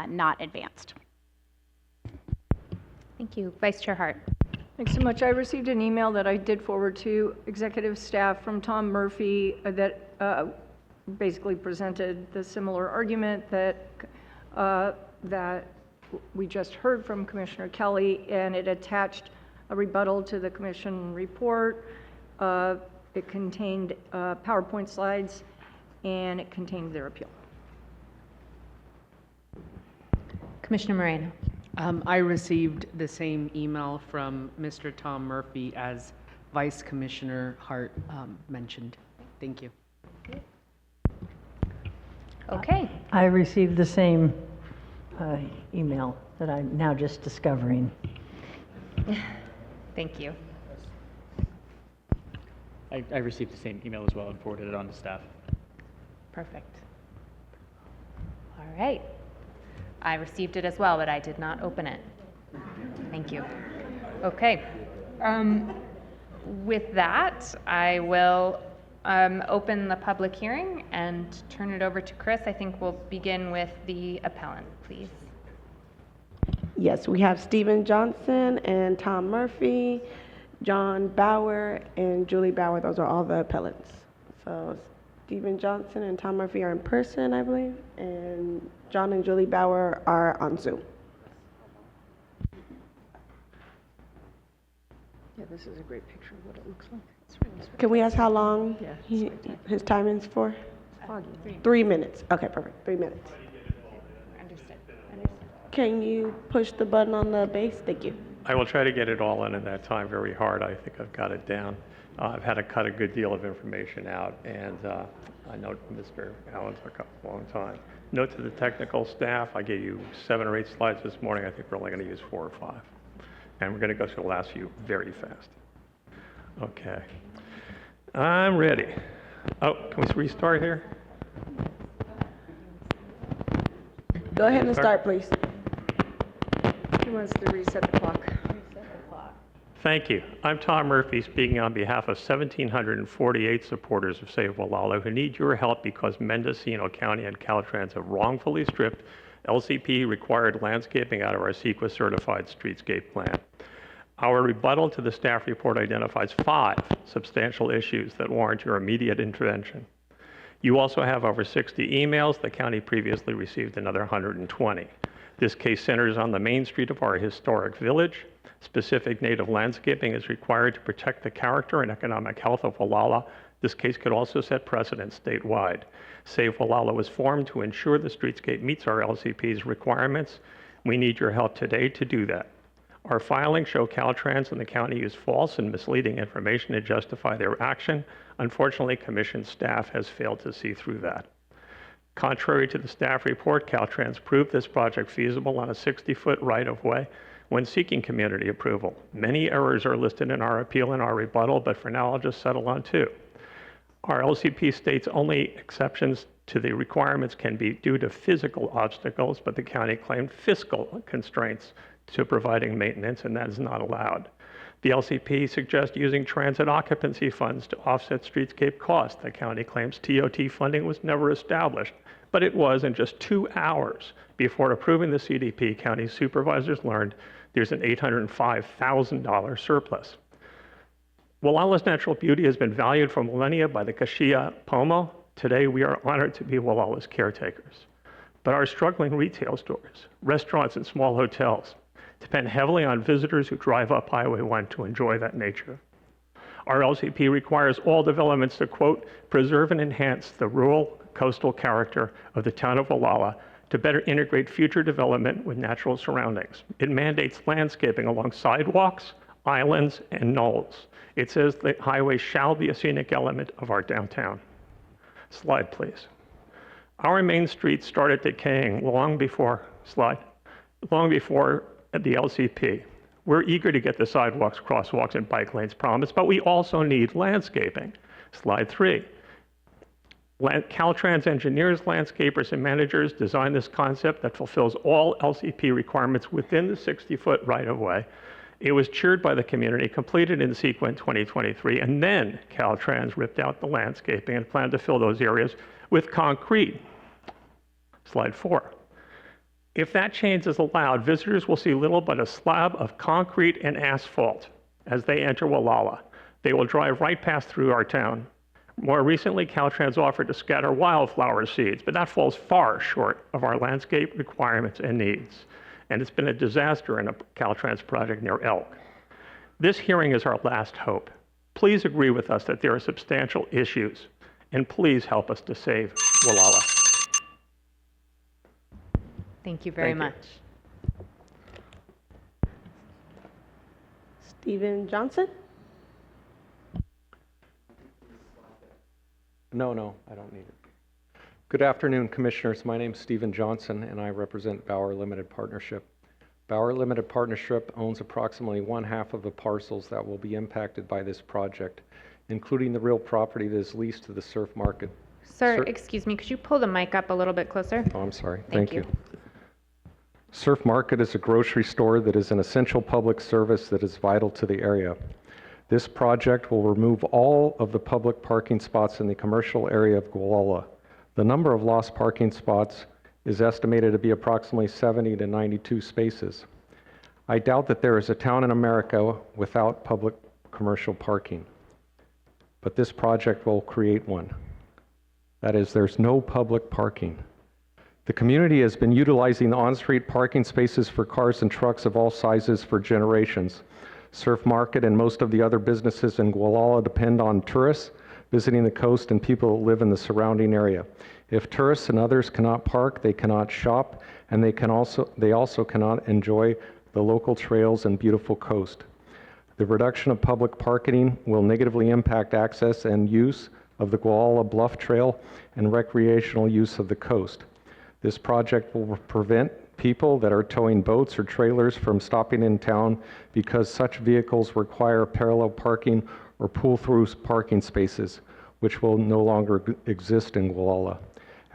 not advanced. Thank you. Vice Chair Hart. Thanks so much. I received an email that I did forward to executive staff from Tom Murphy that basically presented the similar argument that we just heard from Commissioner Kelly, and it attached a rebuttal to the Commission report. It contained PowerPoint slides, and it contained their appeal. Commissioner Moreno. I received the same email from Mr. Tom Murphy as Vice Commissioner Hart mentioned. Thank you. Okay. I received the same email that I'm now just discovering. Thank you. I received the same email as well and forwarded it on to staff. Perfect. All right. I received it as well, but I did not open it. Thank you. Okay. With that, I will open the public hearing and turn it over to Chris. I think we'll begin with the appellant, please. Yes, we have Stephen Johnson and Tom Murphy, John Bauer and Julie Bauer. Those are all the appellants. So Stephen Johnson and Tom Murphy are in person, I believe, and John and Julie Bauer are on Zoom. Yeah, this is a great picture of what it looks like. Can we ask how long his timing's for? Foggy. 3 minutes. Okay, perfect. 3 minutes. Understood. Can you push the button on the base? Thank you. I will try to get it all in that time very hard. I think I've got it down. I've had to cut a good deal of information out, and I know Mr. Allen took a long time. Note to the technical staff, I gave you 7 or 8 slides this morning. I think we're only going to use 4 or 5. And we're going to go through the last few very fast. Okay. I'm ready. Oh, can we restart here? Go ahead and start, please. Who wants to reset the clock? Thank you. I'm Tom Murphy, speaking on behalf of 1,748 supporters of Save Gualala who need your help because Mendocino County and Caltrans have wrongfully stripped LCP required landscaping out of our CEQA certified streetscape plan. Our rebuttal to the staff report identifies 5 substantial issues that warrant your immediate intervention. You also have over 60 emails. The county previously received another 120. This case centers on the main street of our historic village. Specific native landscaping is required to protect the character and economic health of Gualala. This case could also set precedents statewide. Save Gualala was formed to ensure the streetscape meets our LCP's requirements. We need your help today to do that. Our filings show Caltrans and the county use false and misleading information to justify their action. Unfortunately, Commission staff has failed to see through that. Contrary to the staff report, Caltrans proved this project feasible on a 60-foot right-of-way when seeking community approval. Many errors are listed in our appeal and our rebuttal, but for now I'll just settle on 2. Our LCP states only exceptions to the requirements can be due to physical obstacles, but the county claimed fiscal constraints to providing maintenance, and that is not allowed. The LCP suggests using transit occupancy funds to offset streetscape costs. The county claims TOT funding was never established, but it was in just 2 hours before approving the CDP. County supervisors learned there's an $805,000 surplus. Gualala's natural beauty has been valued for millennia by the Kashia Pomo. Today, we are honored to be Gualala's caretakers. But our struggling retail stores, restaurants, and small hotels depend heavily on visitors who drive up Highway 1 to enjoy that nature. Our LCP requires all developments to, quote, preserve and enhance the rural coastal character of the town of Gualala to better integrate future development with natural surroundings. It mandates landscaping along sidewalks, islands, and knolls. It says the highway shall be a scenic element of our downtown. Slide, please. Our main streets started decaying long before the LCP. We're eager to get the sidewalks, crosswalks, and bike lanes promised, but we also need landscaping. Slide 3. Caltrans engineers, landscapers, and managers designed this concept that fulfills all LCP requirements within the 60-foot right-of-way. It was cheered by the community, completed in sequence 2023, and then Caltrans ripped out the landscaping and planned to fill those areas with concrete. Slide 4. If that change is allowed, visitors will see little but a slab of concrete and asphalt as they enter Gualala. They will drive right past through our town. More recently, Caltrans offered to scatter wildflower seeds, but that falls far short of our landscape requirements and needs. And it's been a disaster in a Caltrans project near Elk. This hearing is our last hope. Please agree with us that there are substantial issues, and please help us to save Gualala. Thank you very much. Stephen Johnson? No, I don't need it. Good afternoon, Commissioners. My name is Stephen Johnson, and I represent Bauer Limited Partnership. Bauer Limited Partnership owns approximately 1/2 of the parcels that will be impacted by this project, including the real property that is leased to the Surf Market. Sir, excuse me, could you pull the mic up a little bit closer? Oh, I'm sorry. Thank you. Surf Market is a grocery store that is an essential public service that is vital to the area. This project will remove all of the public parking spots in the commercial area of Gualala. The number of lost parking spots is estimated to be approximately 70 to 92 spaces. I doubt that there is a town in America without public commercial parking, but this project will create one. That is, there's no public parking. The community has been utilizing on-street parking spaces for cars and trucks of all sizes for generations. Surf Market and most of the other businesses in Gualala depend on tourists visiting the coast and people that live in the surrounding area. If tourists and others cannot park, they cannot shop, and they also cannot enjoy the local trails and beautiful coast. The reduction of public parking will negatively impact access and use of the Gualala Bluff Trail and recreational use of the coast. This project will prevent people that are towing boats or trailers from stopping in town because such vehicles require parallel parking or pull-through parking spaces, which will no longer exist in Gualala.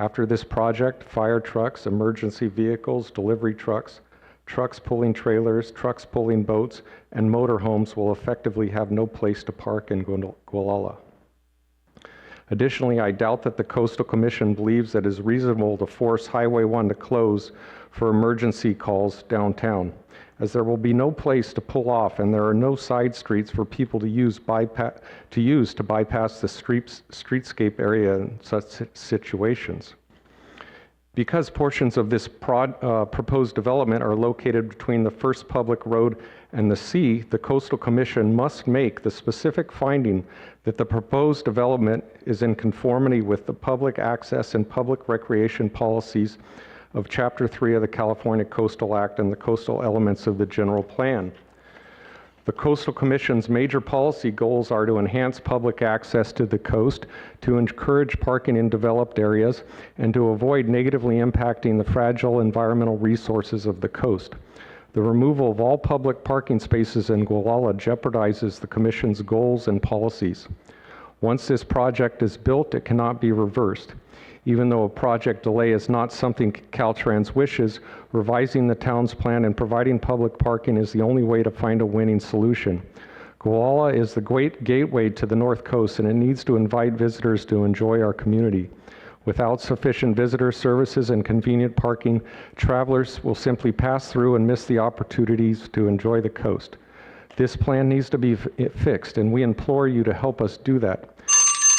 After this project, fire trucks, emergency vehicles, delivery trucks, trucks pulling trailers, trucks pulling boats, and motorhomes will effectively have no place to park in Gualala. Additionally, I doubt that the Coastal Commission believes that it is reasonable to force Highway 1 to close for emergency calls downtown, as there will be no place to pull off and there are no side streets for people to use to bypass the streetscape area in such situations. Because portions of this proposed development are located between the first public road and the sea, the Coastal Commission must make the specific finding that the proposed development is in conformity with the public access and public recreation policies of Chapter 3 of the California Coastal Act and the coastal elements of the general plan. The Coastal Commission's major policy goals are to enhance public access to the coast, to encourage parking in developed areas, and to avoid negatively impacting the fragile environmental resources of the coast. The removal of all public parking spaces in Gualala jeopardizes the Commission's goals and policies. Once this project is built, it cannot be reversed. Even though a project delay is not something Caltrans wishes, revising the town's plan and providing public parking is the only way to find a winning solution. Gualala is the great gateway to the North Coast, and it needs to invite visitors to enjoy our community. Without sufficient visitor services and convenient parking, travelers will simply pass through and miss the opportunities to enjoy the coast. This plan needs to be fixed, and we implore you to help us do that.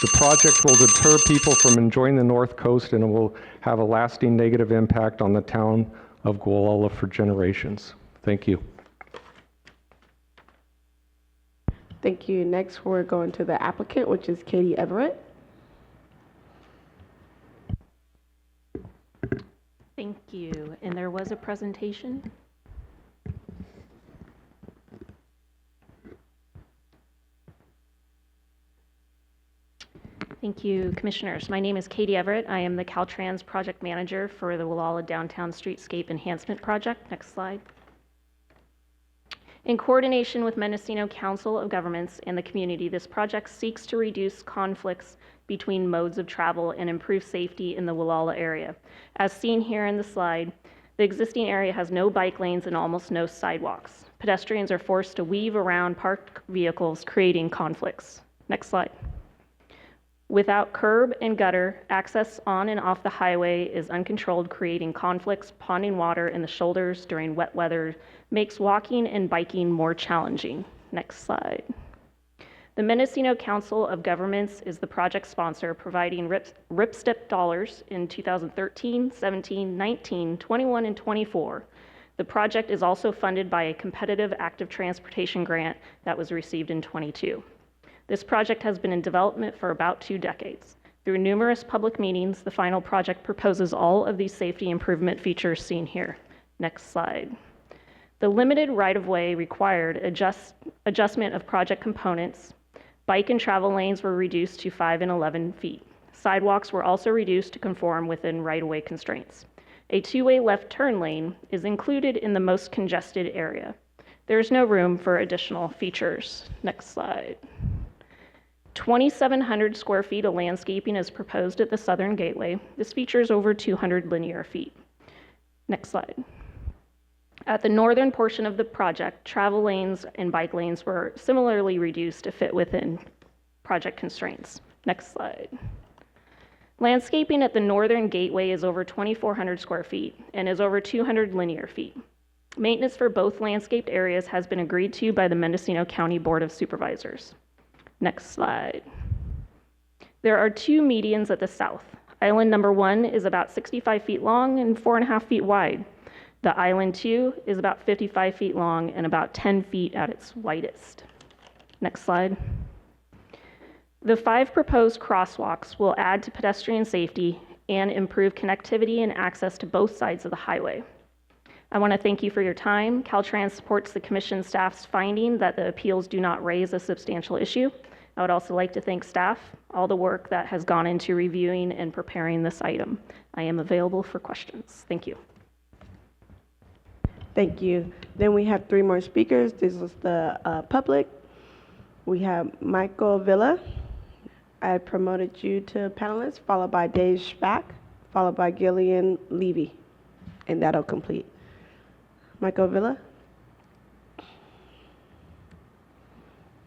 The project will deter people from enjoying the North Coast, and it will have a lasting negative impact on the town of Gualala for generations. Thank you. Thank you. Next, we're going to the applicant, which is Katie Everett. Thank you. And there was a presentation? Thank you, Commissioners. My name is Katie Everett. I am the Caltrans Project Manager for the Gualala Downtown Streetscape Enhancement Project. Next slide. In coordination with Mendocino Council of Governments and the community, this project seeks to reduce conflicts between modes of travel and improve safety in the Gualala area. As seen here in the slide, the existing area has no bike lanes and almost no sidewalks. Pedestrians are forced to weave around parked vehicles, creating conflicts. Next slide. Without curb and gutter, access on and off the highway is uncontrolled, creating conflicts. Ponding water in the shoulders during wet weather makes walking and biking more challenging. Next slide. The Mendocino Council of Governments is the project sponsor, providing RIP-STIP dollars in 2013, 17, 19, 21, and 24. The project is also funded by a competitive active transportation grant that was received in 22. This project has been in development for about 2 decades. Through numerous public meetings, the final project proposes all of these safety improvement features seen here. Next slide. The limited right-of-way required adjustment of project components. Bike and travel lanes were reduced to 5 and 11 feet. Sidewalks were also reduced to conform within right-of-way constraints. A 2-way left turn lane is included in the most congested area. There is no room for additional features. Next slide. 2,700 square feet of landscaping is proposed at the southern gateway. This features over 200 linear feet. Next slide. At the northern portion of the project, travel lanes and bike lanes were similarly reduced to fit within project constraints. Next slide. Landscaping at the northern gateway is over 2,400 square feet and is over 200 linear feet. Maintenance for both landscaped areas has been agreed to by the Mendocino County Board of Supervisors. Next slide. There are 2 medians at the south. Island number 1 is about 65 feet long and 4.5 feet wide. The island 2 is about 55 feet long and about 10 feet at its widest. Next slide. The 5 proposed crosswalks will add to pedestrian safety and improve connectivity and access to both sides of the highway. I want to thank you for your time. Caltrans supports the Commission staff's finding that the appeals do not raise a substantial issue. I would also like to thank staff, all the work that has gone into reviewing and preparing this item. I am available for questions. Thank you. Thank you. Then we have 3 more speakers. This is the public. We have Michael Villa. I promoted you to panelist, followed by Dave Spack, followed by Gillian Levy, and that'll complete. Michael Villa.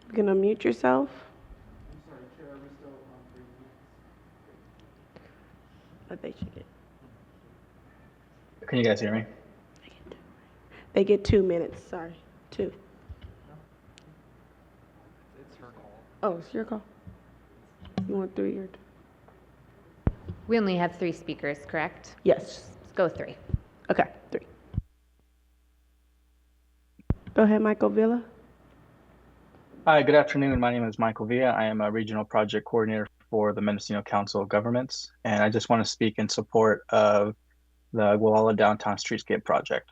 You're gonna mute yourself. I'm sorry, Chair, are we still on 3 minutes? But they should get. Can you guys hear me? They get 2 minutes. Sorry, 2. It's her call. Oh, it's your call. You want 3 or 2? We only have 3 speakers, correct? Yes. Let's go 3. Okay, 3. Go ahead, Michael Villa. Hi, good afternoon. My name is Michael Villa. I am a regional project coordinator for the Mendocino Council of Governments, and I just want to speak in support of the Gualala Downtown Streetscape project.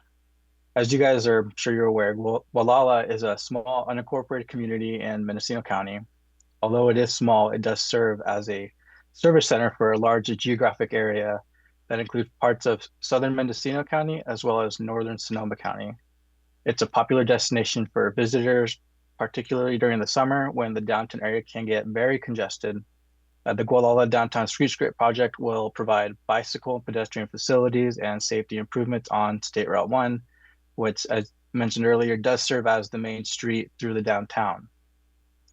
As you guys are sure you're aware, Gualala is a small unincorporated community in Mendocino County. Although it is small, it does serve as a service center for a large geographic area that includes parts of southern Mendocino County as well as northern Sonoma County. It's a popular destination for visitors, particularly during the summer when the downtown area can get very congested. The Gualala Downtown Streetscape project will provide bicycle and pedestrian facilities and safety improvements on State Route 1, which, as mentioned earlier, does serve as the main street through the downtown.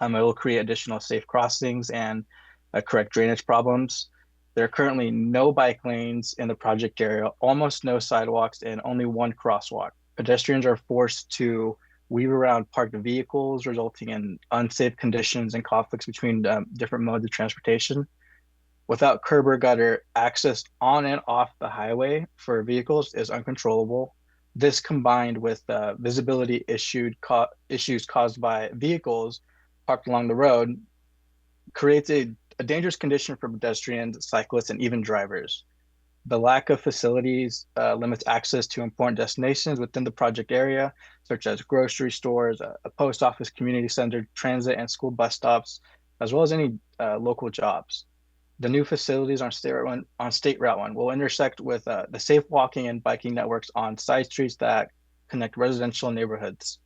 It will create additional safe crossings and correct drainage problems. There are currently no bike lanes in the project area, almost no sidewalks, and only one crosswalk. Pedestrians are forced to weave around parked vehicles, resulting in unsafe conditions and conflicts between different modes of transportation. Without curb or gutter, access on and off the highway for vehicles is uncontrollable. This, combined with visibility issues caused by vehicles parked along the road, creates a dangerous condition for pedestrians, cyclists, and even drivers. The lack of facilities limits access to important destinations within the project area, such as grocery stores, a post office, community center, transit and school bus stops, as well as any local jobs. The new facilities on State Route 1 will intersect with the safe walking and biking networks on side streets that connect residential neighborhoods.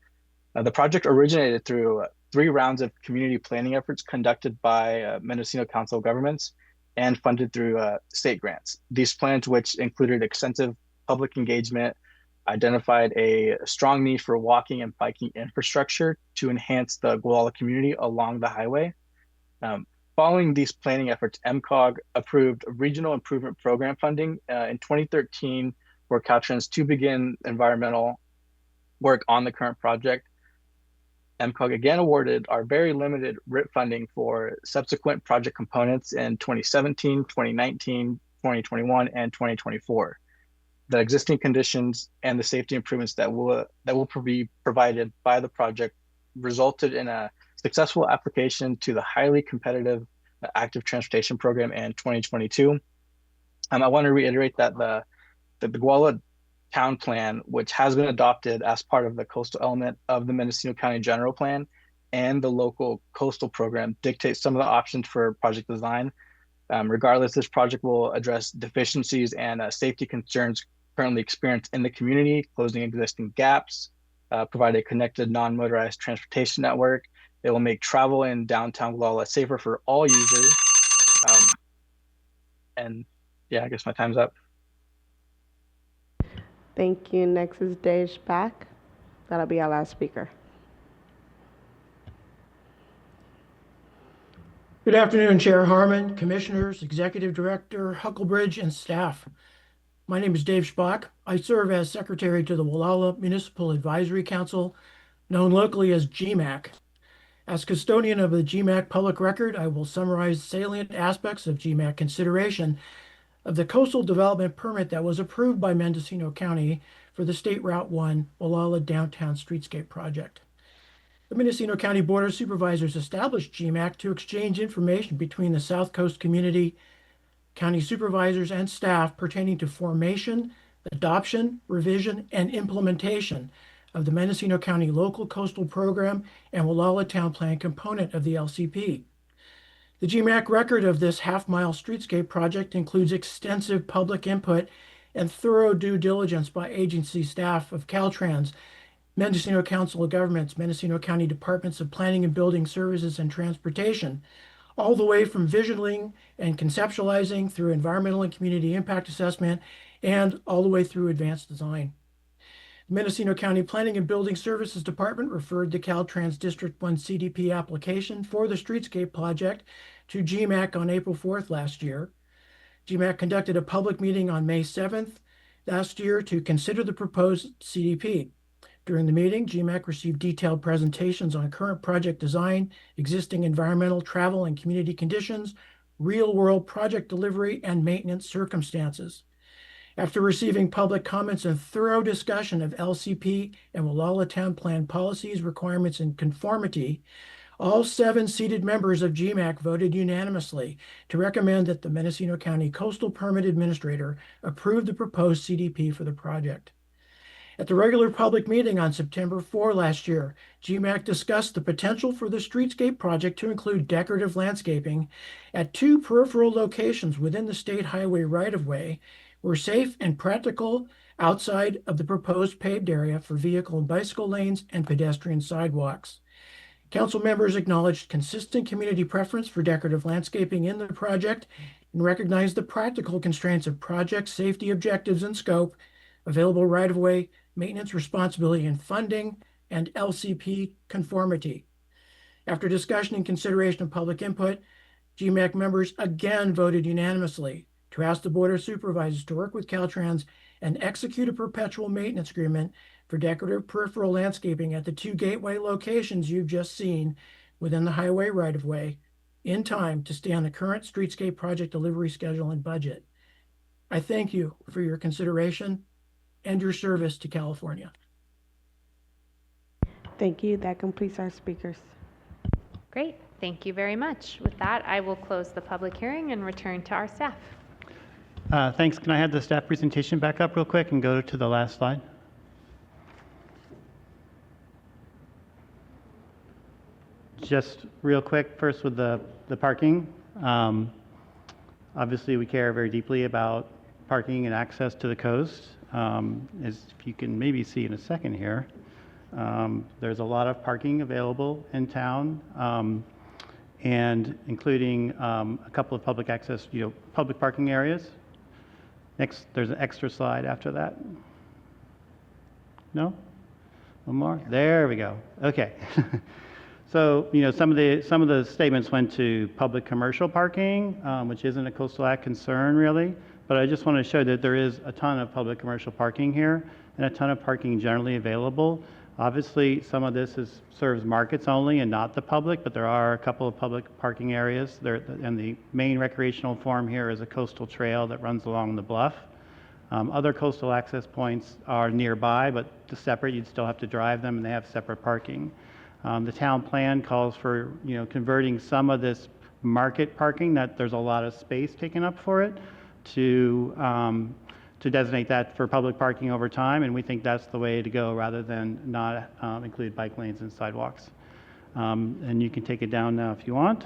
The project originated through 3 rounds of community planning efforts conducted by Mendocino Council of Governments and funded through state grants. These plans, which included extensive public engagement, identified a strong need for walking and biking infrastructure to enhance the Gualala community along the highway. Following these planning efforts, MCOG approved Regional Improvement Program funding in 2013 for Caltrans to begin environmental work on the current project. MCOG again awarded our very limited RIP funding for subsequent project components in 2017, 2019, 2021, and 2024. The existing conditions and the safety improvements that will be provided by the project resulted in a successful application to the highly competitive active transportation program in 2022. I want to reiterate that the Gualala Town Plan, which has been adopted as part of the coastal element of the Mendocino County General Plan and the local coastal program, dictates some of the options for project design. Regardless, this project will address deficiencies and safety concerns currently experienced in the community, closing existing gaps, provide a connected non-motorized transportation network. It will make travel in downtown Gualala safer for all users. And yeah, I guess my time's up. Thank you. Next is Desist. That'll be our last speaker. Good afternoon, Chair Harmon, Commissioners, Executive Director, Hucklebridge, and staff. My name is Dave Spock. I serve as Secretary to the Gualala Municipal Advisory Council, known locally as GMAC. As custodian of the GMAC public record, I will summarize salient aspects of GMAC consideration of the coastal development permit that was approved by Mendocino County for the State Route 1 Gualala Downtown Streetscape project. The Mendocino County Board of Supervisors established GMAC to exchange information between the South Coast community, county supervisors, and staff pertaining to formation, adoption, revision, and implementation of the Mendocino County Local Coastal Program and Gualala Town Plan component of the LCP. The GMAC record of this half-mile streetscape project includes extensive public input and thorough due diligence by agency staff of Caltrans, Mendocino Council of Governments, Mendocino County Departments of Planning and Building Services and Transportation, all the way from visioning and conceptualizing through environmental and community impact assessment and all the way through advanced design. The Mendocino County Planning and Building Services Department referred the Caltrans District 1 CDP application for the Streetscape project to GMAC on April 4th last year. GMAC conducted a public meeting on May 7th last year to consider the proposed CDP. During the meeting, GMAC received detailed presentations on current project design, existing environmental, travel, and community conditions, real-world project delivery, and maintenance circumstances. After receiving public comments and thorough discussion of LCP and Gualala Town Plan policies, requirements, and conformity, all 7 seated members of GMAC voted unanimously to recommend that the Mendocino County Coastal Permit Administrator approve the proposed CDP for the project. At the regular public meeting on September 4 last year, GMAC discussed the potential for the Streetscape project to include decorative landscaping at 2 peripheral locations within the state highway right-of-way were safe and practical outside of the proposed paved area for vehicle and bicycle lanes and pedestrian sidewalks. Council members acknowledged consistent community preference for decorative landscaping in the project and recognized the practical constraints of project safety objectives and scope, available right-of-way, maintenance responsibility and funding, and LCP conformity. After discussion and consideration of public input, GMAC members again voted unanimously to ask the Board of Supervisors to work with Caltrans and execute a perpetual maintenance agreement for decorative peripheral landscaping at the 2 gateway locations you've just seen within the highway right-of-way in time to stay on the current Streetscape project delivery schedule and budget. I thank you for your consideration and your service to California. Thank you. That completes our speakers. Great. Thank you very much. With that, I will close the public hearing and return to our staff. Thanks. Can I have the staff presentation back up real quick and go to the last slide? Just real quick, first with the parking. Obviously, we care very deeply about parking and access to the coast. As if you can maybe see in a second here, there's a lot of parking available in town, and including a couple of public access, public parking areas. Next, there's an extra slide after that. No? One more? There we go. Okay. So, some of the statements went to public commercial parking, which isn't a coastal act concern really, but I just want to show that there is a ton of public commercial parking here and a ton of parking generally available. Obviously, some of this serves markets only and not the public, but there are a couple of public parking areas there, and the main recreational form here is a coastal trail that runs along the bluff. Other coastal access points are nearby, but separate. You'd still have to drive them, and they have separate parking. The town plan calls for converting some of this market parking, that there's a lot of space taken up for it, to designate that for public parking over time, and we think that's the way to go rather than not include bike lanes and sidewalks. And you can take it down now if you want.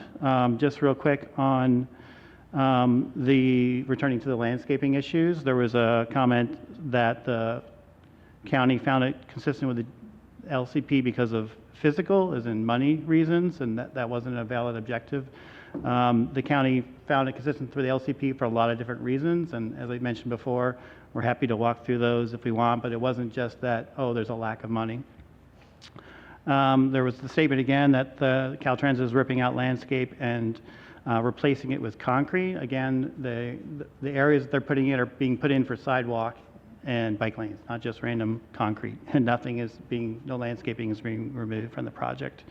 Just real quick on the returning to the landscaping issues, there was a comment that the county found it consistent with the LCP because of physical, as in money reasons, and that wasn't a valid objective. The county found it consistent with the LCP for a lot of different reasons, and as I mentioned before, we're happy to walk through those if we want, but it wasn't just that, oh, there's a lack of money. There was the statement again that the Caltrans is ripping out landscape and replacing it with concrete. Again, the areas they're putting in are being put in for sidewalk and bike lanes, not just random concrete, and no landscaping is being removed from the project.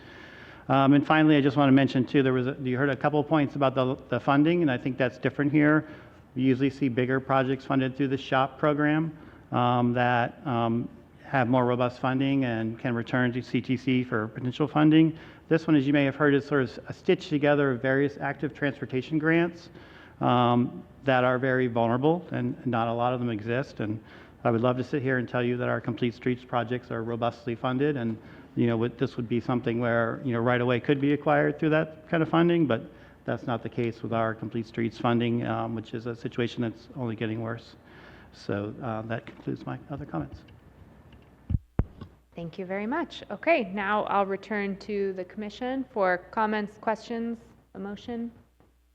And finally, I just want to mention too, you heard a couple of points about the funding, and I think that's different here. We usually see bigger projects funded through the SHOP program that have more robust funding and can return to CTC for potential funding. This one, as you may have heard, is sort of a stitch together of various active transportation grants that are very vulnerable, and not a lot of them exist. And I would love to sit here and tell you that our Complete Streets projects are robustly funded, and this would be something where right away could be acquired through that kind of funding, but that's not the case with our Complete Streets funding, which is a situation that's only getting worse. So that concludes my other comments. Thank you very much. Okay, now I'll return to the commission for comments, questions, a motion.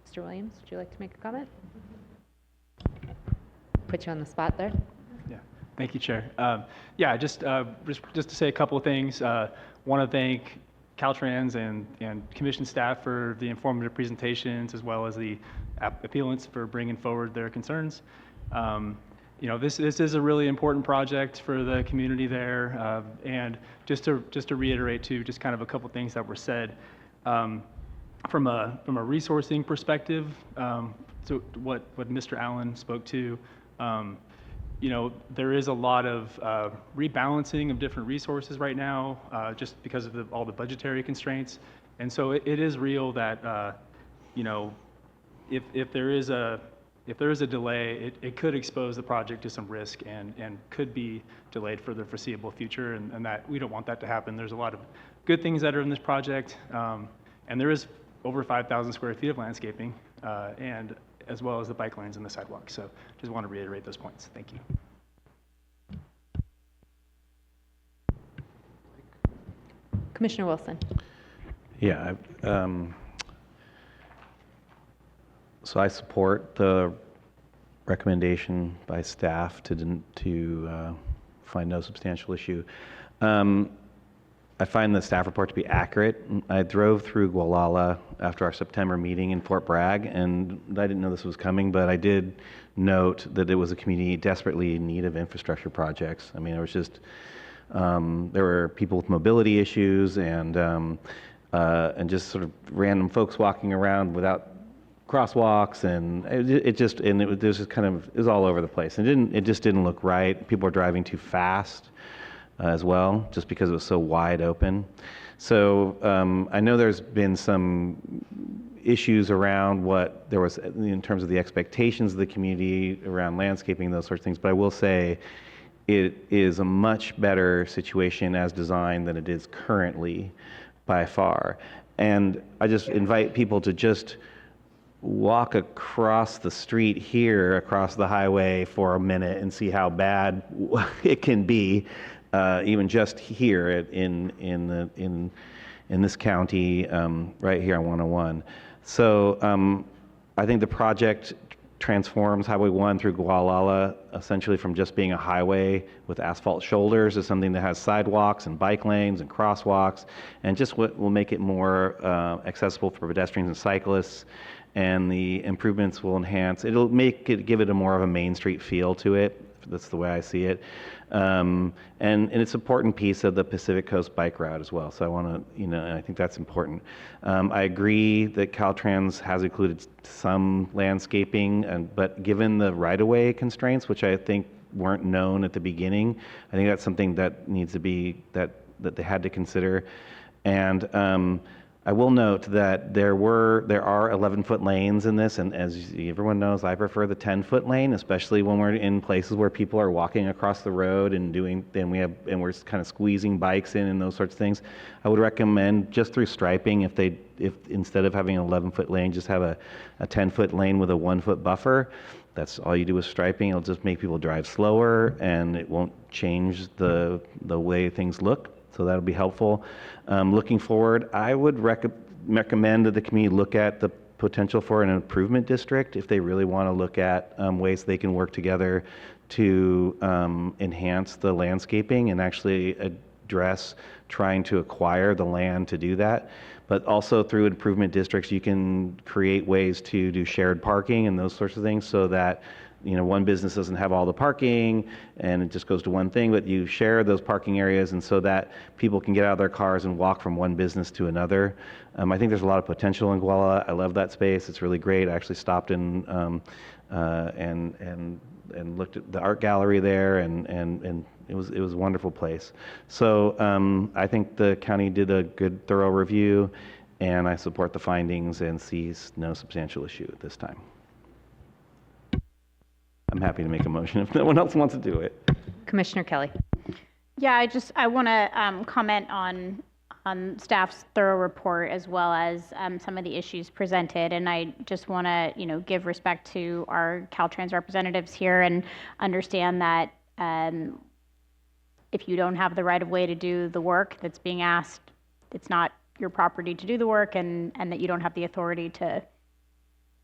Mr. Williams, would you like to make a comment? Put you on the spot there. Yeah, thank you, Chair. Just to say a couple of things. Want to thank Caltrans and Commission staff for the informative presentations, as well as the appellants for bringing forward their concerns. This is a really important project for the community there, and just to reiterate too, just kind of a couple of things that were said. From a resourcing perspective, so what Mr. Allen spoke to, there is a lot of rebalancing of different resources right now, just because of all the budgetary constraints, and so it is real that if there is a delay, it could expose the project to some risk and could be delayed for the foreseeable future, and that we don't want that to happen. There's a lot of good things that are in this project, and there is over 5,000 square feet of landscaping, and as well as the bike lanes and the sidewalks. So just want to reiterate those points. Thank you. Commissioner Wilson. Yeah. So I support the recommendation by staff to find no substantial issue. I I find the staff report to be accurate. I drove through Gualala after our September meeting in Fort Bragg, and I didn't know this was coming, but I did note that it was a community desperately in need of infrastructure projects. I mean, it was just, there were people with mobility issues and just sort of random folks walking around without crosswalks, and it was all over the place. It just didn't look right. People were driving too fast as well, just because it was so wide open. So I know there's been some issues around what there was in terms of the expectations of the community around landscaping, those sorts of things, but I will say it is a much better situation as designed than it is currently by far. And I just invite people to just walk across the street here, across the highway for a minute and see how bad it can be, even just here in this county, right here on 101. So I think the project transforms Highway 1 through Gualala essentially from just being a highway with asphalt shoulders to something that has sidewalks and bike lanes and crosswalks, and just what will make it more accessible for pedestrians and cyclists. And the improvements will enhance, give it a more of a Main Street feel to it. That's the way I see it. And it's an important piece of the Pacific Coast bike route as well. So I want to, I think that's important. I agree that Caltrans has included some landscaping, but given the right-of-way constraints, which I think weren't known at the beginning, I think that's something that needs to be, that they had to consider. And I will note that there are 11-foot lanes in this, and as everyone knows, I prefer the 10-foot lane, especially when we're in places where people are walking across the road and we're kind of squeezing bikes in and those sorts of things. I would recommend just through striping, if instead of having an 11-foot lane, just have a 10-foot lane with a 1-foot buffer. That's all you do with striping. It'll just make people drive slower, and it won't change the way things look. So that'll be helpful. Looking forward, I would recommend that the community look at the potential for an improvement district if they really want to look at ways they can work together to enhance the landscaping and actually address trying to acquire the land to do that. But also through improvement districts, you can create ways to do shared parking and those sorts of things so that one business doesn't have all the parking and it just goes to one thing, but you share those parking areas, and so that people can get out of their cars and walk from one business to another. I think there's a lot of potential in Gualala. I love that space. It's really great. I actually stopped in and looked at the art gallery there, and it was a wonderful place. So I think the county did a good, thorough review, and I support the findings and see no substantial issue at this time. I'm happy to make a motion if no one else wants to do it. Commissioner Kelly. Yeah, I want to comment on staff's thorough report as well as some of the issues presented, and I just want to give respect to our Caltrans representatives here and understand that if you don't have the right of way to do the work that's being asked, it's not your property to do the work, and that you don't have the authority to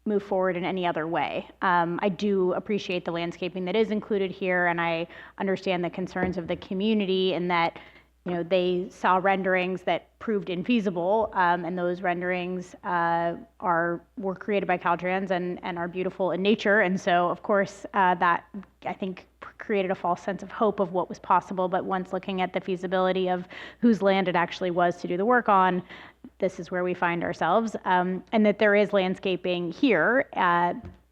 move forward in any other way. I do appreciate the landscaping that is included here, and I understand the concerns of the community in that they saw renderings that proved infeasible, and those renderings were created by Caltrans and are beautiful in nature, and so of course that I think created a false sense of hope of what was possible. But once looking at the feasibility of whose land it actually was to do the work on, this is where we find ourselves, and that there is landscaping here.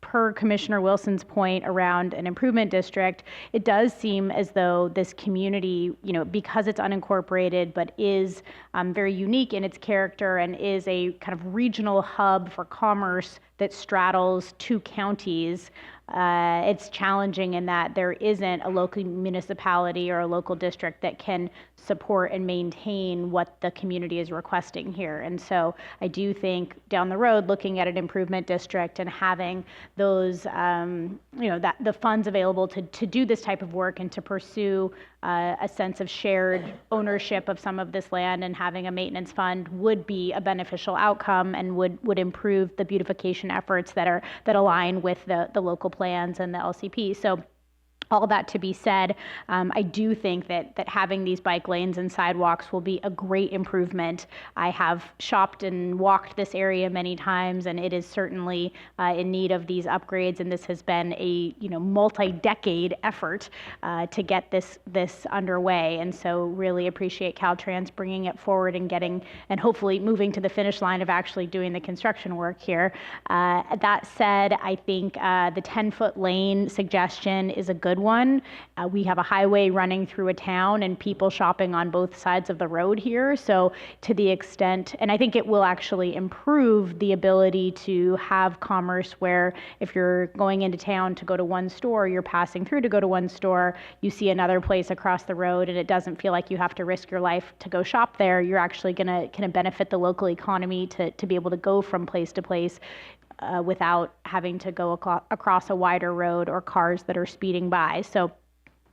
Per Commissioner Wilson's point around an improvement district, it does seem as though this community, because it's unincorporated, but is very unique in its character and is a kind of regional hub for commerce that straddles two counties, it's challenging in that there isn't a local municipality or a local district that can support and maintain what the community is requesting here. And so I do think down the road, looking at an improvement district and having those, that the funds available to do this type of work and to pursue a sense of shared ownership of some of this land and having a maintenance fund would be a beneficial outcome and would improve the beautification efforts that align with the local plans and the LCP. So All that to be said, I do think that having these bike lanes and sidewalks will be a great improvement. I have shopped and walked this area many times, and it is certainly in need of these upgrades. And this has been a multi-decade effort to get this underway. And so really appreciate Caltrans bringing it forward and hopefully moving to the finish line of actually doing the construction work here. That said, I think the 10-foot lane suggestion is a good one. We have a highway running through a town and people shopping on both sides of the road here. So to the extent, and I think it will actually improve the ability to have commerce where if you're going into town to go to one store, you're passing through to go to one store, you see another place across the road and it doesn't feel like you have to risk your life to go shop there. You're actually going to benefit the local economy to be able to go from place to place without having to go across a wider road or cars that are speeding by. So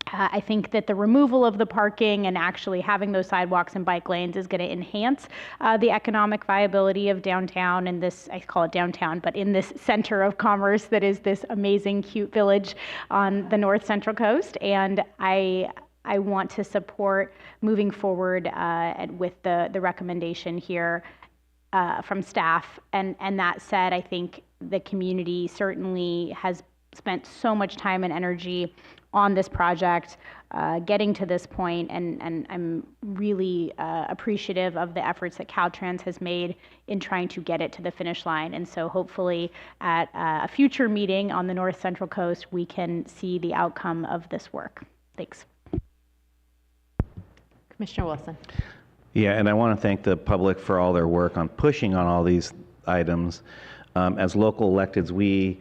I think that the removal of the parking and actually having those sidewalks and bike lanes is going to enhance the economic viability of downtown and this, I call it downtown, but in this center of commerce that is this amazing, cute village on the north central coast. And I want to support moving forward with the recommendation here from staff. And that said, I think the community certainly has spent so much time and energy on this project, getting to this point, and I'm really appreciative of the efforts that Caltrans has made in trying to get it to the finish line. And so hopefully at a future meeting on the North Central Coast, we can see the outcome of this work. Thanks. Commissioner Wilson. Yeah, and I want to thank the public for all their work on pushing on all these items. As local electeds, we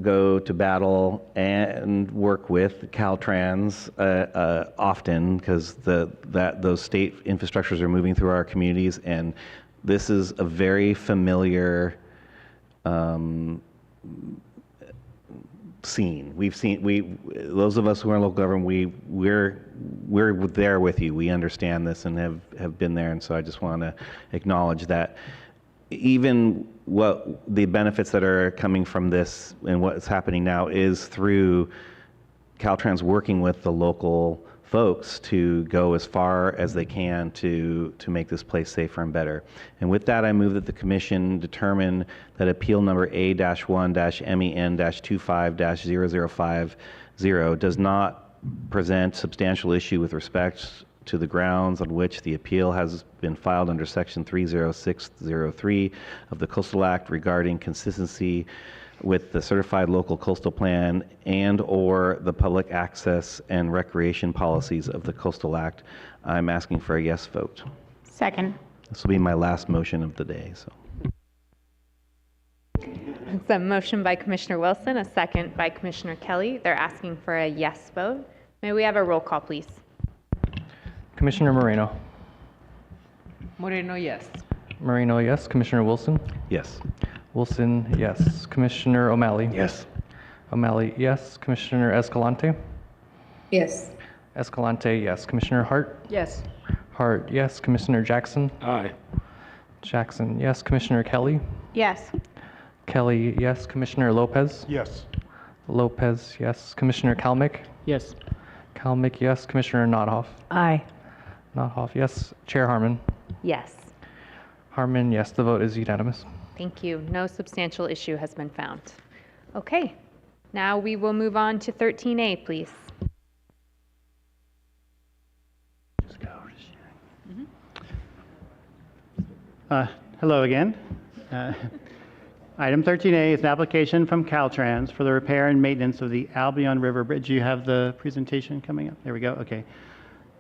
go to battle and work with Caltrans often because those state infrastructures are moving through our communities, and this is a very familiar scene. Those of us who are in local government, we're there with you. We understand this and have been there, and so I just want to acknowledge that even what the benefits that are coming from this and what's happening now is through Caltrans working with the local folks to go as far as they can to make this place safer and better. And with that, I move that the Commission determine that appeal number A-1-MEN-25-0050 does not present substantial issue with respect to the grounds on which the appeal has been filed under Section 30603 of the Coastal Act regarding consistency with the Certified Local Coastal Plan and/or the public access and recreation policies of the Coastal Act. I'm asking for a yes vote. Second. This will be my last motion of the day. So. It's a motion by Commissioner Wilson, a second by Commissioner Kelly. They're asking for a yes vote. May we have a roll call, please? Commissioner Moreno. Moreno, yes. Moreno, yes. Commissioner Wilson. Yes. Wilson, yes. Commissioner O'Malley. Yes. O'Malley, yes. Commissioner Escalante. Yes. Escalante, yes. Commissioner Hart. Yes. Hart, yes. Commissioner Jackson. Aye. Jackson, yes. Commissioner Kelly. Yes. Kelly, yes. Commissioner Lopez. Yes. Lopez, yes. Commissioner Kalmick. Yes. Kalmick, yes. Commissioner Nothoff. Aye. Nothoff, yes. Chair Harmon. Yes. Harmon, yes. The vote is unanimous. Thank you. No substantial issue has been found. Okay. Now we will move on to 13A, please. Hello again. Item 13A is an application from Caltrans for the repair and maintenance of the Albion River Bridge. You have the presentation coming up? There we go. Okay.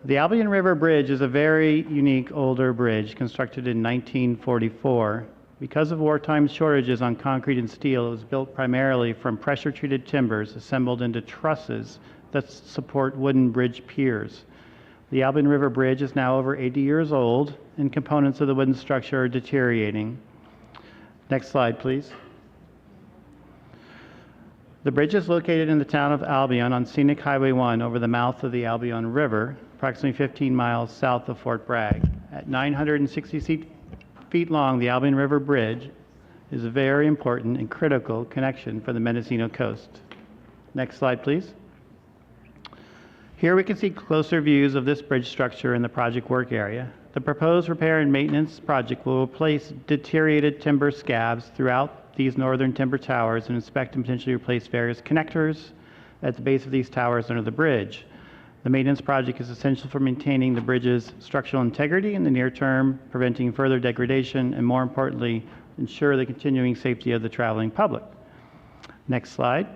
The Albion River Bridge is a very unique older bridge constructed in 1944. Because of wartime shortages on concrete and steel, it was built primarily from pressure-treated timbers assembled into trusses that support wooden bridge piers. The Albion River Bridge is now over 80 years old, and components of the wooden structure are deteriorating. Next slide, please. The bridge is located in the town of Albion on Scenic Highway 1 over the mouth of the Albion River, approximately 15 miles south of Fort Bragg. At 960 feet long, the Albion River Bridge is a very important and critical connection for the Mendocino coast. Next slide, please. Here we can see closer views of this bridge structure in the project work area. The proposed repair and maintenance project will replace deteriorated timber scabs throughout these northern timber towers and inspect and potentially replace various connectors at the base of these towers under the bridge. The maintenance project is essential for maintaining the bridge's structural integrity in the near term, preventing further degradation, and more importantly, ensure the continuing safety of the traveling public. Next slide.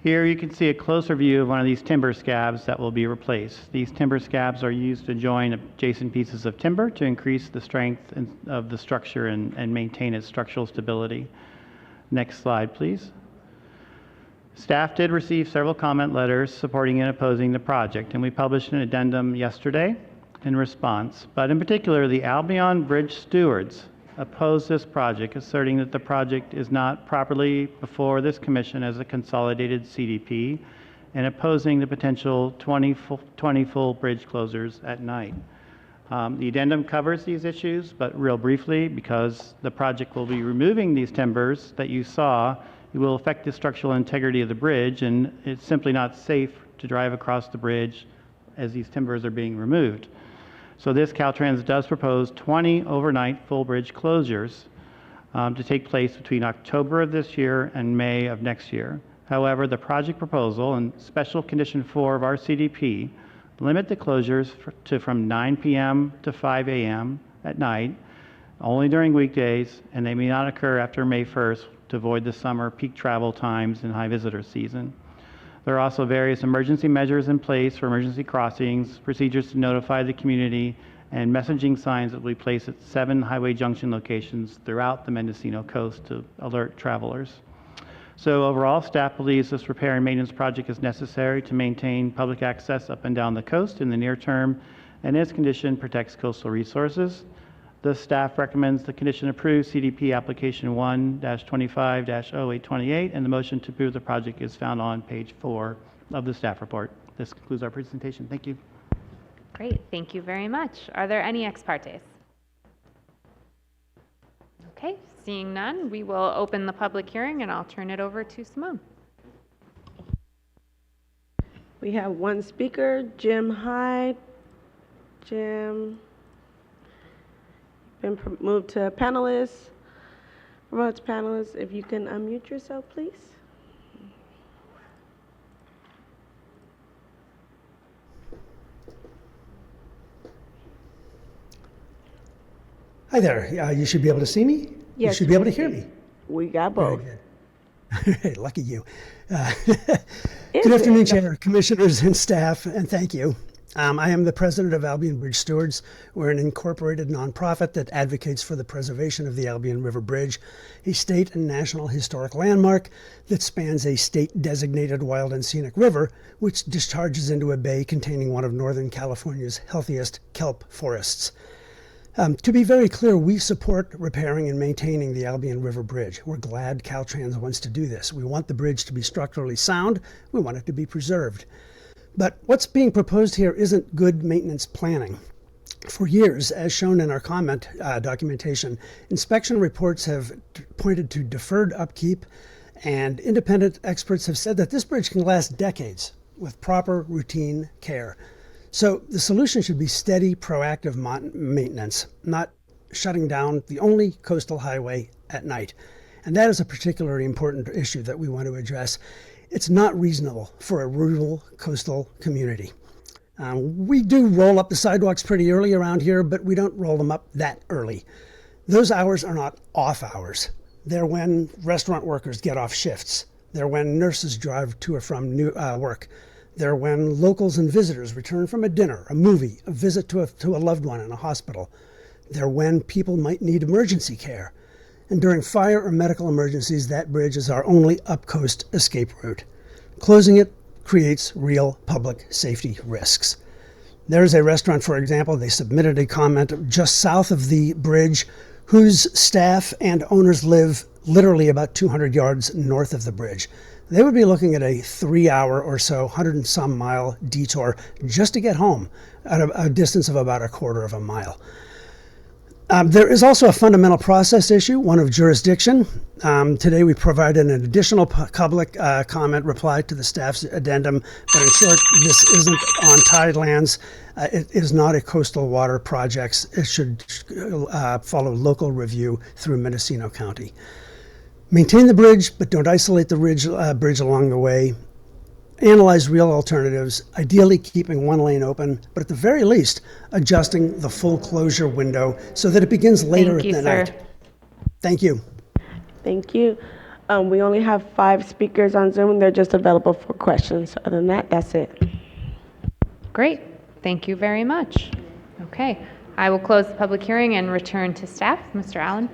Here you can see a closer view of one of these timber scabs that will be replaced. These timber scabs are used to join adjacent pieces of timber to increase the strength of the structure and maintain its structural stability. Next slide, please. Staff did receive several comment letters supporting and opposing the project, and we published an addendum yesterday in response. But in particular, the Albion Bridge stewards opposed this project, asserting that the project is not properly before this commission as a consolidated CDP, and opposing the potential 20 full bridge closures at night. The addendum covers these issues, but real briefly, because the project will be removing these timbers that you saw, it will affect the structural integrity of the bridge, and it's simply not safe to drive across the bridge as these timbers are being removed. So this Caltrans does propose 20 overnight full bridge closures to take place between October of this year and May of next year. However, the project proposal and special condition 4 of our CDP limit the closures to from 9 p.m. to 5 a.m. at night, only during weekdays, and they may not occur after May 1st to avoid the summer peak travel times and high visitor season. There are also various emergency measures in place for emergency crossings, procedures to notify the community, and messaging signs that will be placed at 7 highway junction locations throughout the Mendocino coast to alert travelers. So overall, staff believes this repair and maintenance project is necessary to maintain public access up and down the coast in the near term, and its condition protects coastal resources. The staff recommends the condition approve CDP application 1-25-0828, and the motion to approve the project is found on page 4 of the staff report. This concludes our presentation. Thank you. Great, thank you very much. Are there any ex partes? Okay, seeing none, we will open the public hearing and I'll turn it over to Simone. We have one speaker, Jim Hyde. Jim. Been moved to panelists. Promote to panelists. If you can unmute yourself, please. Hi there. You should be able to see me. Yes, you should be able to hear me. We got both. Lucky you. Good afternoon, Chair, Commissioners, and staff, and thank you. I am the president of Albion Bridge Stewards. We're an incorporated nonprofit that advocates for the preservation of the Albion River Bridge, a state and national historic landmark that spans a state-designated wild and scenic river, which discharges into a bay containing one of Northern California's healthiest kelp forests. To be very clear, we support repairing and maintaining the Albion River Bridge. We're glad Caltrans wants to do this. We want the bridge to be structurally sound. We want it to be preserved. But what's being proposed here isn't good maintenance planning. For years, as shown in our comment documentation, inspection reports have pointed to deferred upkeep, and independent experts have said that this bridge can last decades with proper routine care. So the solution should be steady, proactive maintenance, not shutting down the only coastal highway at night. And that is a particularly important issue that we want to address. It's not reasonable for a rural coastal community. We do roll up the sidewalks pretty early around here, but we don't roll them up that early. Those hours are not off hours. They're when restaurant workers get off shifts. They're when nurses drive to or from work. They're when locals and visitors return from a dinner, a movie, a visit to a loved one in a hospital. They're when people might need emergency care. And during fire or medical emergencies, that bridge is our only up-coast escape route. Closing it creates real public safety risks. There's a restaurant, for example, they submitted a comment just south of the bridge, whose staff and owners live literally about 200 yards north of the bridge. They would be looking at a 3-hour or so, 100-and-some mile detour just to get home at a distance of about a quarter of a mile. There is also a fundamental process issue, one of jurisdiction. Today we provided an additional public comment reply to the staff's addendum, but in short, this isn't on tidelands. It is not a coastal water project. It should follow local review through Mendocino County. Maintain the bridge, but don't isolate the bridge along the way. Analyze real alternatives, ideally keeping one lane open, but at the very least, adjusting the full closure window so that it begins later Thank you, at sir. night. Thank you. Thank you. We only have 5 speakers on Zoom, and they're just available for questions. Other than that, that's it. Great. Thank you very much. Okay. I will close the public hearing and return to staff. Mr. Allen?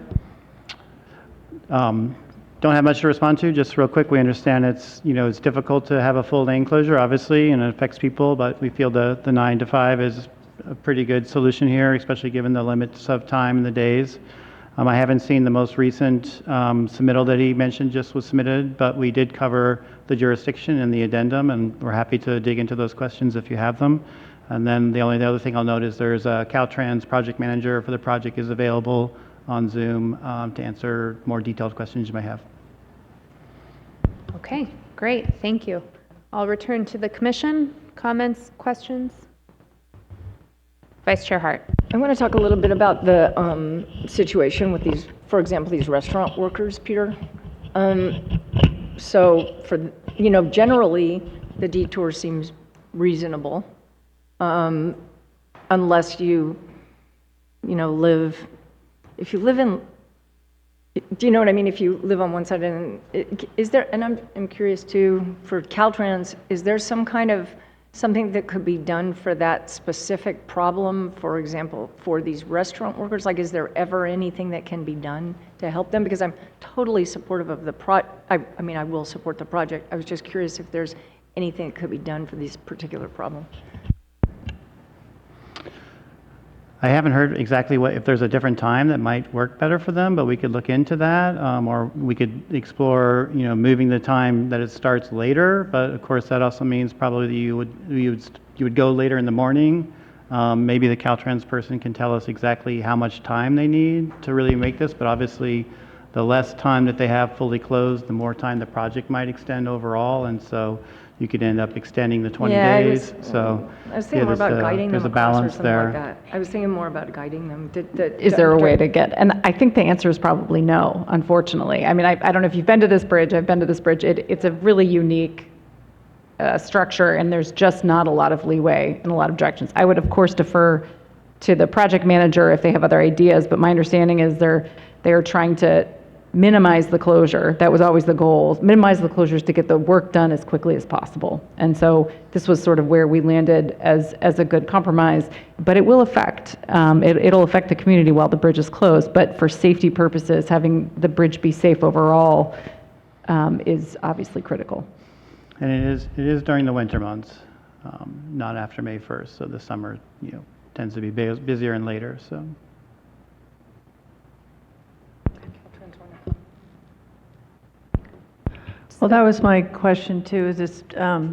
Don't have much to respond to. Just real quick, we understand it's difficult to have a full lane closure, obviously, and it affects people, but we feel the 9 to 5 is a pretty good solution here, especially given the limits of time and the days. I haven't seen the most recent submittal that he mentioned just was submitted, but we did cover the jurisdiction in the addendum, and we're happy to dig into those questions if you have them. And then the other thing I'll note is there's a Caltrans project manager for the project is available on Zoom to answer more detailed questions you may have. Okay, great. Thank you. I'll return to the commission. Comments, questions? Vice Chair Hart. I want to talk a little bit about the situation with these, for example, these restaurant workers, Peter. So generally, the detour seems reasonable, unless if you live in, do you know what I mean? If you live on one side, and is there, and I'm curious too, for Caltrans, is there some kind of something that could be done for that specific problem, for example, for these restaurant workers? Like, is there ever anything that can be done to help them? Because I'm totally supportive of the I will support the project. I was just curious if there's anything that could be done for these particular problems. I haven't heard exactly if there's a different time that might work better for them, but we could look into that, or we could explore, moving the time that it starts later. But of course, that also means probably you would go later in the morning. Maybe the Caltrans person can tell us exactly how much time they need to really make this. But obviously, the less time that they have fully closed, the more time the project might extend overall, and so you could end up extending the 20 days. I was thinking more about guiding them there's a across or balance something like there. that. I was thinking more about guiding them. Is there a way to get, and I think the answer is probably no, unfortunately. I mean, I don't know if you've been to this bridge. I've been to this bridge. It's a really unique structure, and there's just not a lot of leeway and a lot of directions. I would, of course, defer to the project manager if they have other ideas, but my understanding is they're trying to minimize the closure. That was always the goal. Minimize the closures to get the work done as quickly as possible. And so this was sort of where we landed as a good compromise. But it will affect, it'll affect the community while the bridge is closed. But for safety purposes, having the bridge be safe overall is obviously critical. And it is during the winter months, not after May 1st. So the summer, tends to be busier and later. So. Well, that was my question too, is this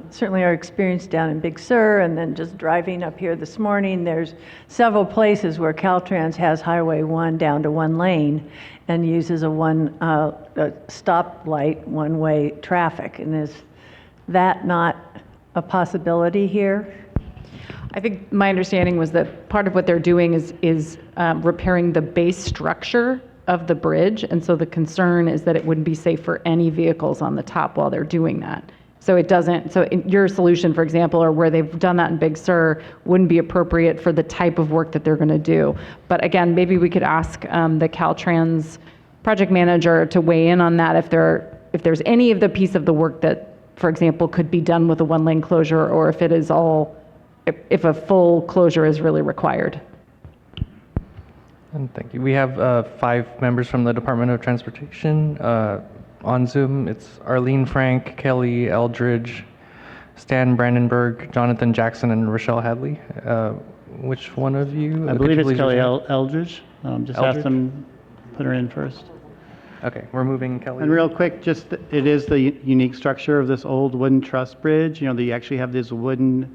certainly our experience down in Big Sur, and then just driving up here this morning, there's several places where Caltrans has Highway 1 down to 1 lane and uses a stoplight, one-way traffic. And is that not a possibility here? I think my understanding was that part of what they're doing is repairing the base structure of the bridge, and so the concern is that it wouldn't be safe for any vehicles on the top while they're doing that. So it doesn't, so in your solution, for example, or where they've done that in Big Sur, wouldn't be appropriate for the type of work that they're going to do. But again, maybe we could ask the Caltrans project manager to weigh in on that if there's any of the piece of the work that, for example, could be done with a 1-lane closure, or if it is all, if a full closure is really required. And thank you. We have 5 members from the Department of Transportation on Zoom. It's Arlene Frank, Kelly Eldridge, Stan Brandenburg, Jonathan Jackson, and Rochelle Hadley. Which one of you? I believe it's Kelly Eldridge. Just Eldridge? ask them, put her in first. Okay, we're moving Kelly. And real quick, it is the unique structure of this old wooden truss bridge. You actually have these wooden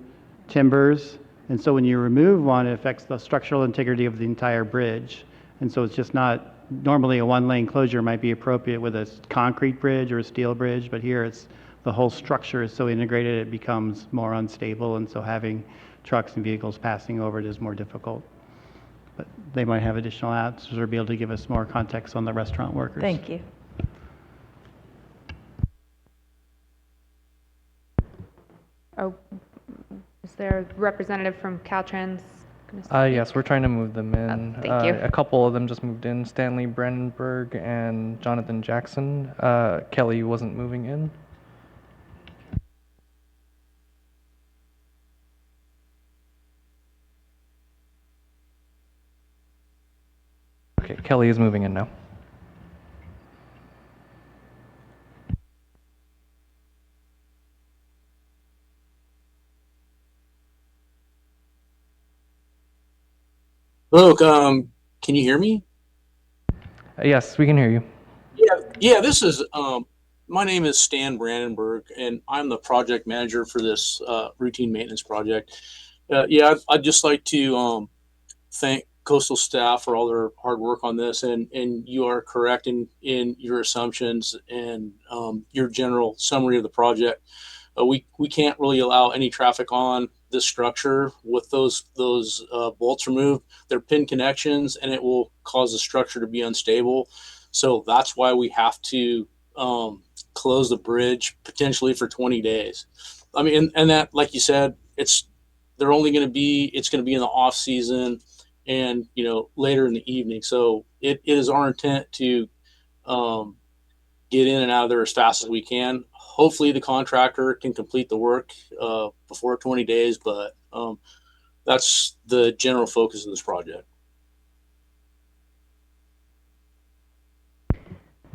timbers. And so when you remove one, it affects the structural integrity of the entire bridge. And so it's just not, normally a one-lane closure might be appropriate with a concrete bridge or a steel bridge, but here it's, the whole structure is so integrated it becomes more unstable, and so having trucks and vehicles passing over it is more difficult. But they might have additional answers or be able to give us more context on the restaurant workers. Thank you. Oh, is there a representative from Caltrans? Yes, we're trying to move them in. Thank you. A couple of them just moved in, Stanley Brandenburg and Jonathan Jackson. Kelly wasn't moving in. Okay, Kelly is moving in now. Look, can you hear me? Yes, we can hear you. Yeah, this is, my name is Stan Brandenburg, and I'm the project manager for this routine maintenance project. I'd just like to thank coastal staff for all their hard work on this, and you are correct in your assumptions and your general summary of the project. We can't really allow any traffic on this structure with those bolts removed. They're pin connections, and it will cause the structure to be unstable. So that's why we have to close the bridge potentially for 20 days. I mean, and that, like you said, it's going to be in the off season and, later in the evening. So it is our intent to get in and out of there as fast as we can. Hopefully the contractor can complete the work before 20 days, but that's the general focus of this project.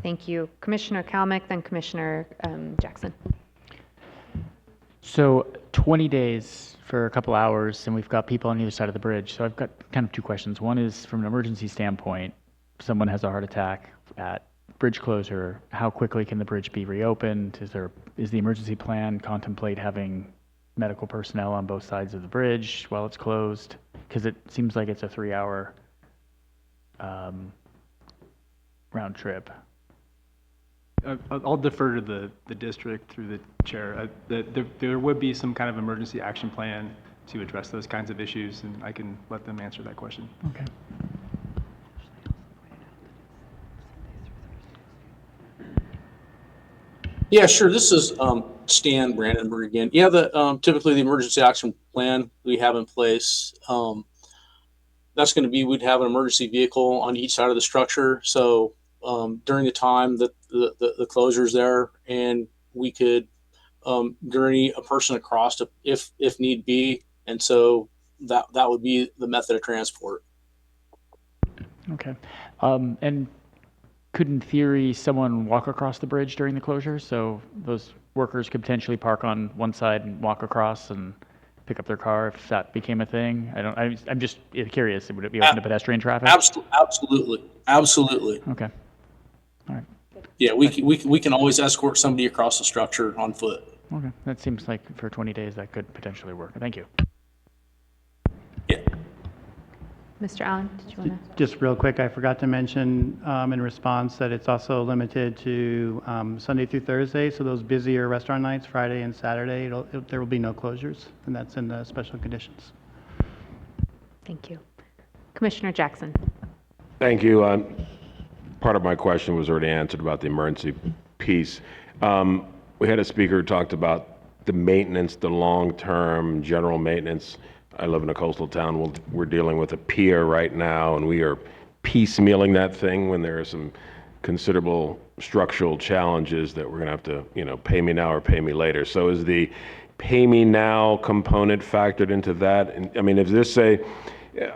Thank you. Commissioner Kalmick, then Commissioner Jackson. So 20 days for a couple hours, and we've got people on either side of the bridge. So I've got kind of two questions. One is from an emergency standpoint, someone has a heart attack at bridge closure, how quickly can the bridge be reopened? Is the emergency plan contemplate having medical personnel on both sides of the bridge while it's closed? Because it seems like it's a 3-hour round trip. I'll defer to the district through the chair. There would be some kind of emergency action plan to address those kinds of issues, and I can let them answer that question. Okay. Yeah, sure. This is Stan Brandenburg again. Yeah, typically the emergency action plan we have in place, that's going to be, we'd have an emergency vehicle on each side of the structure. So during the time that the closure's there, and we could gurney a person across if need be. And so that would be the method of transport. Okay. And could, in theory, someone walk across the bridge during the closure? So those workers could potentially park on one side and walk across and pick up their car if that became a thing? I'm just curious. Would it be open to pedestrian traffic? Absolutely. Okay. All right. Yeah, we can always escort somebody across the structure on foot. Okay. That seems like for 20 days that could potentially work. Thank you. Mr. Allen, did you want to? Just real quick, I forgot to mention in response that it's also limited to Sunday through Thursday. So those busier restaurant nights, Friday and Saturday, there will be no closures, and that's in the special conditions. Thank you. Commissioner Jackson. Thank you. Part of my question was already answered about the emergency piece. We had a speaker who talked about the maintenance, the long-term general maintenance. I live in a coastal town. We're dealing with a pier right now, and we are piecemealing that thing when there are some considerable structural challenges that we're going to have to, pay me now or pay me later. So is the pay me now component factored into that? And I mean,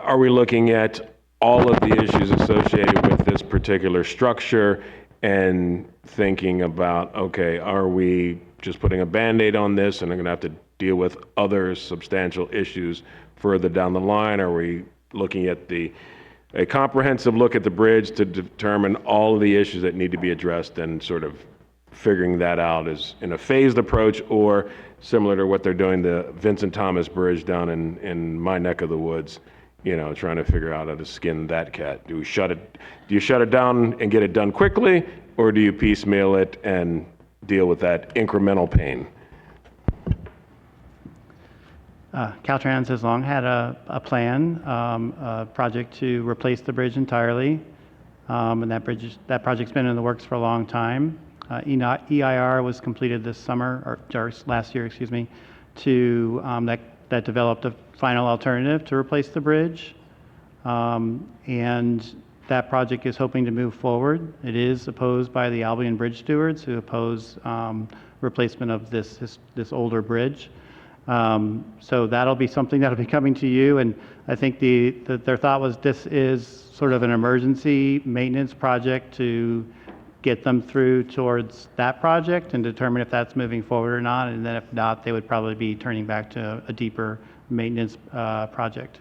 are we looking at all of the issues associated with this particular structure and thinking about, okay, are we just putting a Band-Aid on this and I'm going to have to deal with other substantial issues further down the line? Are we looking at a comprehensive look at the bridge to determine all of the issues that need to be addressed and sort of figuring that out as in a phased approach, or similar to what they're doing the Vincent Thomas Bridge down in my neck of the woods, trying to figure out how to skin that cat. Do you shut it down and get it done quickly, or do you piecemeal it and deal with that incremental pain? Caltrans has long had a plan, a project to replace the bridge entirely, and that project's been in the works for a long time. EIR was completed this summer, or last year, excuse me, that developed a final alternative to replace the bridge, and that project is hoping to move forward. It is opposed by the Albion bridge stewards, who oppose replacement of this older bridge. So that'll be something that'll be coming to you, and I think their thought was this is sort of an emergency maintenance project to get them through towards that project and determine if that's moving forward or not, and then if not, they would probably be turning back to a deeper maintenance project.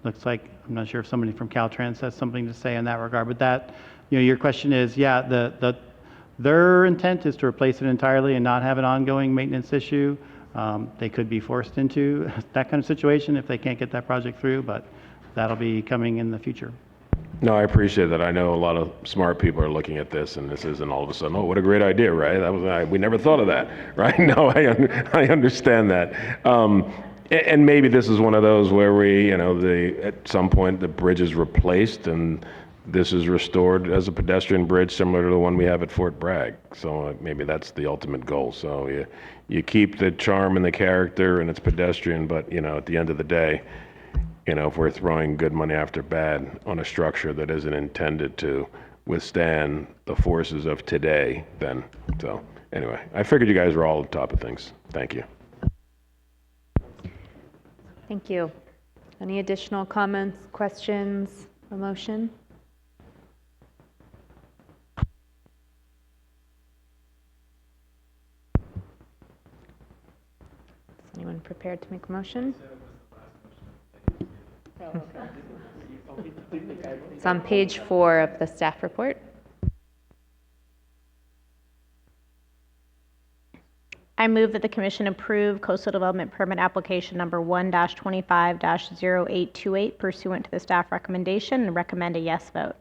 Looks like, I'm not sure if somebody from Caltrans has something to say in that regard, but that, your question is, yeah, their intent is to replace it entirely and not have an ongoing maintenance issue. They could be forced into that kind of situation if they can't get that project through, but that'll be coming in the future. No, I appreciate that. I know a lot of smart people are looking at this, and this isn't all of a sudden, oh, what a great idea, right? We never thought of that, right? No, I understand that. And maybe this is one of those where at some point the bridge is replaced and this is restored as a pedestrian bridge similar to the one we have at Fort Bragg. So maybe that's the ultimate goal. So you keep the charm and the character and it's pedestrian, but at the end of the day, if we're throwing good money after bad on a structure that isn't intended to withstand the forces of today, then, so anyway, I figured you guys were all on top of things. Thank you. Thank you. Any additional comments, questions, a motion? Is anyone prepared to make a motion? It's on page 4 of the staff report. I move that the commission approve coastal development permit application number 1-25-0828 pursuant to the staff recommendation and recommend a yes vote.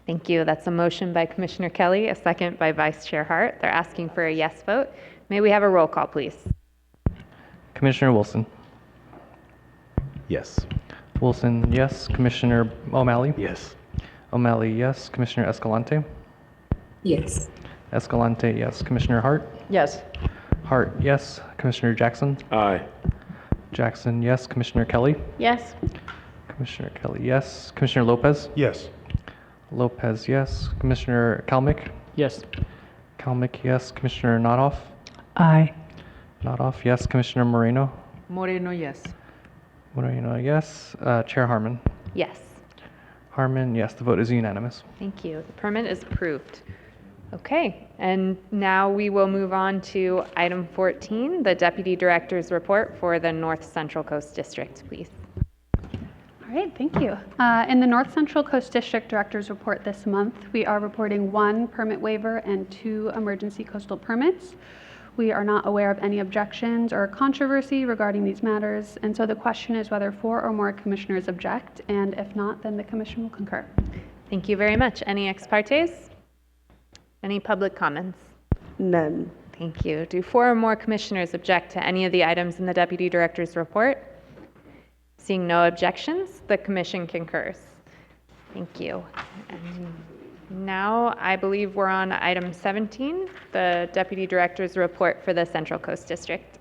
Thank you. That's a motion by Commissioner Kelly, a second by Vice Chair Hart. They're asking for a yes vote. May we have a roll call, please? Commissioner Wilson. Yes. Wilson, yes. Commissioner O'Malley? Yes. O'Malley, yes. Commissioner Escalante? Yes. Escalante, yes. Commissioner Hart? Yes. Hart, yes. Commissioner Jackson? Aye. Jackson, yes. Commissioner Kelly? Yes. Commissioner Kelly, yes. Commissioner Lopez? Yes. Lopez, yes. Commissioner Kalmick? Yes. Kalmick, yes. Commissioner Notoff? Aye. Notoff, yes. Commissioner Moreno? Moreno, yes. Moreno, yes. Chair Harmon? Yes. Harmon, yes. The vote is unanimous. Thank you. The permit is approved. Okay, and now we will move on to item 14, the Deputy Director's report for the North Central Coast District, please. All right, thank you. In the North Central Coast District Director's Report this month, we are reporting 1 permit waiver and 2 emergency coastal permits. We are not aware of any objections or controversy regarding these matters, and so the question is whether 4 or more commissioners object, and if not, then the commission will concur. Thank you very much. Any ex partes? Any public comments? None. Thank you. Do 4 or more commissioners object to any of the items in the Deputy Director's report? Seeing no objections, the commission concurs. Thank you. And now I believe we're on item 17, the Deputy Director's report for the Central Coast District.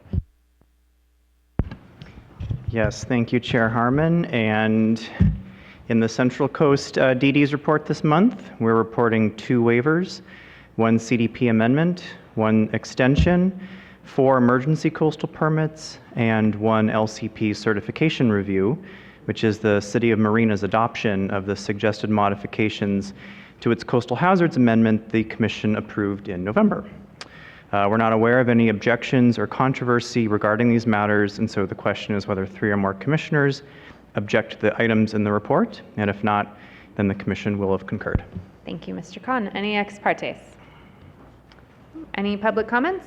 Yes, thank you, Chair Harmon. And in the Central Coast DD's report this month, we're reporting 2 waivers, 1 CDP amendment, 1 extension, 4 emergency coastal permits, and 1 LCP certification review, which is the City of Marina's adoption of the suggested modifications to its coastal hazards amendment the Commission approved in November. We're not aware of any objections or controversy regarding these matters, and so the question is whether 3 or more commissioners object to the items in the report, and if not, then the Commission will have concurred. Thank you, Mr. Khan. Any ex partes? Any public comments?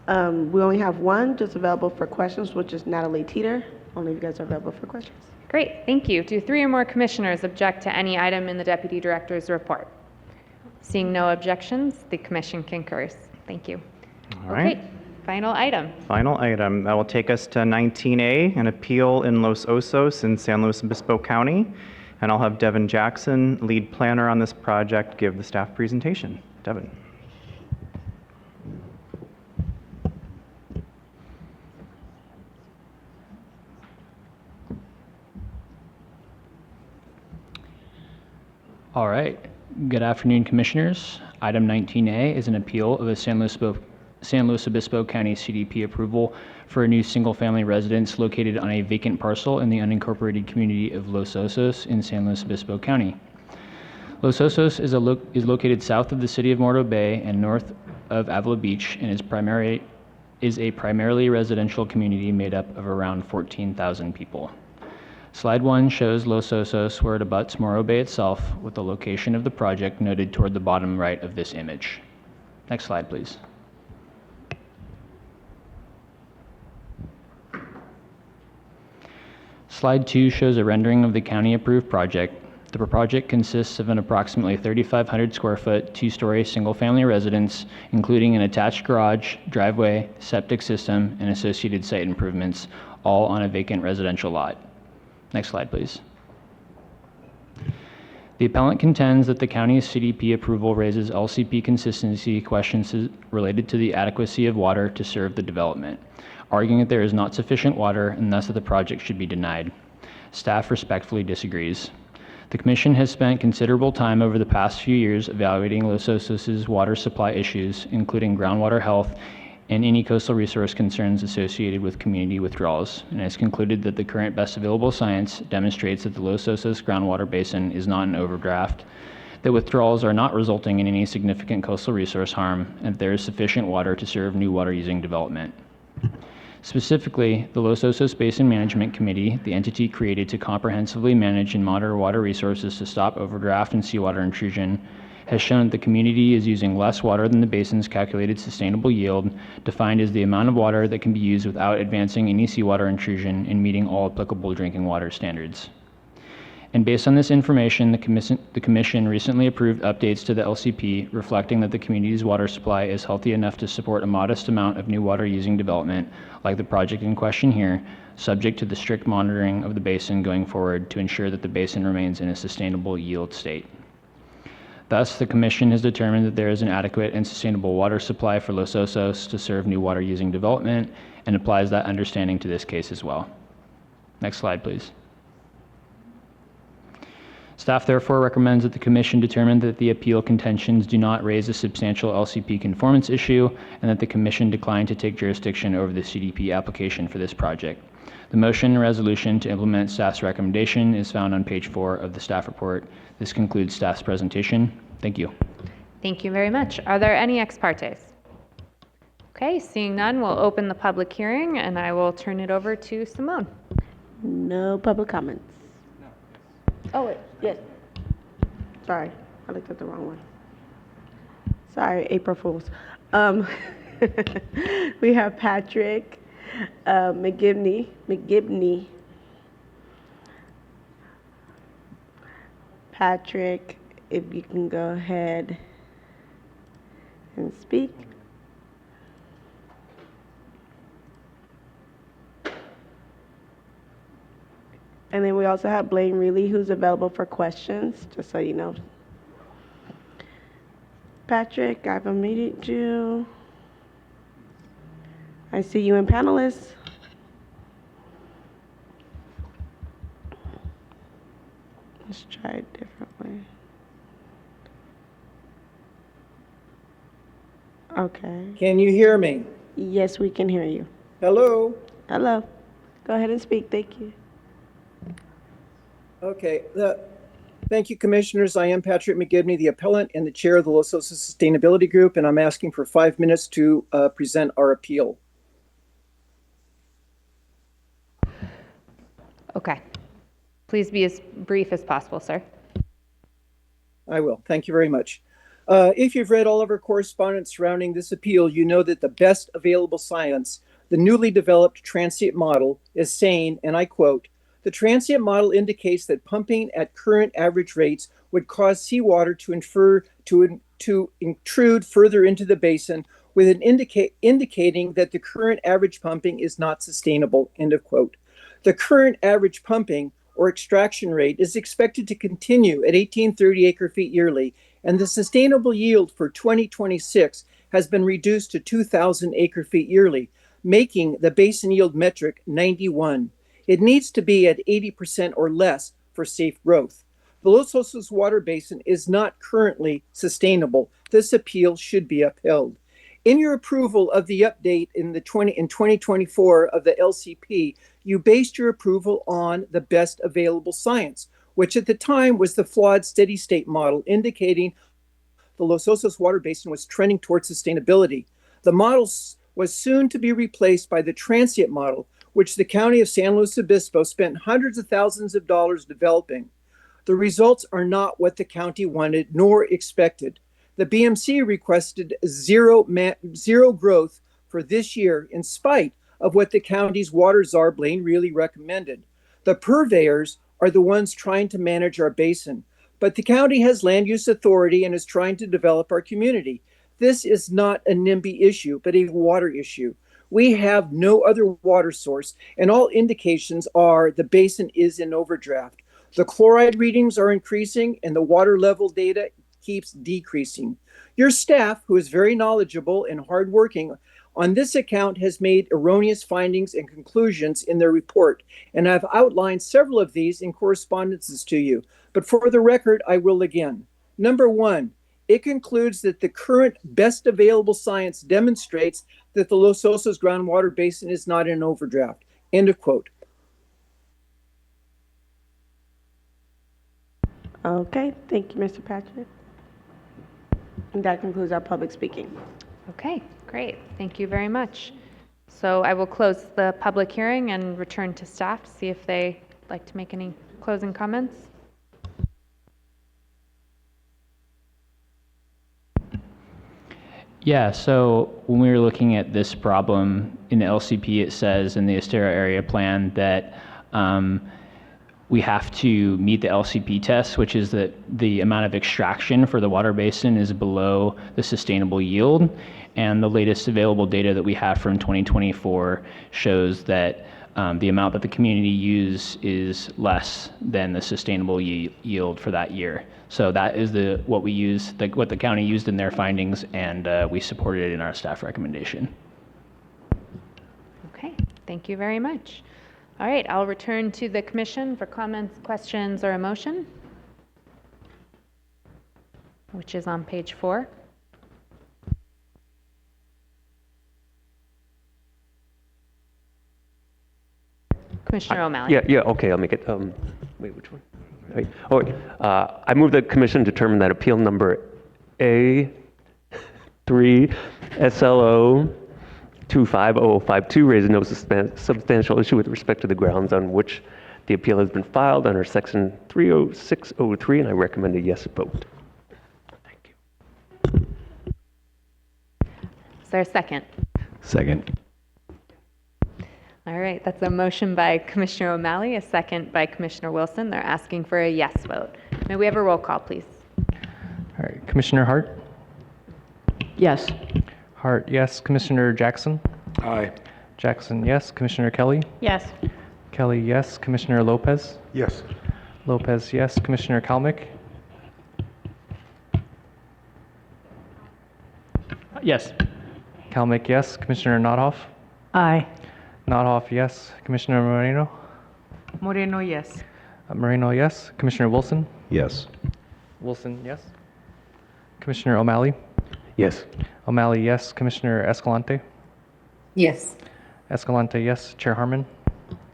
We only have one just available for questions, which is Natalie Teeter. Only if you guys are available for questions. Great, thank you. Do 3 or more commissioners object to any item in the Deputy Director's report? Seeing no objections, the commission concurs. Thank you. All right. Okay, final item. Final item. That will take us to 19A, an appeal in Los Osos in San Luis Obispo County. And I'll have Devin Jackson, lead planner on this project, give the staff presentation. Devin. All right. Good afternoon, Commissioners. Item 19A is an appeal of a San Luis Obispo County CDP approval for a new single-family residence located on a vacant parcel in the unincorporated community of Los Osos in San Luis Obispo County. Los Osos is located south of the city of Morro Bay and north of Avila Beach and is a primarily residential community made up of around 14,000 people. Slide 1 shows Los Osos where it abuts Morro Bay itself, with the location of the project noted toward the bottom right of this image. Next slide, please. Slide 2 shows a rendering of the county-approved project. The project consists of an approximately 3,500 square foot, 2-story single-family residence, including an attached garage, driveway, septic system, and associated site improvements, all on a vacant residential lot. Next slide, please. The appellant contends that the county's CDP approval raises LCP consistency questions related to the adequacy of water to serve the development, arguing that there is not sufficient water and thus that the project should be denied. Staff respectfully disagrees. The Commission has spent considerable time over the past few years evaluating Los Osos' water supply issues, including groundwater health and any coastal resource concerns associated with community withdrawals, and has concluded that the current best available science demonstrates that the Los Osos groundwater basin is not an overdraft, that withdrawals are not resulting in any significant coastal resource harm, and that there is sufficient water to serve new water-using development. Specifically, the Los Osos Basin Management Committee, the entity created to comprehensively manage and monitor water resources to stop overdraft and seawater intrusion, has shown that the community is using less water than the basin's calculated sustainable yield, defined as the amount of water that can be used without advancing any seawater intrusion and meeting all applicable drinking water standards. And based on this information, the Commission recently approved updates to the LCP reflecting that the community's water supply is healthy enough to support a modest amount of new water-using development, like the project in question here, subject to the strict monitoring of the basin going forward to ensure that the basin remains in a sustainable yield state. Thus, the Commission has determined that there is an adequate and sustainable water supply for Los Osos to serve new water-using development and applies that understanding to this case as well. Next slide, please. Staff therefore recommends that the Commission determine that the appeal contentions do not raise a substantial LCP conformance issue and that the Commission decline to take jurisdiction over the CDP application for this project. The motion and resolution to implement staff's recommendation is found on page 4 of the staff report. This concludes staff's presentation. Thank you. Thank you very much. Are there any ex partes? Okay, seeing none, we'll open the public hearing and I will turn it over to Simone. No public comments. Oh, wait, yes. Sorry, I looked at the wrong one. Sorry, April Fools. We have Patrick McGibney. Patrick, if you can go ahead and speak. And then we also have Blaine Reilly, who's available for questions, just so you know. Patrick, I've unmuted you. I see you in panelists. Let's try it differently. Okay. Can you hear me? Yes, we can hear you. Hello? Hello. Go ahead and speak. Thank you. Okay. Thank you, Commissioners. I am Patrick McGibney, the appellant and the chair of the Los Osos Sustainability Group, and I'm asking for 5 minutes to present our appeal. Okay. Please be as brief as possible, sir. I will. Thank you very much. If you've read all of our correspondence surrounding this appeal, you know that the best available science, the newly developed transient model, is saying, and I quote, "The transient model indicates that pumping at current average rates would cause seawater to intrude further into the basin, with an indicating that the current average pumping is not sustainable," end of quote. The current average pumping or extraction rate is expected to continue at 1830 acre-feet yearly, and the sustainable yield for 2026 has been reduced to 2,000 acre-feet yearly, making the basin yield metric 91. It needs to be at 80% or less for safe growth. The Los Osos water basin is not currently sustainable. This appeal should be upheld. In your approval of the update in 2024 of the LCP, you based your approval on the best available science, which at the time was the flawed steady state model, indicating the Los Osos water basin was trending towards sustainability. The model was soon to be replaced by the transient model, which the county of San Luis Obispo spent hundreds of thousands of dollars developing. The results are not what the county wanted nor expected. The BMC requested zero growth for this year, in spite of what the county's water czar Blaine really recommended. The purveyors are the ones trying to manage our basin, but the county has land use authority and is trying to develop our community. This is not a NIMBY issue, but a water issue. We have no other water source, and all indications are the basin is in overdraft. The chloride readings are increasing, and the water level data keeps decreasing. Your staff, who is very knowledgeable and hardworking on this account, has made erroneous findings and conclusions in their report, and I've outlined several of these in correspondences to you. But for the record, I will again. Number one, it concludes that the current best available science demonstrates that the Los Osos groundwater basin is not in overdraft. End of quote. Okay, thank you, Mr. Patrick. And that concludes our public speaking. Okay, great. Thank you very much. So I will close the public hearing and return to staff to see if they like to make any closing comments. Yeah, so when we were looking at this problem in the LCP, it says in the Estero area plan that we have to meet the LCP test, which is that the amount of extraction for the water basin is below the sustainable yield. And the latest available data that we have from 2024 shows that the amount that the community use is less than the sustainable yield for that year. So that is what we use, what the county used in their findings, and we supported it in our staff recommendation. Okay, thank you very much. All right, I'll return to the commission for comments, questions, or a motion, which is on page 4. Commissioner O'Malley. Yeah, okay, I'll make it. Wait, which one? Right. Oh, I move that commission determine that appeal number A3 SLO 25052 raises no substantial issue with respect to the grounds on which the appeal has been filed under section 30603, and I recommend a yes vote. Thank you. Is there a second? Second. All right, that's a motion by Commissioner O'Malley, a second by Commissioner Wilson. They're asking for a yes vote. May we have a roll call, please? All right, Commissioner Hart? Yes. Hart, yes. Commissioner Jackson? Aye. Jackson, yes. Commissioner Kelly? Yes. Kelly, yes. Commissioner Lopez? Yes. Lopez, yes. Commissioner Kalmick? Yes. Kalmick, yes. Commissioner Nothoff? Aye. Nothoff, yes. Commissioner Moreno? Moreno, yes. Moreno, yes. Commissioner Wilson? Yes. Wilson, yes. Commissioner O'Malley? Yes. O'Malley, yes. Commissioner Escalante? Yes. Escalante, yes. Chair Harmon?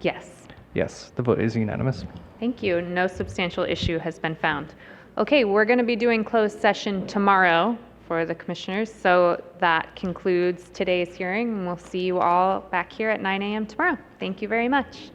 Yes. Yes, the vote is unanimous. Thank you. No substantial issue has been found. Okay, we're going to be doing closed session tomorrow for the commissioners. So that concludes today's hearing, and we'll see you all back here at 9 a.m. tomorrow. Thank you very much.